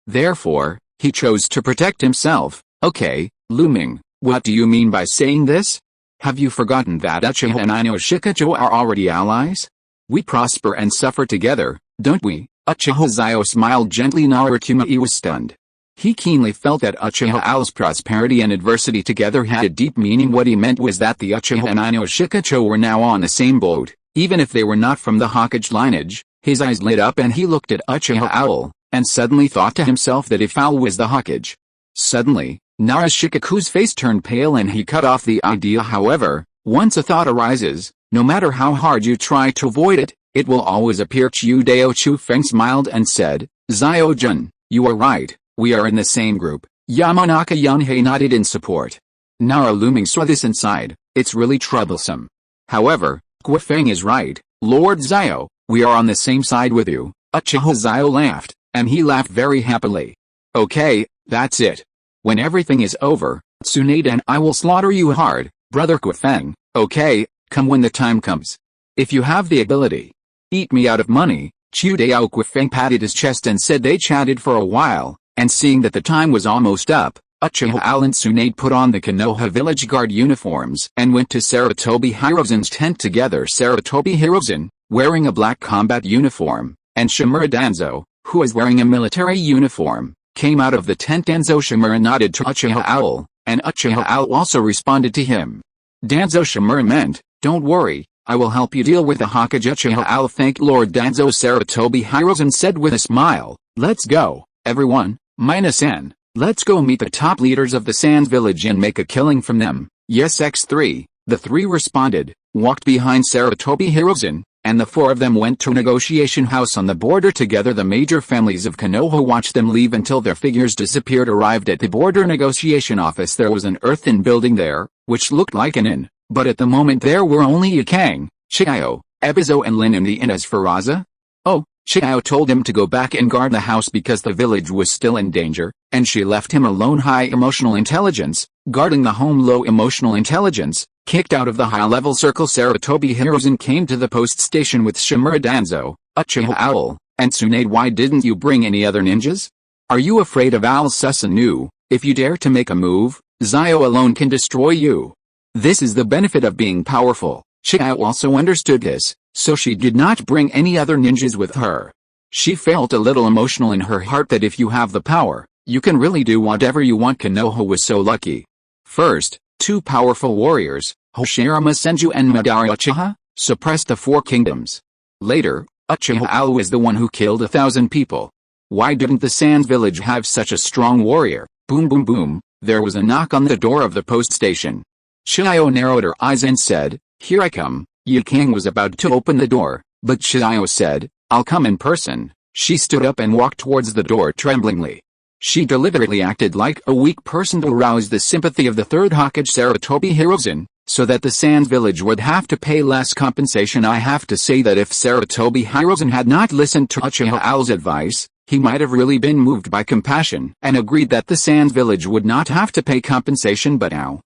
Therefore, he chose to protect himself. Okay, Luming, what do you mean by saying this? Have you forgotten that Uchiha and Inoshikacho are already allies? We prosper and suffer together, don't we? Uchiha Xiao smiled gently. Narukuma was stunned. He keenly felt that Uchiha Owl's prosperity and adversity together had a deep meaning. What he meant was that the Uchiha and Inoshikacho were now on the same boat, even if they were not from the Hokage lineage. His eyes lit up and he looked at Uchiha Owl, and suddenly thought to himself that if Owl was the Hokage. Suddenly, Narashikaku's face turned pale and he cut off the idea. However, once a thought arises, no matter how hard you try to avoid it, it will always appear. Chudao Chufeng smiled and said, Xiao-jun, you are right, we are in the same group. Yamanaka Yunhei nodded in support. Naruluming saw this and sighed, it's really troublesome. However, Guifeng is right, Lord Xiao, we are on the same side with you. Uchiha Xiao laughed, and he laughed very happily. Okay, that's it. When everything is over, Tsunade and I will slaughter you hard, brother Guifeng, okay, come when the time comes. If you have the ability. Eat me out of money. Chudao Guifeng patted his chest and said. They chatted for a while, and seeing that the time was almost up, Uchiha Owl and Tsunade put on the Konoha village guard uniforms and went to Sarutobi Hirozen's tent together. Sarutobi Hirozen, wearing a black combat uniform, and Shimura Danzo, who was wearing a military uniform, came out of the tent. Danzo Shimura nodded to Uchiha Owl, and Uchiha Owl also responded to him. Danzo Shimura meant, don't worry, I will help you deal with the Hokage. Uchiha Owl thanked Lord Danzo. Sarutobi Hirozen said with a smile, let's go, everyone, minus N, let's go meet the top leaders of the Sands village and make a killing from them. Yes X3, the three responded, walked behind Sarutobi Hirozen, and the four of them went to negotiation house on the border together. The major families of Konoha watched them leave until their figures disappeared. Arrived at the border negotiation office. There was an earthen building there, which looked like an inn, but at the moment there were only Yakang, Chiao, Ebizo and Lin in the inn. As for Raza? Oh, Chiao told him to go back and guard the house because the village was still in danger, and she left him alone. High emotional intelligence, guarding the home. Low emotional intelligence, kicked out of the high-level circle. Sarutobi Hirozen came to the post station with Shimura Danzo, Uchiha Owl, and Tsunade. Why didn't you bring any other ninjas? Are you afraid of Owl Susanu? If you dare to make a move, Xiao alone can destroy you. This is the benefit of being powerful. Chiao also understood this, so she did not bring any other ninjas with her. She felt a little emotional in her heart that if you have the power, you can really do whatever you want. Konoha was so lucky. First, two powerful warriors, Hoshirama Senju and Madara Uchiha, suppressed the four kingdoms. Later, Uchiha Owl was the one who killed 1,000 people. Why didn't the Sands village have such a strong warrior? Boom boom boom, there was a knock on the door of the post station. Chiao narrowed her eyes and said, here I come. Yakang was about to open the door, but Chiao said, I'll come in person. She stood up and walked towards the door tremblingly. She deliberately acted like a weak person to arouse the sympathy of the third Hokage Sarutobi Hirozen, so that the Sands village would have to pay less compensation. I have to say that if Sarutobi Hirozen had not listened to Uchiha Owl's advice, he might have really been moved by compassion and agreed that the Sands village would not have to pay compensation. But now,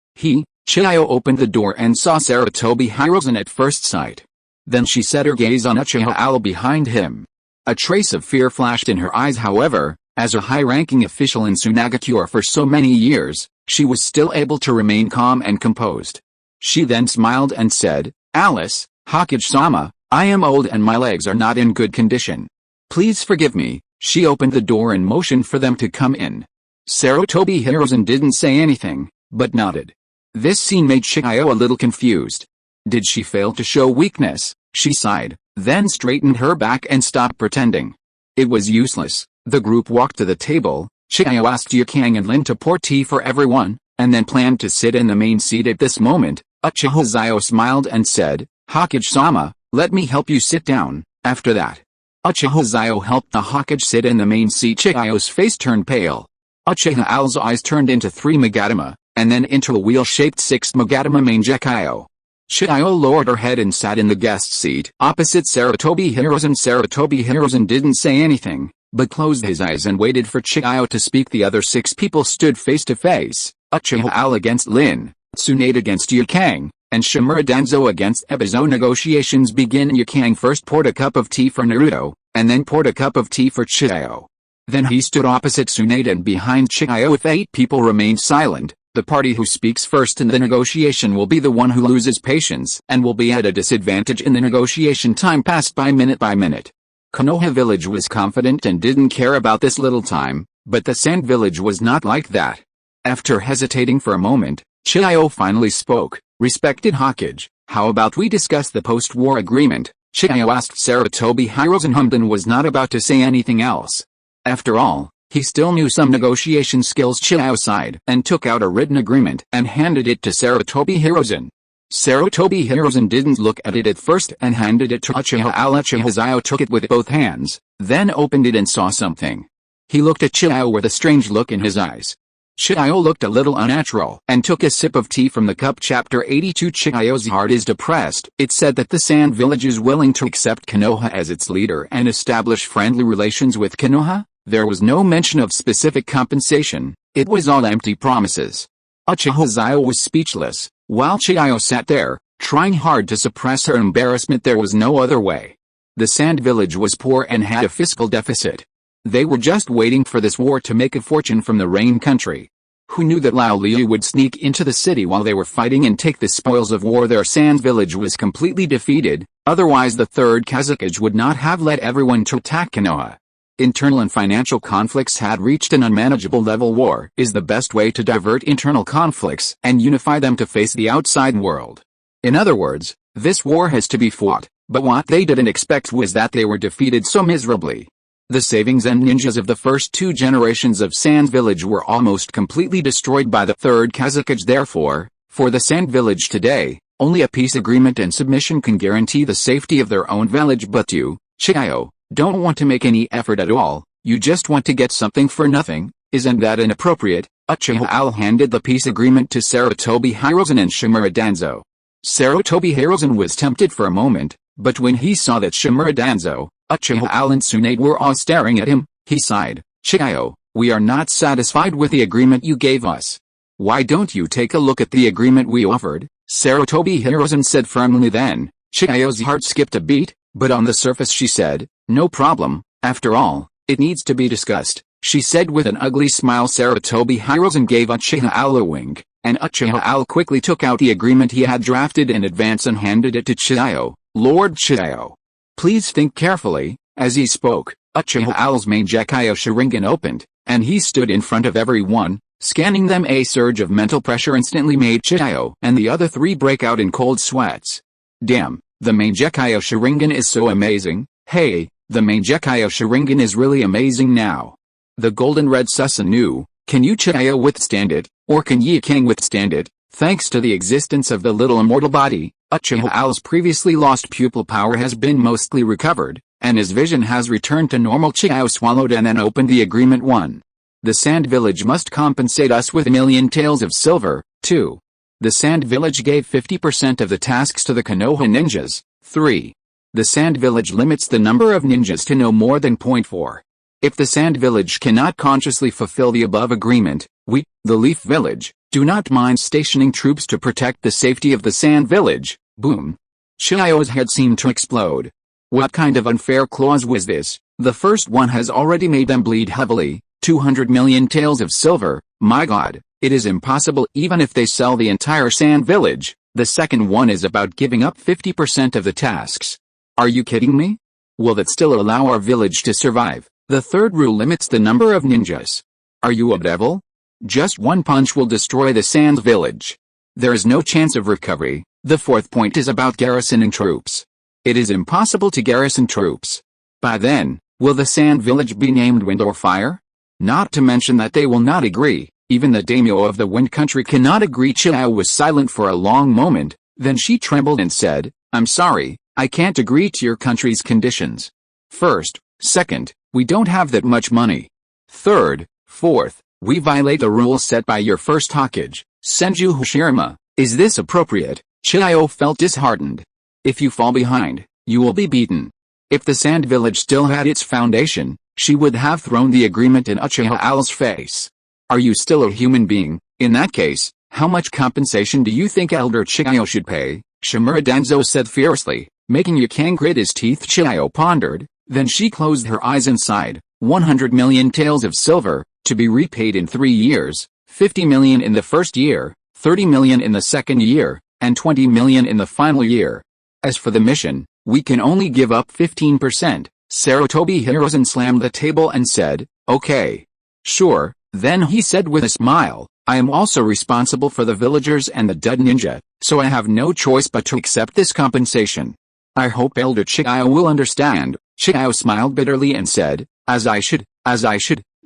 Chiao opened the door and saw Sarutobi Hirozen at first sight. Then she set her gaze on Uchiha Owl behind him. A trace of fear flashed in her eyes. However, as a high-ranking official in Tsunagakure for so many years, she was still able to remain calm and composed. She then smiled and said, Alice, Hokage-sama, I am old and my legs are not in good condition. Please forgive me. She opened the door and motioned for them to come in. Sarutobi Hirozen didn't say anything, but nodded. This scene made Chiao a little confused. Did she fail to show weakness? She sighed, then straightened her back and stopped pretending. It was useless. The group walked to the table, Xiao asked Yukang and Lin to pour tea for everyone, and then planned to sit in the main seat at this moment. Uchiha Xiao smiled and said, "Hokage-sama, let me help you sit down." After that, Uchiha Xiao helped the Hokage sit in the main seat. Xiao's face turned pale. Uchiha Owl's eyes turned into 3 Magatama, and then into a wheel-shaped 6th Magatama Mangekyo. Xiao lowered her head and sat in the guest seat opposite Sarutobi Hiruzen. Sarutobi Hiruzen didn't say anything, but closed his eyes and waited for Xiao to speak. The other 6 people stood face to face, Uchiha Owl against Lin, Tsunade against Yukang, and Shimura Danzo against Ebizo. Negotiations begin. Yukang first poured a cup of tea for Naruto, and then poured a cup of tea for Xiao. Then he stood opposite Tsunade and behind Xiao. If 8 people remained silent, the party who speaks first in the negotiation will be the one who loses patience and will be at a disadvantage in the negotiation. Time passed by minute by minute. Konoha village was confident and didn't care about this little time, but the Sand village was not like that. After hesitating for a moment, Xiao finally spoke. "Respected Hokage, how about we discuss the post-war agreement?" Xiao asked Sarutobi Hiruzen. Humden was not about to say anything else. After all, he still knew some negotiation skills. Xiao sighed and took out a written agreement and handed it to Sarutobi Hiruzen. Sarutobi Hiruzen didn't look at it at first and handed it to Uchiha Owl. Uchiha Xiao took it with both hands, then opened it and saw something. He looked at Xiao with a strange look in his eyes. Xiao looked a little unnatural and took a sip of tea from the cup. Chapter 82. Xiao's heart is depressed. It said that the Sand village is willing to accept Konoha as its leader and establish friendly relations with Konoha. There was no mention of specific compensation. It was all empty promises. Uchiha Xiao was speechless, while Xiao sat there, trying hard to suppress her embarrassment. There was no other way. The Sand village was poor and had a fiscal deficit. They were just waiting for this war to make a fortune from the Rain country. Who knew that Lao Liu would sneak into the city while they were fighting and take the spoils of war? Their Sand village was completely defeated, otherwise the Third Hokage would not have let everyone to attack Konoha. Internal and financial conflicts had reached an unmanageable level. War is the best way to divert internal conflicts and unify them to face the outside world. In other words, this war has to be fought, but what they didn't expect was that they were defeated so miserably. The savings and ninjas of the first 2 generations of Sand village were almost completely destroyed by the Third Hokage. Therefore, for the Sand village today, only a peace agreement and submission can guarantee the safety of their own village. But you, Xiao, don't want to make any effort at all. You just want to get something for nothing. Isn't that inappropriate? Uchiha Owl handed the peace agreement to Sarutobi Hiruzen and Shimura Danzo. Sarutobi Hiruzen was tempted for a moment, but when he saw that Shimura Danzo, Uchiha Owl and Tsunade were all staring at him, he sighed. "Xiao, we are not satisfied with the agreement you gave us. Why don't you take a look at the agreement we offered?" Sarutobi Hiruzen said firmly. Then, Xiao's heart skipped a beat, but on the surface she said, "No problem, after all, it needs to be discussed," she said with an ugly smile. Sarutobi Hiruzen gave Uchiha Owl a wink, and Uchiha Owl quickly took out the agreement he had drafted in advance and handed it to Xiao. "Lord Xiao, please think carefully." As he spoke, Uchiha Owl's Mangekyo Sharingan opened, and he stood in front of everyone, scanning them. A surge of mental pressure instantly made Xiao and the other 3 break out in cold sweats. "Damn, the Mangekyo Sharingan is so amazing. Hey, the Mangekyo Sharingan is really amazing now. The golden red Susanoo, can you Xiao withstand it, or can Yukang withstand it?" Thanks to the existence of the little immortal body, Uchiha Owl's previously lost pupil power has been mostly recovered, and his vision has returned to normal. Xiao swallowed and then opened the agreement. 1. The Sand village must compensate us with 1,000,000 taels of silver. 2. The Sand village gave 50% of the tasks to the Konoha ninjas. 3. The Sand village limits the number of ninjas to no more than 0.4. If the Sand village cannot consciously fulfill the above agreement, we, the Leaf village, do not mind stationing troops to protect the safety of the Sand village. Boom. Xiao's head seemed to explode. What kind of unfair clause was this? The first one has already made them bleed heavily. 200 million taels of silver, my god, it is impossible even if they sell the entire Sand village. The second one is about giving up 50% of the tasks. Are you kidding me? Will that still allow our village to survive? The third rule limits the number of ninjas. Are you a devil? Just one punch will destroy the Sand village. There is no chance of recovery. The fourth point is about garrisoning troops. It is impossible to garrison troops. By then, will the Sand village be named Wind or Fire? Not to mention that they will not agree. Even the daimyo of the Wind Country cannot agree. Xiao was silent for a long moment, then she trembled and said, I'm sorry, I can't agree to your country's conditions. First, second, we don't have that much money. Third, fourth, we violate the rules set by your first Hokage, Senju Hashirama. Is this appropriate? Xiao felt disheartened. If you fall behind, you will be beaten. If the Sand Village still had its foundation, she would have thrown the agreement in Uchiha Xiao's face. Are you still a human being? In that case, how much compensation do you think Elder Xiao should pay? Shimura Danzo said fiercely, making Yukang grit his teeth. Xiao pondered, then she closed her eyes and sighed. 100 million taels of silver, to be repaid in 3 years, 50 million in the first year, 30 million in the second year, and 20 million in the final year. As for the mission, we can only give up 15%. Sarutobi Hiruzen slammed the table and said, okay. Sure, then he said with a smile, I am also responsible for the villagers and the dead ninja, so I have no choice but to accept this compensation. I hope Elder Xiao will understand. Xiao smiled bitterly and said, as I should.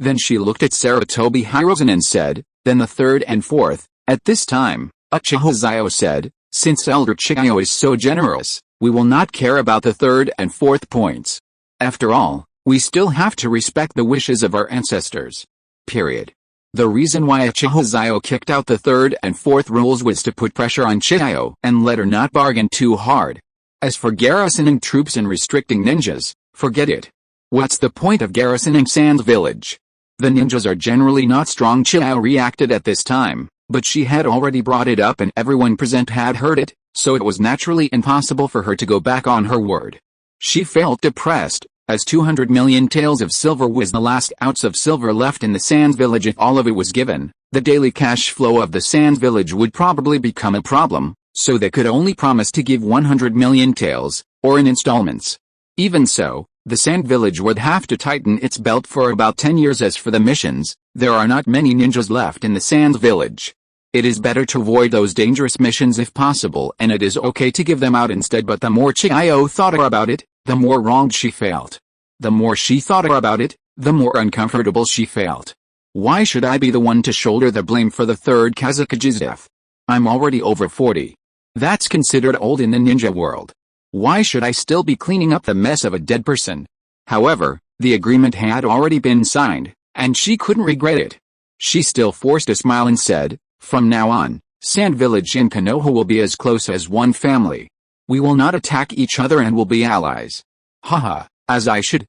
Then she looked at Sarutobi Hiruzen and said, then the third and fourth. At this time, Uchiha Xiao said, since Elder Xiao is so generous, we will not care about the third and fourth points. After all, we still have to respect the wishes of our ancestors. Period. The reason why Uchiha Xiao kicked out the third and fourth rules was to put pressure on Xiao and let her not bargain too hard. As for garrisoning troops and restricting ninjas, forget it. What's the point of garrisoning Sand Village? The ninjas are generally not strong. Xiao reacted at this time, but she had already brought it up and everyone present had heard it, so it was naturally impossible for her to go back on her word. She felt depressed, as 200 million taels of silver was the last ounce of silver left in the Sand Village. If all of it was given, the daily cash flow of the Sand Village would probably become a problem, so they could only promise to give 100 million taels, or in installments. Even so, the Sand Village would have to tighten its belt for about 10 years. As for the missions, there are not many ninjas left in the Sand Village. It is better to avoid those dangerous missions if possible, and it is okay to give them out instead. But the more Xiao thought about it, the more wronged she felt. The more she thought about it, the more uncomfortable she felt. Why should I be the one to shoulder the blame for the third Kazukage's death? I'm already over 40. That's considered old in the ninja world. Why should I still be cleaning up the mess of a dead person? However, the agreement had already been signed, and she couldn't regret it. She still forced a smile and said, from now on, Sand Village and Konoha will be as close as one family. We will not attack each other and will be allies. Haha, as I should.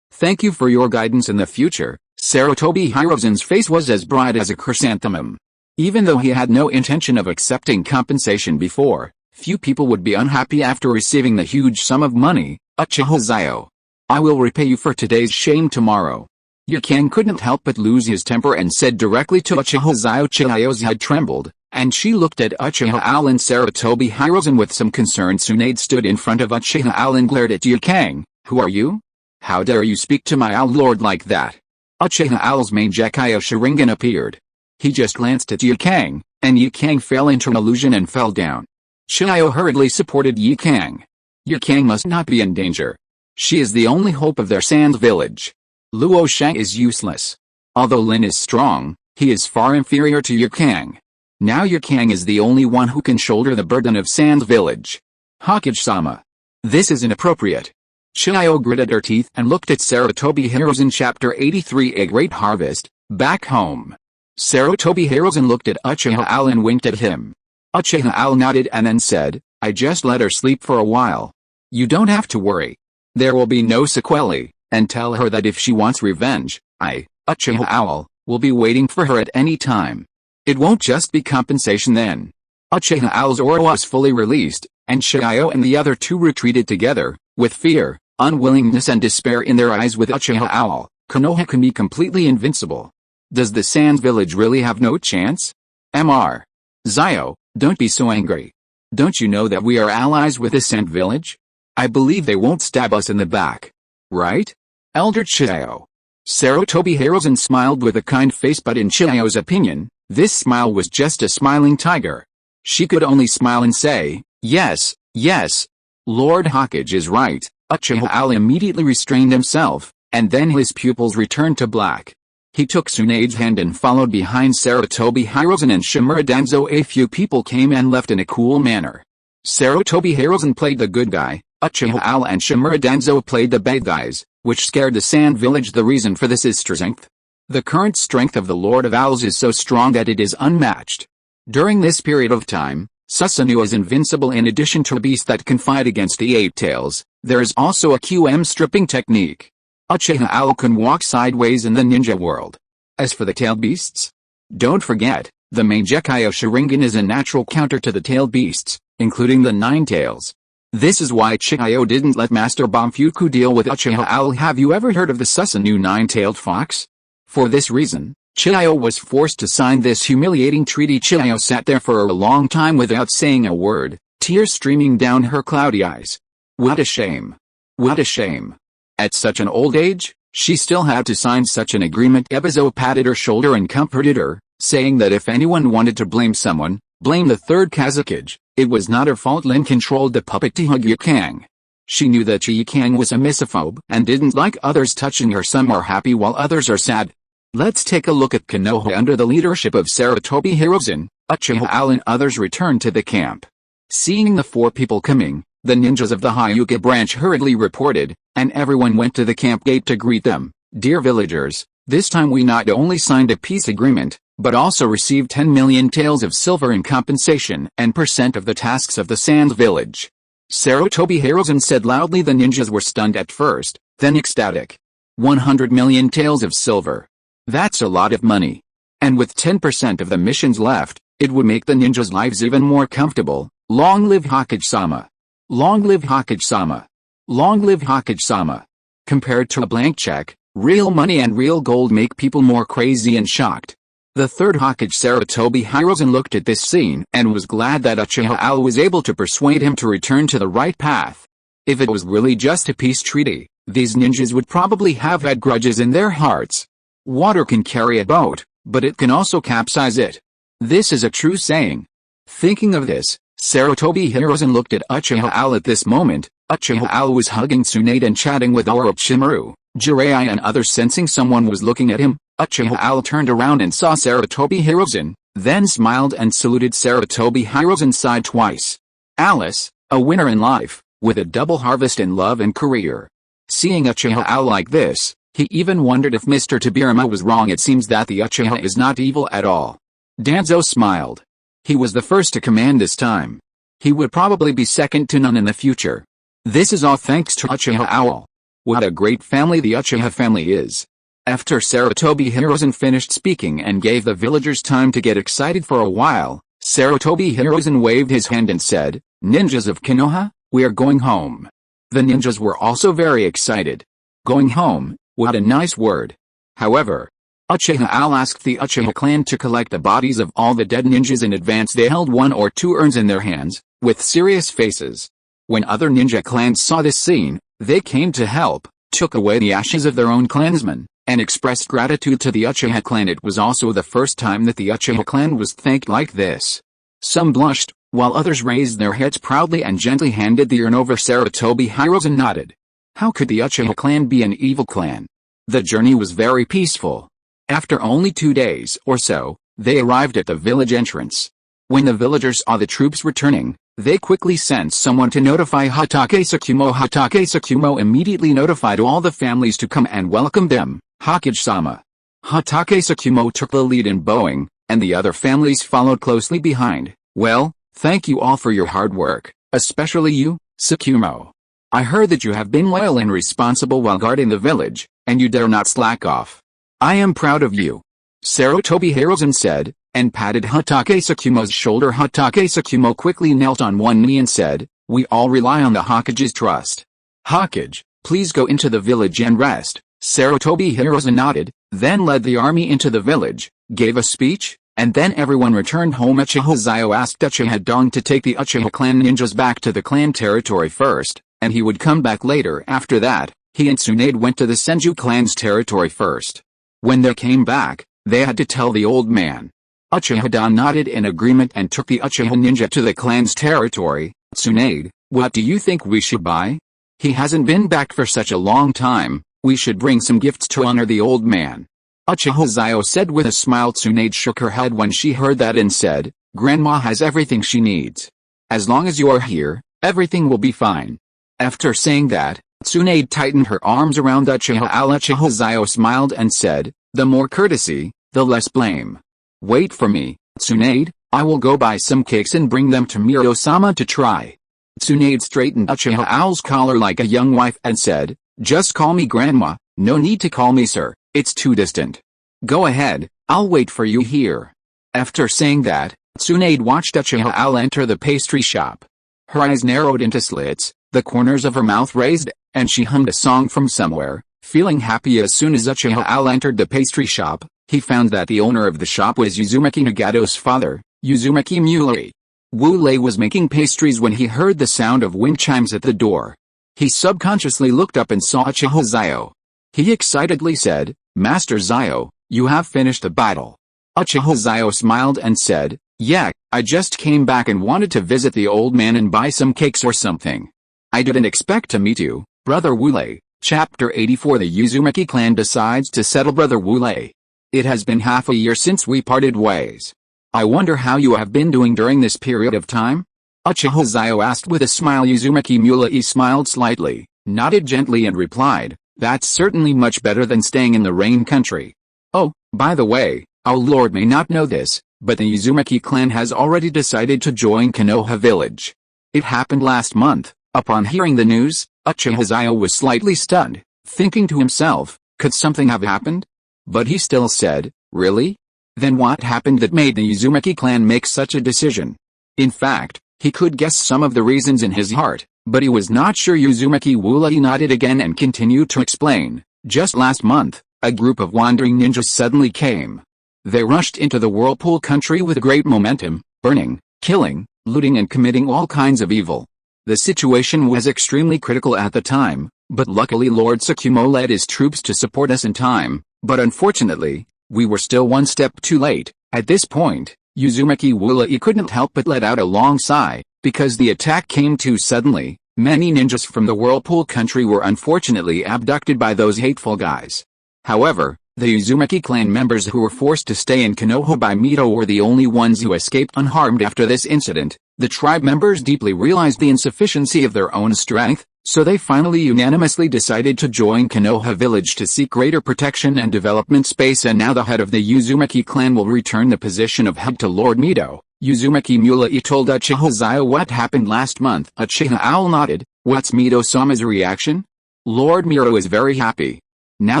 Thank you for your guidance in the future. Sarutobi Hiruzen's face was as bright as a chrysanthemum. Even though he had no intention of accepting compensation before, few people would be unhappy after receiving the huge sum of money. Uchiha Xiao, I will repay you for today's shame tomorrow. Yukang couldn't help but lose his temper and said directly to Uchiha Xiao. Xiao's head trembled, and she looked at Uchiha Xiao and Sarutobi Hiruzen with some concern. Tsunade stood in front of Uchiha Xiao and glared at Yukang. Who are you? How dare you speak to my lord like that? Uchiha Xiao's main Jakyo Sharingan appeared. He just glanced at Yukang, and Yukang fell into an illusion and fell down. Xiao hurriedly supported Yukang. Yukang must not be in danger. She is the only hope of their Sand Village. Luo Shang is useless. Although Lin is strong, he is far inferior to Yukang. Now Yukang is the only one who can shoulder the burden of Sand Village. Hokage-sama. This is inappropriate. Xiao gritted her teeth and looked at Sarutobi Hiruzen. Chapter 83 A Great Harvest, Back Home. Sarutobi Hiruzen looked at Uchiha Xiao and winked at him. Uchiha Xiao nodded and then said, I just let her sleep for a while. You don't have to worry. There will be no sequelae, and tell her that if she wants revenge, I, Uchiha Xiao, will be waiting for her at any time. It won't just be compensation then. Uchiha Xiao's aura was fully released, and Xiao and the other two retreated together, with fear, unwillingness and despair in their eyes. With Uchiha Xiao, Konoha can be completely invincible. Does the Sand Village really have no chance? Mr. Xiao, don't be so angry. Don't you know that we are allies with the Sand Village? I believe they won't stab us in the back. Right? Elder Xiao. Sarutobi Hiruzen smiled with a kind face, but in Xiao's opinion, this smile was just a smiling tiger. She could only smile and say, yes, yes. Lord Hokage is right. Uchiha Xiao immediately restrained himself, and then his pupils returned to black. He took Tsunade's hand and followed behind Sarutobi Hiruzen and Shimura Danzo. A few people came and left in a cool manner. Sarutobi Hiruzen played the good guy, Uchiha Xiao and Shimura Danzo played the bad guys, which scared the Sand Village. The reason for this is strength. The current strength of the Lord of Owls is so strong that it is unmatched. During this period of time, Susanoo is invincible. In addition to a beast that can fight against the Eight Tails, there is also a QM stripping technique. Uchiha Xiao can walk sideways in the ninja world. As for the tailed beasts, don't forget, the Mangekyo Sharingan is a natural counter to the tailed beasts, including the Nine Tails. This is why Chiyo didn't let Master Banfuku deal with Uchiha Xiao. Have you ever heard of the Susanoo Nine-Tailed Fox? For this reason, Chiyo was forced to sign this humiliating treaty. Chiyo sat there for a long time without saying a word, tears streaming down her cloudy eyes. What a shame. What a shame. At such an old age, she still had to sign such an agreement. Ebizo patted her shoulder and comforted her, saying that if anyone wanted to blame someone, blame the Third Hokage. It was not her fault. Lin controlled the puppet Tihugukang. She knew that Chiyukang was a misophobe and didn't like others touching her. Some are happy while others are sad. Let's take a look at Konoha. Under the leadership of Sarutobi Hiruzen, Uchiha Xiao and others returned to the camp. Seeing the four people coming, the ninjas of the Hyuga branch hurriedly reported, and everyone went to the camp gate to greet them. Dear villagers, this time we not only signed a peace agreement, but also received 10 million taels of silver in compensation and % of the tasks of the Sands village. Sarutobi Hiruzen said loudly. The ninjas were stunned at first, then ecstatic. 100 million taels of silver. That's a lot of money. And with 10% of the missions left, it would make the ninjas' lives even more comfortable. Long live Hokage-sama. Long live Hokage-sama. Long live Hokage-sama. Compared to a blank check, real money and real gold make people more crazy and shocked. The Third Hokage Sarutobi Hiruzen looked at this scene and was glad that Uchiha Xiao was able to persuade him to return to the right path. If it was really just a peace treaty, these ninjas would probably have had grudges in their hearts. Water can carry a boat, but it can also capsize it. This is a true saying. Thinking of this, Sarutobi Hiruzen looked at Uchiha Xiao. At this moment, Uchiha Xiao was hugging Tsunade and chatting with Orochimaru, Jiraiya and others. Sensing someone was looking at him, Uchiha Xiao turned around and saw Sarutobi Hiruzen, then smiled and saluted. Sarutobi Hiruzen sighed twice. Alice, a winner in life, with a double harvest in love and career. Seeing Uchiha Xiao like this, he even wondered if Mr. Tobirama was wrong. It seems that the Uchiha is not evil at all. Danzo smiled. He was the first to command this time. He would probably be second to none in the future. This is all thanks to Uchiha Xiao. What a great family the Uchiha family is. After Sarutobi Hiruzen finished speaking and gave the villagers time to get excited for a while, Sarutobi Hiruzen waved his hand and said, "Ninjas of Konoha, we are going home." The ninjas were also very excited. Going home, what a nice word. However, Uchiha Xiao asked the Uchiha clan to collect the bodies of all the dead ninjas in advance. They held 1 or 2 urns in their hands, with serious faces. When other ninja clans saw this scene, they came to help, took away the ashes of their own clansmen, and expressed gratitude to the Uchiha clan. It was also the first time that the Uchiha clan was thanked like this. Some blushed, while others raised their heads proudly and gently handed the urn over. Sarutobi Hiruzen nodded. How could the Uchiha clan be an evil clan? The journey was very peaceful. After only 2 days or so, they arrived at the village entrance. When the villagers saw the troops returning, they quickly sent someone to notify Hatake Tsukumo. Hatake Tsukumo immediately notified all the families to come and welcome them. Hokage-sama. Hatake Tsukumo took the lead in bowing, and the other families followed closely behind. Well, thank you all for your hard work, especially you, Tsukumo. I heard that you have been loyal and responsible while guarding the village, and you dare not slack off. I am proud of you. Sarutobi Hiruzen said, and patted Hatake Tsukumo's shoulder. Hatake Tsukumo quickly knelt on one knee and said, "We all rely on the Hokage's trust. Hokage, please go into the village and rest." Sarutobi Hiruzen nodded, then led the army into the village, gave a speech, and then everyone returned home. Uchiha Xiao asked Uchiha Dong to take the Uchiha clan ninjas back to the clan territory first, and he would come back later. After that, he and Tsunade went to the Senju clan's territory first. When they came back, they had to tell the old man. Uchiha Don nodded in agreement and took the Uchiha ninja to the clan's territory. "Tsunade, what do you think we should buy? He hasn't been back for such a long time, We should bring some gifts to honor the old man. Uchiha Xiao said with a smile. Tsunade shook her head when she heard that and said, Grandma has everything she needs. As long as you are here, everything will be fine. After saying that, Tsunade tightened her arms around Uchiha. Uchiha Xiao smiled and said, the more courtesy, the less blame. Wait for me, Tsunade, I will go buy some cakes and bring them to Miro-sama to try. Tsunade straightened Uchiha Owl's collar like a young wife and said, just call me Grandma, no need to call me sir, it's too distant. Go ahead, I'll wait for you here. After saying that, Tsunade watched Uchiha Owl enter the pastry shop. Her eyes narrowed into slits, the corners of her mouth raised, and she hummed a song from somewhere, feeling happy. As soon as Uchiha Owl entered the pastry shop, he found that the owner of the shop was Uzumaki Nagato's father, Uzumaki Mito. Wu-Lei was making pastries when he heard the sound of wind chimes at the door. He subconsciously looked up and saw Uchiha Xiao. He excitedly said, Master Xiao, you have finished the battle. Uchiha Xiao smiled and said, yeah, I just came back and wanted to visit the old man and buy some cakes or something. I didn't expect to meet you, Brother Wu-Lei. Chapter 84. The Uzumaki clan decides to settle. Brother Wu-Lei. It has been half a year since we parted ways. I wonder how you have been doing during this period of time? Uchiha Xiao asked with a smile. Uzumaki Mito smiled slightly, nodded gently and replied, that's certainly much better than staying in the rain country. Oh, by the way, our lord may not know this, but the Uzumaki clan has already decided to join Konoha village. It happened last month. Upon hearing the news, Uchiha Xiao was slightly stunned, thinking to himself, could something have happened? But he still said, really? Then what happened that made the Uzumaki clan make such a decision? In fact, he could guess some of the reasons in his heart, but he was not sure. Uzumaki Wu-Lei nodded again and continued to explain, just last month, a group of wandering ninjas suddenly came. They rushed into the whirlpool country with great momentum, burning, killing, looting and committing all kinds of evil. The situation was extremely critical at the time, but luckily Lord Tsukumo led his troops to support us in time, but unfortunately, we were still one step too late. At this point, Uzumaki Wu-Lei couldn't help but let out a long sigh, because the attack came too suddenly. Many ninjas from the whirlpool country were unfortunately abducted by those hateful guys. However, the Uzumaki clan members who were forced to stay in Konoha by Mito were the only ones who escaped unharmed. After this incident, the tribe members deeply realized the insufficiency of their own strength, so they finally unanimously decided to join Konoha village to seek greater protection and development space. And now the head of the Uzumaki clan will return the position of head to Lord Mito. Uzumaki Mito told Uchiha Xiao what happened last month. Uchiha Owl nodded. What's Mito-sama's reaction? Lord Mito is very happy. Now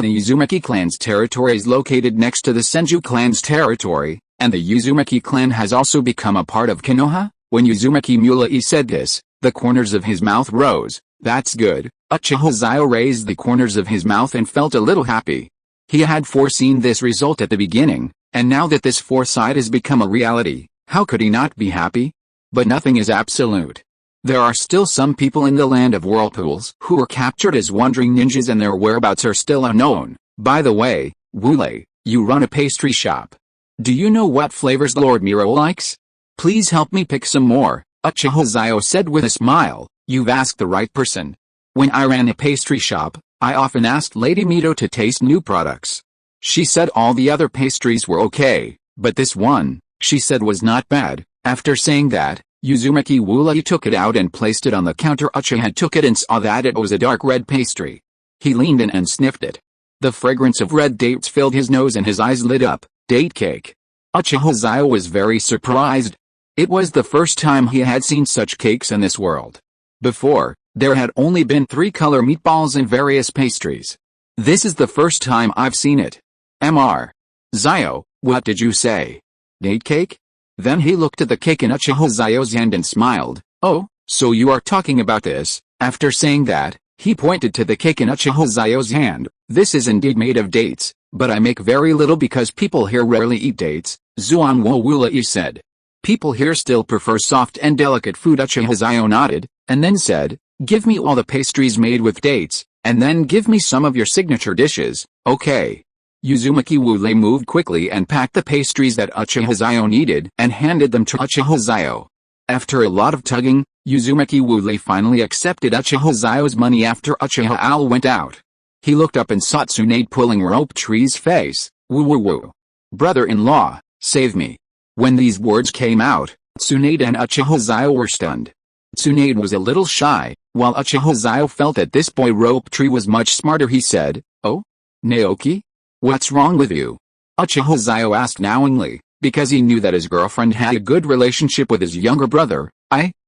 the Uzumaki clan's territory is located next to the Senju clan's territory, and the Uzumaki clan has also become a part of Konoha. When Uzumaki Mito said this, the corners of his mouth rose. That's good. Uchiha Xiao raised the corners of his mouth and felt a little happy. He had foreseen this result at the beginning, and now that this foresight has become a reality, how could he not be happy? But nothing is absolute. There are still some people in the land of whirlpools who were captured as wandering ninjas and their whereabouts are still unknown. By the way, Wu-Lei, you run a pastry shop. Do you know what flavors Lord Mito likes? Please help me pick some more, Uchiha Xiao said with a smile. You've asked the right person. When I ran a pastry shop, I often asked Lady Mito to taste new products. She said all the other pastries were okay, but this one, she said, was not bad. After saying that, Uzumaki Wu-Lei took it out and placed it on the counter. Uchiha took it and saw that it was a dark red pastry. He leaned in and sniffed it. The fragrance of red dates filled his nose and his eyes lit up. Date cake. Uchiha Xiao was very surprised. It was the first time he had seen such cakes in this world. Before, there had only been 3-color meatballs and various pastries. This is the first time I've seen it. Mr. Xiao, what did you say? Date cake? Then he looked at the cake in Uchiha Xiao's hand and smiled. Oh, so you are talking about this. After saying that, he pointed to the cake in Uchiha Xiao's hand. This is indeed made of dates, but I make very little because people here rarely eat dates, Zuanwo Wu-Lei said. People here still prefer soft and delicate food. Uchiha Xiao nodded, and then said, give me all the pastries made with dates, and then give me some of your signature dishes, okay? Uzumaki Wu-Lei moved quickly and packed the pastries that Uchiha Xiao needed and handed them to Uchiha Xiao. After a lot of tugging, Uzumaki Wu-Lei finally accepted Uchiha Xiao's money after Uchiha Owl went out. He looked up and saw Tsunade pulling Rope Tree's face. Woo woo woo. Brother-in-law, save me. When these words came out, Tsunade and Uchiha Xiao were stunned. Tsunade was a little shy, while Uchiha Xiao felt that this boy Rope Tree was much smarter. He said, "Oh? Naoki? What's wrong with you?" Uchiha Xiao asked knowingly, because he knew that his girlfriend had a good relationship with his younger brother.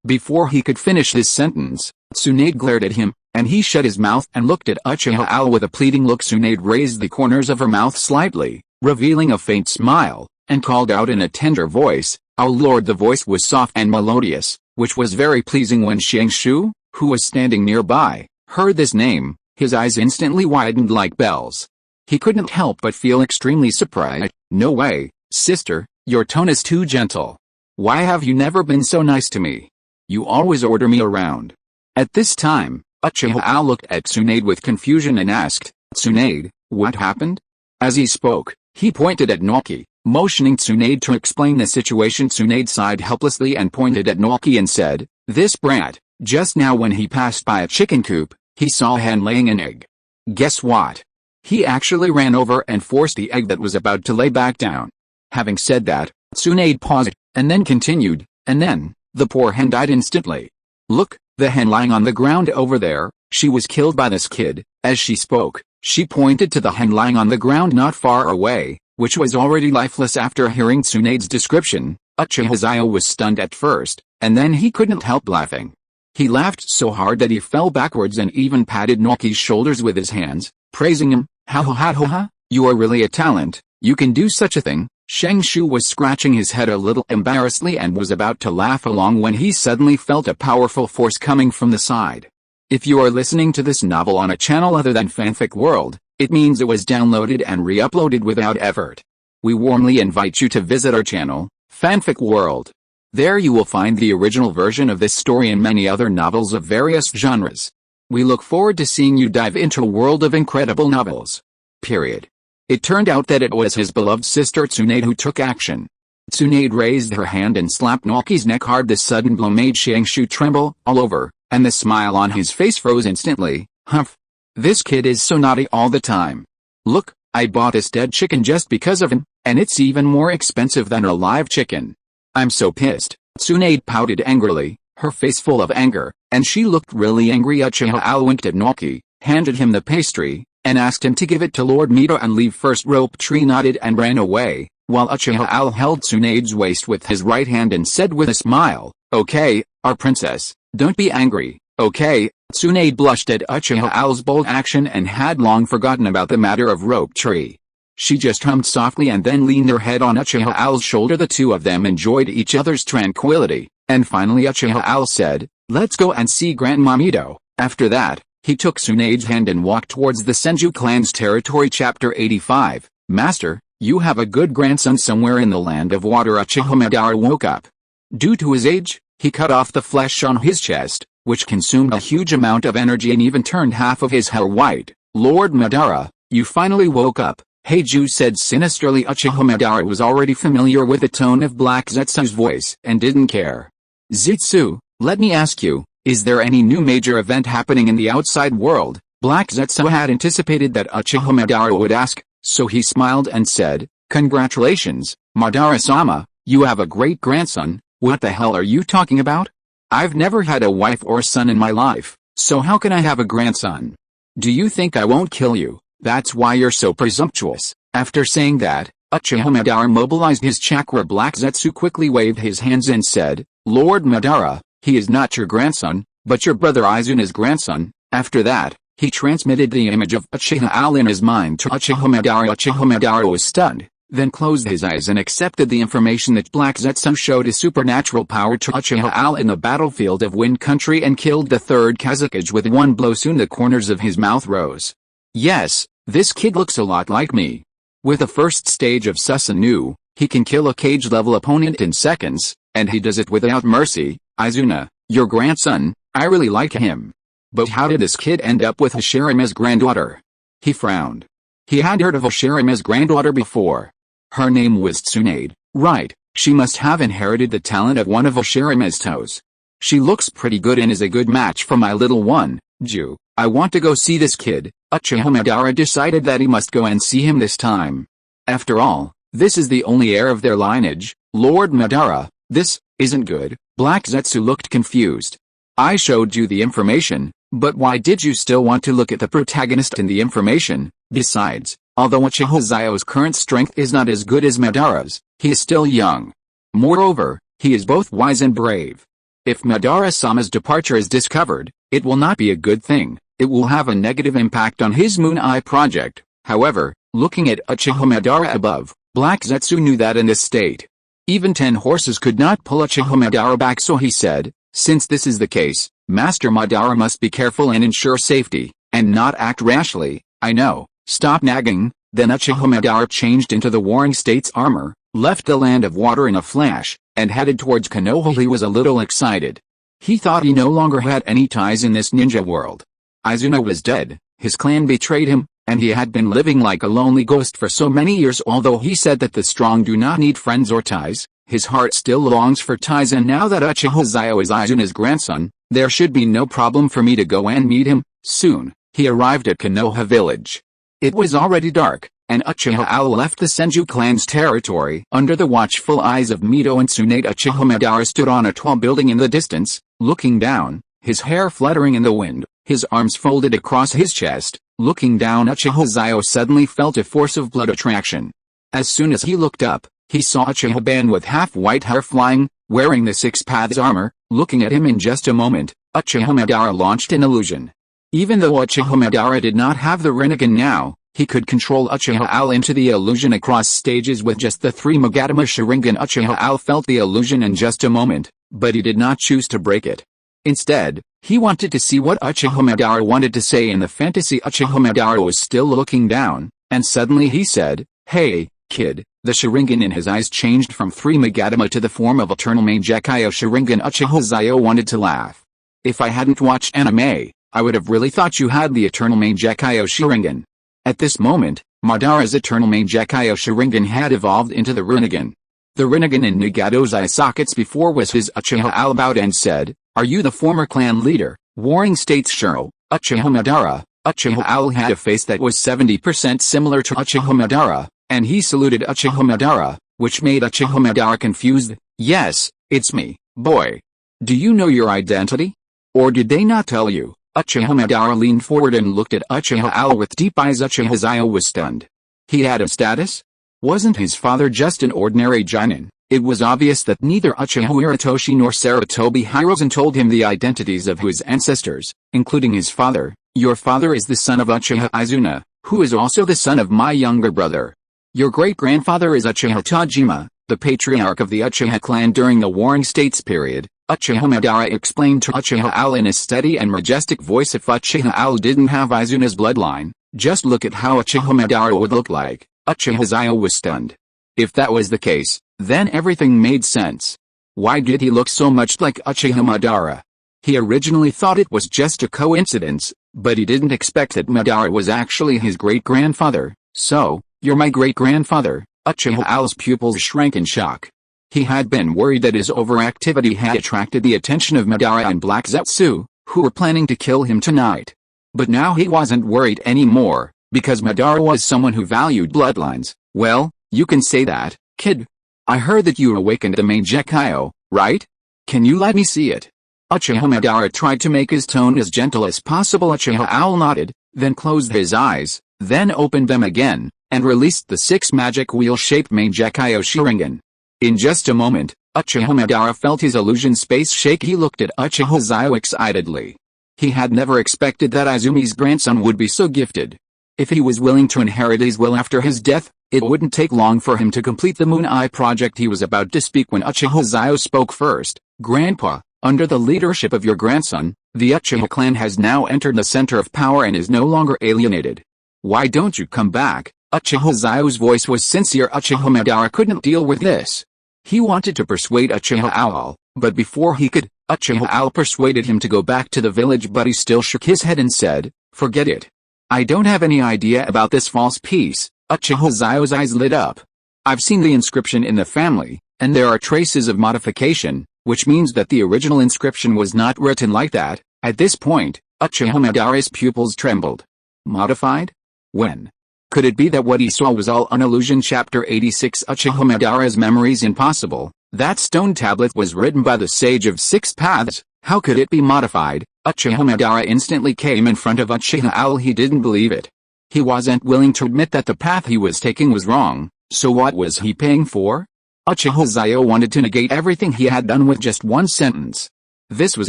Before he could finish his sentence, Tsunade glared at him, and he shut his mouth and looked at Uchiha Xiao with a pleading look. Tsunade raised the corners of her mouth slightly, revealing a faint smile, and called out in a tender voice, "Oh Lord." The voice was soft and melodious, which was very pleasing. When Shangshu, who was standing nearby, heard this name, his eyes instantly widened like bells. He couldn't help but feel extremely surprised. "No way, sister, your tone is too gentle. Why have you never been so nice to me? You always order me around." At this time, Uchiha Xiao looked at Tsunade with confusion and asked, "Tsunade, what happened?" As he spoke, he pointed at Naoki, motioning Tsunade to explain the situation. Tsunade sighed helplessly and pointed at Naoki and said, "This brat, just now when he passed by a chicken coop, he saw a hen laying an egg. Guess what? He actually ran over and forced the egg that was about to lay back down." Having said that, Tsunade paused, and then continued, "And then, the poor hen died instantly. Look, the hen lying on the ground over there, she was killed by this kid." As she spoke, she pointed to the hen lying on the ground not far away, which was already lifeless. After hearing Tsunade's description, Uchiha Xiao was stunned at first, and then he couldn't help laughing. He laughed so hard that he fell backwards and even patted Naoki's shoulders with his hands, praising him. "Ha ha ha ha ha, you are really a talent, you can do such a thing." Shangshu was scratching his head a little embarrassedly and was about to laugh along when he suddenly felt a powerful force coming from the side. If you are listening to this novel on a channel other than Fanfic World, it means it was downloaded and re-uploaded without effort. We warmly invite you to visit our channel, Fanfic World. There you will find the original version of this story and many other novels of various genres. We look forward to seeing you dive into a world of incredible novels. Period. It turned out that it was his beloved sister Tsunade who took action. Tsunade raised her hand and slapped Naoki's neck hard. The sudden blow made Shangshu tremble all over, and the smile on his face froze instantly. "Humph. This kid is so naughty all the time. Look, I bought this dead chicken just because of him, and it's even more expensive than a live chicken. I'm so pissed." Tsunade pouted angrily, her face full of anger, and she looked really angry. Uchiha Xiao winked at Naoki, handed him the pastry, and asked him to give it to Lord Mito and leave first. Rope Tree nodded and ran away, while Uchiha Xiao held Tsunade's waist with his right hand and said with a smile, "Okay, our princess, don't be angry, okay?" Tsunade blushed at Uchiha Xiao's bold action and had long forgotten about the matter of Rope Tree. She just hummed softly and then leaned her head on Uchiha Xiao's shoulder. The two of them enjoyed each other's tranquility, and finally Uchiha Xiao said, "Let's go and see Grandma Mito." After that, he took Tsunade's hand and walked towards the Senju clan's territory. Chapter 85, Master, you have a good grandson somewhere in the land of water. Uchiha Madara woke up. Due to his age, he cut off the flesh on his chest, which consumed a huge amount of energy and even turned half of his hair white. "Lord Madara, you finally woke up," Heiju said sinisterly. Uchiha Madara was already familiar with the tone of Black Zetsu's voice and didn't care. "Zetsu, let me ask you, is there any new major event happening in the outside world?" Black Zetsu had anticipated that Uchiha Madara would ask, so he smiled and said, "Congratulations, Madara-sama, you have a great grandson." "What the hell are you talking about? I've never had a wife or son in my life, so how can I have a grandson? Do you think I won't kill you? That's why you're so presumptuous." After saying that, Uchiha Madara mobilized his chakra. Black Zetsu quickly waved his hands and said, "Lord Madara, he is not your grandson, but your brother Izuna's grandson." After that, he transmitted the image of Uchiha Xiao in his mind to Uchiha Madara. Uchiha Madara was stunned, then closed his eyes and accepted the information that Black Zetsu showed a supernatural power to Uchiha Xiao in the battlefield of Wind Country and killed the third Hokage with one blow. Soon the corners of his mouth rose. "Yes, this kid looks a lot like me. With the first stage of Susanoo, he can kill a cage-level opponent in seconds, and he does it without mercy." "Izuna, your grandson, I really like him. But how did this kid end up with Hashirame's granddaughter?" He frowned. He had heard of Hashirame's granddaughter before. Her name was Tsunade, right? She must have inherited the talent of one of Hashirame's toes. She looks pretty good and is a good match for my little one, Ju. I want to go see this kid. Uchiha Madara decided that he must go and see him this time. After all, this is the only heir of their lineage. Lord Madara, this isn't good. Black Zetsu looked confused. I showed you the information, but why did you still want to look at the protagonist in the information? Besides, although Uchiha Xiao's current strength is not as good as Madara's, he is still young. Moreover, he is both wise and brave. If Madara-sama's departure is discovered, it will not be a good thing. It will have a negative impact on his Moon Eye project. However, looking at Uchiha Madara above, Black Zetsu knew that in this state, even 10 horses could not pull Uchiha Madara back, so he said, since this is the case, Master Madara must be careful and ensure safety, and not act rashly. I know, stop nagging. Then Uchiha Madara changed into the Warring States armor, left the Land of Water in a flash, and headed towards Konoha. He was a little excited. He thought he no longer had any ties in this ninja world. Izuna was dead, his clan betrayed him, and he had been living like a lonely ghost for so many years. Although he said that the strong do not need friends or ties, his heart still longs for ties, and now that Uchiha Xiao is Izuna's grandson, there should be no problem for me to go and meet him. Soon, he arrived at Konoha village. It was already dark, and Uchiha Xiao left the Senju clan's territory under the watchful eyes of Mito and Tsunade. Uchiha Madara stood on a tall building in the distance, looking down, his hair fluttering in the wind, his arms folded across his chest. Looking down, Uchiha Xiao suddenly felt a force of blood attraction. As soon as he looked up, he saw Uchiha Ban with half-white hair flying, wearing the Six Paths armor. Looking at him in just a moment, Uchiha Madara launched an illusion. Even though Uchiha Madara did not have the Rinnegan now, he could control Uchiha Xiao into the illusion across stages with just the 3 Magatama Sharingan. Uchiha Xiao felt the illusion in just a moment, but he did not choose to break it. Instead, he wanted to see what Uchiha Madara wanted to say in the fantasy. Uchiha Madara was still looking down, and suddenly he said, "Hey, kid." The Sharingan in his eyes changed from 3 Magatama to the form of Eternal Mangekyo Sharingan. Uchiha Xiao wanted to laugh. If I hadn't watched anime, I would have really thought you had the Eternal Mangekyo Sharingan. At this moment, Madara's Eternal Mangekyo Sharingan had evolved into the Rinnegan. The Rinnegan in Nagato's eye sockets before was his. Uchiha Xiao bowed and said, "Are you the former clan leader, Warring States Shiro, Uchiha Madara?" Uchiha Xiao had a face that was 70% similar to Uchiha Madara, and he saluted Uchiha Madara, which made Uchiha Madara confused. "Yes, it's me, boy. Do you know your identity? Or did they not tell you?" Uchiha Madara leaned forward and looked at Uchiha Xiao with deep eyes. Uchiha Xiao was stunned. He had a status? Wasn't his father just an ordinary Jonin? It was obvious that neither Uchiha Hiratoshi nor Sarutobi Hiruzen told him the identities of his ancestors, including his father. "Your father is the son of Uchiha Izuna, who is also the son of my younger brother. Your great-grandfather is Uchiha Tajima, the patriarch of the Uchiha clan during the Warring States period." Uchiha Madara explained to Uchiha Xiao in a steady and majestic voice. If Uchiha Xiao didn't have Izuna's bloodline, just look at how Uchiha Madara would look like. Uchiha Xiao was stunned. If that was the case, then everything made sense. Why did he look so much like Uchiha Madara? He originally thought it was just a coincidence, but he didn't expect that Madara was actually his great-grandfather. "So, you're my great-grandfather?" Uchiha Xiao's pupils shrank in shock. He had been worried that his overactivity had attracted the attention of Madara and Black Zetsu, who were planning to kill him tonight. But now he wasn't worried anymore, because Madara was someone who valued bloodlines. "Well, you can say that, kid. I heard that you awakened the Mangekyo, right? Can you let me see it?" Uchiha Madara tried to make his tone as gentle as possible. Uchiha Xiao nodded, then closed his eyes, then opened them again, and released the 6 magic wheel-shaped Mangekyo Sharingan. In just a moment, Uchiha Madara felt his illusion space shake. He looked at Uchiha Xiao excitedly. He had never expected that Izumi's grandson would be so gifted. If he was willing to inherit his will after his death, it wouldn't take long for him to complete the Moon Eye project. He was about to speak when Uchiha Xiao spoke first. "Grandpa, under the leadership of your grandson, the Uchiha clan has now entered the center of power and is no longer alienated. Why don't you come back?" Uchiha Xiao's voice was sincere. Uchiha Madara couldn't deal with this. He wanted to persuade Uchiha Xiao, but before he could, Uchiha Xiao persuaded him to go back to the village, but he still shook his head and said, "Forget it. I don't have any idea about this false peace." Uchiha Xiao's eyes lit up. "I've seen the inscription in the family, and there are traces of modification, which means that the original inscription was not written like that." At this point, Uchiha Madara's pupils trembled. Modified? When? Could it be that what he saw was all an illusion? Chapter 86 Uchiha Madara's memories impossible. That stone tablet was written by the Sage of Six Paths. How could it be modified? Uchiha Madara instantly came in front of Uchiha Owl. He didn't believe it. He wasn't willing to admit that the path he was taking was wrong, so what was he paying for? Uchiha Xiao wanted to negate everything he had done with just one sentence. This was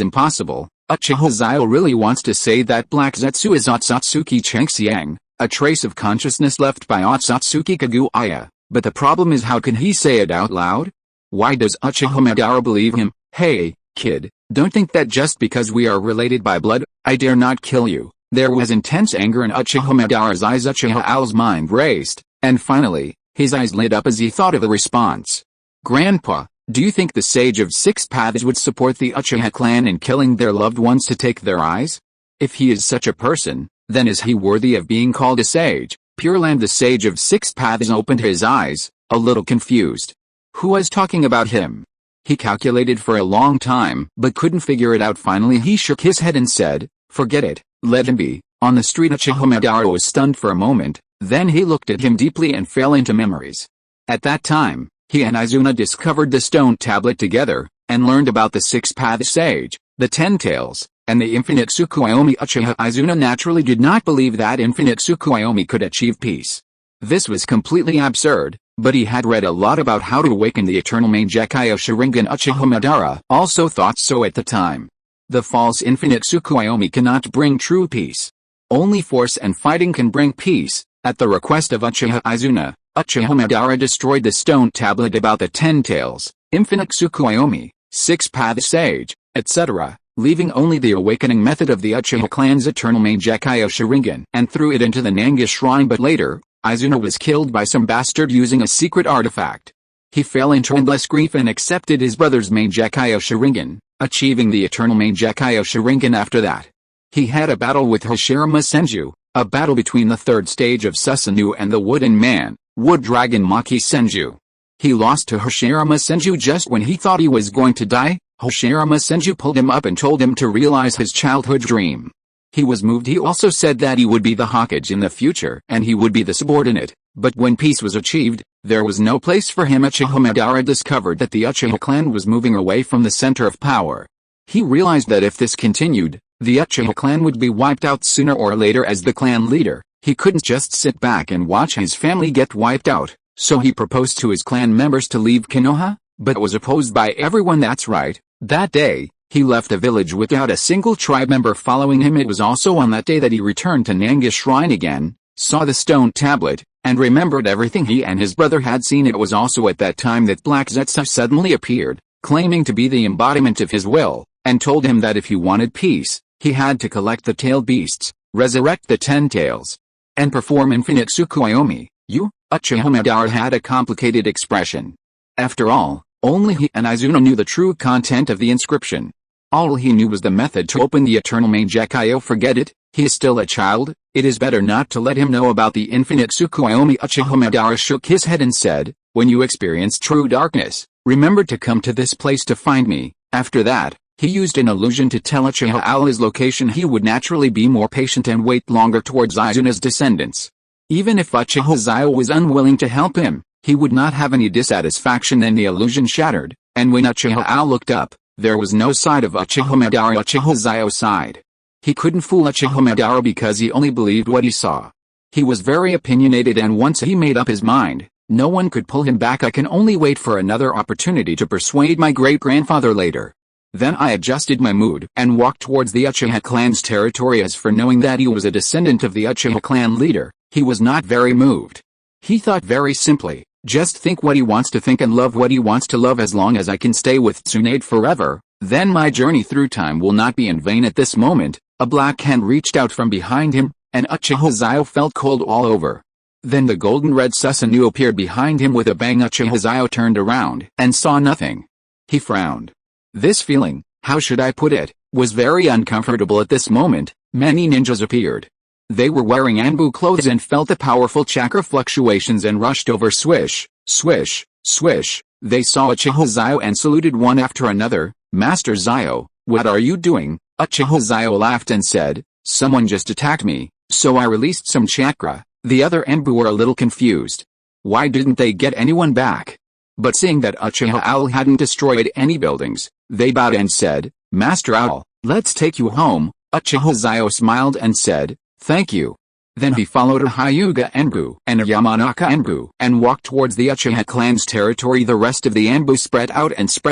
impossible. Uchiha Xiao really wants to say that Black Zetsu is Otsutsuki Changxiang, a trace of consciousness left by Otsutsuki Kaguya, but the problem is, how can he say it out loud? Why does Uchiha Madara believe him? Hey, kid, don't think that just because we are related by blood, I dare not kill you. There was intense anger in Uchiha Madara's eyes. Uchiha Owl's mind raced, and finally, his eyes lit up as he thought of the response. Grandpa, do you think the Sage of Six Paths would support the Uchiha clan in killing their loved ones to take their eyes? If he is such a person, then is he worthy of being called a sage? Pure Land. The Sage of Six Paths opened his eyes, a little confused. Who was talking about him? He calculated for a long time, but couldn't figure it out. Finally he shook his head and said, forget it, let him be. On the street Uchiha Madara was stunned for a moment, then he looked at him deeply and fell into memories. At that time, he and Izuna discovered the stone tablet together, and learned about the Six-Path Sage, the Ten Tails, and the Infinite Tsukuyomi. Uchiha Izuna naturally did not believe that Infinite Tsukuyomi could achieve peace. This was completely absurd, but he had read a lot about how to awaken the eternal Mangekyou Sharingan. Uchiha Madara also thought so at the time. The false Infinite Tsukuyomi cannot bring true peace. Only force and fighting can bring peace. At the request of Uchiha Izuna, Uchiha Madara destroyed the stone tablet about the Ten Tails, Infinite Tsukuyomi, Six-Path Sage, etc., leaving only the awakening method of the Uchiha clan's eternal Mangekyou Sharingan, and threw it into the Nanga shrine. But later, Izuna was killed by some bastard using a secret artifact. He fell into endless grief and accepted his brother's Mangekyou Sharingan, achieving the eternal Mangekyou Sharingan. After that, he had a battle with Hashirama Senju, a battle between the third stage of Susanoo and the Wooden Man, Wood Dragon Maki Senju. He lost to Hashirama Senju just when he thought he was going to die. Hashirama Senju pulled him up and told him to realize his childhood dream. He was moved. He also said that he would be the Hokage in the future and he would be the subordinate, but when peace was achieved, there was no place for him. Uchiha Madara discovered that the Uchiha clan was moving away from the center of power. He realized that if this continued, the Uchiha clan would be wiped out sooner or later. As the clan leader, he couldn't just sit back and watch his family get wiped out, so he proposed to his clan members to leave Konoha, but was opposed by everyone. That's right, that day, he left the village without a single tribe member following him. It was also on that day that he returned to Nanga Shrine again, saw the stone tablet, and remembered everything he and his brother had seen. It was also at that time that Black Zetsu suddenly appeared, claiming to be the embodiment of his will, and told him that if he wanted peace, he had to collect the tailed beasts, resurrect the Ten Tails, and perform Infinite Tsukuyomi. Uchiha Madara had a complicated expression. After all, only he and Izuna knew the true content of the inscription. All he knew was the method to open the eternal Mangekyou. Forget it, he is still a child, it is better not to let him know about the Infinite Tsukuyomi. Uchiha Madara shook his head and said, when you experience true darkness, remember to come to this place to find me. After that, he used an illusion to tell Uchiha Owl his location. He would naturally be more patient and wait longer towards Izuna's descendants. Even if Uchiha Xiao was unwilling to help him, he would not have any dissatisfaction. Then the illusion shattered, and when Uchiha Owl looked up, there was no sight of Uchiha Madara. Uchiha Xiao sighed. He couldn't fool Uchiha Madara because he only believed what he saw. He was very opinionated, and once he made up his mind, no one could pull him back. I can only wait for another opportunity to persuade my great-grandfather later. Then I adjusted my mood and walked towards the Uchiha clan's territory. As for knowing that he was a descendant of the Uchiha clan leader, he was not very moved. He thought very simply, just think what he wants to think and love what he wants to love. As long as I can stay with Tsunade forever, then my journey through time will not be in vain. At this moment, a black hand reached out from behind him, and Uchiha Xiao felt cold all over. Then the golden-red Susanoo appeared behind him with a bang. Uchiha Xiao turned around and saw nothing. He frowned. This feeling, how should I put it, was very uncomfortable. At this moment, many ninjas appeared. They were wearing Anbu clothes and felt the powerful chakra fluctuations and rushed over. Swish, swish, swish. They saw Uchiha Xiao and saluted one after another. Master Xiao, what are you doing? Uchiha Xiao laughed and said, someone just attacked me. So I released some chakra. The other Enbu were a little confused. Why didn't they get anyone back? But seeing that Uchiha Owl hadn't destroyed any buildings, they bowed and said, Master Owl, let's take you home. Uchiha Xiao smiled and said, thank you. Then he followed a Hyuga Enbu and a Yamanaka Enbu and walked towards the Uchiha clan's territory. The rest of the Enbu spread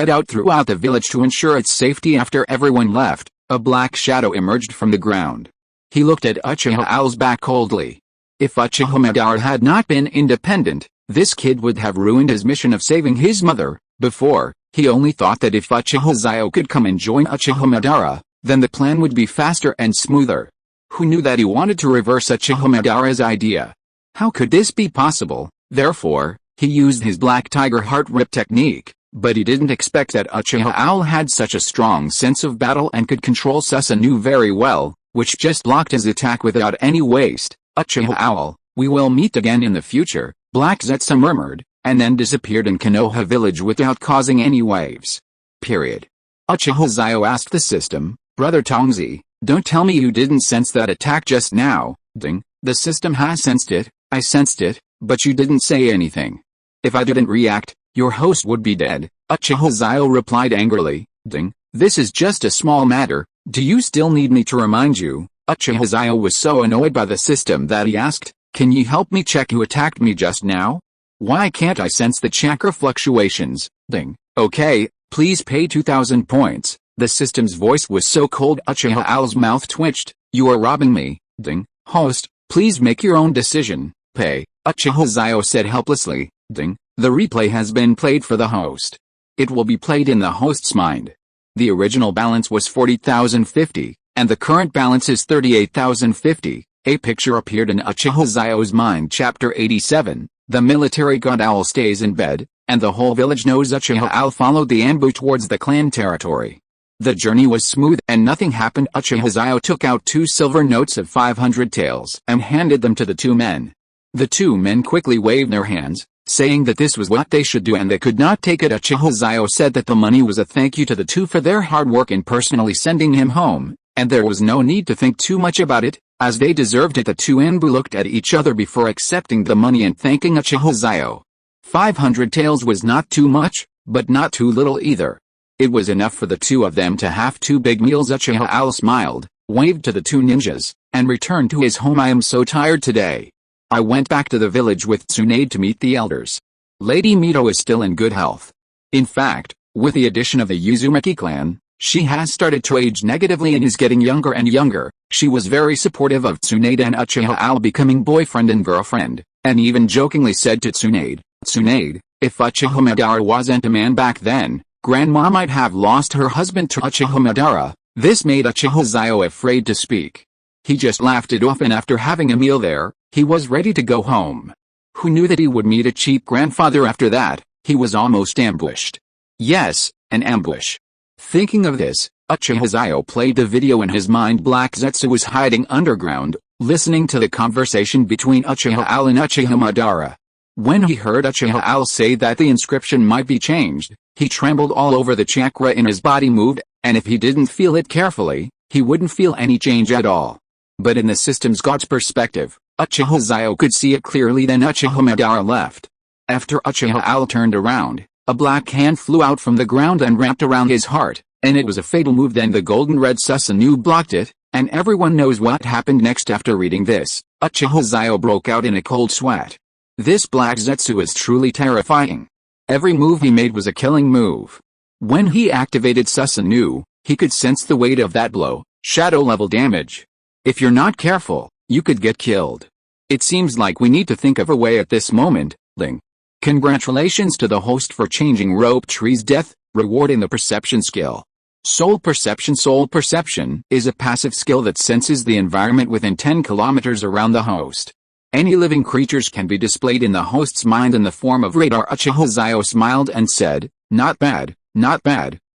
out throughout the village to ensure its safety. After everyone left, a black shadow emerged from the ground. He looked at Uchiha Owl's back coldly. If Uchiha Madara had not been independent, this kid would have ruined his mission of saving his mother. Before, he only thought that if Uchiha Xiao could come and join Uchiha Madara, then the plan would be faster and smoother. Who knew that he wanted to reverse Uchiha Madara's idea? How could this be possible? Therefore, he used his Black Tiger Heart Rip technique, but he didn't expect that Uchiha Owl had such a strong sense of battle and could control Susanoo very well, which just blocked his attack without any waste. Uchiha Owl, we will meet again in the future, Black Zetsu murmured, and then disappeared in Konoha village without causing any waves. Period. Uchiha Xiao asked the system, Brother Tongzi, don't tell me you didn't sense that attack just now. Ding, the system has sensed it, I sensed it, but you didn't say anything. If I didn't react, your host would be dead. Uchiha Xiao replied angrily, Ding, this is just a small matter, do you still need me to remind you? Uchiha Xiao was so annoyed by the system that he asked, can you help me check who attacked me just now? Why can't I sense the chakra fluctuations? Ding, okay, please pay 2,000 points. The system's voice was so cold Uchiha Owl's mouth twitched. You are robbing me. Ding. Host, please make your own decision. Pay. Uchiha Xiao said helplessly. Ding. The replay has been played for the host. It will be played in the host's mind. The original balance was 40,050, and the current balance is 38,050. A picture appeared in Uchiha Xiao's mind. Chapter 87. The military god owl stays in bed, and the whole village knows Uchiha Owl followed the Anbu towards the clan territory. The journey was smooth and nothing happened. Uchiha Xiao took out 2 silver notes of 500 taels and handed them to the 2 men. The 2 men quickly waved their hands, saying that this was what they should do and they could not take it. Uchiha Xiao said that the money was a thank you to the 2 for their hard work in personally sending him home, and there was no need to think too much about it, as they deserved it. The 2 Anbu looked at each other before accepting the money and thanking Uchiha Xiao. 500 taels was not too much, but not too little either. It was enough for the 2 of them to have 2 big meals. Uchiha Owl smiled, waved to the 2 ninjas, and returned to his home. I am so tired today. I went back to the village with Tsunade to meet the elders. Lady Mito is still in good health. In fact, with the addition of the Uzumaki clan, she has started to age negatively and is getting younger and younger. She was very supportive of Tsunade and Uchiha Owl becoming boyfriend and girlfriend, and even jokingly said to Tsunade, Tsunade, if Uchiha Madara wasn't a man back then, Grandma might have lost her husband to Uchiha Madara. This made Uchiha Xiao afraid to speak. He just laughed it off, and after having a meal there, he was ready to go home. Who knew that he would meet a cheap grandfather after that? He was almost ambushed. Yes, an ambush. Thinking of this, Uchiha Xiao played the video in his mind. Black Zetsu was hiding underground, listening to the conversation between Uchiha Owl and Uchiha Madara. When he heard Uchiha Owl say that the inscription might be changed, he trembled all over. The chakra in his body moved, and if he didn't feel it carefully, he wouldn't feel any change at all. But in the system's god's perspective, Uchiha Xiao could see it clearly. Then Uchiha Madara left. After Uchiha Owl turned around, a black hand flew out from the ground and wrapped around his heart, and it was a fatal move. Then the golden-red Susanoo blocked it, and everyone knows what happened next. After reading this, Uchiha Xiao broke out in a cold sweat. This Black Zetsu is truly terrifying. Every move he made was a killing move. When he activated Susanoo, he could sense the weight of that blow, shadow-level damage. If you're not careful, you could get killed. It seems like we need to think of a way at this moment. Ling. Congratulations to the host for changing Rope Tree's death, rewarding the perception skill. Soul perception is a passive skill that senses the environment within 10 kilometers around the host. Any living creatures can be displayed in the host's mind in the form of radar. Uchiha Xiao smiled and said, not bad,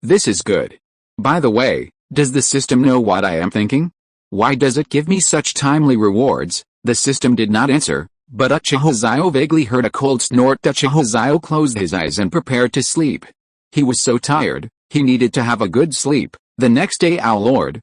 this is good. By the way, does the system know what I am thinking? Why does it give me such timely rewards? The system did not answer, but Uchiha Xiao vaguely heard a cold snort. Uchiha Xiao closed his eyes and prepared to sleep. He was so tired, he needed to have a good sleep. The next day, our Lord,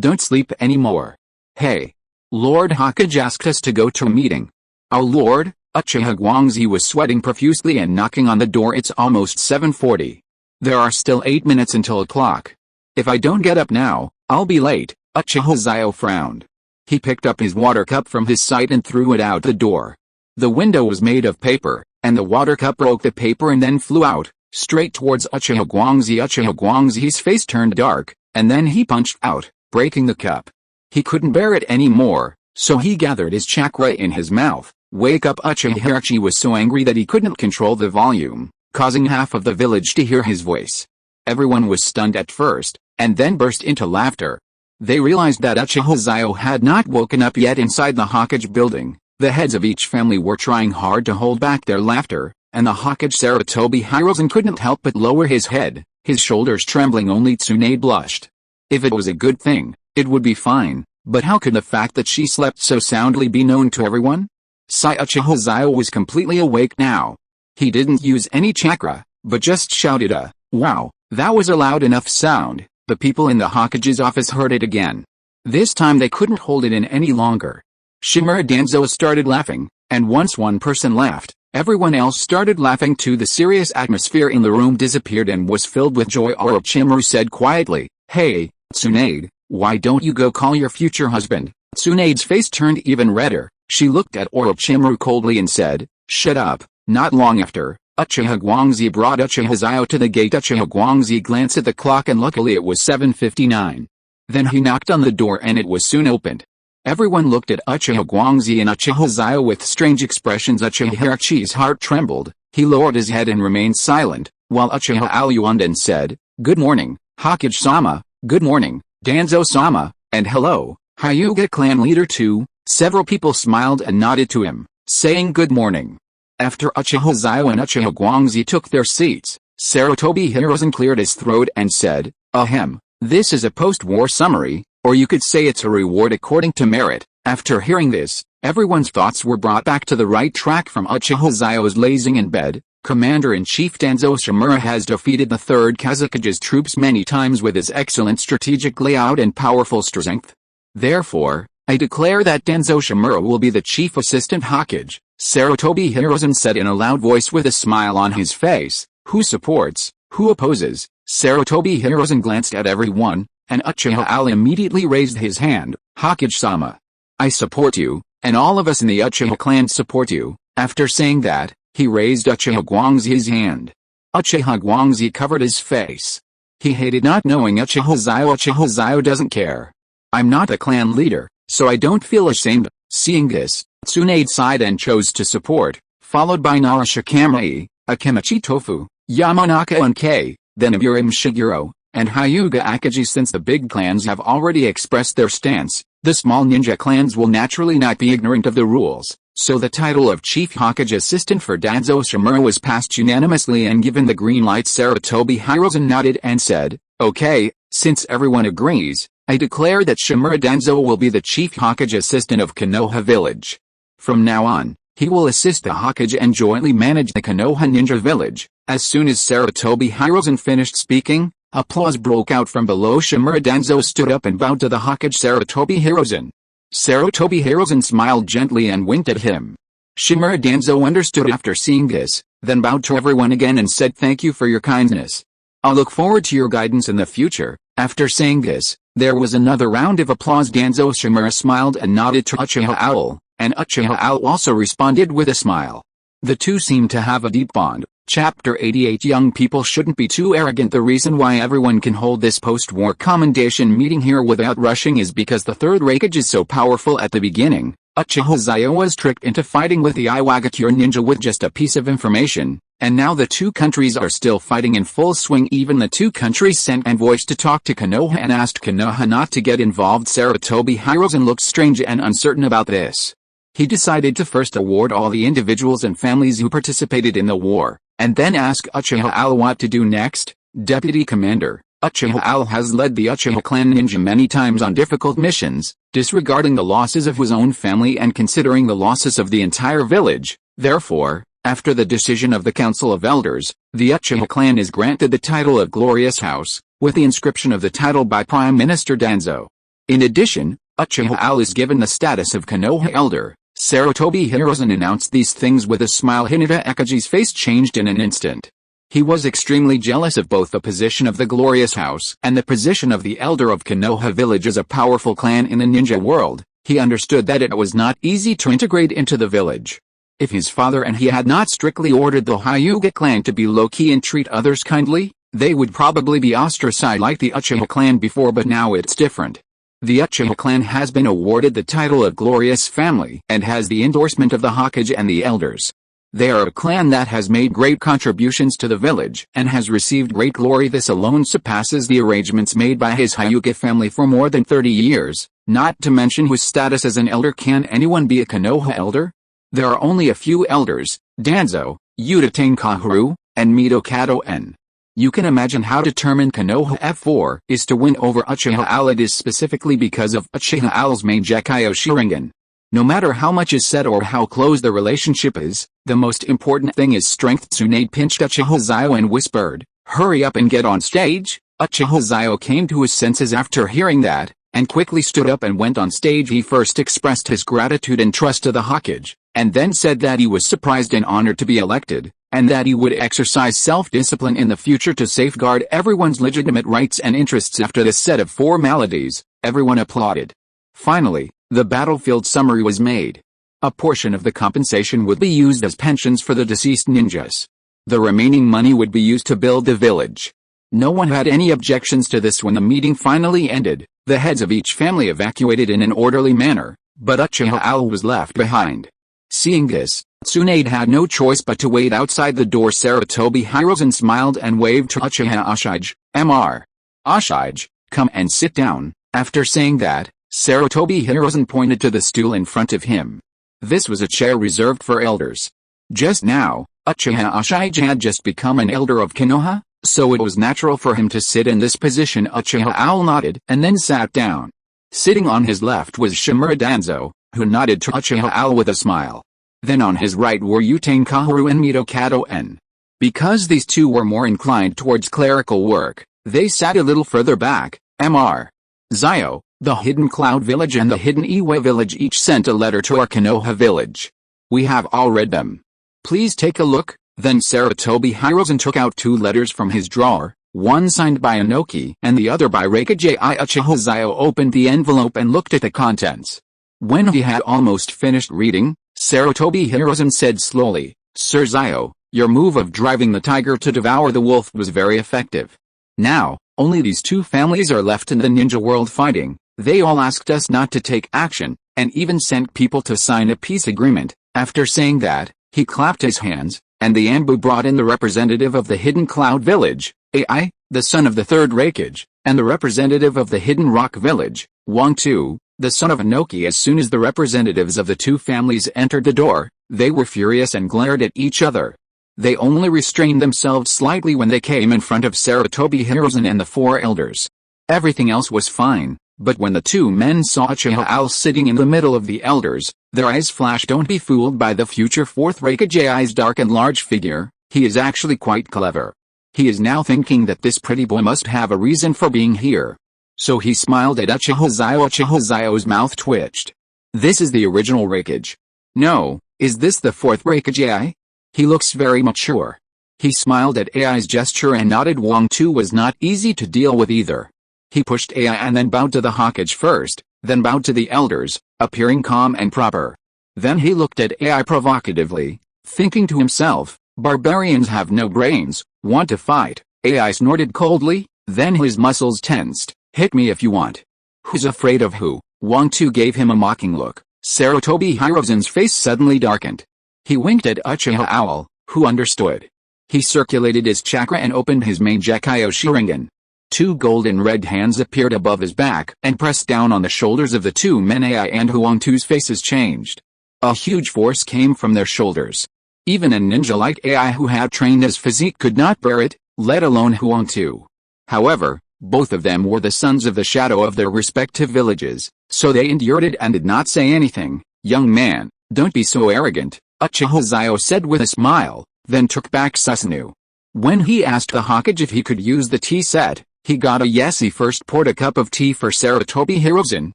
don't sleep anymore. Hey, Lord Hokage asked us to go to a meeting. Our lord, Uchiha Guangzi was sweating profusely and knocking on the door. It's almost 7:40. There are still 8 minutes until o'clock. If I don't get up now, I'll be late, Uchiha Xiao frowned. He picked up his water cup from his side and threw it out the door. The window was made of paper, and the water cup broke the paper and then flew out, straight towards Uchiha Guangzi. Uchiha Guangzi's face turned dark, and then he punched out, breaking the cup. He couldn't bear it anymore, so he gathered his chakra in his mouth. Wake up! Uchiha Xiao was so angry that he couldn't control the volume, causing half of the village to hear his voice. Everyone was stunned at first, and then burst into laughter. They realized that Uchiha Xiao had not woken up yet. Inside the Hokage building, the heads of each family were trying hard to hold back their laughter, and the Hokage Sarutobi Hiruzen couldn't help but lower his head, his shoulders trembling. Only Tsunade blushed. If it was a good thing, it would be fine, but how could the fact that she slept so soundly be known to everyone? Uchiha Xiao was completely awake now. He didn't use any chakra, but just shouted a, "Wow," that was a loud enough sound. The people in the Hokage's office heard it again. This time they couldn't hold it in any longer. Shimura Danzo started laughing, and once one person laughed, everyone else started laughing too. The serious atmosphere in the room disappeared and was filled with joy. Orochimaru said quietly, "Hey, Tsunade, why don't you go call your future husband?" Tsunade's face turned even redder. She looked at Orochimaru coldly and said, "Shut up." Not long after, Uchiha Guangzi brought Uchiha Xiao to the gate. Uchiha Guangzi glanced at the clock and luckily it was 7:59. Then he knocked on the door and it was soon opened. Everyone looked at Uchiha Guangzi and Uchiha Xiao with strange expressions. Uchiha Xiao's heart trembled. He lowered his head and remained silent, while Uchiha yawned and said, "Good morning, Hokage-sama, good morning, Danzo-sama, and hello, Hyuga clan leader too." Several people smiled and nodded to him, saying good morning. After Uchiha Xiao and Uchiha Guangzi took their seats, Sarutobi Hiruzen cleared his throat and said, "Ahem, this is a post-war summary, or you could say it's a reward according to merit." After hearing this, everyone's thoughts were brought back to the right track. From Uchiha Xiao's lazing in bed, Commander-in-Chief Danzo Shimura has defeated the Third Hokage's troops many times with his excellent strategic layout and powerful strength. Therefore, I declare that Danzo Shimura will be the Chief Assistant Hokage, Sarutobi Hiruzen said in a loud voice with a smile on his face. Who supports, who opposes? Sarutobi Hiruzen glanced at everyone, and Uchiha immediately raised his hand. "Hokage-sama, I support you, and all of us in the Uchiha clan support you." After saying that, he raised Uchiha Guangzi's hand. Uchiha Guangzi covered his face. He hated not knowing Uchiha Xiao. Uchiha Xiao doesn't care. "I'm not a clan leader, so I don't feel ashamed." Seeing this, Tsunade sighed and chose to support, followed by Narashikamae, Akimichi Tofu, Yamanaka Unkei, then Aburim Shiguro, and Hyuga Akaji. Since the big clans have already expressed their stance, the small ninja clans will naturally not be ignorant of the rules, so the title of Chief Hokage Assistant for Danzo Shimura was passed unanimously and given the green light. Sarutobi Hiruzen nodded and said, "Okay, since everyone agrees, I declare that Shimura Danzo will be the Chief Hokage Assistant of Konoha Village. From now on, he will assist the Hokage and jointly manage the Konoha Ninja Village." As soon as Sarutobi Hiruzen finished speaking, applause broke out from below. Shimura Danzo stood up and bowed to the Hokage Sarutobi Hiruzen. Sarutobi Hiruzen smiled gently and winked at him. Shimura Danzo understood after seeing this, then bowed to everyone again and said, "Thank you for your kindness. I'll look forward to your guidance in the future." After saying this, there was another round of applause. Danzo Shimura smiled and nodded to Uchiha Owl, and Uchiha Owl also responded with a smile. The two seemed to have a deep bond. Chapter 88 Young people shouldn't be too arrogant. The reason why everyone can hold this post-war commendation meeting here without rushing is because the Third Hokage is so powerful. At the beginning, Uchiha Xiao was tricked into fighting with the Iwagakure ninja with just a piece of information, and now the two countries are still fighting in full swing. Even the two countries sent envoys to talk to Konoha and asked Konoha not to get involved. Sarutobi Hiruzen looked strange and uncertain about this. He decided to first award all the individuals and families who participated in the war, and then ask Uchiha Owl what to do next. Deputy Commander, Uchiha Owl has led the Uchiha clan ninja many times on difficult missions, disregarding the losses of his own family and considering the losses of the entire village. Therefore, after the decision of the Council of Elders, the Uchiha clan is granted the title of Glorious House, with the inscription of the title by Prime Minister Danzo. In addition, Uchiha Xiao is given the status of Konoha Elder. Sarutobi Hiruzen announced these things with a smile. Hinata Ekaji's face changed in an instant. He was extremely jealous of both the position of the Glorious House and the position of the Elder of Konoha Village as a powerful clan in the ninja world. He understood that it was not easy to integrate into the village. If his father and he had not strictly ordered the Hyuga clan to be low-key and treat others kindly, they would probably be ostracized like the Uchiha clan before, but now it's different. The Uchiha clan has been awarded the title of Glorious Family and has the endorsement of the Hokage and the Elders. They are a clan that has made great contributions to the village and has received great glory. This alone surpasses the arrangements made by his Hyuga family for more than 30 years, not to mention whose status as an elder. Can anyone be a Konoha elder? There are only a few elders, Danzo, Uchiha Kahuru, and Mito Kato-en. You can imagine how determined Konoha F4 is to win over Uchiha Xiao. It is specifically because of Uchiha Xiao's main Jakyo Sharingan. No matter how much is said or how close the relationship is, the most important thing is strength. Tsunade pinched Uchiha Xiao and whispered, "Hurry up and get on stage." Uchiha Xiao came to his senses after hearing that, and quickly stood up and went on stage. He first expressed his gratitude and trust to the Hokage, and then said that he was surprised and honored to be elected, and that he would exercise self-discipline in the future to safeguard everyone's legitimate rights and interests. After this set of formalities, everyone applauded. Finally, the battlefield summary was made. A portion of the compensation would be used as pensions for the deceased ninjas. The remaining money would be used to build the village. No one had any objections to this. When the meeting finally ended, the heads of each family evacuated in an orderly manner, but Uchiha Xiao was left behind. Seeing this, Tsunade had no choice but to wait outside the door. Sarutobi Hiruzen smiled and waved to Uchiha Xiao. Mr. Xiao, come and sit down. After saying that, Sarutobi Hiruzen pointed to the stool in front of him. This was a chair reserved for elders. Just now, Uchiha Xiao had just become an elder of Konoha, so it was natural for him to sit in this position. Uchiha Xiao nodded and then sat down. Sitting on his left was Shimura Danzo, who nodded to Uchiha Xiao with a smile. Then on his right were Uchiha Kahuru and Mito Kato-en. Because these two were more inclined towards clerical work, they sat a little further back. Mr. Xiao, the Hidden Cloud Village and the Hidden Iwa Village each sent a letter to our Konoha village. We have all read them. Please take a look. Then Sarutobi Hiruzen took out two letters from his drawer, one signed by Inoki and the other by Reikage. Uchiha Xiao opened the envelope and looked at the contents. When he had almost finished reading, Sarutobi Hiruzen said slowly, "Sir Xiao, your move of driving the tiger to devour the wolf was very effective. Now, only these two families are left in the ninja world fighting. They all asked us not to take action, and even sent people to sign a peace agreement." After saying that, he clapped his hands, and the Anbu brought in the representative of the Hidden Cloud Village, Ai, the son of the Third Hokage, and the representative of the Hidden Rock Village, Wang Tu, the son of Inoki. As soon as the representatives of the two families entered the door, they were furious and glared at each other. They only restrained themselves slightly when they came in front of Sarutobi Hiruzen and the four elders. Everything else was fine, but when the two men saw Uchiha Xiao sitting in the middle of the elders, their eyes flashed. Don't be fooled by the future fourth Hokage's dark and large figure. He is actually quite clever. He is now thinking that this pretty boy must have a reason for being here. So he smiled at Uchiha Xiao. Uchiha Xiao's mouth twitched. This is the original Hokage. No, is this the fourth Hokage? He looks very mature. He smiled at Ai's gesture and nodded. Wang Tu was not easy to deal with either. He pushed Ai and then bowed to the Hokage first, then bowed to the elders, appearing calm and proper. Then he looked at Ai provocatively, thinking to himself, barbarians have no brains, want to fight. Ai snorted coldly, then his muscles tensed. Hit me if you want. Who's afraid of who? Wang Tu gave him a mocking look. Sarutobi Hiruzen's face suddenly darkened. He winked at Uchiha Xiao, who understood. He circulated his chakra and opened his main Jakyo Sharingan. Two golden red hands appeared above his back and pressed down on the shoulders of the two men. Ai and Wang Tu's faces changed. A huge force came from their shoulders. Even a ninja like Ai who had trained his physique could not bear it, let alone Wang Tu. However, both of them were the sons of the shadow of their respective villages, so they endured it and did not say anything. Young man, don't be so arrogant, Uchiha Xiao said with a smile, then took back Susanoo. When he asked the Hokage if he could use the tea set, he got a yes. He first poured a cup of tea for Sarutobi Hiruzen,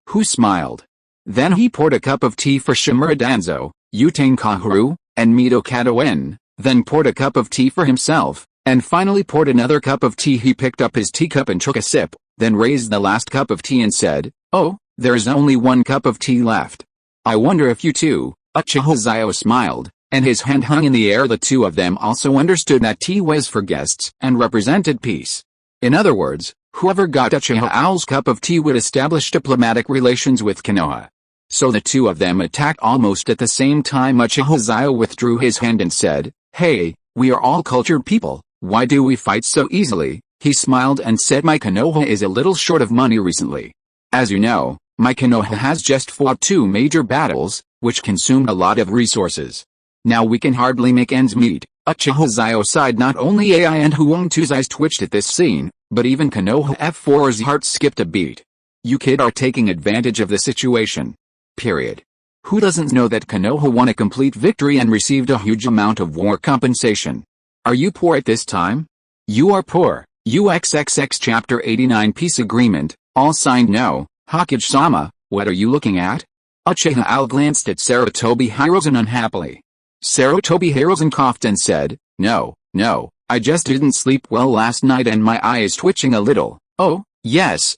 Who smiled. Then he poured a cup of tea for Shimura Danzo, Utane Kaharu, and Mito Katoen, then poured a cup of tea for himself, and finally poured another cup of tea. He picked up his teacup and took a sip, then raised the last cup of tea and said, "Oh, there's only one cup of tea left. I wonder if you too." Uchiha Xiao smiled, and his hand hung in the air. The two of them also understood that tea was for guests and represented peace. In other words, whoever got Uchiha Owl's cup of tea would establish diplomatic relations with Konoha. So the two of them attacked almost at the same time. Uchiha Xiao withdrew his hand and said, "Hey, we are all cultured people, why do we fight so easily?" He smiled and said, "My Konoha is a little short of money recently. As you know, my Konoha has just fought 2 major battles, which consumed a lot of resources. Now we can hardly make ends meet." Uchiha Xiao sighed. Not only Ai and Huangtu's eyes twitched at this scene, but even Konoha F4's heart skipped a beat. You kid are taking advantage of the situation. Period. Who doesn't know that Konoha won a complete victory and received a huge amount of war compensation? Are you poor at this time? You are poor. UXXX Chapter 89 Peace Agreement, all signed. No, Hokage-sama, what are you looking at? Uchiha Owl glanced at Sarutobi Hiruzen unhappily. Sarutobi Hiruzen coughed and said, No, I just didn't sleep well last night and my eye is twitching a little." "Oh, yes,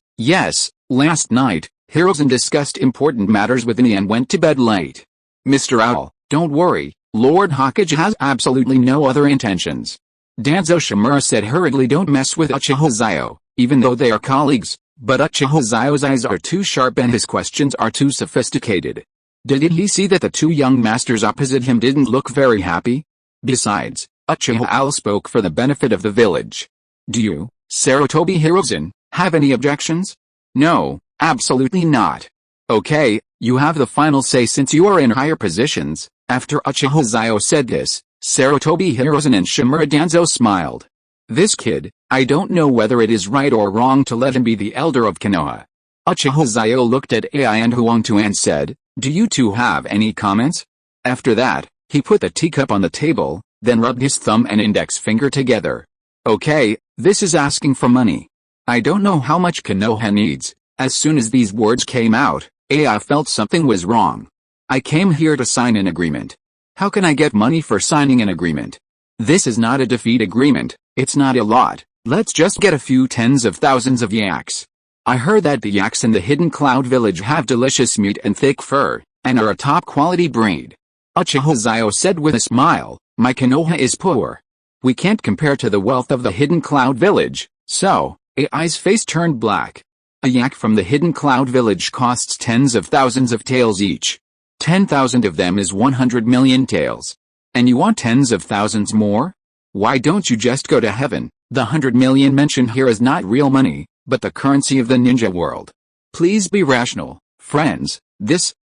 last night, Hiruzen discussed important matters with me and went to bed late." "Mr. Owl, don't worry, Lord Hokage has absolutely no other intentions." Danzo Shimura said hurriedly. "Don't mess with Uchiha Xiao, even though they are colleagues, but Uchiha Xiao's eyes are too sharp and his questions are too sophisticated. Did he see that the 2 young masters opposite him didn't look very happy? Besides, Uchiha Owl spoke for the benefit of the village. Do you, Sarutobi Hiruzen, have any objections?" "No, absolutely not." "Okay, you have the final say since you are in higher positions." After Uchiha Xiao said this, Sarutobi Hiruzen and Shimura Danzo smiled. "This kid, I don't know whether it is right or wrong to let him be the elder of Konoha." Uchiha Xiao looked at Ai and Huangtu and said, "Do you two have any comments?" After that, he put the teacup on the table, then rubbed his thumb and index finger together. "Okay, this is asking for money. I don't know how much Konoha needs." As soon as these words came out, Ai felt something was wrong. "I came here to sign an agreement. How can I get money for signing an agreement? This is not a defeat agreement, it's not a lot, let's just get a few tens of thousands of yaks. I heard that the yaks in the Hidden Cloud Village have delicious meat and thick fur, and are a top-quality breed." Uchiha Xiao said with a smile, "My Konoha is poor. We can't compare to the wealth of the Hidden Cloud Village, so." Ai's face turned black. "A yak from the Hidden Cloud Village costs tens of thousands of taels each. 10,000 of them is 100 million taels. And you want tens of thousands more? Why don't you just go to heaven?" The 100 million mentioned here is not real money, but the currency of the ninja world. Please be rational, friends.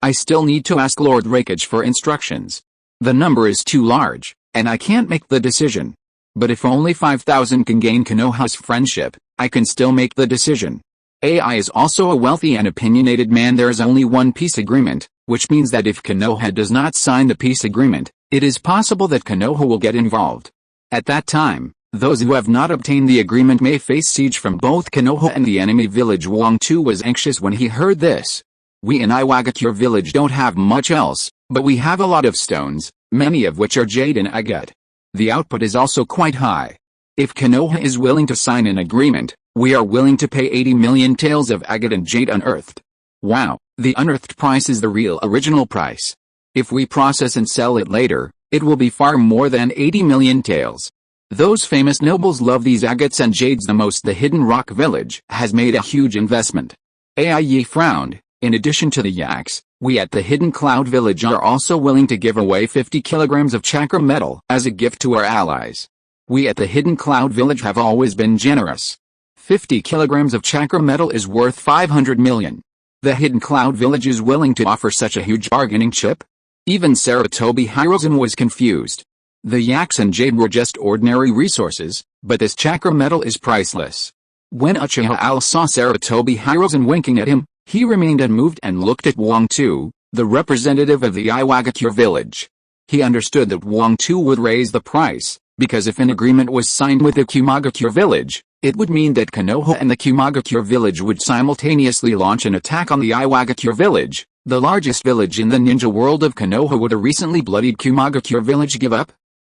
I still need to ask Lord Raikage for instructions. The number is too large, and I can't make the decision. But if only 5,000 can gain Konoha's friendship, I can still make the decision. Ai is also a wealthy and opinionated man. There is only one peace agreement, which means that if Konoha does not sign the peace agreement, it is possible that Konoha will get involved. At that time, those who have not obtained the agreement may face siege from both Konoha and the enemy village. Huangtu was anxious when he heard this. "We in Iwagakure village don't have much else, but we have a lot of stones, many of which are jade and agate. The output is also quite high. If Konoha is willing to sign an agreement, we are willing to pay 80 million taels of agate and jade unearthed." Wow, the unearthed price is the real original price. If we process and sell it later, it will be far more than 80 million taels. Those famous nobles love these agates and jades the most. The Hidden Rock Village has made a huge investment. Ai frowned. "In addition to the yaks, we at the Hidden Cloud Village are also willing to give away 50 kilograms of chakra metal as a gift to our allies. We at the Hidden Cloud Village have always been generous. 50 kilograms of chakra metal is worth 500 million. The Hidden Cloud Village is willing to offer such a huge bargaining chip?" Even Sarutobi Hiruzen was confused. The yaks and jade were just ordinary resources, but this chakra metal is priceless. When Uchiha Owl saw Sarutobi Hiruzen winking at him, he remained unmoved and looked at Huangtu, the representative of the Iwagakure village. He understood that Huangtu would raise the price, Because if an agreement was signed with the Kumagakure village, it would mean that Konoha and the Kumagakure village would simultaneously launch an attack on the Iwagakure village, the largest village in the ninja world of Konoha. Would a recently bloodied Kumagakure village give up?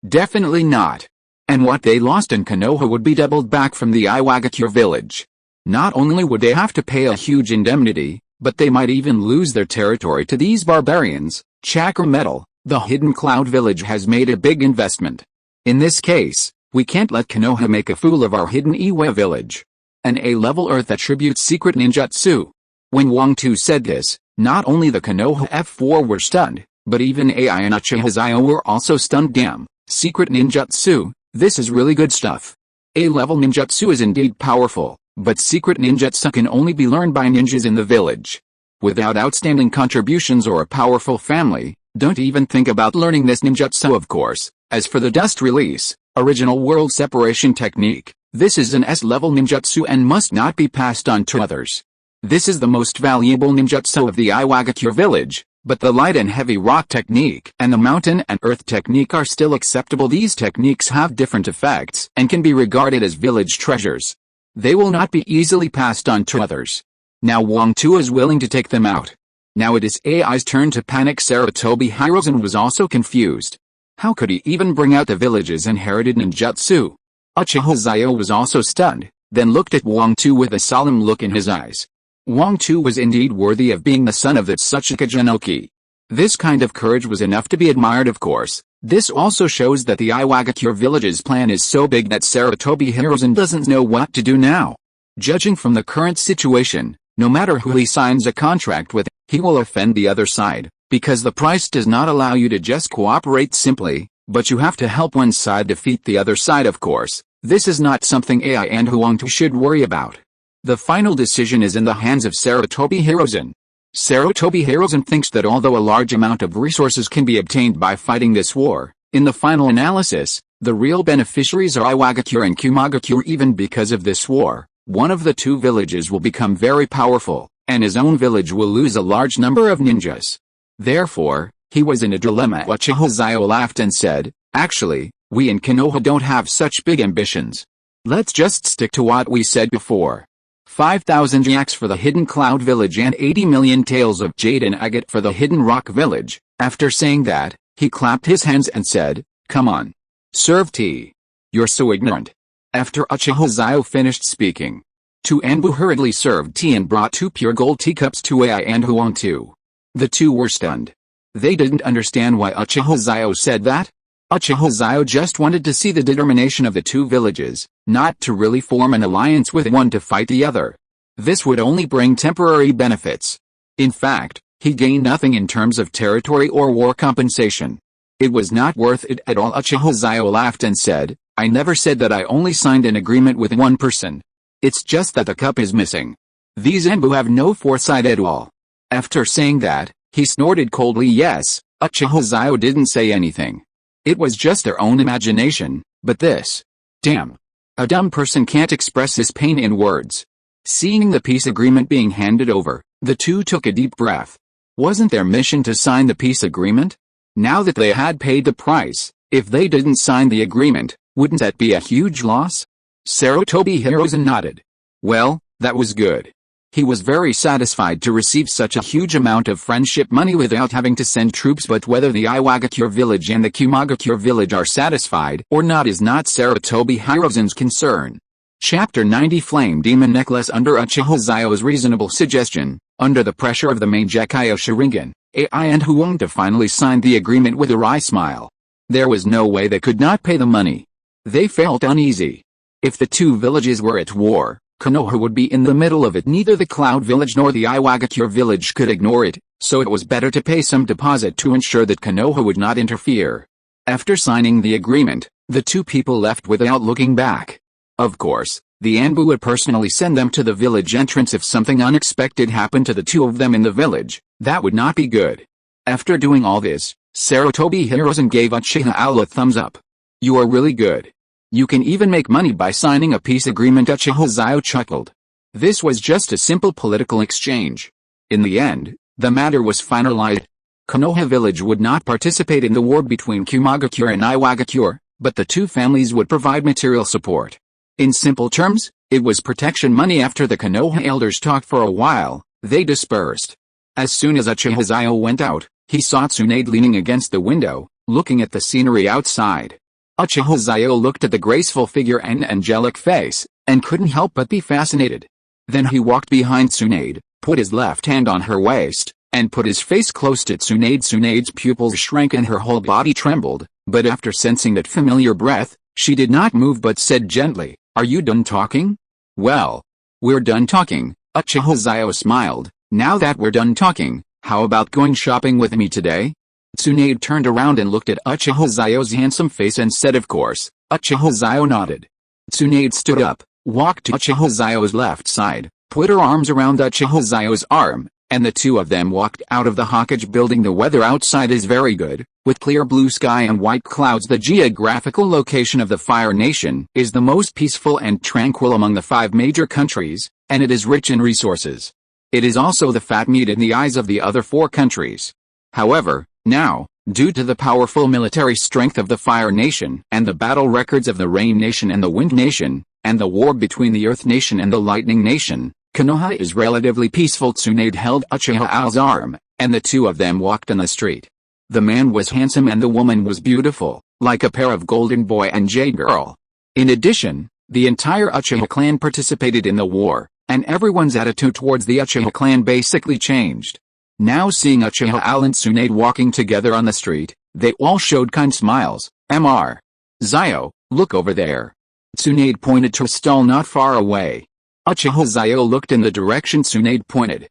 Definitely not. And what they lost in Konoha would be doubled back from the Iwagakure village. Not only would they have to pay a huge indemnity, but they might even lose their territory to these barbarians. Chakra metal, the hidden cloud village has made a big investment. In this case, we can't let Konoha make a fool of our hidden Iwa village. An A-level Earth attributes secret ninjutsu. When Wang Tu said this, not only the Konoha F4 were stunned, but even AI and Uchiha Xiao were also stunned. Damn, secret ninjutsu, this is really good stuff. A-level ninjutsu is indeed powerful, but secret ninjutsu can only be learned by ninjas in the village. Without outstanding contributions or a powerful family, don't even think about learning this ninjutsu. Of course, as for the dust release, original world separation technique, this is an S-level ninjutsu and must not be passed on to others. This is the most valuable ninjutsu of the Iwagakure village, but the light and heavy rock technique and the mountain and earth technique are still acceptable. These techniques have different effects and can be regarded as village treasures. They will not be easily passed on to others. Now Wang Tu is willing to take them out. Now it is AI's turn to panic. Sarutobi Hirozen was also confused. How could he even bring out the village's inherited ninjutsu? Uchiha Xiao was also stunned, then looked at Wang Tu with a solemn look in his eyes. Wang Tu was indeed worthy of being the son of the Tsuchika Genoki. This kind of courage was enough to be admired. Of course, this also shows that the Iwagakure village's plan is so big that Sarutobi Hirozen doesn't know what to do now. Judging from the current situation, no matter who he signs a contract with, he will offend the other side, because the price does not allow you to just cooperate simply, but you have to help one side defeat the other side. Of course, this is not something AI and Wang Tu should worry about. The final decision is in the hands of Sarutobi Hirozen. Sarutobi Hirozen thinks that although a large amount of resources can be obtained by fighting this war, in the final analysis, the real beneficiaries are Iwagakure and Kumagakure. Even because of this war, one of the two villages will become very powerful, and his own village will lose a large number of ninjas. Therefore, he was in a dilemma. Uchiha Xiao laughed and said, "Actually, we in Konoha don't have such big ambitions. Let's just stick to what we said before. 5,000 yaks for the hidden cloud village and 80 million taels of jade and agate for the hidden rock village." After saying that, he clapped his hands and said, "Come on. Serve tea. You're so ignorant." After Uchiha Xiao finished speaking, two Anbu hurriedly served tea and brought 2 pure gold teacups to AI and Wang Tu. The two were stunned. They didn't understand why Uchiha Xiao said that. Uchiha Xiao just wanted to see the determination of the two villages, not to really form an alliance with one to fight the other. This would only bring temporary benefits. In fact, he gained nothing in terms of territory or war compensation. It was not worth it at all. Uchiha Xiao laughed and said, "I never said that I only signed an agreement with one person. It's just that the cup is missing. These Anbu have no foresight at all." After saying that, he snorted coldly. Yes, Uchiha Xiao didn't say anything. It was just their own imagination, but this. Damn. A dumb person can't express his pain in words. Seeing the peace agreement being handed over, the two took a deep breath. Wasn't their mission to sign the peace agreement? Now that they had paid the price, if they didn't sign the agreement, wouldn't that be a huge loss? Sarutobi Hirozen nodded. Well, that was good. He was very satisfied to receive such a huge amount of friendship money without having to send troops. But whether the Iwagakure village and the Kumagakure village are satisfied or not is not Sarutobi Hirozen's concern. Chapter 90 Flame Demon Necklace. Under Uchiha Xiao's reasonable suggestion, under the pressure of the Mangekyo Sharingan, AI and Wang Tu finally signed the agreement with a wry smile. There was no way they could not pay the money. They felt uneasy. If the two villages were at war, Konoha would be in the middle of it. Neither the Cloud Village nor the Iwagakure village could ignore it, so it was better to pay some deposit to ensure that Konoha would not interfere. After signing the agreement, the two people left without looking back. Of course, the Anbu would personally send them to the village entrance if something unexpected happened to the two of them in the village. That would not be good. After doing all this, Sarutobi Hirozen gave Uchiha Xiao a thumbs up. "You are really good. You can even make money by signing a peace agreement." Uchiha Xiao chuckled. This was just a simple political exchange. In the end, the matter was finalized. Konoha village would not participate in the war between Kumagakure and Iwagakure, but the two families would provide material support. In simple terms, it was protection money. After the Konoha elders talked for a while, they dispersed. As soon as Uchiha Xiao went out, he saw Tsunade leaning against the window, looking at the scenery outside. Uchiha Xiao looked at the graceful figure and angelic face, and couldn't help but be fascinated. Then he walked behind Tsunade, put his left hand on her waist, and put his face close to Tsunade. Tsunade's pupils shrank and her whole body trembled, but after sensing that familiar breath, she did not move but said gently, "Are you done talking?" "Well, we're done talking," Uchiha Xiao smiled. "Now that we're done talking, how about going shopping with me today?" Tsunade turned around and looked at Uchiha Xiao's handsome face and said of course. Uchiha Xiao nodded. Tsunade stood up, walked to Uchiha Xiao's left side, put her arms around Uchiha Xiao's arm, and the two of them walked out of the Hokage building. The weather outside is very good, with clear blue sky and white clouds. The geographical location of the Fire Nation is the most peaceful and tranquil among the 5 major countries, and it is rich in resources. It is also the fat meat in the eyes of the other 4 countries. However, now, due to the powerful military strength of the Fire Nation and the battle records of the Rain Nation and the Wind Nation, and the war between the Earth Nation and the Lightning Nation, Konoha is relatively peaceful. Tsunade held Uchiha Xiao's arm, and the two of them walked on the street. The man was handsome and the woman was beautiful, like a pair of golden boy and jade girl. In addition, the entire Uchiha clan participated in the war, and everyone's attitude towards the Uchiha clan basically changed. Now seeing Uchiha Xiao and Tsunade walking together on the street, they all showed kind smiles. Mr. Xiao, look over there. Tsunade pointed to a stall not far away. Uchiha Xiao looked in the direction Tsunade pointed.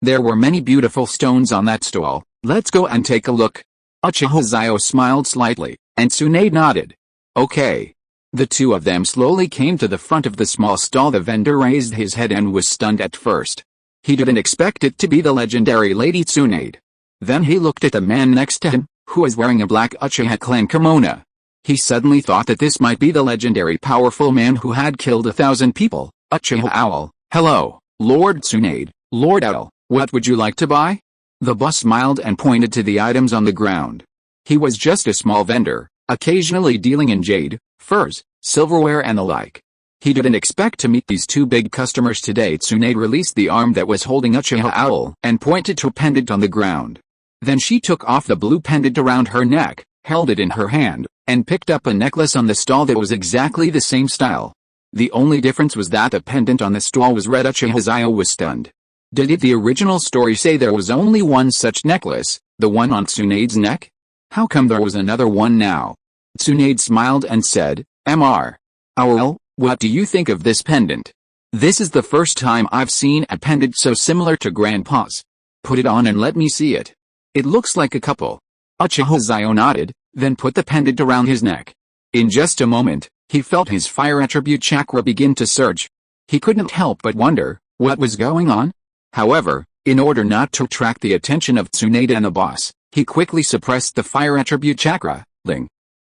There were many beautiful stones on that stall. Let's go and take a look. Uchiha Xiao smiled slightly, and Tsunade nodded. Okay. The two of them slowly came to the front of the small stall. The vendor raised his head and was stunned at first. He didn't expect it to be the legendary Lady Tsunade. Then he looked at the man next to him, who was wearing a black Uchiha clan kimono. He suddenly thought that this might be the legendary powerful man who had killed 1,000 people, Uchiha Xiao. "Hello, Lord Tsunade, Lord Xiao, what would you like to buy?" The boss smiled and pointed to the items on the ground. He was just a small vendor, occasionally dealing in jade, furs, silverware and the like. He didn't expect to meet these two big customers today. Tsunade released the arm that was holding Uchiha Xiao and pointed to a pendant on the ground. Then she took off the blue pendant around her neck, held it in her hand, and picked up a necklace on the stall that was exactly the same style. The only difference was that the pendant on the stall was red. Uchiha Xiao was stunned. Did the original story say there was only one such necklace, the one on Tsunade's neck? How come there was another one now? Tsunade smiled and said, "Mr. Xiao, what do you think of this pendant? This is the first time I've seen a pendant so similar to Grandpa's. Put it on and let me see it. It looks like a couple." Uchiha Xiao nodded, then put the pendant around his neck. In just a moment, he felt his fire attribute chakra begin to surge. He couldn't help but wonder what was going on. However, in order not to attract the attention of Tsunade and the boss, he quickly suppressed the fire attribute chakra.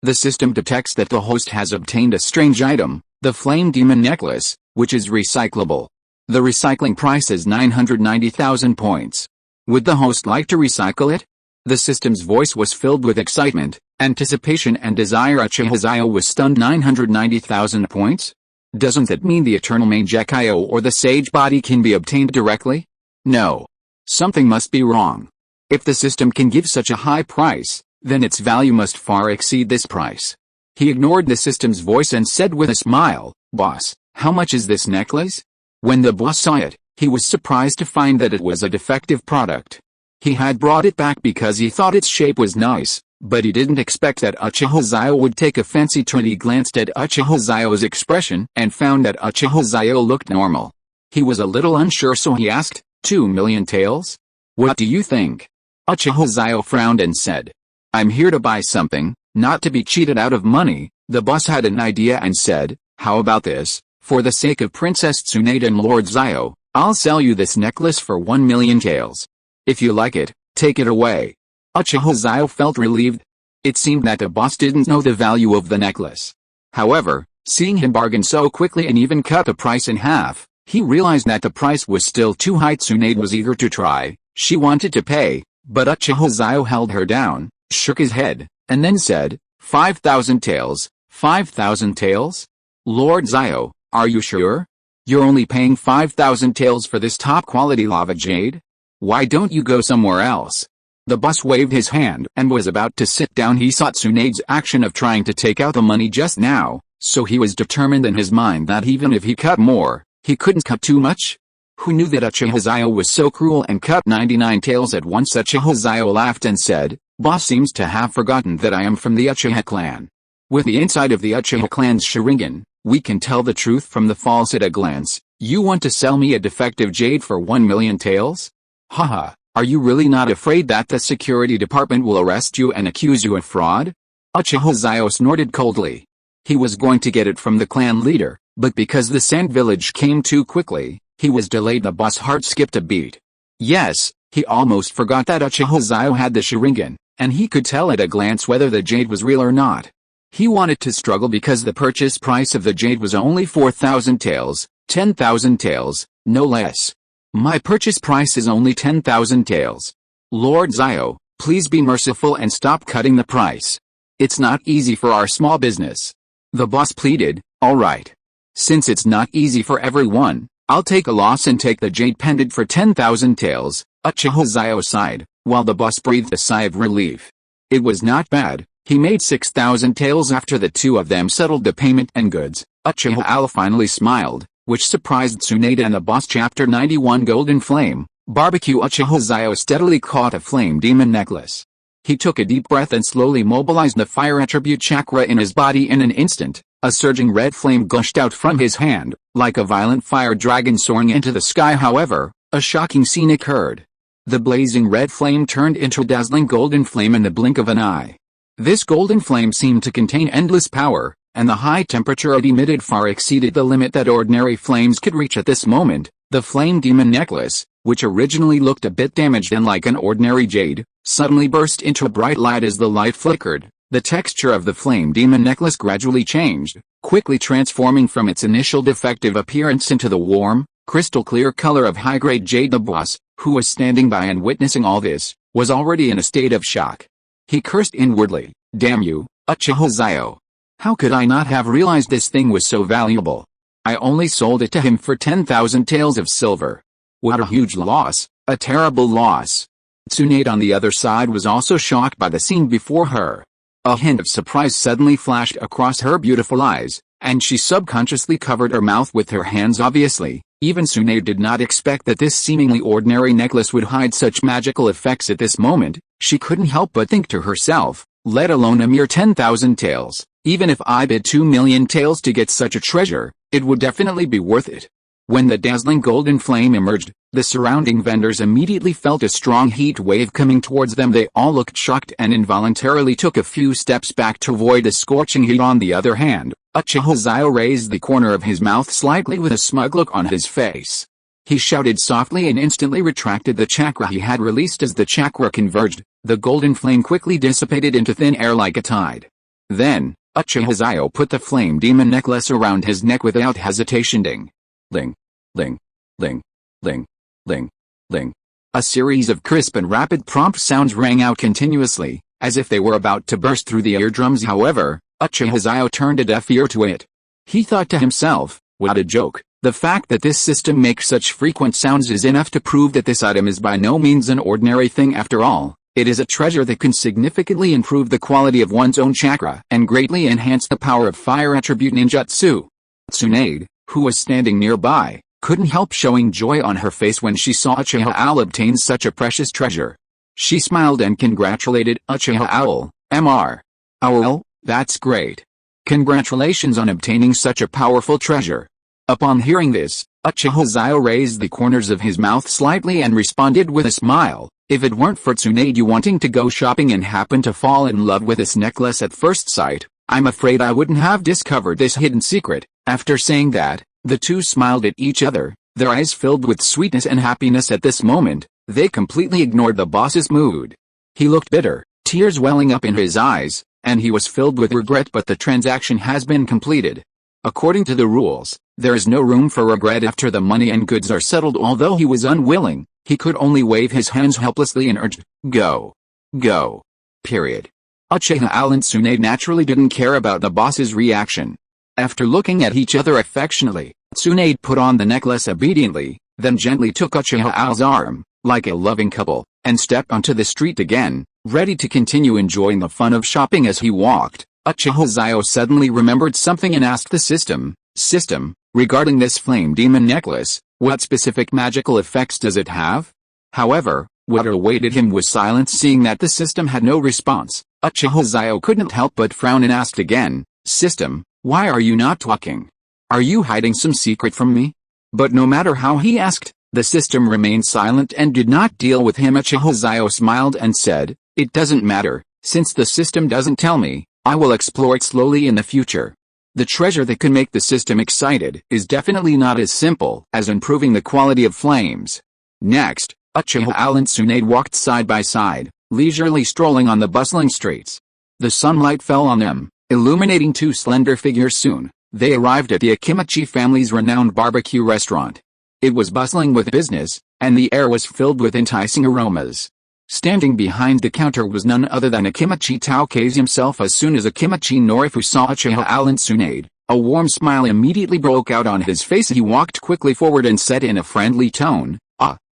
The system detects that the host has obtained a strange item, the Flame Demon Necklace, which is recyclable. The recycling price is 990,000 points. Would the host like to recycle it? The system's voice was filled with excitement, anticipation and desire. Uchiha Xiao was stunned. 990,000 points? Doesn't that mean the Eternal Mangekyo or the Sage Body can be obtained directly? No. Something must be wrong. If the system can give such a high price, then its value must far exceed this price. He ignored the system's voice and said with a smile, "Boss, how much is this necklace?" When the boss saw it, he was surprised to find that it was a defective product. He had brought it back because he thought its shape was nice, but he didn't expect that Uchiha Xiao would take a fancy to it. He glanced at Uchiha Xiao's expression and found that Uchiha Xiao looked normal. He was a little unsure, so he asked, 2,000,000 taels? What do you think? Uchiha Xiao frowned and said, "I'm here to buy something, not to be cheated out of money." The boss had an idea and said, "How about this? For the sake of Princess Tsunade and Lord Xiao, I'll sell you this necklace for 1,000,000 taels. If you like it, take it away." Uchiha Xiao felt relieved. It seemed that the boss didn't know the value of the necklace. However, seeing him bargain so quickly and even cut the price in half, he realized that the price was still too high. Tsunade was eager to try. She wanted to pay, but Uchiha Xiao held her down, shook his head, and then said, 5,000 taels, 5,000 taels? Lord Xiao, are you sure? You're only paying 5,000 taels for this top-quality lava jade? Why don't you go somewhere else? The boss waved his hand and was about to sit down. He saw Tsunade's action of trying to take out the money just now, so he was determined in his mind that even if he cut more, he couldn't cut too much. Who knew that Uchiha Xiao was so cruel and cut 99 taels at once? Uchiha Xiao laughed and said, "Boss seems to have forgotten that I am from the Uchiha clan. With the inside of the Uchiha clan's Sharingan, we can tell the truth from the false at a glance. You want to sell me a defective jade for 1 million taels? Haha, are you really not afraid that the security department will arrest you and accuse you of fraud?" Uchiha Xiao snorted coldly. He was going to get it from the clan leader, but because the sand village came too quickly, he was delayed. The boss' heart skipped a beat. Yes, he almost forgot that Uchiha Xiao had the Sharingan, and he could tell at a glance whether the jade was real or not. He wanted to struggle because the purchase price of the jade was only 4,000 taels, 10,000 taels, no less. My purchase price is only 10,000 taels. Lord Xiao, please be merciful and stop cutting the price. It's not easy for our small business. The boss pleaded. All right. Since it's not easy for everyone, I'll take a loss and take the jade pendant for 10,000 taels. Uchiha Xiao sighed, while the boss breathed a sigh of relief. It was not bad. He made 6,000 taels after the two of them settled the payment and goods. Uchiha Xiao finally smiled, which surprised Tsunade and the boss. Chapter 91 Golden Flame, Barbecue. Uchiha Xiao steadily caught a flame demon necklace. He took a deep breath and slowly mobilized the fire attribute chakra in his body. In an instant, a surging red flame gushed out from his hand, like a violent fire dragon soaring into the sky. However, a shocking scene occurred. The blazing red flame turned into a dazzling golden flame in the blink of an eye. This golden flame seemed to contain endless power, and the high temperature it emitted far exceeded the limit that ordinary flames could reach. At this moment, the flame demon necklace, which originally looked a bit damaged and like an ordinary jade, suddenly burst into a bright light. As the light flickered, the texture of the flame demon necklace gradually changed, quickly transforming from its initial defective appearance into the warm, crystal-clear color of high-grade jade. The boss, who was standing by and witnessing all this, was already in a state of shock. He cursed inwardly, "Damn you, Uchiha Xiao. How could I not have realized this thing was so valuable? I only sold it to him for 10,000 taels of silver. What a huge loss, a terrible loss." Tsunade on the other side was also shocked by the scene before her. A hint of surprise suddenly flashed across her beautiful eyes, and she subconsciously covered her mouth with her hands. Obviously, even Tsunade did not expect that this seemingly ordinary necklace would hide such magical effects. At this moment, she couldn't help but think to herself, let alone a mere 10,000 taels, even if I bid 2 million taels to get such a treasure, it would definitely be worth it. When the dazzling golden flame emerged, the surrounding vendors immediately felt a strong heat wave coming towards them. They all looked shocked and involuntarily took a few steps back to avoid a scorching heat. On the other hand, Uchiha Xiao raised the corner of his mouth slightly with a smug look on his face. He shouted softly and instantly retracted the chakra he had released. As the chakra converged, the golden flame quickly dissipated into thin air like a tide. Then, Uchiha Xiao put the flame demon necklace around his neck without hesitation. Ding. Ling. Ling. Ling. Ling. Ling. Ling. A series of crisp and rapid prompt sounds rang out continuously, as if they were about to burst through the eardrums. However, Uchiha Xiao turned a deaf ear to it. He thought to himself, what a joke. The fact that this system makes such frequent sounds is enough to prove that this item is by no means an ordinary thing. After all, it is a treasure that can significantly improve the quality of one's own chakra and greatly enhance the power of fire attribute ninjutsu. Tsunade, who was standing nearby, couldn't help showing joy on her face when she saw Uchiha Owl obtain such a precious treasure. She smiled and congratulated Uchiha Owl. Mr. Owl, that's great. Congratulations on obtaining such a powerful treasure. Upon hearing this, Uchiha Xiao raised the corners of his mouth slightly and responded with a smile. If it weren't for Tsunade wanting to go shopping and happen to fall in love with this necklace at first sight, I'm afraid I wouldn't have discovered this hidden secret. After saying that, the two smiled at each other, their eyes filled with sweetness and happiness. At this moment, they completely ignored the boss's mood. He looked bitter, tears welling up in his eyes, and he was filled with regret. But the transaction has been completed. According to the rules, there is no room for regret after the money and goods are settled. Although he was unwilling, he could only wave his hands helplessly and urged, go. Go. Period. Uchiha and Tsunade naturally didn't care about the boss's reaction. After looking at each other affectionately, Tsunade put on the necklace obediently, then gently took Uchiha's arm, like a loving couple, and stepped onto the street again, ready to continue enjoying the fun of shopping. As he walked, Uchiha Xiao suddenly remembered something and asked the system, regarding this flame demon necklace, what specific magical effects does it have? However, what awaited him was silence. Seeing that the system had no response, Uchiha Xiao couldn't help but frown and asked again, System, why are you not talking? Are you hiding some secret from me? But no matter how he asked, the system remained silent and did not deal with him. Uchiha Xiao smiled and said, it doesn't matter, since the system doesn't tell me, I will explore it slowly in the future. The treasure that can make the system excited is definitely not as simple as improving the quality of flames. Next, Uchiha and Tsunade walked side by side, leisurely strolling on the bustling streets. The sunlight fell on them, illuminating two slender figures. Soon, they arrived at the Akimichi family's renowned barbecue restaurant. It was bustling with business, and the air was filled with enticing aromas. Standing behind the counter was none other than Akimichi Taokase himself. As soon as Akimichi Norifu saw Uchiha and Tsunade, a warm smile immediately broke out on his face. He walked quickly forward and said in a friendly tone,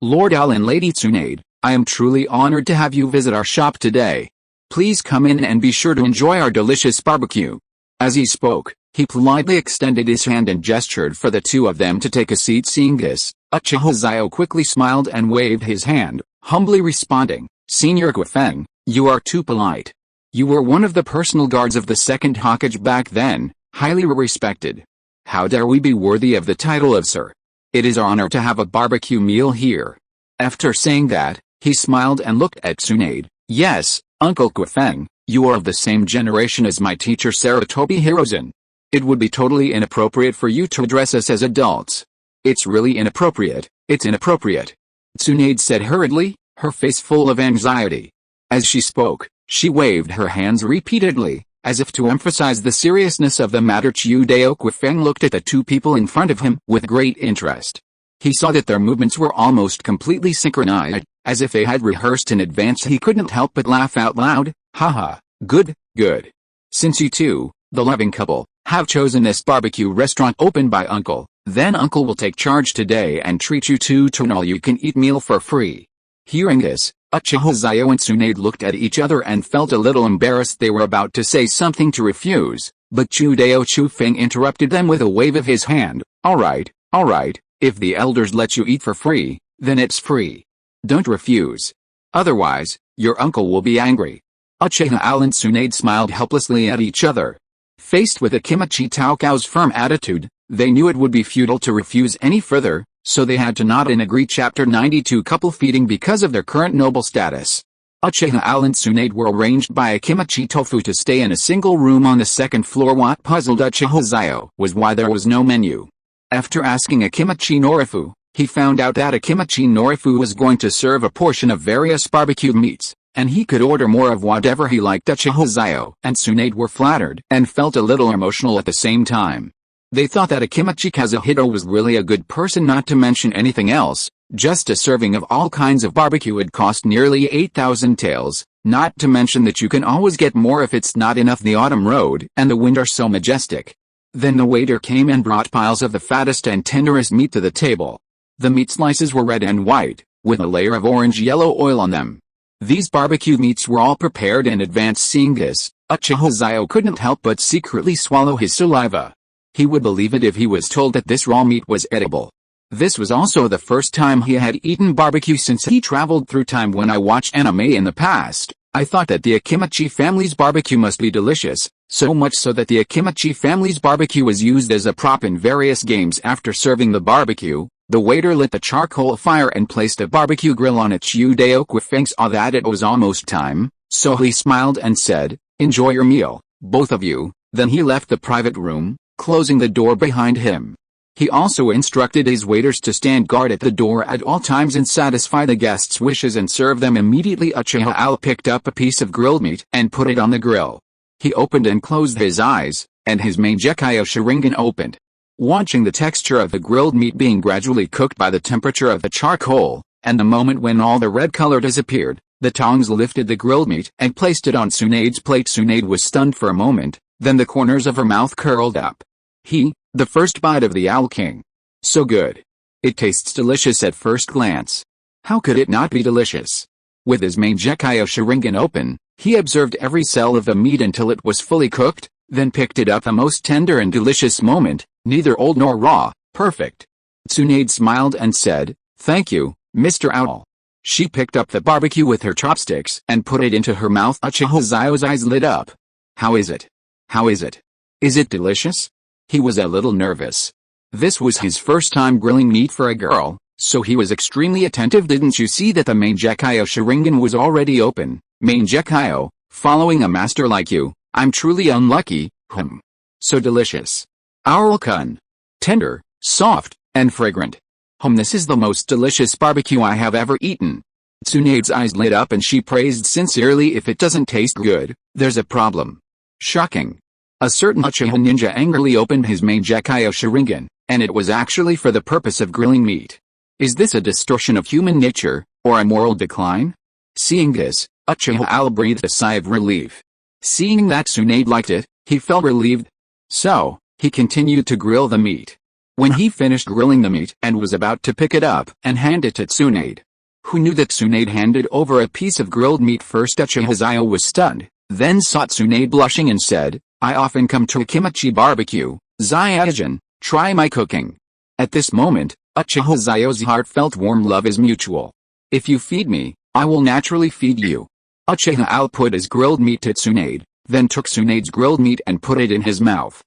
Lord Al and Lady Tsunade, I am truly honored to have you visit our shop today. Please come in and be sure to enjoy our delicious barbecue. As he spoke, he politely extended his hand and gestured for the two of them to take a seat. Seeing this, Uchiha Xiao quickly smiled and waved his hand, humbly responding, Senior Guifeng, you are too polite. You were one of the personal guards of the Second Hokage back then, highly respected. How dare we be worthy of the title of Sir? It is our honor to have a barbecue meal here. After saying that, he smiled and looked at Tsunade. Yes, Uncle Guifeng, you are of the same generation as my teacher Sarutobi Hirozen. It would be totally inappropriate for you to address us as adults. It's really inappropriate, it's inappropriate. Tsunade said hurriedly, her face full of anxiety. As she spoke, she waved her hands repeatedly, as if to emphasize the seriousness of the matter. Chiudeo Guifeng looked at the two people in front of him with great interest. He saw that their movements were almost completely synchronized, as if they had rehearsed in advance. He couldn't help but laugh out loud. Haha, good. Since you two, the loving couple, have chosen this barbecue restaurant opened by Uncle, then Uncle will take charge today and treat you two to an all-you-can-eat meal for free. Hearing this, Uchiha Xiao and Tsunade looked at each other and felt a little embarrassed. They were about to say something to refuse, but Chiudeo Guifeng interrupted them with a wave of his hand. Alright, if the elders let you eat for free, then it's free. Don't refuse. Otherwise, your uncle will be angry. Uchiha and Tsunade smiled helplessly at each other. Faced with Akimichi Taokao's firm attitude, they knew it would be futile to refuse any further, so they had to nod and agree. Chapter 92 Couple Feeding. Because of their current noble status, Uchiha and Tsunade were arranged by Akimichi Tofu to stay in a single room on the second floor. What puzzled Uchiha Xiao was why there was no menu. After asking Akimichi Norifu, he found out that Akimichi Norifu was going to serve a portion of various barbecued meats, and he could order more of whatever he liked. Uchiha Xiao and Tsunade were flattered and felt a little emotional at the same time. They thought that Akimichi Kazuhito was really a good person. Not to mention anything else, just a serving of all kinds of barbecue would cost nearly 8,000 taels, not to mention that you can always get more if it's not enough. The autumn road and the wind are so majestic. Then the waiter came and brought piles of the fattest and tenderest meat to the table. The meat slices were red and white, with a layer of orange-yellow oil on them. These barbecue meats were all prepared in advance. Seeing this, Uchiha Xiao couldn't help but secretly swallow his saliva. He would believe it if he was told that this raw meat was edible. This was also the first time he had eaten barbecue since he traveled through time. When I watched anime in the past, I thought that the Akimichi family's barbecue must be delicious, so much so that the Akimichi family's barbecue was used as a prop in various games. After serving the barbecue, the waiter lit the charcoal fire and placed a barbecue grill on it. Chiudeo Guifeng saw that it was almost time, so he smiled and said, enjoy your meal, both of you. Then he left the private room, closing the door behind him. He also instructed his waiters to stand guard at the door at all times and satisfy the guests' wishes and serve them immediately. Uchiha picked up a piece of grilled meat and put it on the grill. He opened and closed his eyes, and his Mangekyou Sharingan opened. Watching the texture of the grilled meat being gradually cooked by the temperature of the charcoal, and the moment when all the red color disappeared, The tongs lifted the grilled meat and placed it on Tsunade's plate. Tsunade was stunned for a moment, then the corners of her mouth curled up. The first bite of the Owl King. So good. It tastes delicious at first glance. How could it not be delicious? With his main Uchiha Sharingan open, he observed every cell of the meat until it was fully cooked, then picked it up. A most tender and delicious moment, neither old nor raw, perfect. Tsunade smiled and said, "Thank you, Mr. Owl." She picked up the barbecue with her chopsticks and put it into her mouth. Uchiha Xiao's eyes lit up. How is it? How is it? Is it delicious? He was a little nervous. This was his first time grilling meat for a girl, so he was extremely attentive. Didn't you see that the main Uchiha Sharingan was already open? Main Uchiha, following a master like you, I'm truly unlucky. So delicious. Owl-kun. Tender, soft, and fragrant. This is the most delicious barbecue I have ever eaten. Tsunade's eyes lit up and she praised sincerely. If it doesn't taste good, there's a problem. Shocking. A certain Uchiha ninja angrily opened his main Uchiha Sharingan, and it was actually for the purpose of grilling meat. Is this a distortion of human nature, or a moral decline? Seeing this, Uchiha Owl breathed a sigh of relief. Seeing that Tsunade liked it, he felt relieved. So, he continued to grill the meat. When he finished grilling the meat and was about to pick it up and hand it to Tsunade, who knew that Tsunade handed over a piece of grilled meat first? Uchiha Xiao was stunned, then saw Tsunade blushing and said, I often come to a kimchi barbecue, Xiaojin, try my cooking. At this moment, Uchiha Xiao's heartfelt warm love is mutual. If you feed me, I will naturally feed you. Uchiha Owl put his grilled meat to Tsunade, then took Tsunade's grilled meat and put it in his mouth.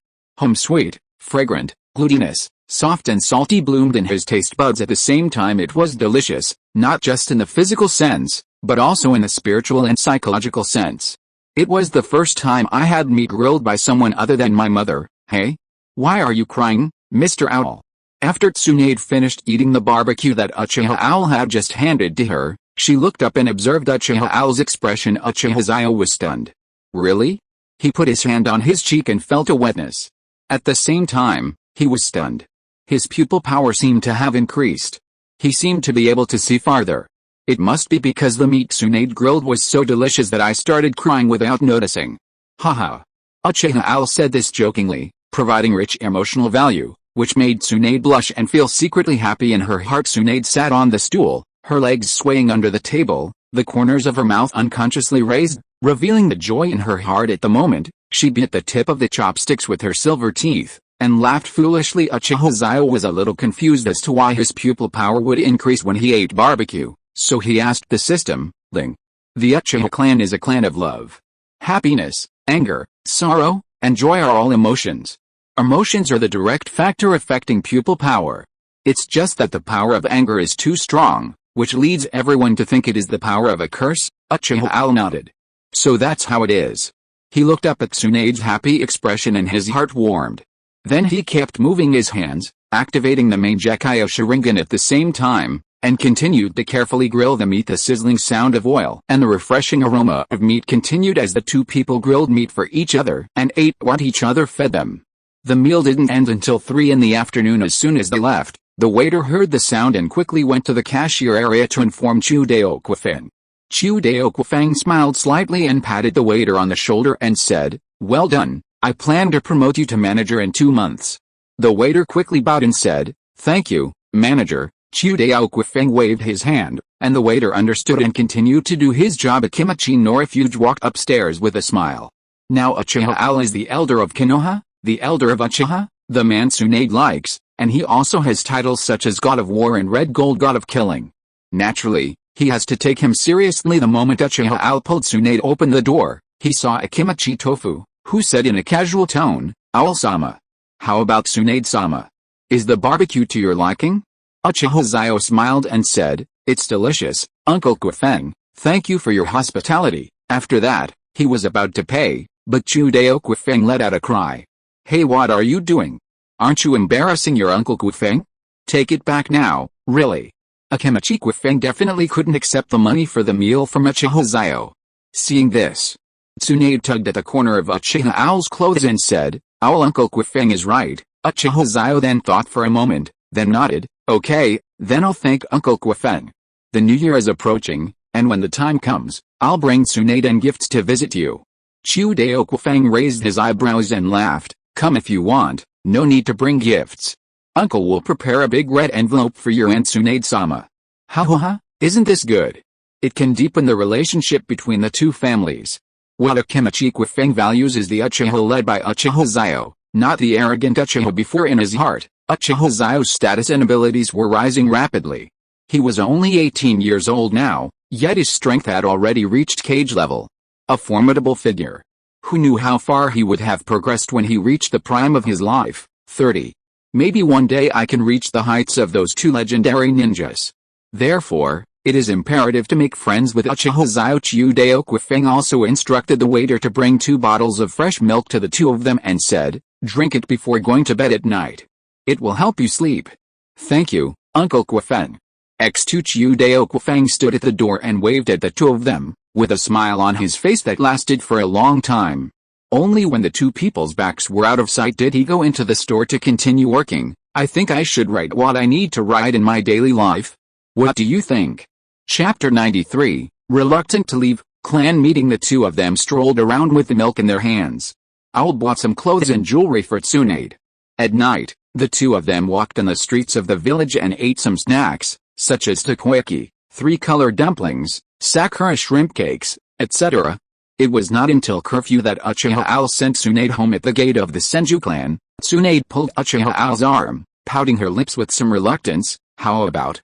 Sweet, fragrant, glutinous, soft and salty bloomed in his taste buds at the same time. It was delicious, not just in the physical sense, but also in the spiritual and psychological sense. It was the first time I had meat grilled by someone other than my mother. Hey? Why are you crying, Mr. Owl? After Tsunade finished eating the barbecue that Uchiha Owl had just handed to her, she looked up and observed Uchiha Owl's expression. Uchiha Xiao was stunned. Really? He put his hand on his cheek and felt a wetness. At the same time, he was stunned. His pupil power seemed to have increased. He seemed to be able to see farther. It must be because the meat Tsunade grilled was so delicious that I started crying without noticing. Haha. Uchiha Owl said this jokingly, providing rich emotional value, which made Tsunade blush and feel secretly happy in her heart. Tsunade sat on the stool, her legs swaying under the table, the corners of her mouth unconsciously raised, revealing the joy in her heart at the moment. She bit the tip of the chopsticks with her silver teeth, and laughed foolishly. Uchiha Xiao was a little confused as to why his pupil power would increase when he ate barbecue, so he asked the system, Ling. The Uchiha clan is a clan of love. Happiness, anger, sorrow, and joy are all emotions. Emotions are the direct factor affecting pupil power. It's just that the power of anger is too strong, which leads everyone to think it is the power of a curse. Uchiha Owl nodded. So that's how it is. He looked up at Tsunade's happy expression and his heart warmed. Then he kept moving his hands, activating the main Uchiha Sharingan at the same time, and continued to carefully grill the meat. The sizzling sound of oil and the refreshing aroma of meat continued as the two people grilled meat for each other and ate what each other fed them. The meal didn't end until 3 in the afternoon. As soon as they left, the waiter heard the sound and quickly went to the cashier area to inform Chu Daoquifeng. Chu Daoquifeng smiled slightly and patted the waiter on the shoulder and said, Well done, I plan to promote you to manager in 2 months. The waiter quickly bowed and said, Thank you, manager. Chu Daoquifeng waved his hand, and the waiter understood and continued to do his job. A Kimchi no Refuge walked upstairs with a smile. Now Uchiha Owl is the elder of Konoha, the elder of Uchiha, the man Tsunade likes, and he also has titles such as God of War and Red Gold God of Killing. Naturally, he has to take him seriously. The moment Uchiha Owl pulled Tsunade open the door, he saw a Kimchi Tofu, who said in a casual tone, Owl-sama. How about Tsunade-sama? Is the barbecue to your liking? Uchiha Xiao smiled and said, It's delicious, Uncle Quifeng, thank you for your hospitality. After that, he was about to pay, but Chu Daoquifeng let out a cry. Hey, what are you doing? Aren't you embarrassing your Uncle Quifeng? Take it back now, really. Kimchi Quifeng definitely couldn't accept the money for the meal from Uchiha Xiao. Seeing this, Tsunade tugged at the corner of Uchiha Owl's clothes and said, Owl Uncle Quifeng is right. Uchiha Xiao then thought for a moment, then nodded, Okay, then I'll thank Uncle Quifeng. The new year is approaching, And when the time comes, I'll bring Tsunade and gifts to visit you. Chiudeo Kwafang raised his eyebrows and laughed. Come if you want, no need to bring gifts. Uncle will prepare a big red envelope for your Aunt Tsunade-sama. Ha, isn't this good? It can deepen the relationship between the two families. What Akimichi Kwafang values is the Uchiha led by Uchiha Xiao, not the arrogant Uchiha before. In his heart, Uchiha Xiao's status and abilities were rising rapidly. He was only 18 years old now, yet his strength had already reached cage level. A formidable figure. Who knew how far he would have progressed when he reached the prime of his life, 30. Maybe one day I can reach the heights of those two legendary ninjas. Therefore, it is imperative to make friends with Uchiha Xiao. Chiudeo Kwafang also instructed the waiter to bring 2 bottles of fresh milk to the two of them and said, drink it before going to bed at night. It will help you sleep. Thank you, Uncle Kwafang. X2 Chiudeo Kwafang stood at the door and waved at the two of them, with a smile on his face that lasted for a long time. Only when the two people's backs were out of sight did he go into the store to continue working. I think I should write what I need to write in my daily life. What do you think? Chapter 93, Reluctant to leave, clan meeting. The two of them strolled around with the milk in their hands. Owl bought some clothes and jewelry for Tsunade. At night, the two of them walked on the streets of the village and ate some snacks, such as takoyaki, 3-color dumplings, sakura shrimp cakes, etc. It was not until curfew that Uchiha Owl sent Tsunade home. At the gate of the Senju clan, Tsunade pulled Uchiha Owl's arm, pouting her lips with some reluctance. How about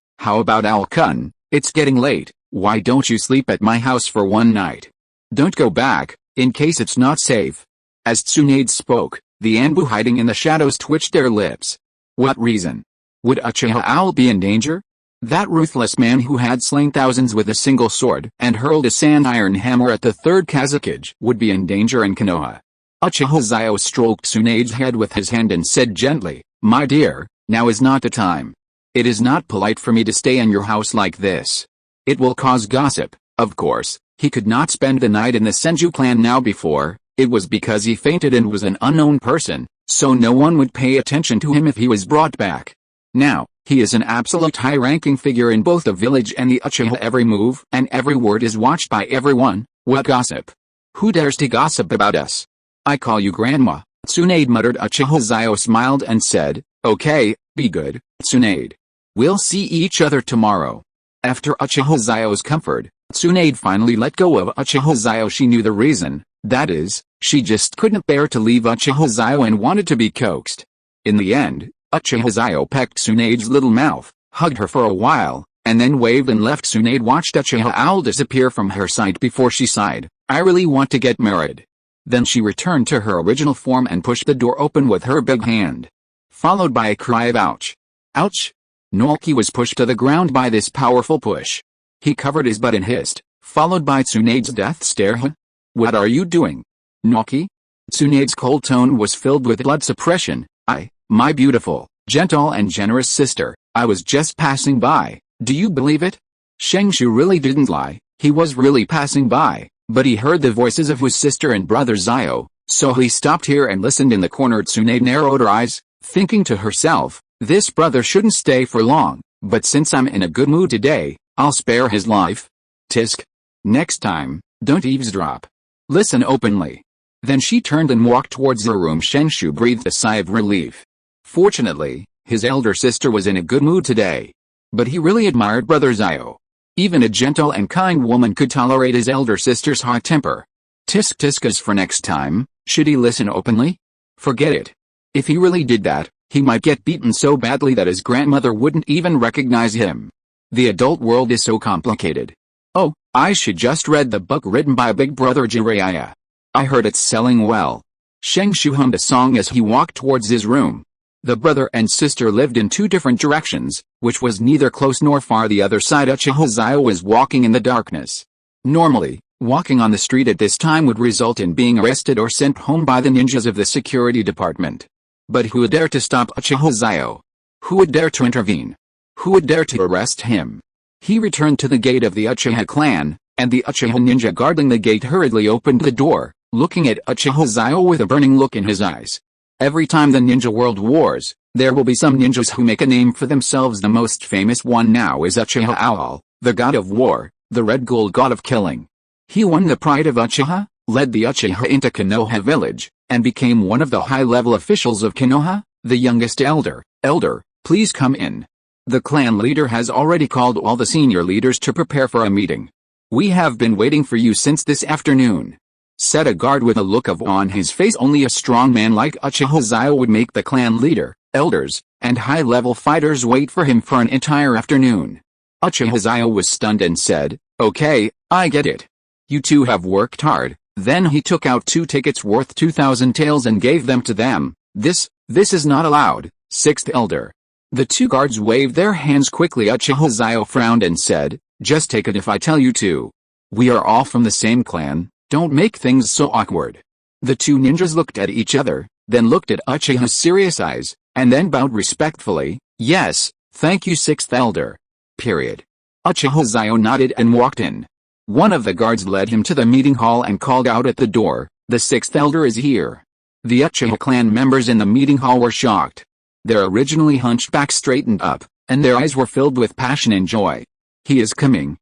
Owl-kun? It's getting late, why don't you sleep at my house for one night? Don't go back, in case it's not safe. As Tsunade spoke, the Anbu hiding in the shadows twitched their lips. What reason? Would Uchiha Owl be in danger? That ruthless man who had slain thousands with a single sword and hurled a sand iron hammer at the Third Hokage would be in danger in Konoha. Uchiha Xiao stroked Tsunade's head with his hand and said gently, my dear, now is not the time. It is not polite for me to stay in your house like this. It will cause gossip. Of course, he could not spend the night in the Senju clan now. Before, it was because he fainted and was an unknown person, so no one would pay attention to him if he was brought back. Now, he is an absolute high-ranking figure in both the village and the Uchiha. Every move and every word is watched by everyone. What gossip? Who dares to gossip about us? I call you Grandma, Tsunade muttered. Uchiha Xiao smiled and said, okay, be good, Tsunade. We'll see each other tomorrow. After Uchiha Xiao's comfort, Tsunade finally let go of Uchiha Xiao. She knew the reason, that is, she just couldn't bear to leave Uchiha Xiao and wanted to be coaxed. In the end, Uchiha Xiao pecked Tsunade's little mouth, hugged her for a while, and then waved and left. Tsunade watched Uchiha Owl disappear from her sight before she sighed, I really want to get married. Then she returned to her original form and pushed the door open with her big hand. Followed by a cry of ouch. Ouch! Naoki was pushed to the ground by this powerful push. He covered his butt and hissed, followed by Tsunade's death stare. Huh? What are you doing? Naoki? Tsunade's cold tone was filled with blood suppression. My beautiful, gentle and generous sister, I was just passing by, do you believe it? Shengshu really didn't lie, he was really passing by, but he heard the voices of his sister and brother Xiao, so he stopped here and listened. In the corner Tsunade narrowed her eyes, thinking to herself, this brother shouldn't stay for long, but since I'm in a good mood today, I'll spare his life. Tisk. Next time, don't eavesdrop. Listen openly. Then she turned and walked towards her room. Shengshu breathed a sigh of relief. Fortunately, his elder sister was in a good mood today. But he really admired brother Xiao. Even a gentle and kind woman could tolerate his elder sister's hot temper. Tisk. As for next time, should he listen openly? Forget it. If he really did that, he might get beaten so badly that his grandmother wouldn't even recognize him. The adult world is so complicated. Oh, I should just read the book written by Big Brother Jiraiya. I heard it's selling well. Shengshu hummed a song as he walked towards his room. The brother and sister lived in two different directions, which was neither close nor far. The other side. Uchiha Xiao was walking in the darkness. Normally, walking on the street at this time would result in being arrested or sent home by the ninjas of the security department. But who would dare to stop Uchiha Xiao? Who would dare to intervene? Who would dare to arrest him? He returned to the gate of the Uchiha clan, and the Uchiha ninja guarding the gate hurriedly opened the door, looking at Uchiha Xiao with a burning look in his eyes. Every time the ninja world wars, there will be some ninjas who make a name for themselves. The most famous one now is Uchiha Owl, the god of war, the red gold god of killing. He won the pride of Uchiha, led the Uchiha into Konoha village, and became one of the high-level officials of Konoha, the youngest elder. Elder, please come in. The clan leader has already called all the senior leaders to prepare for a meeting. We have been waiting for you since this afternoon, said a guard with a look of awe on his face. Only a strong man like Uchiha Xiao would make the clan leader. Elders and high-level fighters wait for him for an entire afternoon. Uchiha Xiao was stunned and said, "Okay, I get it. You two have worked hard." Then he took out 2 tickets worth 2,000 taels and gave them to them. This is not allowed, 6th elder. The 2 guards waved their hands quickly. Uchiha Xiao frowned and said, "Just take it if I tell you to. We are all from the same clan, don't make things so awkward." The 2 ninjas looked at each other, then looked at Uchiha's serious eyes, and then bowed respectfully. "Yes, thank you 6th elder." Period. Uchiha Xiao nodded and walked in. One of the guards led him to the meeting hall and called out at the door, "The 6th elder is here." The Uchiha clan members in the meeting hall were shocked. Their originally hunched backs straightened up, and their eyes were filled with passion and joy. He is coming,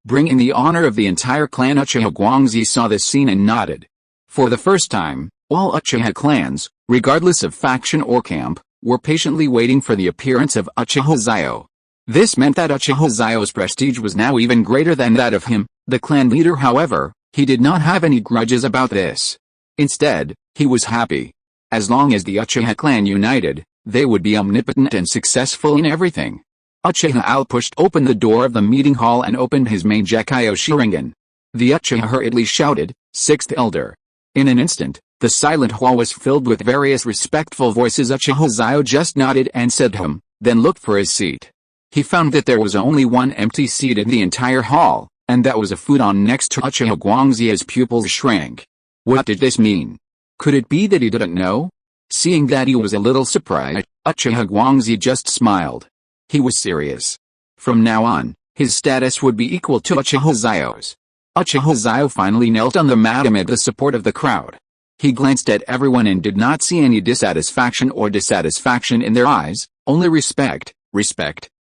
bringing the honor of the entire clan." Uchiha Guangzi saw this scene and nodded. For the first time, all Uchiha clans, regardless of faction or camp, were patiently waiting for the appearance of Uchiha Xiao. This meant that Uchiha Xiao's prestige was now even greater than that of him, the clan leader. However, he did not have any grudges about this. Instead, he was happy. As long as the Uchiha clan united, they would be omnipotent and successful in everything. Uchiha Al pushed open the door of the meeting hall and opened his main Gekyo Sharingan. The Uchiha hurriedly shouted, "6th elder." In an instant, the silent hall was filled with various respectful voices. Uchiha Xiao just nodded and said then looked for his seat. He found that there was only one empty seat in the entire hall, and that was a futon next to Uchiha Guangzi. His pupils shrank. What did this mean? Could it be that he didn't know? Seeing that he was a little surprised, Uchiha Guangzi just smiled. He was serious. From now on, his status would be equal to Uchiha Xiao's. Uchiha Xiao finally knelt on the mat amid the support of the crowd. He glanced at everyone and did not see any dissatisfaction in their eyes, only respect,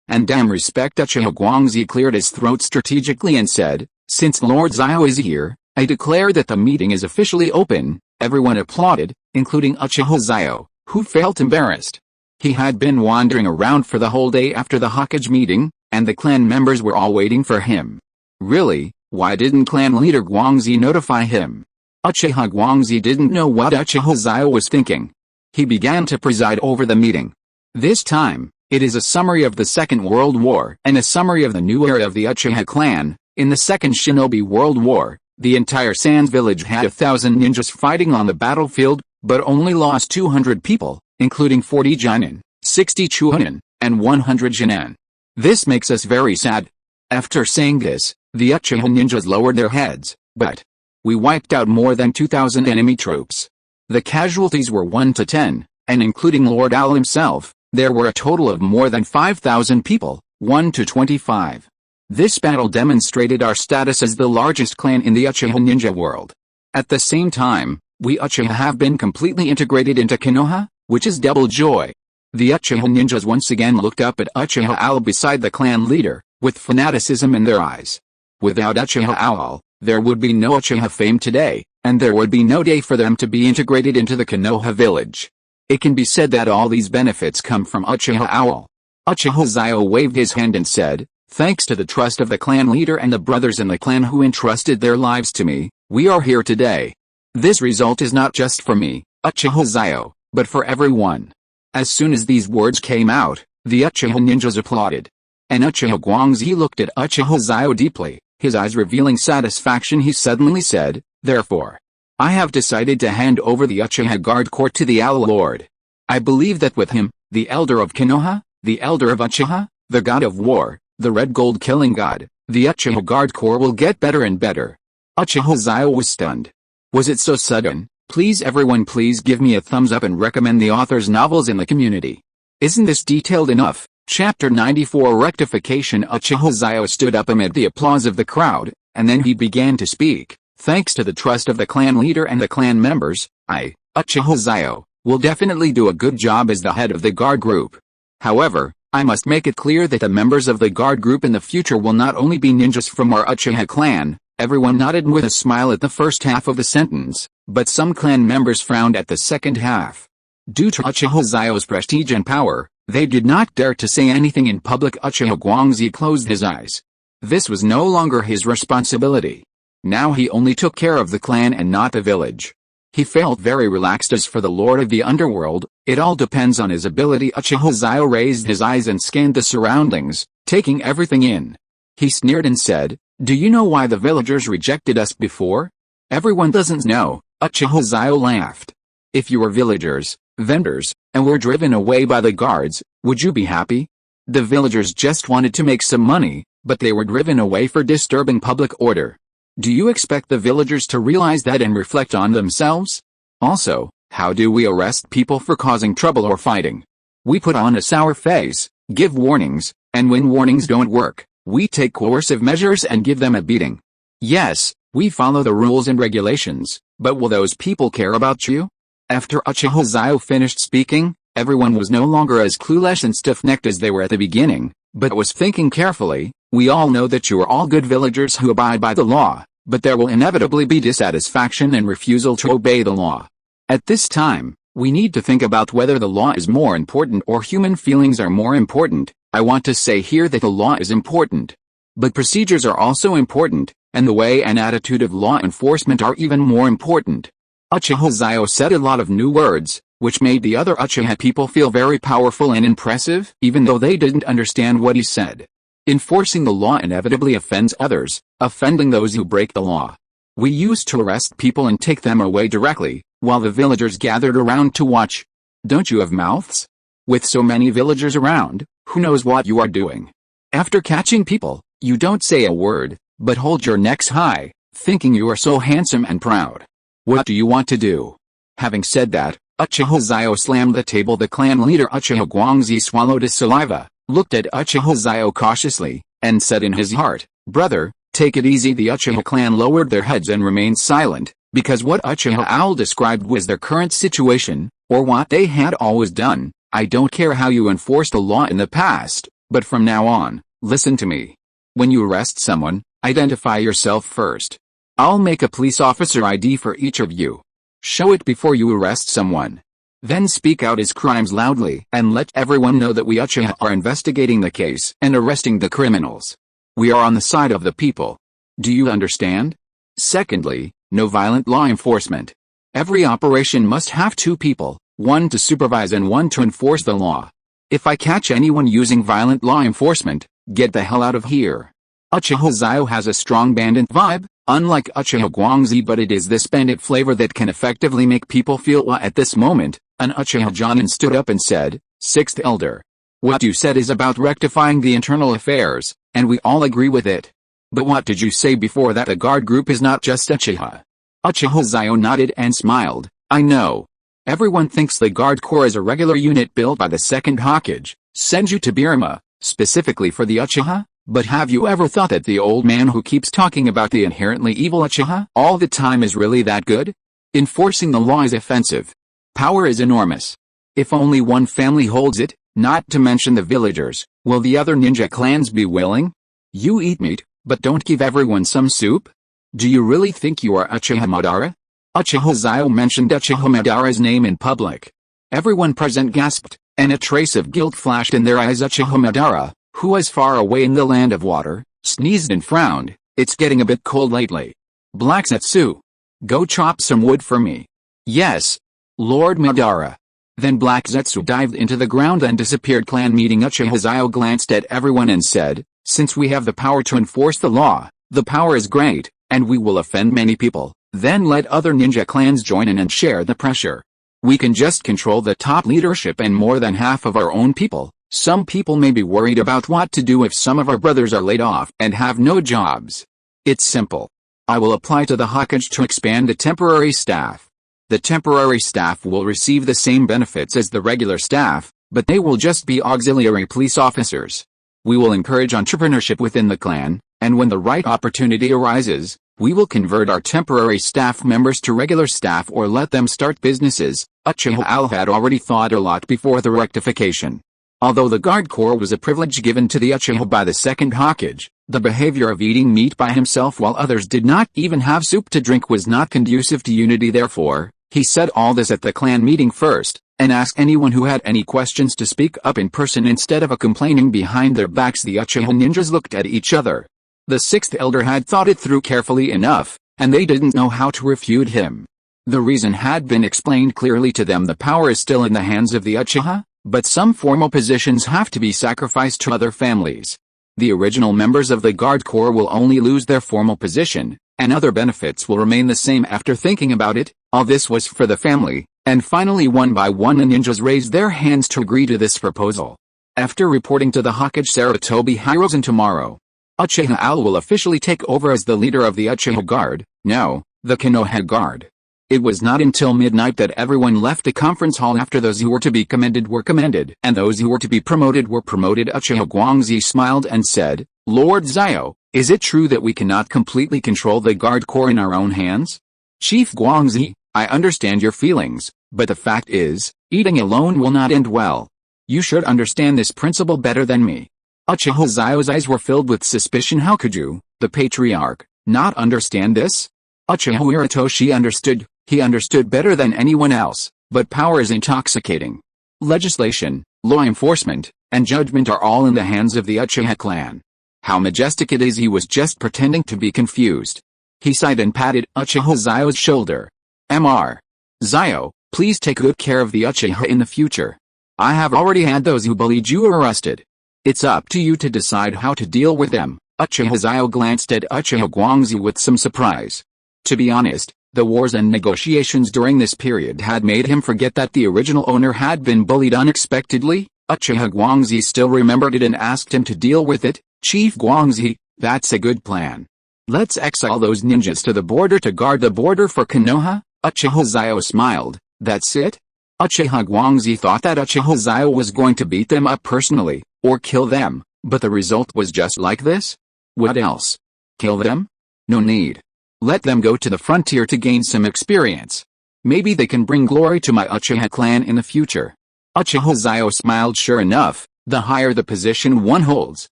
and damn respect. Uchiha Guangzi cleared his throat strategically and said, "Since Lord Xiao is here, I declare that the meeting is officially open." Everyone applauded, including Uchiha Xiao, who felt embarrassed. He had been wandering around for the whole day after the Hokage meeting, and the clan members were all waiting for him. Really, why didn't clan leader Guangzi notify him? Uchiha Guangzi didn't know what Uchiha Xiao was thinking. He began to preside over the meeting. This time, it is a summary of the Second World War and a summary of the new era of the Uchiha clan. In the Second Shinobi World War, the entire Sans village had 1,000 ninjas fighting on the battlefield, but only lost 200 people, including 40 Jonin, 60 Chunin, and 100 Jinin. This makes us very sad. After saying this, the Uchiha ninjas lowered their heads, but we wiped out more than 2,000 enemy troops. The casualties were 1 to 10, and including Lord Al himself, there were a total of more than 5,000 people, 1 to 25. This battle demonstrated our status as the largest clan in the Uchiha ninja world. At the same time, we Uchiha have been completely integrated into Konoha, which is double joy. The Uchiha ninjas once again looked up at Uchiha Al beside the clan leader, with fanaticism in their eyes. Without Uchiha Al, there would be no Uchiha fame today, and there would be no day for them to be integrated into the Konoha village. It can be said that all these benefits come from Uchiha Al. Uchiha Xiao waved his hand and said, "Thanks to the trust of the clan leader and the brothers in the clan who entrusted their lives to me, we are here today. This result is not just for me, Uchiha Xiao, but for everyone." As soon as these words came out, the Uchiha ninjas applauded. And Uchiha Guangzi looked at Uchiha Xiao deeply, his eyes revealing satisfaction. He suddenly said, "Therefore, I have decided to hand over the Uchiha Guard Court to the Al Lord. I believe that with him, the Elder of Konoha, the Elder of Uchiha, the God of War, the Red Gold Killing God, the Uchiha Guard Corps will get better and better." Uchiha Xiao was stunned. Was it so sudden? Please everyone, please give me a thumbs up and recommend the author's novels in the community. Isn't this detailed enough? Chapter 94 Rectification. Uchiha Xiao stood up amid the applause of the crowd, and then he began to speak. "Thanks to the trust of the clan leader and the clan members, I, Uchiha Xiao, will definitely do a good job as the head of the guard group. However, I must make it clear that the members of the guard group in the future will not only be ninjas from our Uchiha clan. Everyone nodded with a smile at the first half of the sentence, but some clan members frowned at the second half. Due to Uchiha Xiao's prestige and power, they did not dare to say anything in public. Uchiha Guangzi closed his eyes. This was no longer his responsibility. Now he only took care of the clan and not the village. He felt very relaxed. As for the Lord of the Underworld, it all depends on his ability. Uchiha Xiao raised his eyes and scanned the surroundings, taking everything in. He sneered and said, "Do you know why the villagers rejected us before?" "Everyone doesn't know," Uchiha Xiao laughed. "If you were villagers, vendors, and were driven away by the guards, would you be happy? The villagers just wanted to make some money, but they were driven away for disturbing public order. Do you expect the villagers to realize that and reflect on themselves? Also, how do we arrest people for causing trouble or fighting? We put on a sour face, give warnings, and when warnings don't work, we take coercive measures and give them a beating. Yes, we follow the rules and regulations, but will those people care about you?" After Uchiha Xiao finished speaking, everyone was no longer as clueless and stiff-necked as they were at the beginning, but was thinking carefully. "We all know that you are all good villagers who abide by the law, but there will inevitably be dissatisfaction and refusal to obey the law. At this time, we need to think about whether the law is more important or human feelings are more important. I want to say here that the law is important. But procedures are also important, and the way and attitude of law enforcement are even more important." Uchiha Xiao said a lot of new words, which made the other Uchiha people feel very powerful and impressive, even though they didn't understand what he said. Enforcing the law inevitably offends others, offending those who break the law. We used to arrest people and take them away directly, while the villagers gathered around to watch. Don't you have mouths? With so many villagers around, who knows what you are doing? After catching people, you don't say a word, but hold your necks high, thinking you are so handsome and proud. What do you want to do? Having said that, Uchiha Xiao slammed the table. The clan leader Uchiha Guangzi swallowed his saliva, looked at Uchiha Xiao cautiously, and said in his heart, "Brother, take it easy." The Uchiha clan lowered their heads and remained silent, because what Uchiha Owl described was their current situation, or what they had always done. "I don't care how you enforced the law in the past, but from now on, listen to me. When you arrest someone, identify yourself first. I'll make a police officer ID for each of you. Show it before you arrest someone. Then speak out his crimes loudly and let everyone know that we Uchiha are investigating the case and arresting the criminals. We are on the side of the people. Do you understand? Secondly, no violent law enforcement. Every operation must have 2 people, one to supervise and one to enforce the law. If I catch anyone using violent law enforcement, get the hell out of here." Uchiha Xiao has a strong bandit vibe, unlike Uchiha Guangzi, but it is this bandit flavor that can effectively make people feel wah. At this moment, an Uchiha Jonin stood up and said, "Sixth Elder. What you said is about rectifying the internal affairs, and we all agree with it. But what did you say before that the guard group is not just Uchiha?" Uchiha Xiao nodded and smiled. "I know. Everyone thinks the guard corps is a regular unit built by the Second Hokage, Senju Tobirama, specifically for the Uchiha, but have you ever thought that the old man who keeps talking about the inherently evil Uchiha all the time is really that good? Enforcing the law is offensive. Power is enormous. If only one family holds it, not to mention the villagers, will the other ninja clans be willing? You eat meat, but don't give everyone some soup? Do you really think you are Uchiha Madara?" Uchiha Xiao mentioned Uchiha Madara's name in public. Everyone present gasped, and a trace of guilt flashed in their eyes. Uchiha Madara, who was far away in the land of water, sneezed and frowned. "It's getting a bit cold lately. Black Zetsu. Go chop some wood for me." "Yes, Lord Madara." Then Black Zetsu dived into the ground and disappeared. Clan meeting. Uchiha Xiao glanced at everyone and said, "Since we have the power to enforce the law, the power is great, and we will offend many people. Then let other ninja clans join in and share the pressure. We can just control the top leadership and more than half of our own people. Some people may be worried about what to do if some of our brothers are laid off and have no jobs. It's simple. I will apply to the Hokage to expand the temporary staff. The temporary staff will receive the same benefits as the regular staff, but they will just be auxiliary police officers. We will encourage entrepreneurship within the clan, and when the right opportunity arises, we will convert our temporary staff members to regular staff or let them start businesses." Uchiha Al had already thought a lot before the rectification. Although the guard corps was a privilege given to the Uchiha by the Second Hokage, the behavior of eating meat by himself while others did not even have soup to drink was not conducive to unity. Therefore, he said all this at the clan meeting first, and asked anyone who had any questions to speak up in person instead of complaining behind their backs. The Uchiha ninjas looked at each other. The sixth elder had thought it through carefully enough, and they didn't know how to refute him. The reason had been explained clearly to them. The power is still in the hands of the Uchiha, but some formal positions have to be sacrificed to other families. The original members of the guard corps will only lose their formal position, and other benefits will remain the same. After thinking about it, all this was for the family, and finally one by one the ninjas raised their hands to agree to this proposal. After reporting to the Hokage Sarutobi Hirozen tomorrow, Uchiha Xiao will officially take over as the leader of the Uchiha Guard, no, the Konoha Guard. It was not until midnight that everyone left the conference hall. After those who were to be commended were commended and those who were to be promoted were promoted. Uchiha Guangzi smiled and said, Lord Xiao, is it true that we cannot completely control the guard corps in our own hands? Chief Guangzi, I understand your feelings, but the fact is, eating alone will not end well. You should understand this principle better than me. Uchiha Xiao's eyes were filled with suspicion. How could you, the patriarch, not understand this? Uchiha Hiratoshi understood. He understood better than anyone else, but power is intoxicating. Legislation, law enforcement, and judgment are all in the hands of the Uchiha clan. How majestic it is. He was just pretending to be confused. He sighed and patted Uchiha Xiao's shoulder. Mr. Xiao, please take good care of the Uchiha in the future. I have already had those who bullied you arrested. It's up to you to decide how to deal with them. Uchiha Xiao glanced at Uchiha Guangzi with some surprise. To be honest, the wars and negotiations during this period had made him forget that the original owner had been bullied unexpectedly. Uchiha Guangzi still remembered it and asked him to deal with it. Chief Guangzi, that's a good plan. Let's exile those ninjas to the border to guard the border for Konoha. Uchiha Xiao smiled. That's it? Uchiha Guangzi thought that Uchiha Xiao was going to beat them up personally, or kill them, but the result was just like this? What else? Kill them? No need. Let them go to the frontier to gain some experience. Maybe they can bring glory to my Uchiha clan in the future. Uchiha Xiao smiled. Sure enough, the higher the position one holds,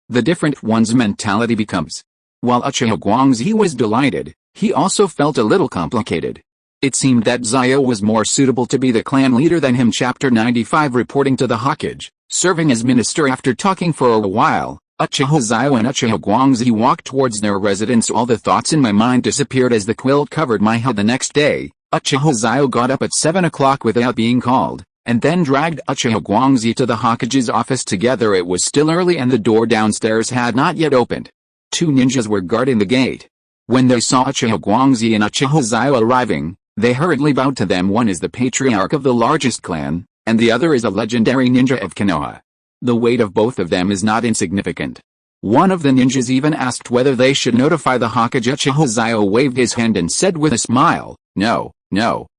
the different one's mentality becomes. While Uchiha Guangzi was delighted, he also felt a little complicated. It seemed that Xiao was more suitable to be the clan leader than him. Chapter 95. Reporting to the Hokage, serving as minister. After talking for a while, Uchiha Xiao and Uchiha Guangzi walked towards their residence. All the thoughts in my mind disappeared as the quilt covered my head. The next day, Uchiha Xiao got up at 7 o'clock without being called, and then dragged Uchiha Guangzi to the Hokage's office together. It was still early and the door downstairs had not yet opened. Two ninjas were guarding the gate. When they saw Uchiha Guangzi and Uchiha Xiao arriving, they hurriedly bowed to them. One is the patriarch of the largest clan, and the other is a legendary ninja of Konoha. The weight of both of them is not insignificant. One of the ninjas even asked whether they should notify the Hokage. Uchiha Xiao waved his hand and said with a smile, No,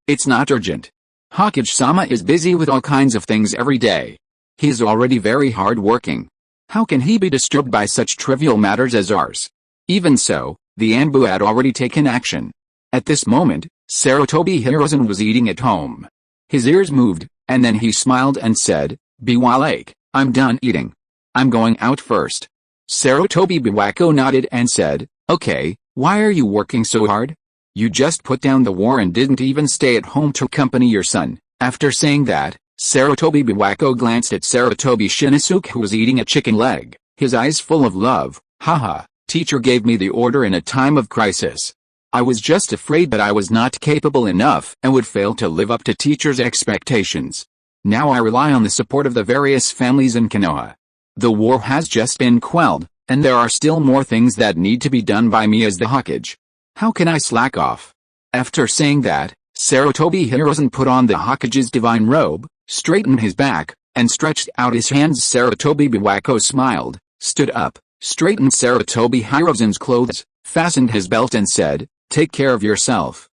it's not urgent. Hokage-sama is busy with all kinds of things every day. He is already very hard-working. How can he be disturbed by such trivial matters as ours? Even so, the Anbu had already taken action. At this moment, Sarutobi Hirozen was eating at home. His ears moved, and then he smiled and said, Biwalake, I'm done eating. I'm going out first. Sarutobi Biwako nodded and said, Okay, why are you working so hard? You just put down the war and didn't even stay at home to accompany your son. After saying that, Sarutobi Biwako glanced at Sarutobi Shinosuke, who was eating a chicken leg, his eyes full of love. Haha, teacher gave me the order in a time of crisis. I was just afraid that I was not capable enough and would fail to live up to teacher's expectations. Now I rely on the support of the various families in Konoha. The war has just been quelled, and there are still more things that need to be done by me as the Hokage. How can I slack off? After saying that, Sarutobi Hirozen put on the Hokage's divine robe, straightened his back, and stretched out his hands. Sarutobi Biwako smiled, stood up, straightened Sarutobi Hirozen's clothes, fastened his belt and said, Take care of yourself.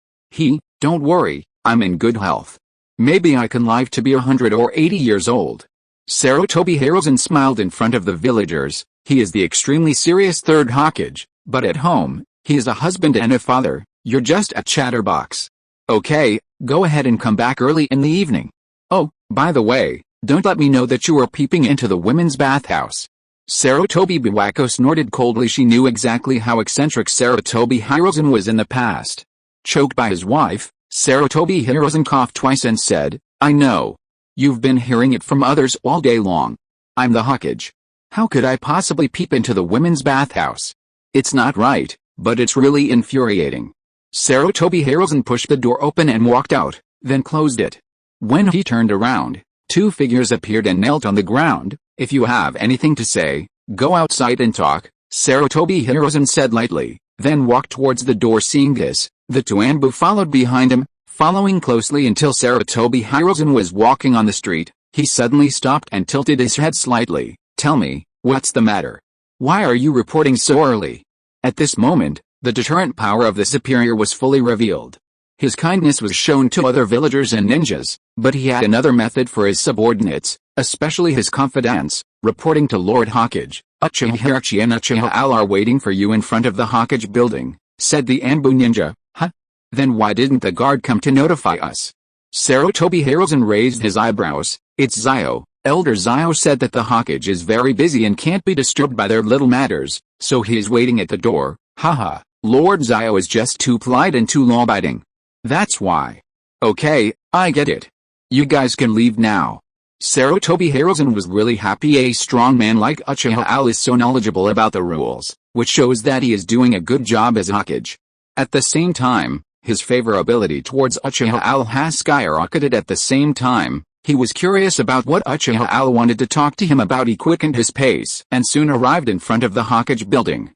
Don't worry, I'm in good health. Maybe I can live to be 100 or 80 years old. Sarutobi Hirozen smiled in front of the villagers. He is the extremely serious third Hokage, but at home, he is a husband and a father. You're just a chatterbox. Okay, go ahead and come back early in the evening. Oh, by the way, Don't let me know that you are peeping into the women's bathhouse. Sarutobi Biwako snorted coldly. She knew exactly how eccentric Sarutobi Hiruzen was in the past. Choked by his wife, Sarutobi Hiruzen coughed twice and said, I know. You've been hearing it from others all day long. I'm the Hokage. How could I possibly peep into the women's bathhouse? It's not right, but it's really infuriating. Sarutobi Hiruzen pushed the door open and walked out, then closed it. When he turned around, two figures appeared and knelt on the ground. If you have anything to say, go outside and talk, Sarutobi Hiruzen said lightly, then walked towards the door. Seeing this, the two Anbu followed behind him, following closely until Sarutobi Hiruzen was walking on the street. He suddenly stopped and tilted his head slightly. Tell me, what's the matter? Why are you reporting so early? At this moment, the deterrent power of the superior was fully revealed. His kindness was shown to other villagers and ninjas, but he had another method for his subordinates, especially his confidants, reporting to Lord Hokage. Uchiha Xiao and Uchiha Al are waiting for you in front of the Hokage building, said the Anbu ninja. Huh? Then why didn't the guard come to notify us? Sarutobi Hiruzen raised his eyebrows. It's Xiao. Elder Xiao said that the Hokage is very busy and can't be disturbed by their little matters, so he is waiting at the door. Haha, Lord Xiao is just too polite and too law-abiding. That's why. Okay, I get it. You guys can leave now. Sarutobi Hiruzen was really happy. A strong man like Uchiha Al is so knowledgeable about the rules, which shows that he is doing a good job as Hokage. At the same time, his favorability towards Uchiha Al has skyrocketed. At the same time, he was curious about what Uchiha Al wanted to talk to him about. He quickened his pace and soon arrived in front of the Hokage building.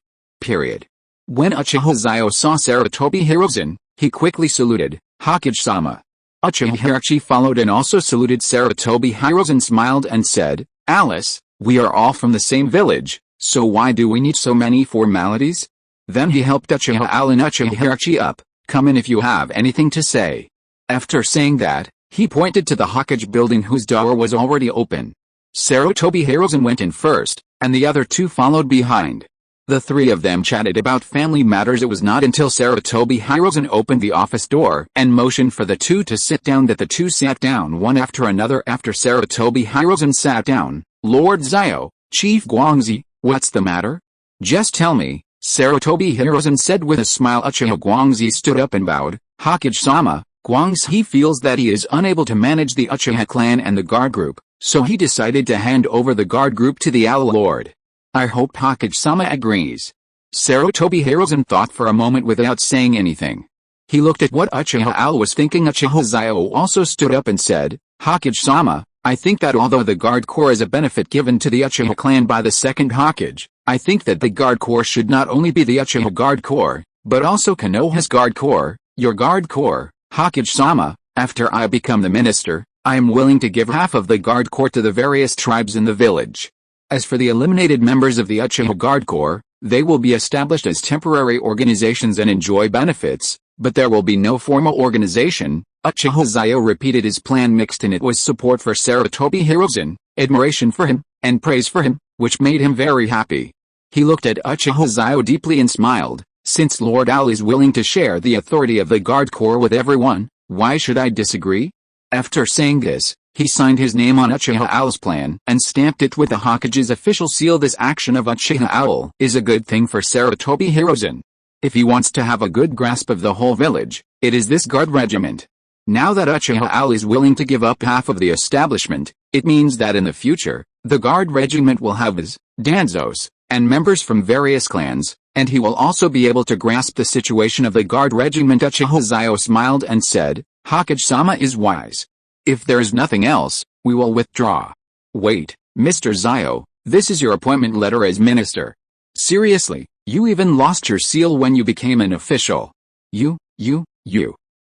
When Uchiha Xiao saw Sarutobi Hiruzen, he quickly saluted, Hokage-sama. Uchiha Xiao followed and also saluted Sarutobi Hiruzen, smiled and said, Alice, we are all from the same village, so why do we need so many formalities? Then he helped Uchiha Al and Uchiha Xiao up. Come in if you have anything to say. After saying that, he pointed to the Hokage building whose door was already open. Sarutobi Hiruzen went in first, and the other two followed behind. The three of them chatted about family matters. It was not until Sarutobi Hiruzen opened the office door and motioned for the two to sit down that the two sat down one after another. After Sarutobi Hiruzen sat down, Lord Xiao, Chief Guangzi, what's the matter? Just tell me, Sarutobi Hiruzen said with a smile. Uchiha Guangzi stood up and bowed. Hokage-sama, Guangzi feels that he is unable to manage the Uchiha clan and the guard group, so he decided to hand over the guard group to the Owl Lord. I hope Hokage-sama agrees. Sarutobi Hiruzen thought for a moment without saying anything. He looked at what Uchiha Al was thinking. Uchiha Xiao also stood up and said, Hokage-sama, I think that although the guard corps is a benefit given to the Uchiha clan by the second Hokage, I think that the guard corps should not only be the Uchiha guard corps, but also Konoha's guard corps, your guard corps. Hokage-sama, after I become the minister, I am willing to give half of the guard corps to the various tribes in the village. As for the eliminated members of the Uchiha guard corps, they will be established as temporary organizations and enjoy benefits, but there will be no formal organization. Uchiha Xiao repeated his plan. Mixed in it was support for Sarutobi Hiruzen, admiration for him, and praise for him, which made him very happy. He looked at Uchiha Xiao deeply and smiled. Since Lord Al is willing to share the authority of the guard corps with everyone, why should I disagree? After saying this, he signed his name on Uchiha Al's plan and stamped it with the Hokage's official seal. This action of Uchiha Al is a good thing for Sarutobi Hiruzen. If he wants to have a good grasp of the whole village, it is this guard regiment. Now that Uchiha Al is willing to give up half of the establishment, it means that in the future, the guard regiment will have his, Danzos, and members from various clans, and he will also be able to grasp the situation of the guard regiment. Uchiha Xiao smiled and said, Hokage-sama is wise. If there is nothing else, we will withdraw. Wait, Mr. Xiao, this is your appointment letter as minister. Seriously, you even lost your seal when you became an official. You.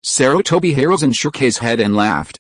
Sarutobi Hiruzen shook his head and laughed.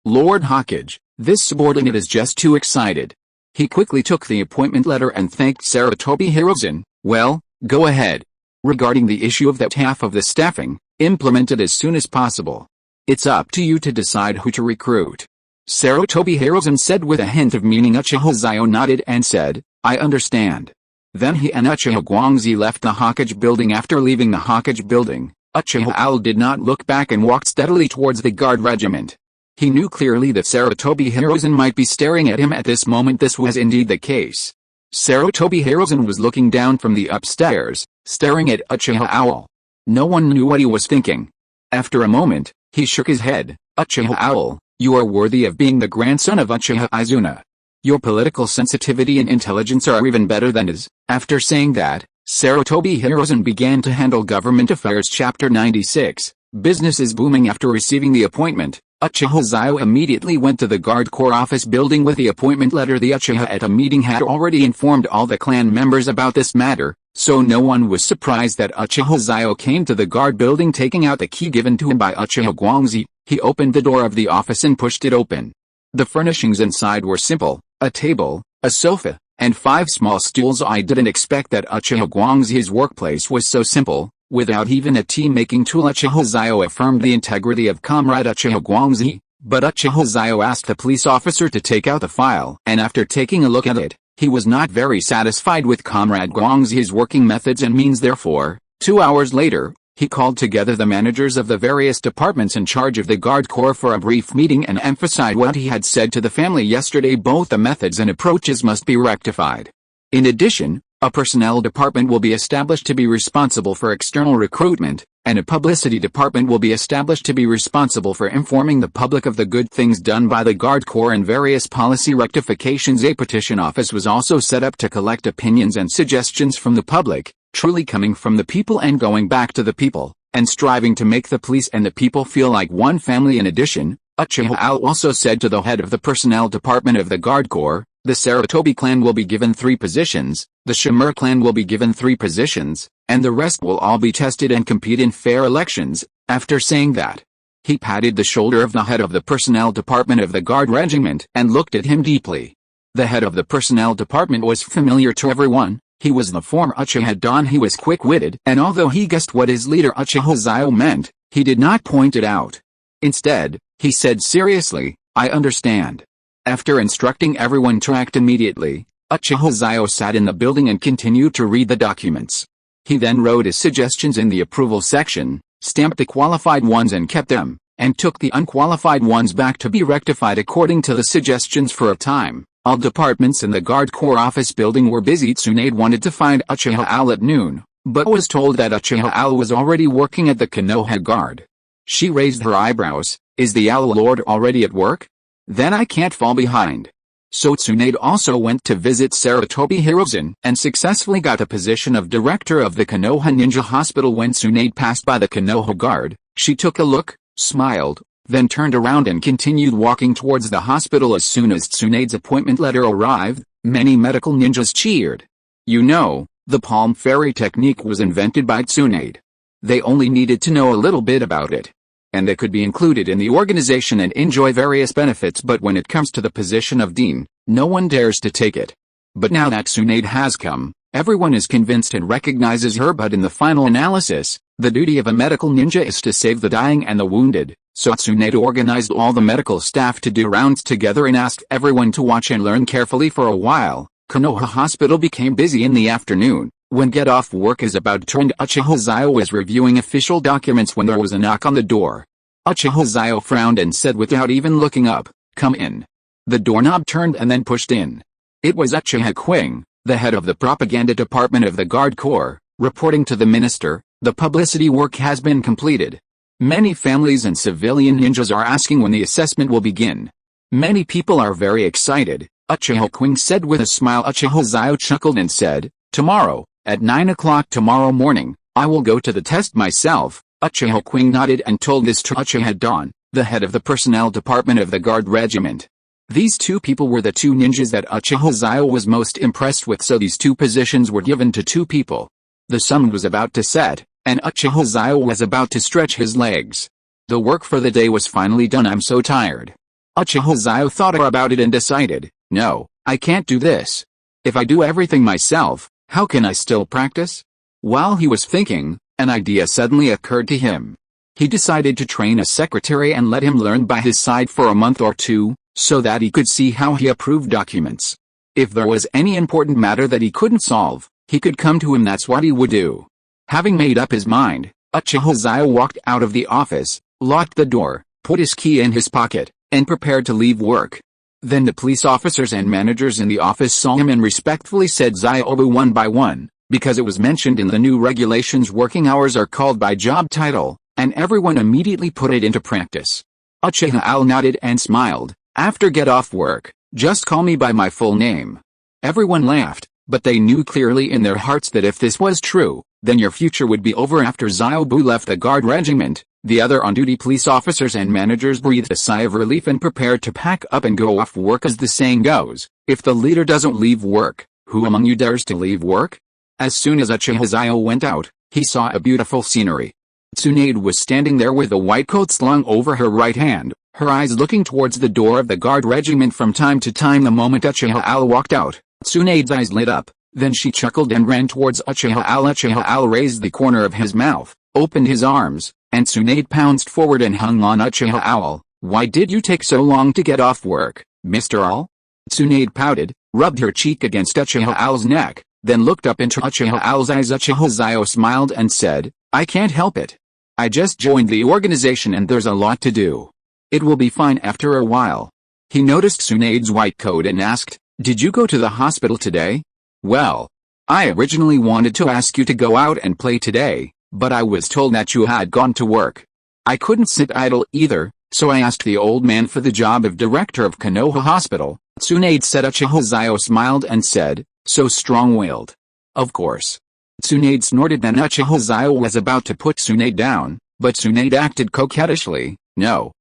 Lord Hokage, this subordinate is just too excited. He quickly took the appointment letter and thanked Sarutobi Hiruzen. Well, go ahead. Regarding the issue of that half of the staffing, implement it as soon as possible. It's up to you to decide who to recruit. Sarutobi Hiruzen said with a hint of meaning. Uchiha Xiao nodded and said, I understand. Then he and Uchiha Guangzi left the Hokage building. After leaving the Hokage building, Uchiha Al did not look back and walked steadily towards the guard regiment. He knew clearly that Sarutobi Hiruzen might be staring at him at this moment. This was indeed the case. Sarutobi Hiruzen was looking down from the upstairs, staring at Uchiha Owl. No one knew what he was thinking. After a moment, he shook his head. Uchiha Owl, you are worthy of being the grandson of Uchiha Izuna. Your political sensitivity and intelligence are even better than his. After saying that, Sarutobi Hiruzen began to handle government affairs. Chapter 96. Business is booming. After receiving the appointment, Uchiha Xiao immediately went to the Guard Corps office building with the appointment letter. The Uchiha at a meeting had already informed all the clan members about this matter, so no one was surprised that Uchiha Xiao came to the guard building taking out the key given to him by Uchiha Guangzi. He opened the door of the office and pushed it open. The furnishings inside were simple: a table, a sofa, and 5 small stools. I didn't expect that Uchiha Guangzi's workplace was so simple. Without even a tea-making tool, Uchiha Xiao affirmed the integrity of Comrade Uchiha Guangzi, but Uchiha Xiao asked the police officer to take out the file, and after taking a look at it, he was not very satisfied with Comrade Guangzi's working methods and means. Therefore, 2 hours later, he called together the managers of the various departments in charge of the Guard Corps for a brief meeting and emphasized what he had said to the family yesterday: both the methods and approaches must be rectified. In addition, a personnel department will be established to be responsible for external recruitment, and a publicity department will be established to be responsible for informing the public of the good things done by the Guard Corps and various policy rectifications. A petition office was also set up to collect opinions and suggestions from the public, truly coming from the people and going back to the people, and striving to make the police and the people feel like one family. In addition, Uchiha Owl also said to the head of the personnel department of the Guard Corps, the Sarutobi clan will be given 3 positions, the Shimura clan will be given 3 positions, and the rest will all be tested and compete in fair elections. After saying that, he patted the shoulder of the head of the personnel department of the Guard Regiment and looked at him deeply. The head of the personnel department was familiar to everyone. He was the former Uchiha Don. He was quick-witted, and although he guessed what his leader Uchiha Xiao meant, he did not point it out. Instead, he said seriously, "I understand." After instructing everyone to act immediately, Uchiha Xiao sat in the building and continued to read the documents. He then wrote his suggestions in the approval section, stamped the qualified ones and kept them, and took the unqualified ones back to be rectified according to the suggestions. For a time, all departments in the Guard Corps office building were busy. Tsunade wanted to find Uchiha Owl at noon, but was told that Uchiha Owl was already working at the Konoha Guard. She raised her eyebrows. "Is the Owl Lord already at work? Then I can't fall behind." So Tsunade also went to visit Sarutobi Hiruzen and successfully got the position of director of the Konoha Ninja Hospital. When Tsunade passed by the Konoha Guard, she took a look, smiled, then turned around and continued walking towards the hospital. As soon as Tsunade's appointment letter arrived, many medical ninjas cheered. You know, the palm fairy technique was invented by Tsunade. They only needed to know a little bit about it, and they could be included in the organization and enjoy various benefits. But when it comes to the position of dean, no one dares to take it. But now that Tsunade has come, everyone is convinced and recognizes her. But in the final analysis, the duty of a medical ninja is to save the dying and the wounded. So Tsunade organized all the medical staff to do rounds together and asked everyone to watch and learn carefully. For a while, Konoha Hospital became busy. In the afternoon, when get off work is about turned, Uchiha Xiao was reviewing official documents when there was a knock on the door. Uchiha Xiao frowned and said without even looking up, "Come in." The doorknob turned and then pushed in. It was Uchiha Qing, the head of the propaganda department of the Guard Corps, reporting to the minister. The publicity work has been completed. Many families and civilian ninjas are asking when the assessment will begin. Many people are very excited, Uchiha Qing said with a smile. Uchiha Xiao chuckled and said, "Tomorrow, at 9 o'clock tomorrow morning, I will go to the test myself." Uchiha Qing nodded and told this to Uchiha Don, the head of the personnel department of the Guard Regiment. These 2 people were the 2 ninjas that Uchiha Xiao was most impressed with, so these 2 positions were given to 2 people. The sun was about to set, and Uchiha Xiao was about to stretch his legs. The work for the day was finally done. "I'm so tired." Uchiha Xiao thought about it and decided, "No, I can't do this. If I do everything myself, how can I still practice?" While he was thinking, an idea suddenly occurred to him. He decided to train a secretary and let him learn by his side for a month or 2, so that he could see how he approved documents. If there was any important matter that he couldn't solve, he could come to him. That's what he would do. Having made up his mind, Uchiha Xiao walked out of the office, locked the door, put his key in his pocket, and prepared to leave work. Then the police officers and managers in the office saw him and respectfully said Ziobu one by one, because it was mentioned in the new regulations working hours are called by job title, and everyone immediately put it into practice. Uchiha Al nodded and smiled. After get off work, just call me by my full name. Everyone laughed, but they knew clearly in their hearts that if this was true, then your future would be over. After Ziobu left the guard regiment, the other on-duty police officers and managers breathed a sigh of relief and prepared to pack up and go off work. As the saying goes, if the leader doesn't leave work, who among you dares to leave work? As soon as Uchiha Xiao went out, he saw a beautiful scenery. Tsunade was standing there with a white coat slung over her right hand, her eyes looking towards the door of the guard regiment from time to time. The moment Uchiha Al walked out, Tsunade's eyes lit up, then she chuckled and ran towards Uchiha Al. Uchiha Al raised the corner of his mouth, opened his arms, and Tsunade pounced forward and hung on Uchiha Al. Why did you take so long to get off work, Mr. Al? Tsunade pouted, rubbed her cheek against Uchiha Al's neck, then looked up into Uchiha Al's eyes. Uchiha Xiao smiled and said, I can't help it. I just joined the organization and there's a lot to do. It will be fine after a while. He noticed Tsunade's white coat and asked, did you go to the hospital today? Well, I originally wanted to ask you to go out and play today, but I was told that you had gone to work. I couldn't sit idle either, so I asked the old man for the job of director of Konoha Hospital. Tsunade said. Uchiha Xiao smiled and said, so strong-willed. Of course. Tsunade snorted. Then Uchiha Xiao was about to put Tsunade down, but Tsunade acted coquettishly. No,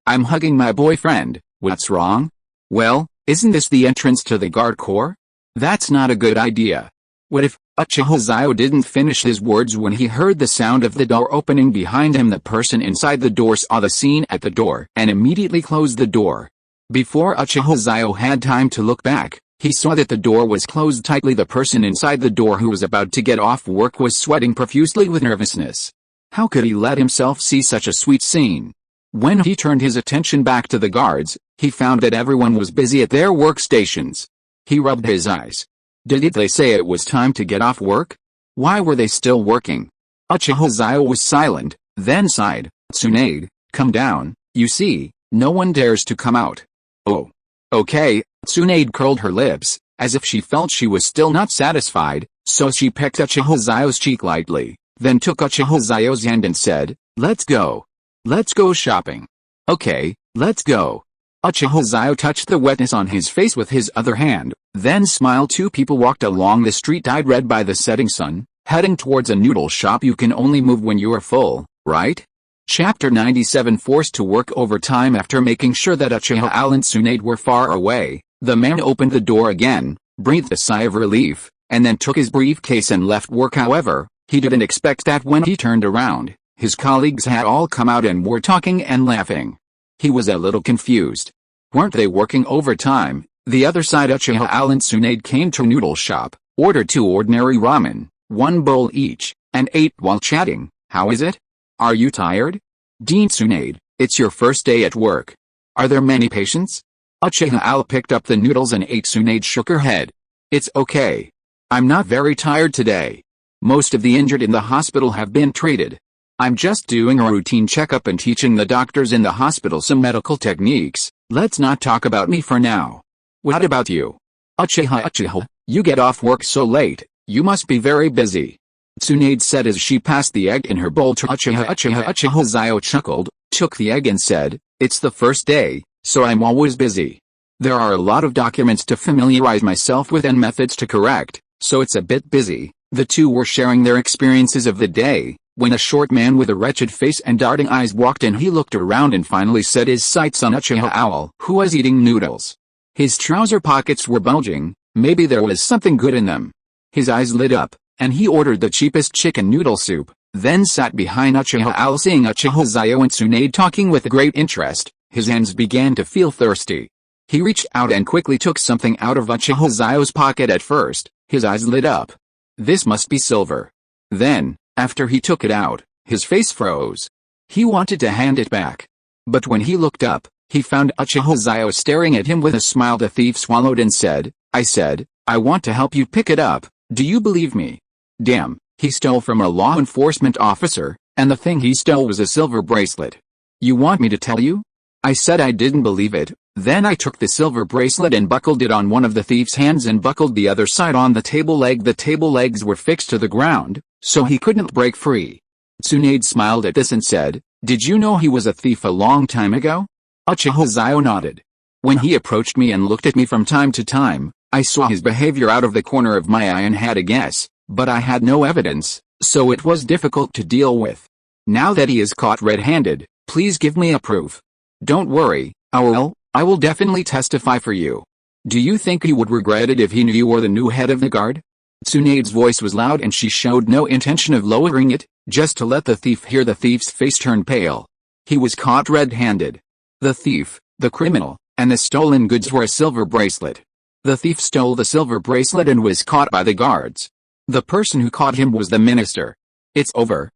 I'm hugging my boyfriend. What's wrong? Well, isn't this the entrance to the guard corps? That's not a good idea. What if? Uchiha Xiao didn't finish his words when he heard the sound of the door opening behind him. The person inside the door saw the scene at the door and immediately closed the door. Before Uchiha Xiao had time to look back, he saw that the door was closed tightly. The person inside the door who was about to get off work was sweating profusely with nervousness. How could he let himself see such a sweet scene? When he turned his attention back to the guards, he found that everyone was busy at their workstations. He rubbed his eyes. Did they say it was time to get off work? Why were they still working? Uchiha Xiao was silent, then sighed. Tsunade, come down. You see, no one dares to come out. Oh. Okay. Tsunade curled her lips, as if she felt she was still not satisfied, so she pecked Uchiha Xiao's cheek lightly, then took Uchiha Xiao's hand and said, let's go. Let's go shopping. Okay, let's go. Uchiha Xiao touched the wetness on his face with his other hand, then smiled. Two people walked along the street dyed red by the setting sun, heading towards a noodle shop. You can only move when you are full, right? Chapter 97. Forced to work overtime. After making sure that Uchiha Al and Tsunade were far away, the man opened the door again, breathed a sigh of relief, and then took his briefcase and left work. However, he didn't expect that when he turned around, his colleagues had all come out and were talking and laughing. He was a little confused. Weren't they working overtime? The other side. Uchiha Al and Tsunade came to a noodle shop, ordered 2 ordinary ramen, 1 bowl each, and ate while chatting. How is it? Are you tired? Dean Tsunade, it's your first day at work. Are there many patients? Uchiha Al picked up the noodles and ate. Tsunade shook her head. It's okay. I'm not very tired today. Most of the injured in the hospital have been treated. I'm just doing a routine checkup and teaching the doctors in the hospital some medical techniques. Let's not talk about me for now. What about you? Uchiha, you get off work so late, you must be very busy. Tsunade said as she passed the egg in her bowl to Uchiha. Uchiha Xiao chuckled, took the egg and said, it's the first day, so I'm always busy. There are a lot of documents to familiarize myself with and methods to correct, so it's a bit busy. The two were sharing their experiences of the day, when a short man with a wretched face and darting eyes walked in. He looked around and finally set his sights on Uchiha Al, who was eating noodles. His trouser pockets were bulging, maybe there was something good in them. His eyes lit up, and he ordered the cheapest chicken noodle soup, then sat behind Uchiha Al. Seeing Uchiha Xiao and Tsunade talking with great interest, his hands began to feel thirsty. He reached out and quickly took something out of Uchiha Xiao's pocket. At first, his eyes lit up. This must be silver. Then, after he took it out, his face froze. He wanted to hand it back. But when he looked up, he found Uchiha Xiao staring at him with a smile. The thief swallowed and said, I want to help you pick it up, do you believe me? Damn, he stole from a law enforcement officer, and the thing he stole was a silver bracelet. You want me to tell you? I said I didn't believe it. Then I took the silver bracelet and buckled it on one of the thief's hands and buckled the other side on the table leg. The table legs were fixed to the ground, so he couldn't break free. Tsunade smiled at this and said, "Did you know he was a thief a long time ago?" Uchiha Xiao nodded. "When he approached me and looked at me from time to time, I saw his behavior out of the corner of my eye and had a guess, but I had no evidence, so it was difficult to deal with. Now that he is caught red-handed, please give me a proof." "Don't worry, I will definitely testify for you. Do you think he would regret it if he knew you were the new head of the guard?" Tsunade's voice was loud and she showed no intention of lowering it, just to let the thief hear. The thief's face turned pale. He was caught red-handed. The thief, the criminal, and the stolen goods were a silver bracelet. The thief stole the silver bracelet and was caught by the guards. The person who caught him was the minister. It's over.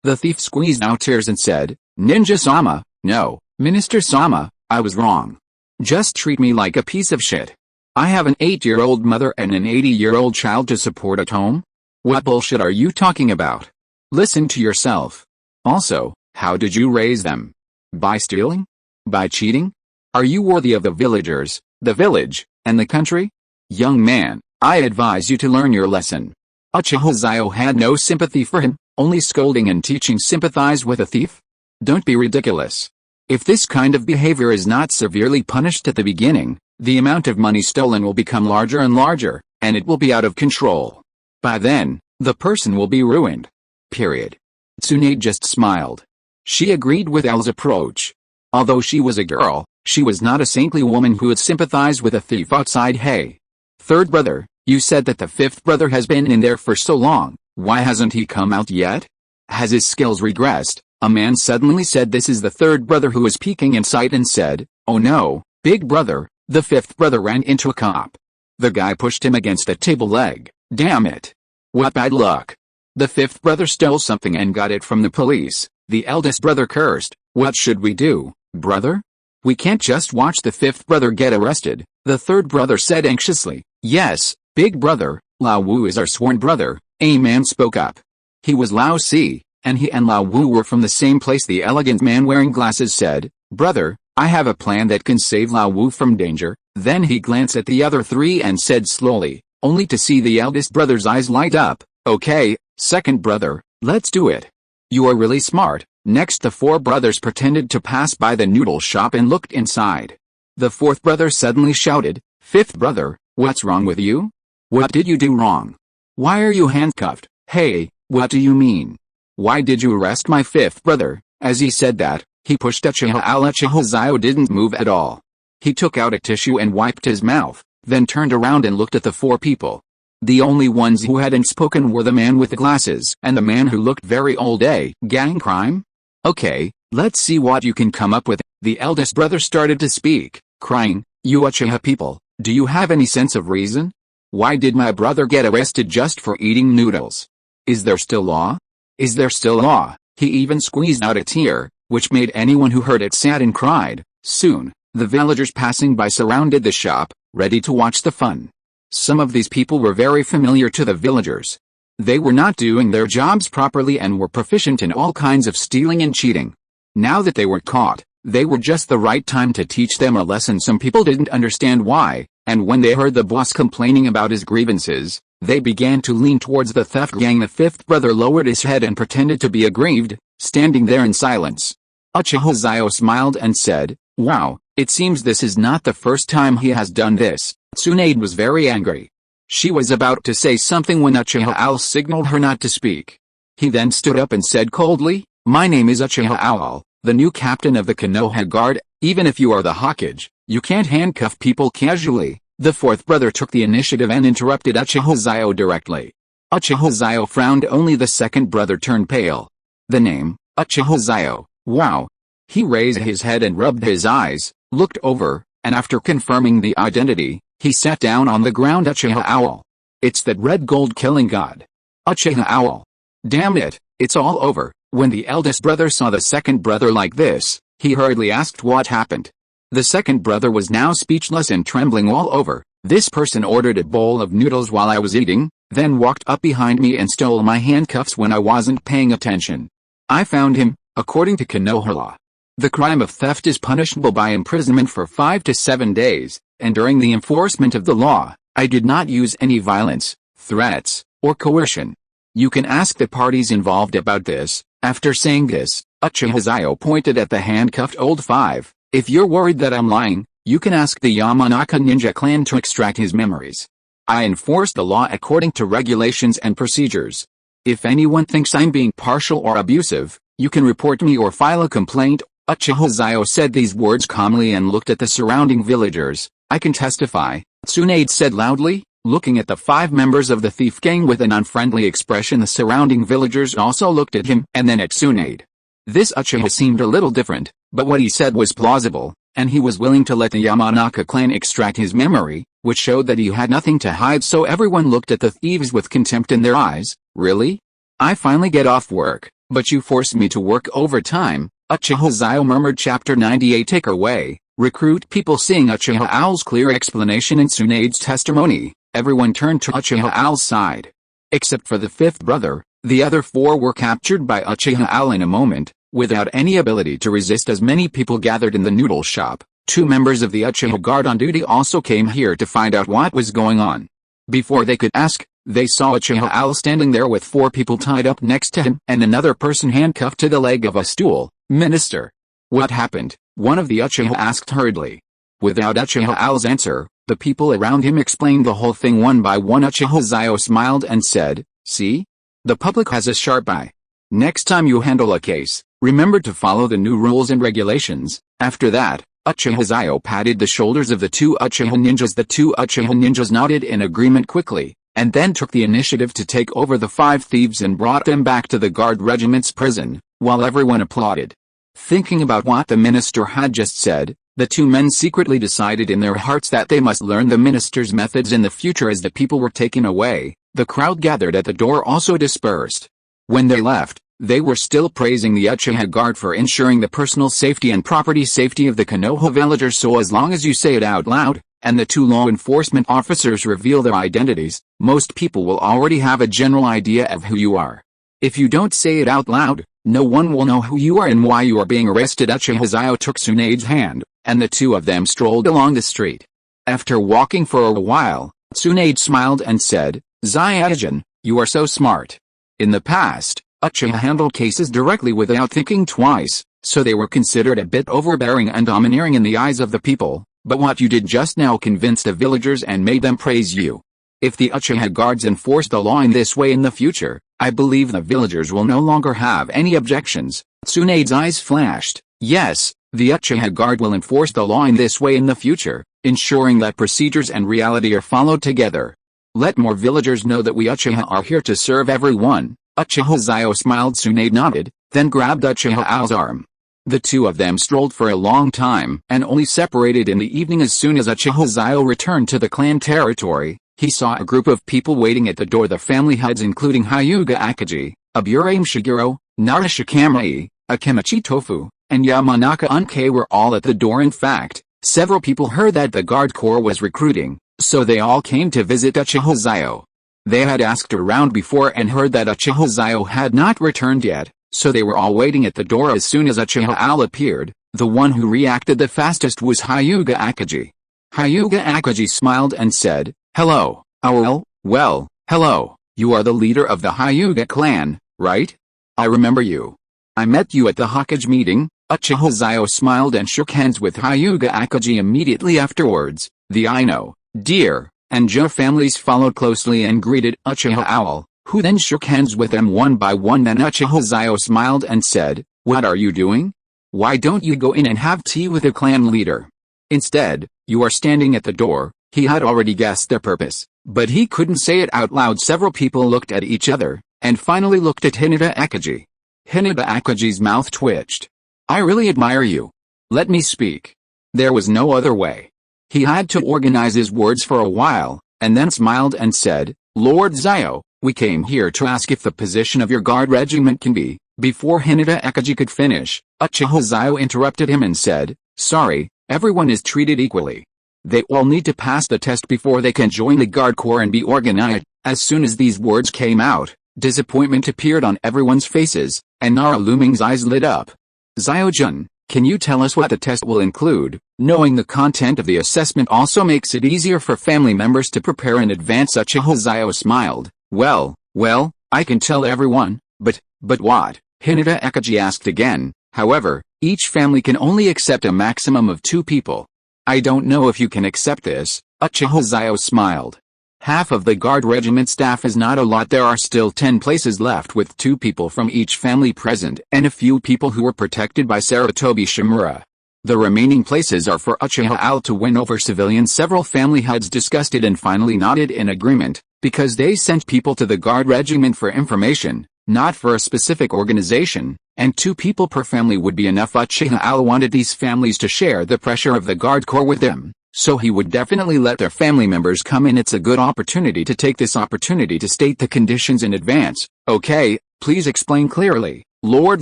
The thief squeezed out tears and said, "Ninja-sama, no, Minister-sama, I was wrong. Just treat me like a piece of shit. I have an 8-year-old mother and an 80-year-old child to support at home. What bullshit are you talking about? Listen to yourself. Also, how did you raise them? By stealing? By cheating? Are you worthy of the villagers, the village, and the country? Young man, I advise you to learn your lesson." Uchiha Xiao had no sympathy for him, only scolding and teaching. Sympathize with a thief? Don't be ridiculous. If this kind of behavior is not severely punished at the beginning, the amount of money stolen will become larger and larger, and it will be out of control. By then, the person will be ruined. Period. Tsunade just smiled. She agreed with L's approach. Although she was a girl, she was not a saintly woman who would sympathize with a thief outside. "Hey, third brother, you said that the fifth brother has been in there for so long, why hasn't he come out yet? Has his skills regressed?" A man suddenly said. This is the third brother who was peeking in sight and said, "Oh no, big brother." The fifth brother ran into a cop. The guy pushed him against the table leg. "Damn it. What bad luck." The fifth brother stole something and got it from the police. The eldest brother cursed. "What should we do, brother? We can't just watch the fifth brother get arrested." The third brother said anxiously. "Yes, big brother, Lao Wu is our sworn brother." A man spoke up. He was Lao Si, and he and Lao Wu were from the same place. The elegant man wearing glasses said, "Brother, I have a plan that can save Lao Wu from danger." Then he glanced at the other three and said slowly, only to see the eldest brother's eyes light up, "Okay, second brother, let's do it. You are really smart." Next the four brothers pretended to pass by the noodle shop and looked inside. The fourth brother suddenly shouted, "Fifth brother, what's wrong with you? What did you do wrong? Why are you handcuffed?" "Hey, what do you mean? Why did you arrest my fifth brother?" As he said that, he pushed Uchiha Al. Uchiha Xiao didn't move at all. He took out a tissue and wiped his mouth, then turned around and looked at the four people. The only ones who hadn't spoken were the man with the glasses and the man who looked very old. Gang crime? Okay, let's see what you can come up with. The eldest brother started to speak, crying, "You Uchiha people, do you have any sense of reason? Why did my brother get arrested just for eating noodles? Is there still law? Is there still law?" He even squeezed out a tear, which made anyone who heard it sad and cried. Soon, the villagers passing by surrounded the shop, ready to watch the fun. Some of these people were very familiar to the villagers. They were not doing their jobs properly and were proficient in all kinds of stealing and cheating. Now that they were caught, they were just the right time to teach them a lesson. Some people didn't understand why, and when they heard the boss complaining about his grievances, they began to lean towards the theft gang. The fifth brother lowered his head and pretended to be aggrieved, standing there in silence. Uchiha Xiao smiled and said, "Wow, it seems this is not the first time he has done this." Tsunade was very angry. She was about to say something when Uchiha Al signaled her not to speak. He then stood up and said coldly, "My name is Uchiha Al, the new captain of the Konoha Guard. Even if you are the Hokage, you can't handcuff people casually." The fourth brother took the initiative and interrupted Uchiha Xiao directly. Uchiha Xiao frowned. Only the second brother turned pale. The name, Uchiha Xiao, wow. He raised his head and rubbed his eyes, looked over, and after confirming the identity, he sat down on the ground. "Uchiha Owl. It's that red gold killing god. Uchiha Owl. Damn it, it's all over." When the eldest brother saw the second brother like this, he hurriedly asked what happened. The second brother was now speechless and trembling all over. "This person ordered a bowl of noodles while I was eating, then walked up behind me and stole my handcuffs when I wasn't paying attention. I found him, according to Konoha law. The crime of theft is punishable by imprisonment for 5 to 7 days, and during the enforcement of the law, I did not use any violence, threats, or coercion. You can ask the parties involved about this." After saying this, Uchiha Xiao pointed at the handcuffed old five. "If you're worried that I'm lying, you can ask the Yamanaka ninja clan to extract his memories. I enforce the law according to regulations and procedures. If anyone thinks I'm being partial or abusive, you can report me or file a complaint." Uchiha Xiao said these words calmly and looked at the surrounding villagers. "I can testify," Tsunade said loudly, looking at the 5 members of the thief gang with an unfriendly expression. The surrounding villagers also looked at him and then at Tsunade. This Uchiha seemed a little different, but what he said was plausible, and he was willing to let the Yamanaka clan extract his memory, which showed that he had nothing to hide. So everyone looked at the thieves with contempt in their eyes. "Really? I finally get off work, but you forced me to work overtime," Uchiha Xiao murmured. Chapter 98 Takeaway. Recruit people. Seeing Uchiha Owl's clear explanation and Tsunade's testimony, everyone turned to Uchiha Owl's side. Except for the 5th brother, the other 4 were captured by Uchiha Owl in a moment, without any ability to resist. As many people gathered in the noodle shop, 2 members of the Uchiha Guard on duty also came here to find out what was going on. Before they could ask, they saw Uchiha Owl standing there with 4 people tied up next to him and another person handcuffed to the leg of a stool. "Minister, what happened?" one of the Uchiha asked hurriedly. Without Uchiha Owl's answer, the people around him explained the whole thing one by one. Uchiha Xiao smiled and said, "See? The public has a sharp eye. Next time you handle a case, remember to follow the new rules and regulations." After that, Uchiha Xiao patted the shoulders of the 2 Uchiha ninjas. The 2 Uchiha ninjas nodded in agreement quickly, and then took the initiative to take over the 5 thieves and brought them back to the guard regiment's prison, while everyone applauded. Thinking about what the minister had just said, the 2 men secretly decided in their hearts that they must learn the minister's methods in the future. As the people were taken away, the crowd gathered at the door also dispersed. When they left, they were still praising the Uchiha Guard for ensuring the personal safety and property safety of the Konoha villagers. So as long as you say it out loud, and the 2 law enforcement officers reveal their identities, most people will already have a general idea of who you are. If you don't say it out loud, no one will know who you are and why you are being arrested. Uchiha Xiao took Tsunade's hand, and the 2 of them strolled along the street. After walking for a while, Tsunade smiled and said, "Xiao-jin, you are so smart. In the past, Uchiha handled cases directly without thinking twice, so they were considered a bit overbearing and domineering in the eyes of the people, but what you did just now convinced the villagers and made them praise you. If the Uchiha Guards enforce the law in this way in the future, I believe the villagers will no longer have any objections." Tsunade's eyes flashed. "Yes, the Uchiha Guard will enforce the law in this way in the future, ensuring that procedures and reality are followed together. Let more villagers know that we Uchiha are here to serve everyone." Uchiha Xiao smiled. Tsunade nodded, then grabbed Uchiha Owl's arm. The 2 of them strolled for a long time and only separated in the evening. As soon as Uchiha Xiao returned to the clan territory, he saw a group of people waiting at the door. The family heads including Hyuga Akaji, Aburame Shiguro, Narisha Kamei, Akemichi Tofu, and Yamanaka Unkei were all at the door. In fact, several people heard that the guard corps was recruiting, so they all came to visit Uchiha Xiao. They had asked around before and heard that Uchiha Xiao had not returned yet, so they were all waiting at the door. As soon as Uchiha Owl appeared, the one who reacted the fastest was Hyuga Akaji. Hyuga Akaji smiled and said, "Hello, Owl." "Well, hello, you are the leader of the Hyuga clan, right? I remember you. I met you at the Hokage meeting." Uchiha Xiao smiled and shook hands with Hyuga Akaji immediately afterwards. The Ino, Deer, and Jo families followed closely and greeted Uchiha Owl, who then shook hands with them one by one. Then Uchiha Xiao smiled and said, "What are you doing? Why don't you go in and have tea with the clan leader? Instead, you are standing at the door." He had already guessed their purpose, but he couldn't say it out loud. Several people looked at each other, and finally looked at Hinata Akaji. Hinata Akaji's mouth twitched. "I really admire you. Let me speak." There was no other way. He had to organize his words for a while, and then smiled and said, "Lord Xiao, we came here to ask if the position of your guard regiment can be." Before Hinata Akaji could finish, Uchiha Xiao interrupted him and said, "Sorry, everyone is treated equally. They all need to pass the test before they can join the guard corps and be organized." As soon as these words came out, disappointment appeared on everyone's faces, and Nara Luming's eyes lit up. "Xiao-jun, Can you tell us what the test will include? Knowing the content of the assessment also makes it easier for family members to prepare in advance. Uchiha Xiao smiled. Well, I can tell everyone, but what? Hinata Ekaji asked again. However, each family can only accept a maximum of 2 people. I don't know if you can accept this, Uchiha Xiao smiled. Half of the guard regiment staff is not a lot. There are still 10 places left with 2 people from each family present and a few people who were protected by Saratobi Shimura. The remaining places are for Uchiha Al to win over civilians. Several family heads discussed it and finally nodded in agreement, because they sent people to the guard regiment for information, not for a specific organization, and 2 people per family would be enough. Uchiha Al wanted these families to share the pressure of the guard corps with them, so he would definitely let their family members come in. It's a good opportunity to take this opportunity to state the conditions in advance. Okay, please explain clearly, Lord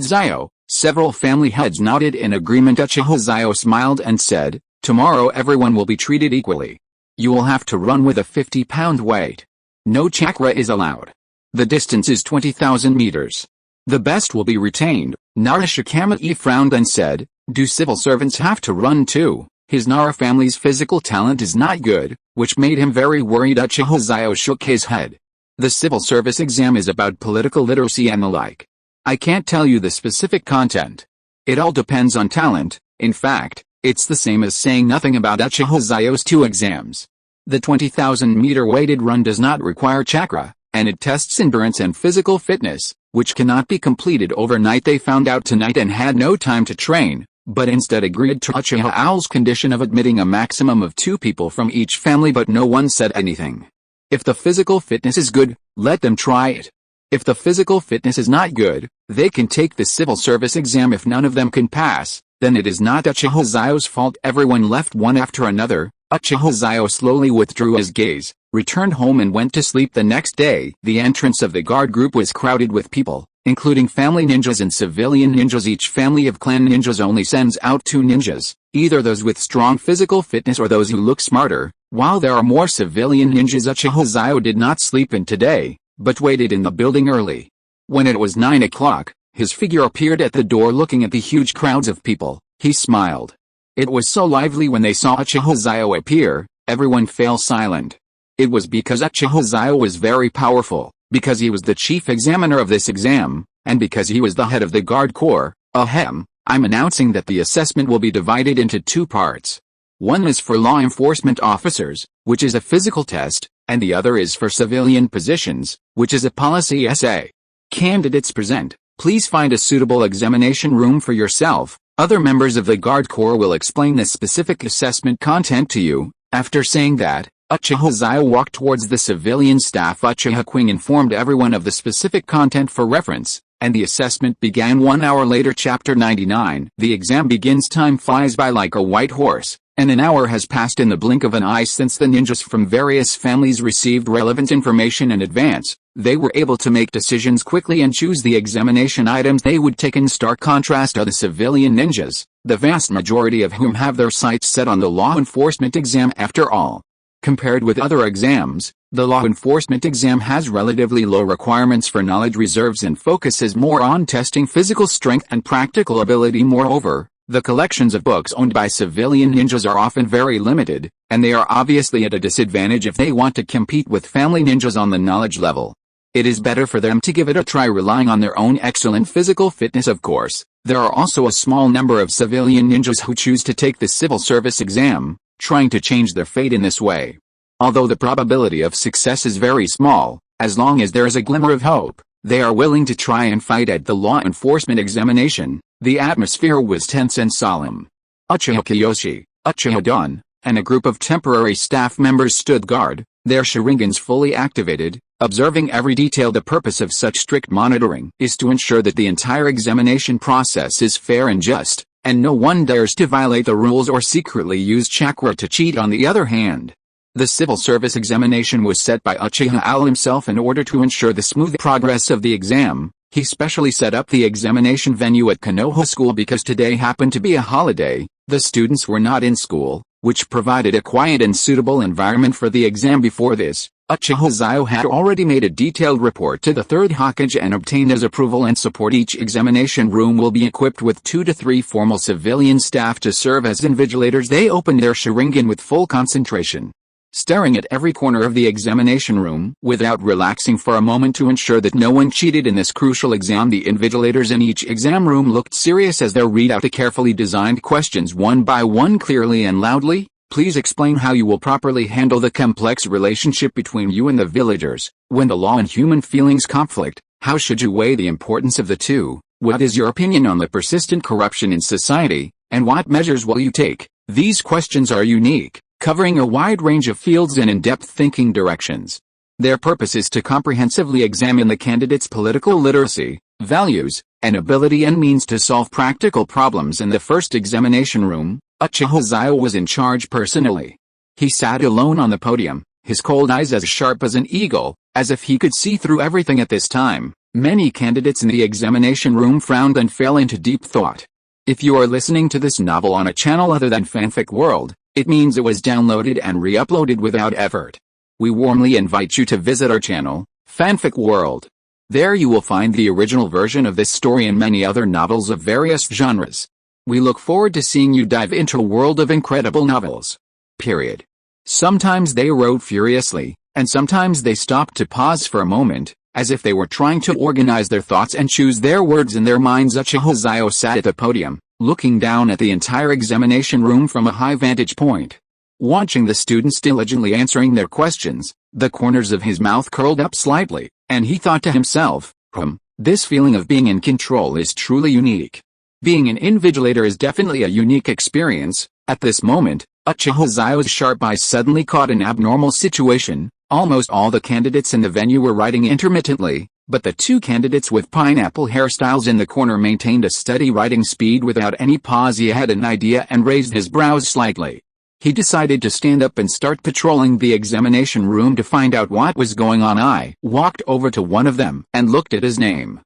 Xiao. Several family heads nodded in agreement. Uchiha Xiao smiled and said, tomorrow everyone will be treated equally. You will have to run with a 50-pound weight. No chakra is allowed. The distance is 20,000 meters. The best will be retained. Nara Shikamae frowned and said, do civil servants have to run too? His Nara family's physical talent is not good, which made him very worried. Uchiha Xiao shook his head. The civil service exam is about political literacy and the like. I can't tell you the specific content. It all depends on talent. In fact, it's the same as saying nothing about Uchiha Xiao's 2 exams. The 20,000-meter weighted run does not require chakra, and it tests endurance and physical fitness, which cannot be completed overnight. They found out tonight and had no time to train, but instead agreed to Uchiha Al's condition of admitting a maximum of 2 people from each family, but no one said anything. If the physical fitness is good, let them try it. If the physical fitness is not good, they can take the civil service exam. If none of them can pass, then it is not Uchiha Xiao's fault. Everyone left one after another. Uchiha Xiao slowly withdrew his gaze, returned home and went to sleep. The next day, the entrance of the guard group was crowded with people, including family ninjas and civilian ninjas. Each family of clan ninjas only sends out 2 ninjas, either those with strong physical fitness or those who look smarter, while there are more civilian ninjas. Uchiha Xiao did not sleep in today, but waited in the building early. When it was 9 o'clock, his figure appeared at the door. Looking at the huge crowds of people, he smiled. It was so lively when they saw Uchiha Xiao appear, everyone fell silent. It was because Uchiha Xiao was very powerful, because he was the chief examiner of this exam, and because he was the head of the guard corps. I'm announcing that the assessment will be divided into 2 parts. One is for law enforcement officers, which is a physical test, and the other is for civilian positions, which is a policy essay. Candidates present, please find a suitable examination room for yourself. Other members of the guard corps will explain the specific assessment content to you. After saying that, Uchiha Xiao walked towards the civilian staff. Uchiha Qing informed everyone of the specific content for reference, and the assessment began 1 hour later. Chapter 99. The exam begins. Time flies by like a white horse, and an hour has passed in the blink of an eye since the ninjas from various families received relevant information in advance. They were able to make decisions quickly and choose the examination items they would take. In stark contrast are the civilian ninjas, the vast majority of whom have their sights set on the law enforcement exam. After all, compared with other exams, the law enforcement exam has relatively low requirements for knowledge reserves and focuses more on testing physical strength and practical ability. Moreover, the collections of books owned by civilian ninjas are often very limited, and they are obviously at a disadvantage if they want to compete with family ninjas on the knowledge level. It is better for them to give it a try relying on their own excellent physical fitness. Of course, there are also a small number of civilian ninjas who choose to take the civil service exam, trying to change their fate in this way. Although the probability of success is very small, as long as there is a glimmer of hope, they are willing to try and fight at the law enforcement examination. The atmosphere was tense and solemn. Uchiha Kiyoshi, Uchiha Don, and a group of temporary staff members stood guard, their Sharingans fully activated, observing every detail. The purpose of such strict monitoring is to ensure that the entire examination process is fair and just, and no one dares to violate the rules or secretly use chakra to cheat. On the other hand, the civil service examination was set by Uchiha Al himself in order to ensure the smooth progress of the exam. He specially set up the examination venue at Konoha School because today happened to be a holiday. The students were not in school, which provided a quiet and suitable environment for the exam. Before this, Uchiha Xiao had already made a detailed report to the Third Hokage and obtained his approval and support. Each examination room will be equipped with 2 to 3 formal civilian staff to serve as invigilators. They opened their Sharingan with full concentration, staring at every corner of the examination room without relaxing for a moment to ensure that no one cheated in this crucial exam. The invigilators in each exam room looked serious as they read out the carefully designed questions one by one, clearly and loudly. Please explain how you will properly handle the complex relationship between you and the villagers. When the law and human feelings conflict, how should you weigh the importance of the two? What is your opinion on the persistent corruption in society, and what measures will you take? These questions are unique, covering a wide range of fields and in-depth thinking directions. Their purpose is to comprehensively examine the candidate's political literacy, values, and ability and means to solve practical problems. In the first examination room, Uchiha Xiao was in charge personally. He sat alone on the podium, his cold eyes as sharp as an eagle, as if he could see through everything. At this time, many candidates in the examination room frowned and fell into deep thought. If you are listening to this novel on a channel other than Fanfic World, it means it was downloaded and re-uploaded without effort. We warmly invite you to visit our channel, Fanfic World. There you will find the original version of this story and many other novels of various genres. We look forward to seeing you dive into a world of incredible novels. Period. Sometimes they wrote furiously, and sometimes they stopped to pause for a moment, as if they were trying to organize their thoughts and choose their words in their minds. Uchiha Xiao sat at the podium, looking down at the entire examination room from a high vantage point. Watching the students diligently answering their questions, the corners of his mouth curled up slightly, and he thought to himself, this feeling of being in control is truly unique. Being an invigilator is definitely a unique experience. At this moment, Uchiha Xiao's sharp eyes suddenly caught an abnormal situation. Almost all the candidates in the venue were writing intermittently, but the 2 candidates with pineapple hairstyles in the corner maintained a steady writing speed without any pause. He had an idea and raised his brows slightly. He decided to stand up and start patrolling the examination room to find out what was going on. I walked over to one of them and looked at his name.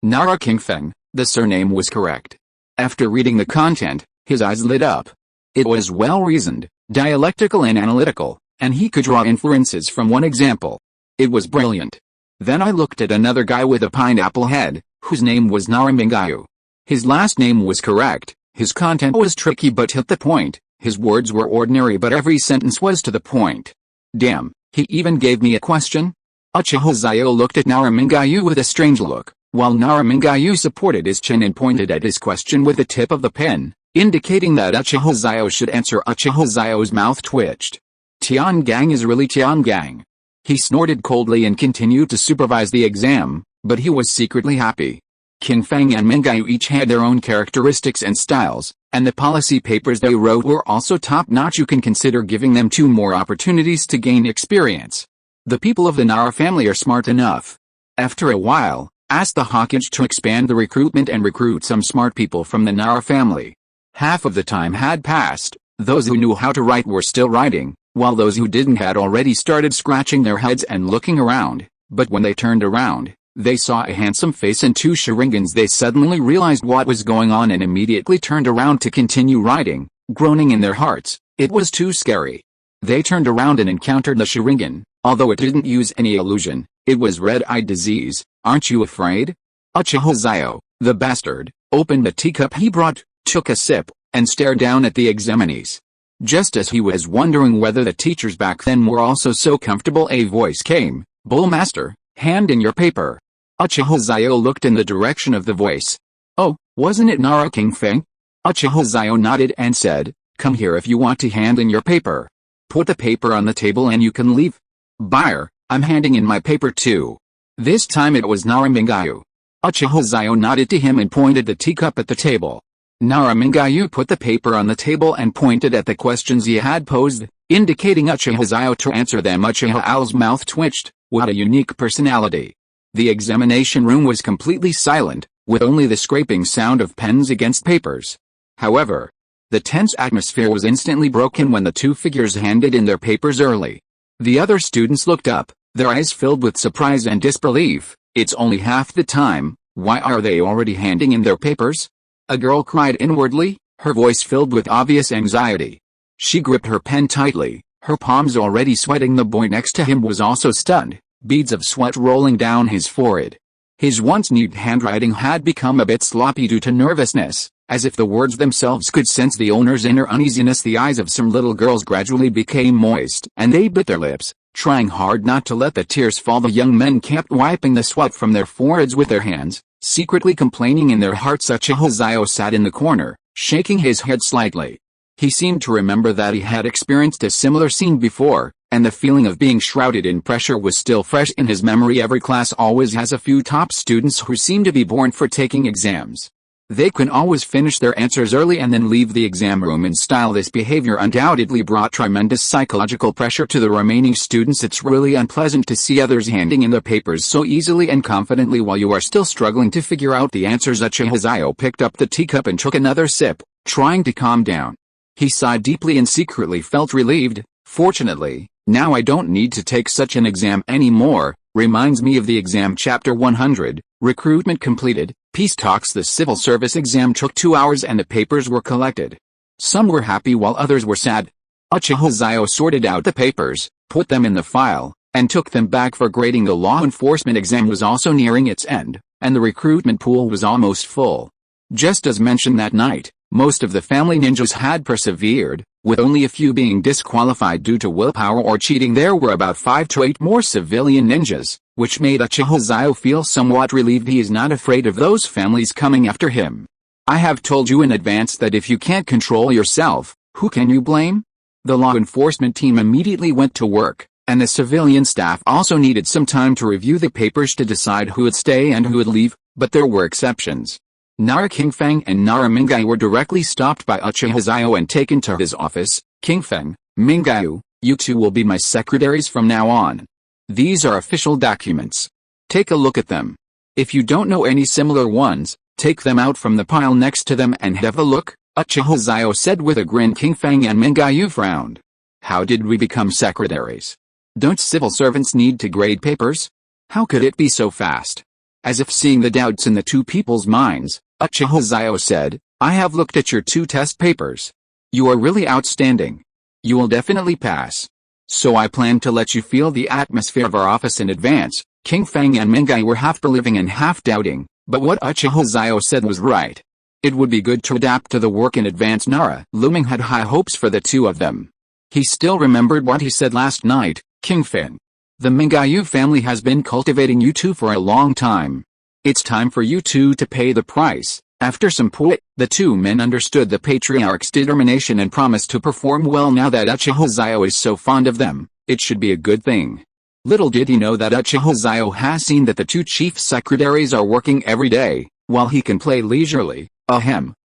Nara Kingfeng. The surname was correct. After reading the content, his eyes lit up. It was well-reasoned, dialectical and analytical, and he could draw inferences from one example. It was brilliant. Then I looked at another guy with a pineapple head, whose name was Naramingayu. His last name was correct, his content was tricky but hit the point, his words were ordinary but every sentence was to the point. Damn, he even gave me a question? Uchiha Xiao looked at Naramingayu with a strange look, while Naramingayu supported his chin and pointed at his question with the tip of the pen, indicating that Uchiha Xiao should answer. Uchiha Xiao's mouth twitched. Tiangang is really Tiangang. He snorted coldly and continued to supervise the exam, but he was secretly happy. Qinfeng and Mingayu each had their own characteristics and styles, and the policy papers they wrote were also top-notch. You can consider giving them 2 more opportunities to gain experience. The people of the Nara family are smart enough. After a while, asked the Hokage to expand the recruitment and recruit some smart people from the Nara family. Half of the time had passed, those who knew how to write were still writing, while those who didn't had already started scratching their heads and looking around, but when they turned around, they saw a handsome face and 2 Sharingans. They suddenly realized what was going on and immediately turned around to continue writing, groaning in their hearts. It was too scary. They turned around and encountered the Sharingan, although it didn't use any illusion. It was red-eye disease. Aren't you afraid? Uchiha Xiao, the bastard, opened the teacup he brought, took a sip, and stared down at the examinees. Just as he was wondering whether the teachers back then were also so comfortable, a voice came. Bullmaster, hand in your paper. Uchiha Xiao looked in the direction of the voice. Oh, wasn't it Nara Kingfeng? Uchiha Xiao nodded and said, come here if you want to hand in your paper. Put the paper on the table and you can leave. Buyer, I'm handing in my paper too. This time it was Naramingayu. Uchiha Xiao nodded to him and pointed the teacup at the table. Naramingayu put the paper on the table and pointed at the questions he had posed, indicating Uchiha Xiao to answer them. Uchiha Xiao's mouth twitched. What a unique personality. The examination room was completely silent, with only the scraping sound of pens against papers. However, the tense atmosphere was instantly broken when the 2 figures handed in their papers early. The other students looked up, their eyes filled with surprise and disbelief. It's only half the time, why are they already handing in their papers? A girl cried inwardly, her voice filled with obvious anxiety. She gripped her pen tightly, her palms already sweating. The boy next to him was also stunned, beads of sweat rolling down his forehead. His once neat handwriting had become a bit sloppy due to nervousness, as if the words themselves could sense the owner's inner uneasiness. The eyes of some little girls gradually became moist, and they bit their lips, trying hard not to let the tears fall. The young men kept wiping the sweat from their foreheads with their hands, secretly complaining in their hearts. Uchiha Xiao sat in the corner, shaking his head slightly. He seemed to remember that he had experienced a similar scene before, and the feeling of being shrouded in pressure was still fresh in his memory. Every class always has a few top students who seem to be born for taking exams. They can always finish their answers early and then leave the exam room in style. This behavior undoubtedly brought tremendous psychological pressure to the remaining students. It's really unpleasant to see others handing in their papers so easily and confidently while you are still struggling to figure out the answers. Uchiha Xiao picked up the teacup and took another sip, trying to calm down. He sighed deeply and secretly felt relieved. Fortunately, now I don't need to take such an exam anymore. Reminds me of the exam. Chapter 100, Recruitment completed. Peace talks. The civil service exam took 2 hours and the papers were collected. Some were happy while others were sad. Uchiha Xiao sorted out the papers, put them in the file, and took them back for grading. The law enforcement exam was also nearing its end, and the recruitment pool was almost full. Just as mentioned that night, most of the family ninjas had persevered, with only a few being disqualified due to willpower or cheating. There were about 5 to 8 more civilian ninjas, which made Uchiha Xiao feel somewhat relieved. He is not afraid of those families coming after him. I have told you in advance that if you can't control yourself, who can you blame? The law enforcement team immediately went to work, and the civilian staff also needed some time to review the papers to decide who would stay and who would leave, but there were exceptions. Nara Qingfeng and Nara Mingyue were directly stopped by Uchiha Xiao and taken to his office. Qingfeng, Mingyue, you two will be my secretaries from now on. These are official documents. Take a look at them. If you don't know any similar ones, take them out from the pile next to them and have a look, Uchiha Xiao said with a grin. Qingfeng and Mingyue frowned. How did we become secretaries? Don't civil servants need to grade papers? How could it be so fast? As if seeing the doubts in the two people's minds, Uchiha Xiao said, I have looked at your 2 test papers. You are really outstanding. You will definitely pass. So I plan to let you feel the atmosphere of our office in advance. Qingfeng and Mingyue were half believing and half doubting, but what Uchiha Xiao said was right. It would be good to adapt to the work in advance. Nara Luming had high hopes for the two of them. He still remembered what he said last night. Qingfeng, the Mingyue family has been cultivating you two for a long time. It's time for you two to pay the price. After some point, the two men understood the patriarch's determination and promised to perform well. Now that Uchiha Xiao is so fond of them, it should be a good thing. Little did he know that Uchiha Xiao has seen that the 2 chief secretaries are working every day, while he can play leisurely.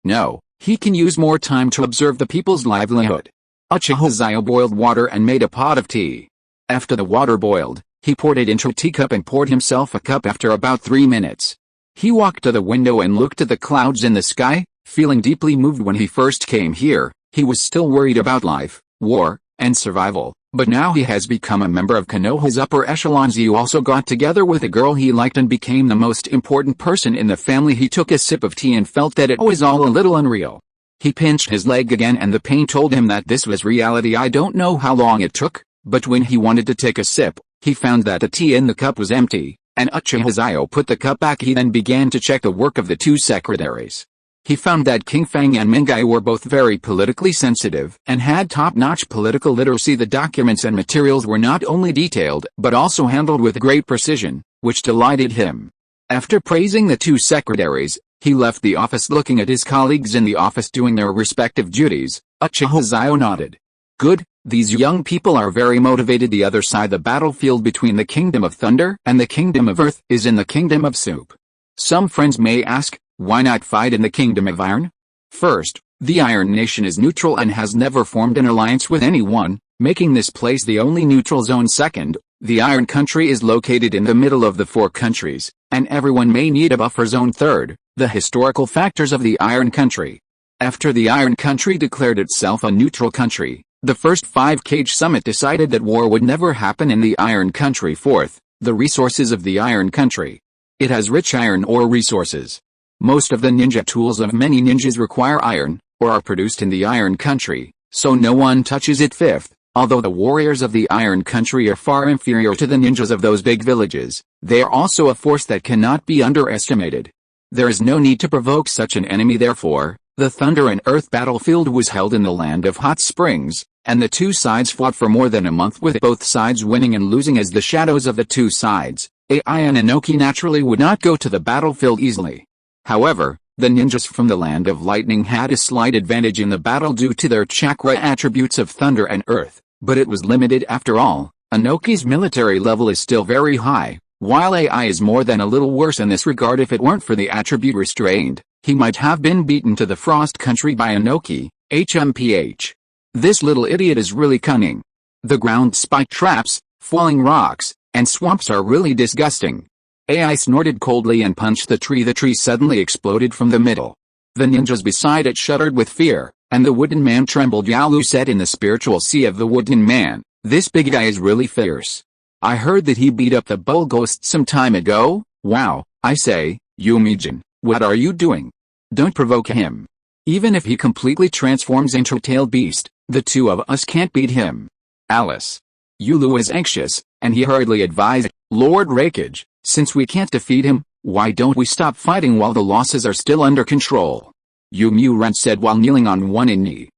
No, he can use more time to observe the people's livelihood. Uchiha Xiao boiled water and made a pot of tea. After the water boiled, he poured it into a teacup and poured himself a cup. After about 3 minutes, he walked to the window and looked at the clouds in the sky, feeling deeply moved. When he first came here, he was still worried about life, war, and survival, but now he has become a member of Konoha's upper echelons. He also got together with a girl he liked and became the most important person in the family. He took a sip of tea and felt that it was all a little unreal. He pinched his leg again and the pain told him that this was reality. I don't know how long it took, but when he wanted to take a sip, he found that the tea in the cup was empty, and Uchiha Xiao put the cup back. He then began to check the work of the 2 secretaries. He found that Qingfeng and Mingyue were both very politically sensitive and had top-notch political literacy. The documents and materials were not only detailed but also handled with great precision, which delighted him. After praising the 2 secretaries, he left the office looking at his colleagues in the office doing their respective duties. Uchiha Xiao nodded. Good. These young people are very motivated. The other side, the battlefield between the Kingdom of Thunder and the Kingdom of Earth, is in the Kingdom of Soup. Some friends may ask, why not fight in the Kingdom of Iron? First, the Iron Nation is neutral and has never formed an alliance with anyone, making this place the only neutral zone. Second, the Iron Country is located in the middle of the 4 countries, and everyone may need a buffer zone. Third, the historical factors of the Iron Country. After the Iron Country declared itself a neutral country, the first 5-Cage Summit decided that war would never happen in the Iron Country. Fourth, the resources of the Iron Country. It has rich iron ore resources. Most of the ninja tools of many ninjas require iron, or are produced in the Iron Country, so no one touches it. Fifth, although the warriors of the Iron Country are far inferior to the ninjas of those big villages, they are also a force that cannot be underestimated. There is no need to provoke such an enemy. Therefore, the Thunder and Earth battlefield was held in the land of hot springs, and the two sides fought for more than a month, with both sides winning and losing as the shadows of the two sides. Ai and Inoki naturally would not go to the battlefield easily. However, the ninjas from the land of lightning had a slight advantage in the battle due to their chakra attributes of thunder and earth, but it was limited after all. Inoki's military level is still very high, while Ai is more than a little worse in this regard. If it weren't for the attribute restrained, he might have been beaten to the Frost Country by Inoki. HMPH. This little idiot is really cunning. The ground spike traps, falling rocks, and swamps are really disgusting. Ai snorted coldly and punched the tree. The tree suddenly exploded from the middle. The ninjas beside it shuddered with fear, and the wooden man trembled. Yalu said in the spiritual sea of the wooden man, "This big guy is really fierce. I heard that he beat up the bull ghost some time ago." "Wow, I say, Yumijin, what are you doing? Don't provoke him. Even if he completely transforms into a tailed beast, the two of us can't beat him." Alice. Yulu was anxious, and he hurriedly advised, "Lord Raikage, since we can't defeat him, why don't we stop fighting while the losses are still under control?" Ren said while kneeling on one knee.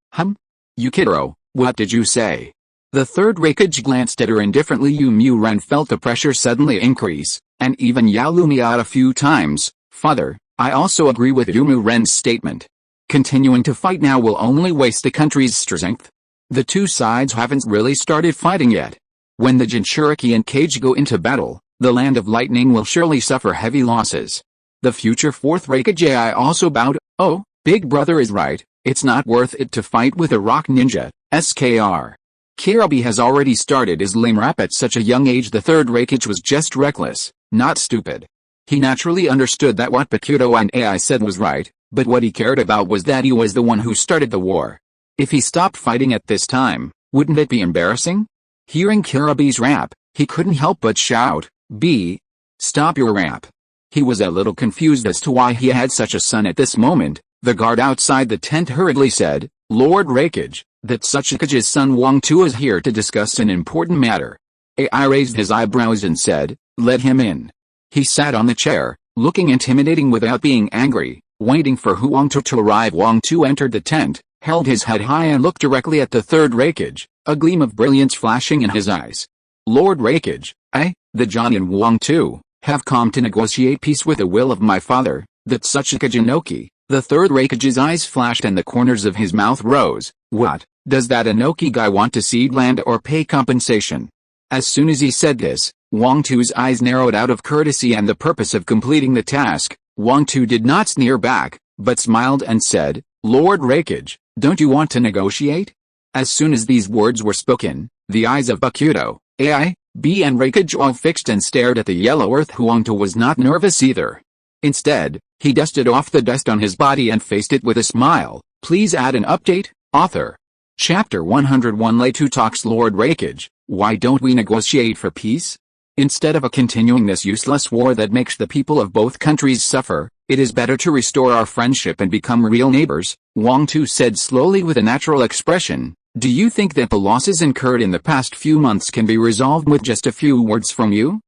Yukiro, what did you say?" The third Raikage glanced at her indifferently. Ren felt the pressure suddenly increase, and even Yalu out a few times. "Father, I also agree with Ren's statement. Continuing to fight now will only waste the country's strength. The two sides haven't really started fighting yet. When the Jinchuriki and Kage go into battle, the land of lightning will surely suffer heavy losses." The future fourth Raikage also bowed. "Oh, Big Brother is right, it's not worth it to fight with a rock ninja, SKR. Kirabi has already started his lame rap at such a young age." The third Raikage was just reckless, not stupid. He naturally understood that what Bakuto and Ai said was right, but what he cared about was that he was the one who started the war. If he stopped fighting at this time, wouldn't it be embarrassing? Hearing Kirabi's rap, he couldn't help but shout, "Stop your rap." He was a little confused as to why he had such a son at this moment. The guard outside the tent hurriedly said, "Lord Raikage, that Tsuchikage's son Wang-Tu is here to discuss an important matter." Ai raised his eyebrows and said, "Let him in." He sat on the chair, looking intimidating without being angry, waiting for Wang-Tu to arrive. Wang-Tu entered the tent, held his head high and looked directly at the third Raikage, a gleam of brilliance flashing in his eyes. "Lord Raikage, I, the John and Wang-Tu, have come to negotiate peace with the will of my father, the Tsuchikage Inoki." The third Raikage's eyes flashed and the corners of his mouth rose. "What, does that Inoki guy want to cede land or pay compensation?" As soon as he said this, Wang-Tu's eyes narrowed out of courtesy and the purpose of completing the task. Wang-Tu did not sneer back, but smiled and said, "Lord Raikage, don't you want to negotiate?" As soon as these words were spoken, the eyes of Bakuto, Ai, B and Raikage all fixed and stared at the yellow earth. Wang-Tu was not nervous either. Instead, he dusted off the dust on his body and faced it with a smile. Please add an update, author. Chapter 101 Lei2 talks. Lord Raikage, why don't we negotiate for peace? Instead of continuing this useless war that makes the people of both countries suffer, it is better to restore our friendship and become real neighbors, Wang-Tu said slowly with a natural expression. Do you think that the losses incurred in the past few months can be resolved with just a few words from you?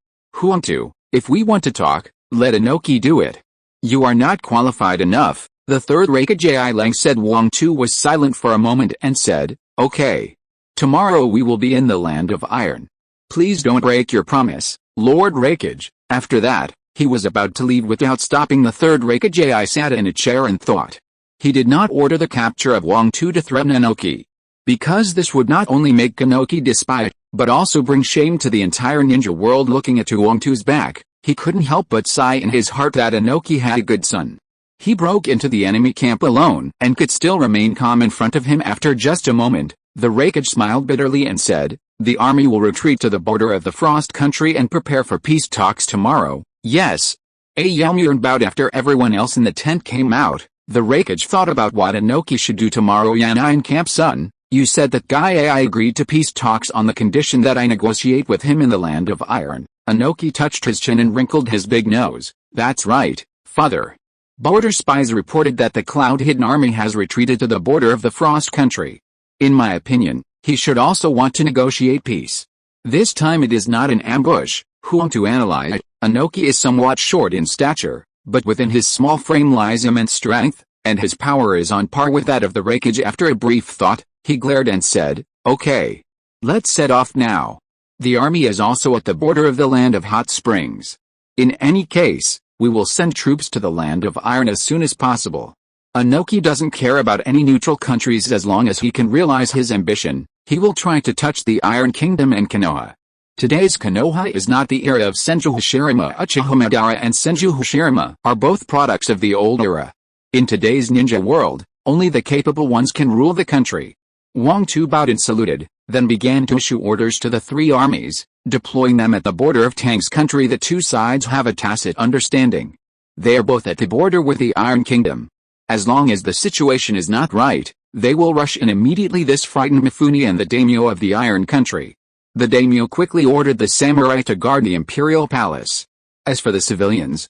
Wang-Tu, if we want to talk, let Inoki do it. You are not qualified enough, the third Raikage Ai Lang said. Wang-Tu was silent for a moment and said, "Okay. Tomorrow we will be in the land of iron. Please don't break your promise, Lord Raikage." After that, he was about to leave without stopping. The third Raikage Ai sat in a chair and thought. He did not order the capture of Wang-Tu to threaten Inoki, because this would not only make Inoki despise, but also bring shame to the entire ninja world. Looking at Wang-Tu's back, he couldn't help but sigh in his heart that Inoki had a good son. He broke into the enemy camp alone and could still remain calm in front of him. After just a moment, the Raikage smiled bitterly and said, "The army will retreat to the border of the Frost Country and prepare for peace talks tomorrow." Yes. Yaomurn bowed after everyone else in the tent came out. The Raikage thought about what Inoki should do tomorrow. "Yanin camp son, you said that Guy Ai agreed to peace talks on the condition that I negotiate with him in the land of iron." Inoki touched his chin and wrinkled his big nose. "That's right, father. Border spies reported that the cloud-hidden army has retreated to the border of the Frost Country. In my opinion, he should also want to negotiate peace. This time it is not an ambush. To analyze it, Inoki is somewhat short in stature, but within his small frame lies immense strength, and his power is on par with that of the Raikage. After a brief thought, he glared and said, "Okay. Let's set off now. The army is also at the border of the land of hot springs. In any case, we will send troops to the land of iron as soon as possible." Inoki doesn't care about any neutral countries as long as he can realize his ambition. He will try to touch the Iron Kingdom and Konoha. Today's Konoha is not the era of Senju Hashirama. Uchiha Madara and Senju Hashirama are both products of the old era. In today's ninja world, only the capable ones can rule the country. Wang Tu bowed and saluted, then began to issue orders to the three armies, deploying them at the border of Tang's country. The two sides have a tacit understanding. They are both at the border with the Iron Kingdom. As long as the situation is not right, they will rush in immediately. This frightened Mifune and the daimyo of the Iron Country. The daimyo quickly ordered the samurai to guard the imperial palace. As for the civilians,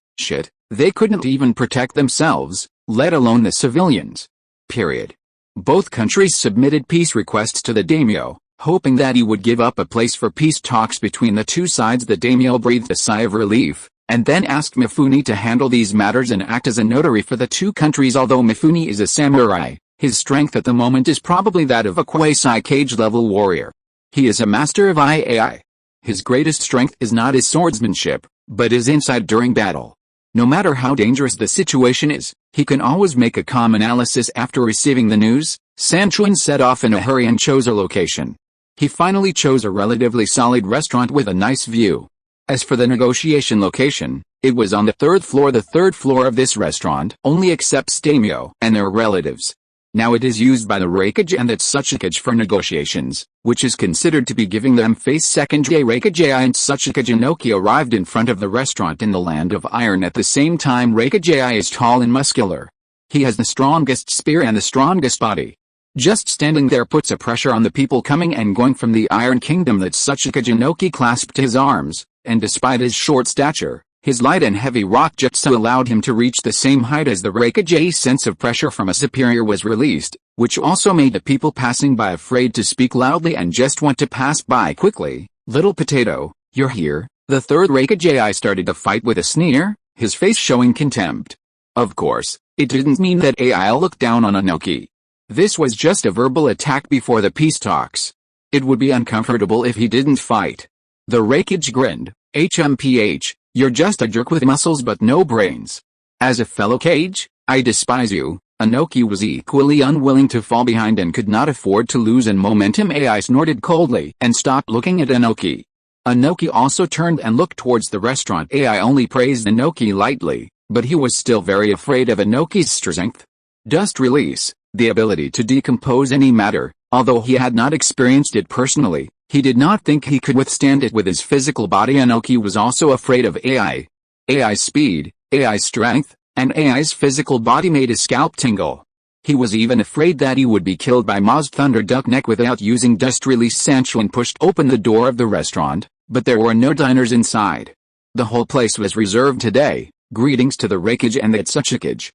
they couldn't even protect themselves, let alone the civilians. Period. Both countries submitted peace requests to the daimyo, hoping that he would give up a place for peace talks between the two sides. The daimyo breathed a sigh of relief, and then asked Mifune to handle these matters and act as a notary for the two countries. Although Mifune is a samurai, his strength at the moment is probably that of a quasi-cage-level warrior. He is a master of IAI. His greatest strength is not his swordsmanship, but his insight during battle. No matter how dangerous the situation is, he can always make a calm analysis. After receiving the news, Sanchuan set off in a hurry and chose a location. He finally chose a relatively solid restaurant with a nice view. As for the negotiation location, it was on the third floor. The third floor of this restaurant only accepts daimyo and their relatives. Now it is used by the Raikage and the Tsuchikage for negotiations, which is considered to be giving them face. Second day Raikage and Tsuchikage. Inoki arrived in front of the restaurant in the land of iron. At the same time, Raikage is tall and muscular. He has the strongest spear and the strongest body. Just standing there puts a pressure on the people coming and going from the Iron Kingdom. That Tsuchikage. Inoki clasped his arms, and despite his short stature, his light and heavy rock jutsu allowed him to reach the same height as the Raikage. A sense of pressure from a superior was released, which also made the people passing by afraid to speak loudly and just want to pass by quickly. "Little potato, you're here." The third Raikage started the fight with a sneer, his face showing contempt. Of course, it didn't mean that AI looked down on Inoki. This was just a verbal attack before the peace talks. It would be uncomfortable if he didn't fight. The Raikage grinned, "HMPH. You're just a jerk with muscles but no brains. As a fellow Kage, I despise you." Inoki was equally unwilling to fall behind and could not afford to lose in momentum. AI snorted coldly and stopped looking at Inoki. Inoki also turned and looked towards the restaurant. AI only praised Inoki lightly, but he was still very afraid of Inoki's strength. Dust release, the ability to decompose any matter, although he had not experienced it personally. He did not think he could withstand it with his physical body. Inoki was also afraid of AI. AI's speed, AI's strength, and AI's physical body made his scalp tingle. He was even afraid that he would be killed by Ma's Thunder Duck Neck without using dust release. Sanchuan pushed open the door of the restaurant, but there were no diners inside. The whole place was reserved today. Greetings to the Raikage and the Tsuchikage.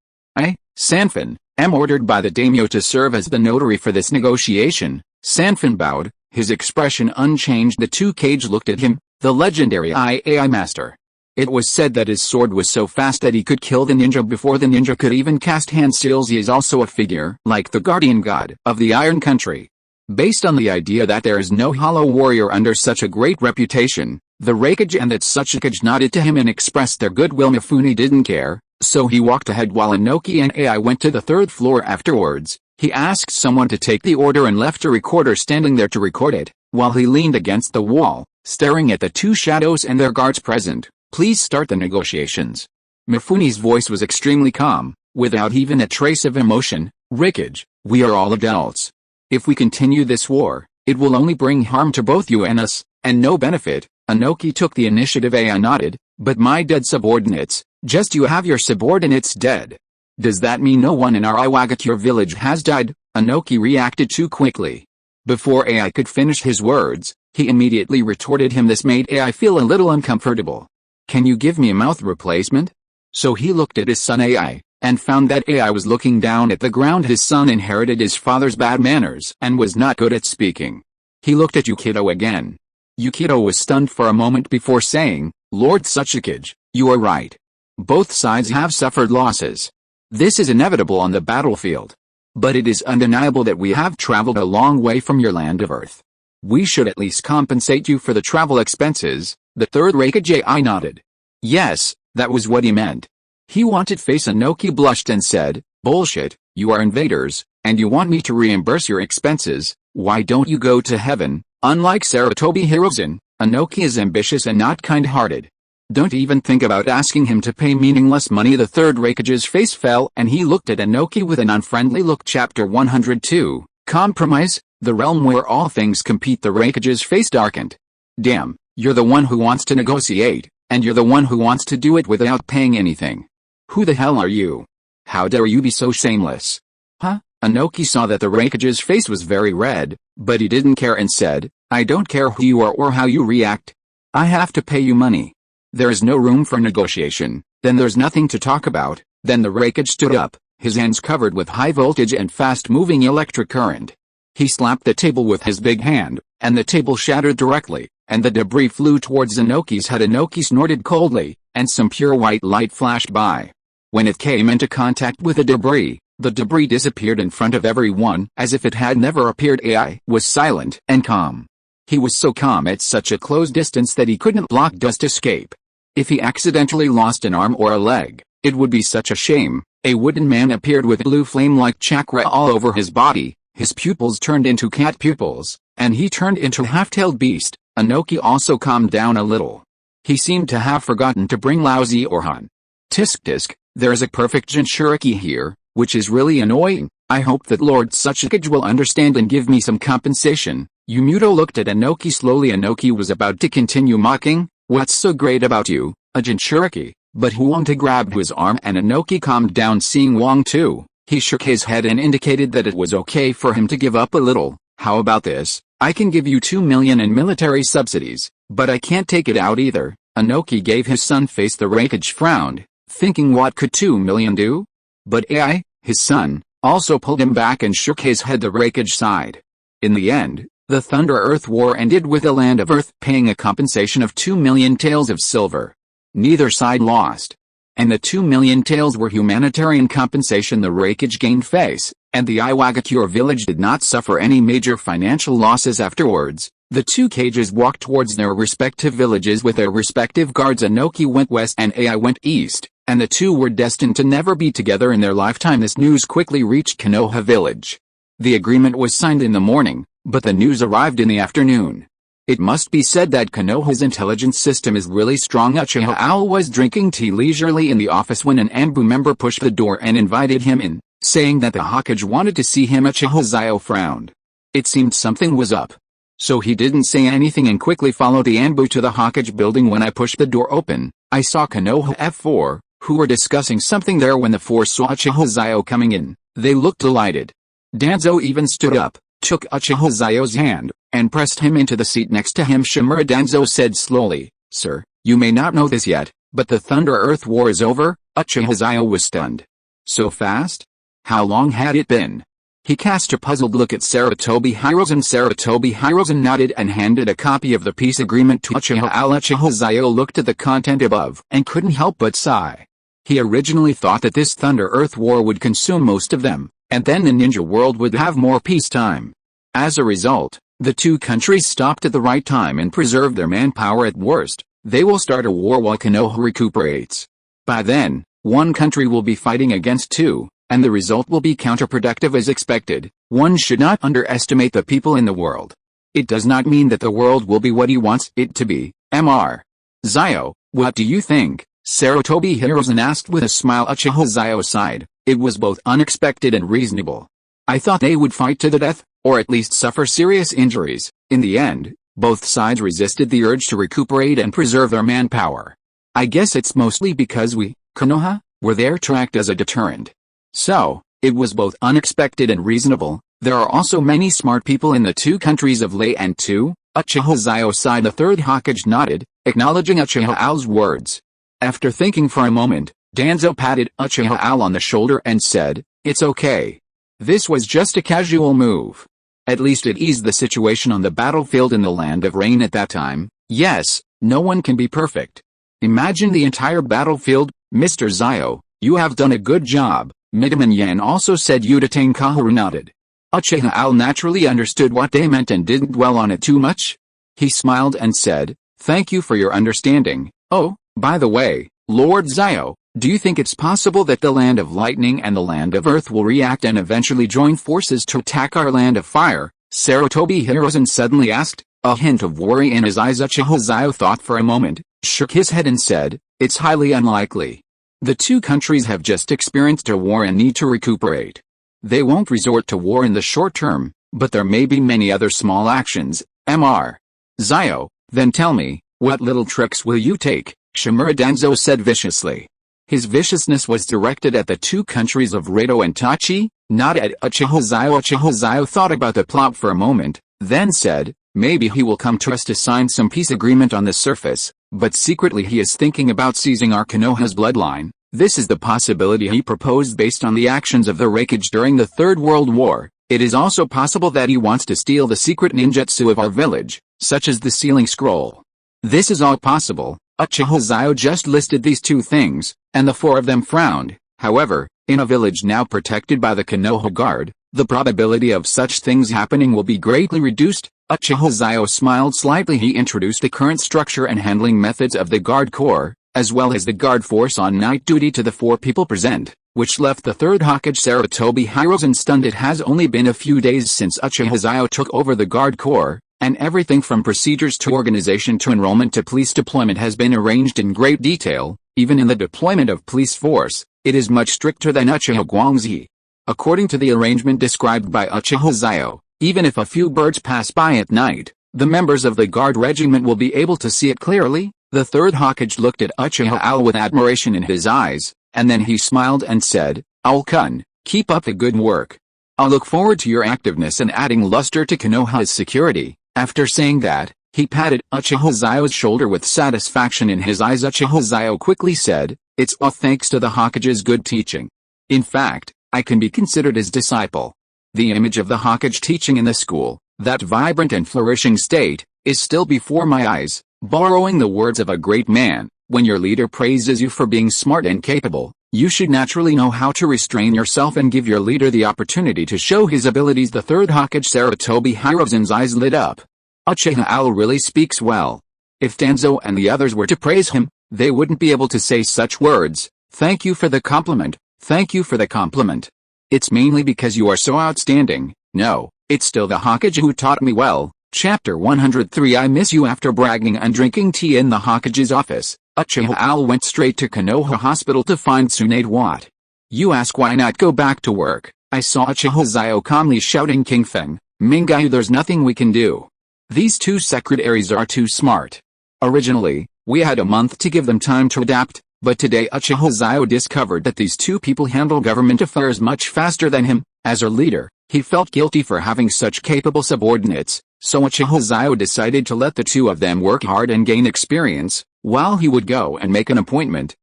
Sanfin, am ordered by the daimyo to serve as the notary for this negotiation. Sanfin bowed, his expression unchanged. The two Kage looked at him, the legendary IAI master. It was said that his sword was so fast that he could kill the ninja before the ninja could even cast hand seals. He is also a figure like the guardian god of the Iron Country. Based on the idea that there is no hollow warrior under such a great reputation, the Raikage and the Tsuchikage nodded to him and expressed their goodwill. Mifune didn't care, so he walked ahead while Inoki and AI went to the third floor. Afterwards, he asked someone to take the order and left a recorder standing there to record it, while he leaned against the wall, staring at the two shadows and their guards present. "Please start the negotiations." Mifune's voice was extremely calm, without even a trace of emotion. "Raikage, we are all adults. If we continue this war, it will only bring harm to both you and us, and no benefit." Inoki took the initiative. AI nodded, "But my dead subordinates, just you have your subordinates dead. Does that mean no one in our Iwagakure village has died?" Inoki reacted too quickly. Before AI could finish his words, he immediately retorted him. This made AI feel a little uncomfortable. "Can you give me a mouth replacement?" So he looked at his son AI, and found that AI was looking down at the ground. His son inherited his father's bad manners and was not good at speaking. He looked at Yukito again. Yukito was stunned for a moment before saying, "Lord Tsuchikage, you are right. Both sides have suffered losses. This is inevitable on the battlefield. But it is undeniable that we have traveled a long way from your land of Earth. We should at least compensate you for the travel expenses." The third Hokage nodded. Yes, that was what he meant. He wanted face. Inoki blushed and said, "Bullshit, you are invaders, and you want me to reimburse your expenses. Why don't you go to heaven?" Unlike Sarutobi Hiruzen, Inoki is ambitious and not kind-hearted. Don't even think about asking him to pay meaningless money. The third Hokage's face fell and he looked at Inoki with an unfriendly look. Chapter 102, Compromise, the realm where all things compete. The Hokage's face darkened. Damn, you're the one who wants to negotiate, and you're the one who wants to do it without paying anything. Who the hell are you? How dare you be so shameless? Huh? Inoki saw that the Hokage's face was very red, but he didn't care and said, "I don't care who you are or how you react. I have to pay you money. There is no room for negotiation." Then there's nothing to talk about. Then the Hokage stood up, his hands covered with high voltage and fast-moving electric current. He slapped the table with his big hand, and the table shattered directly, and the debris flew towards Inoki's head. Inoki snorted coldly, and some pure white light flashed by. When it came into contact with the debris disappeared in front of everyone as if it had never appeared. AI was silent and calm. He was so calm at such a close distance that he couldn't block dust escape. If he accidentally lost an arm or a leg, it would be such a shame. A wooden man appeared with blue flame-like chakra all over his body. His pupils turned into cat pupils, and he turned into a half-tailed beast. Inoki also calmed down a little. He seemed to have forgotten to bring Laozi or Han. Tisk tisk, there is a perfect Jinchuriki here, which is really annoying. I hope that Lord Tsuchikage will understand and give me some compensation. Yumuto looked at Inoki slowly. Inoki was about to continue mocking, "What's so great about you, a Jinchuriki?" But Huangta grabbed his arm and Inoki calmed down. Seeing Wang too, he shook his head and indicated that it was okay for him to give up a little. "How about this? I can give you 2 million in military subsidies, but I can't take it out either." Inoki gave his son face. The Hokage frowned, thinking what could 2 million do? But AI, his son, also pulled him back and shook his head. The Hokage sighed. In the end, the Thunder-Earth War ended with the Land of Earth paying a compensation of 2 million taels of silver. Neither side lost. And the 2 million taels were humanitarian compensation. The Hokage gained face, and the Iwagakure village did not suffer any major financial losses afterwards. The two Kages walked towards their respective villages with their respective guards. Inoki went west and AI went east, and the two were destined to never be together in their lifetime. This news quickly reached Konoha village. The agreement was signed in the morning, but the news arrived in the afternoon. It must be said that Konoha's intelligence system is really strong. Uchiha Xiao was drinking tea leisurely in the office when an Anbu member pushed the door and invited him in, saying that the Hokage wanted to see him. Uchiha Xiao frowned. It seemed something was up. So he didn't say anything and quickly followed the Anbu to the Hokage building. When I pushed the door open, I saw Konoha F4, who were discussing something there. When the four saw Uchiha Xiao coming in, they looked delighted. Danzo even stood up, took Uchiha Xiao's hand, and pressed him into the seat next to him. Shimura Danzo said slowly, "Sir, you may not know this yet, but the Thunder-Earth War is over." Uchiha Xiao was stunned. So fast? How long had it been? He cast a puzzled look at Sarutobi Hiruzen. Sarutobi Hiruzen nodded and handed a copy of the peace agreement to Uchiha Xiao. Uchiha Xiao looked at the content above and couldn't help but sigh. He originally thought that this Thunder-Earth War would consume most of them, and then the ninja world would have more peacetime. As a result, the two countries stopped at the right time and preserved their manpower. At worst, they will start a war while Konoha recuperates. By then, one country will be fighting against two, and the result will be counterproductive as expected. One should not underestimate the people in the world. It does not mean that the world will be what he wants it to be. Mr. Xiao, what do you think? Sarutobi Hiruzen asked with a smile. Uchiha Xiao sighed. It was both unexpected and reasonable. I thought they would fight to the death, or at least suffer serious injuries. In the end, both sides resisted the urge to recuperate and preserve their manpower. I guess it's mostly because we, Konoha, were there to act as a deterrent. So, it was both unexpected and reasonable. There are also many smart people in the two countries of Lei and Tu. Uchiha Xiao sighed. The third Hokage nodded, acknowledging Uchiha Xiao's words. After thinking for a moment, Danzo patted Uchiha Owl on the shoulder and said, "It's okay. This was just a casual move. At least it eased the situation on the battlefield in the Land of Rain at that time. Yes, no one can be perfect. Imagine the entire battlefield, Mr. Xiao, you have done a good job." Midman Yan also said. Utatane Kaharu nodded. Uchiha Owl naturally understood what they meant and didn't dwell on it too much. He smiled and said, "Thank you for your understanding. Oh, by the way, Lord Xiao, do you think it's possible that the Land of Lightning and the Land of Earth will react and eventually join forces to attack our Land of Fire?" Sarutobi Hiruzen suddenly asked, a hint of worry in his eyes. Uchiha Xiao thought for a moment, shook his head and said, "It's highly unlikely. The two countries have just experienced a war and need to recuperate. They won't resort to war in the short term, but there may be many other small actions, Mr. Xiao, then tell me, what little tricks will you take?" Shimura Danzo said viciously. His viciousness was directed at the two countries of Reto and Tachi, not at Uchiha Xiao. Uchiha Xiao thought about the plot for a moment, then said, "Maybe he will come to us to sign some peace agreement on the surface, but secretly he is thinking about seizing our Konoha's bloodline. This is the possibility he proposed based on the actions of the Raikage during the Third World War. It is also possible that he wants to steal the secret ninjutsu of our village, such as the sealing scroll. This is all possible." Uchiha Xiao just listed these two things, and the four of them frowned. However, in a village now protected by the Konoha Guard, the probability of such things happening will be greatly reduced. Uchiha Xiao smiled slightly. He introduced the current structure and handling methods of the Guard Corps, as well as the Guard Force on night duty to the four people present, which left the Third Hokage Sarutobi Hiruzen stunned. It has only been a few days since Uchiha Xiao took over the Guard Corps, and everything from procedures to organization to enrollment to police deployment has been arranged in great detail. Even in the deployment of police force, it is much stricter than Uchiha Guangxi. According to the arrangement described by Uchiha Xiao, even if a few birds pass by at night, the members of the Guard Regiment will be able to see it clearly. The Third Hokage looked at Uchiha Owl with admiration in his eyes, and then he smiled and said, "Owl-kun, keep up the good work. I'll look forward to your activeness and adding luster to Konoha's security." After saying that, he patted Uchiha Xiao's shoulder with satisfaction in his eyes. Uchiha Xiao quickly said, "It's all thanks to the Hokage's good teaching. In fact, I can be considered his disciple. The image of the Hokage teaching in the school, that vibrant and flourishing state, is still before my eyes." Borrowing the words of a great man, when your leader praises you for being smart and capable, you should naturally know how to restrain yourself and give your leader the opportunity to show his abilities. The Third Hokage Sarutobi Hiruzen's eyes lit up. Uchiha Owl really speaks well. If Danzo and the others were to praise him, they wouldn't be able to say such words. "Thank you for the compliment. Thank you for the compliment. It's mainly because you are so outstanding. No, it's still the Hokage who taught me well." Chapter 103. I miss you. After bragging and drinking tea in the Hokage's office, Uchiha Owl went straight to Konoha Hospital to find Tsunade. "What? You ask why not go back to work?" I saw Uchiha Xiao calmly shouting. "King Feng, Mingayu, there's nothing we can do. These two secretaries are too smart. Originally, we had a month to give them time to adapt, but today Uchiha Xiao discovered that these two people handle government affairs much faster than him. As a leader, he felt guilty for having such capable subordinates, so Uchiha Xiao decided to let the two of them work hard and gain experience, while he would go and make an appointment,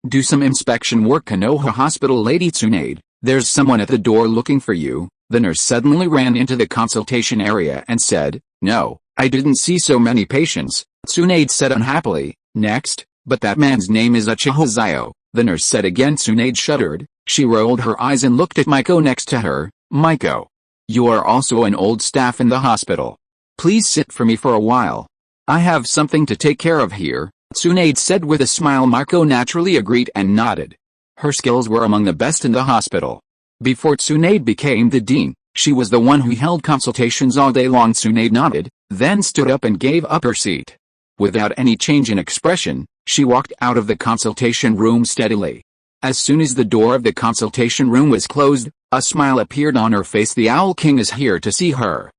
do some inspection work. Konoha Hospital. "Lady Tsunade, there's someone at the door looking for you." The nurse suddenly ran into the consultation area and said, "No, I didn't see so many patients," Tsunade said unhappily. "Next, but that man's name is Uchiha Xiao," the nurse said again. Tsunade shuddered. She rolled her eyes and looked at Miko next to her. "Miko, you are also an old staff in the hospital. Please sit for me for a while. I have something to take care of here," Tsunade said with a smile. Miko naturally agreed and nodded. Her skills were among the best in the hospital. Before Tsunade became the dean, she was the one who held consultations all day long. Tsunade nodded, then stood up and gave up her seat. Without any change in expression, she walked out of the consultation room steadily. As soon as the door of the consultation room was closed, a smile appeared on her face. "The Owl King is here to see her."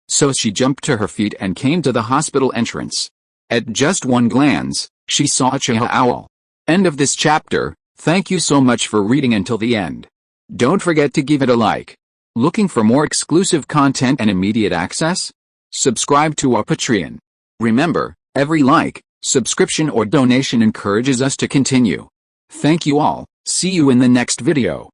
So she jumped to her feet and came to the hospital entrance. At just one glance, she saw Uchiha Owl. End of this chapter. Thank you so much for reading until the end. Don't forget to give it a like. Looking for more exclusive content and immediate access? Subscribe to our Patreon. Remember, every like, subscription or donation encourages us to continue. Thank you all, see you in the next video.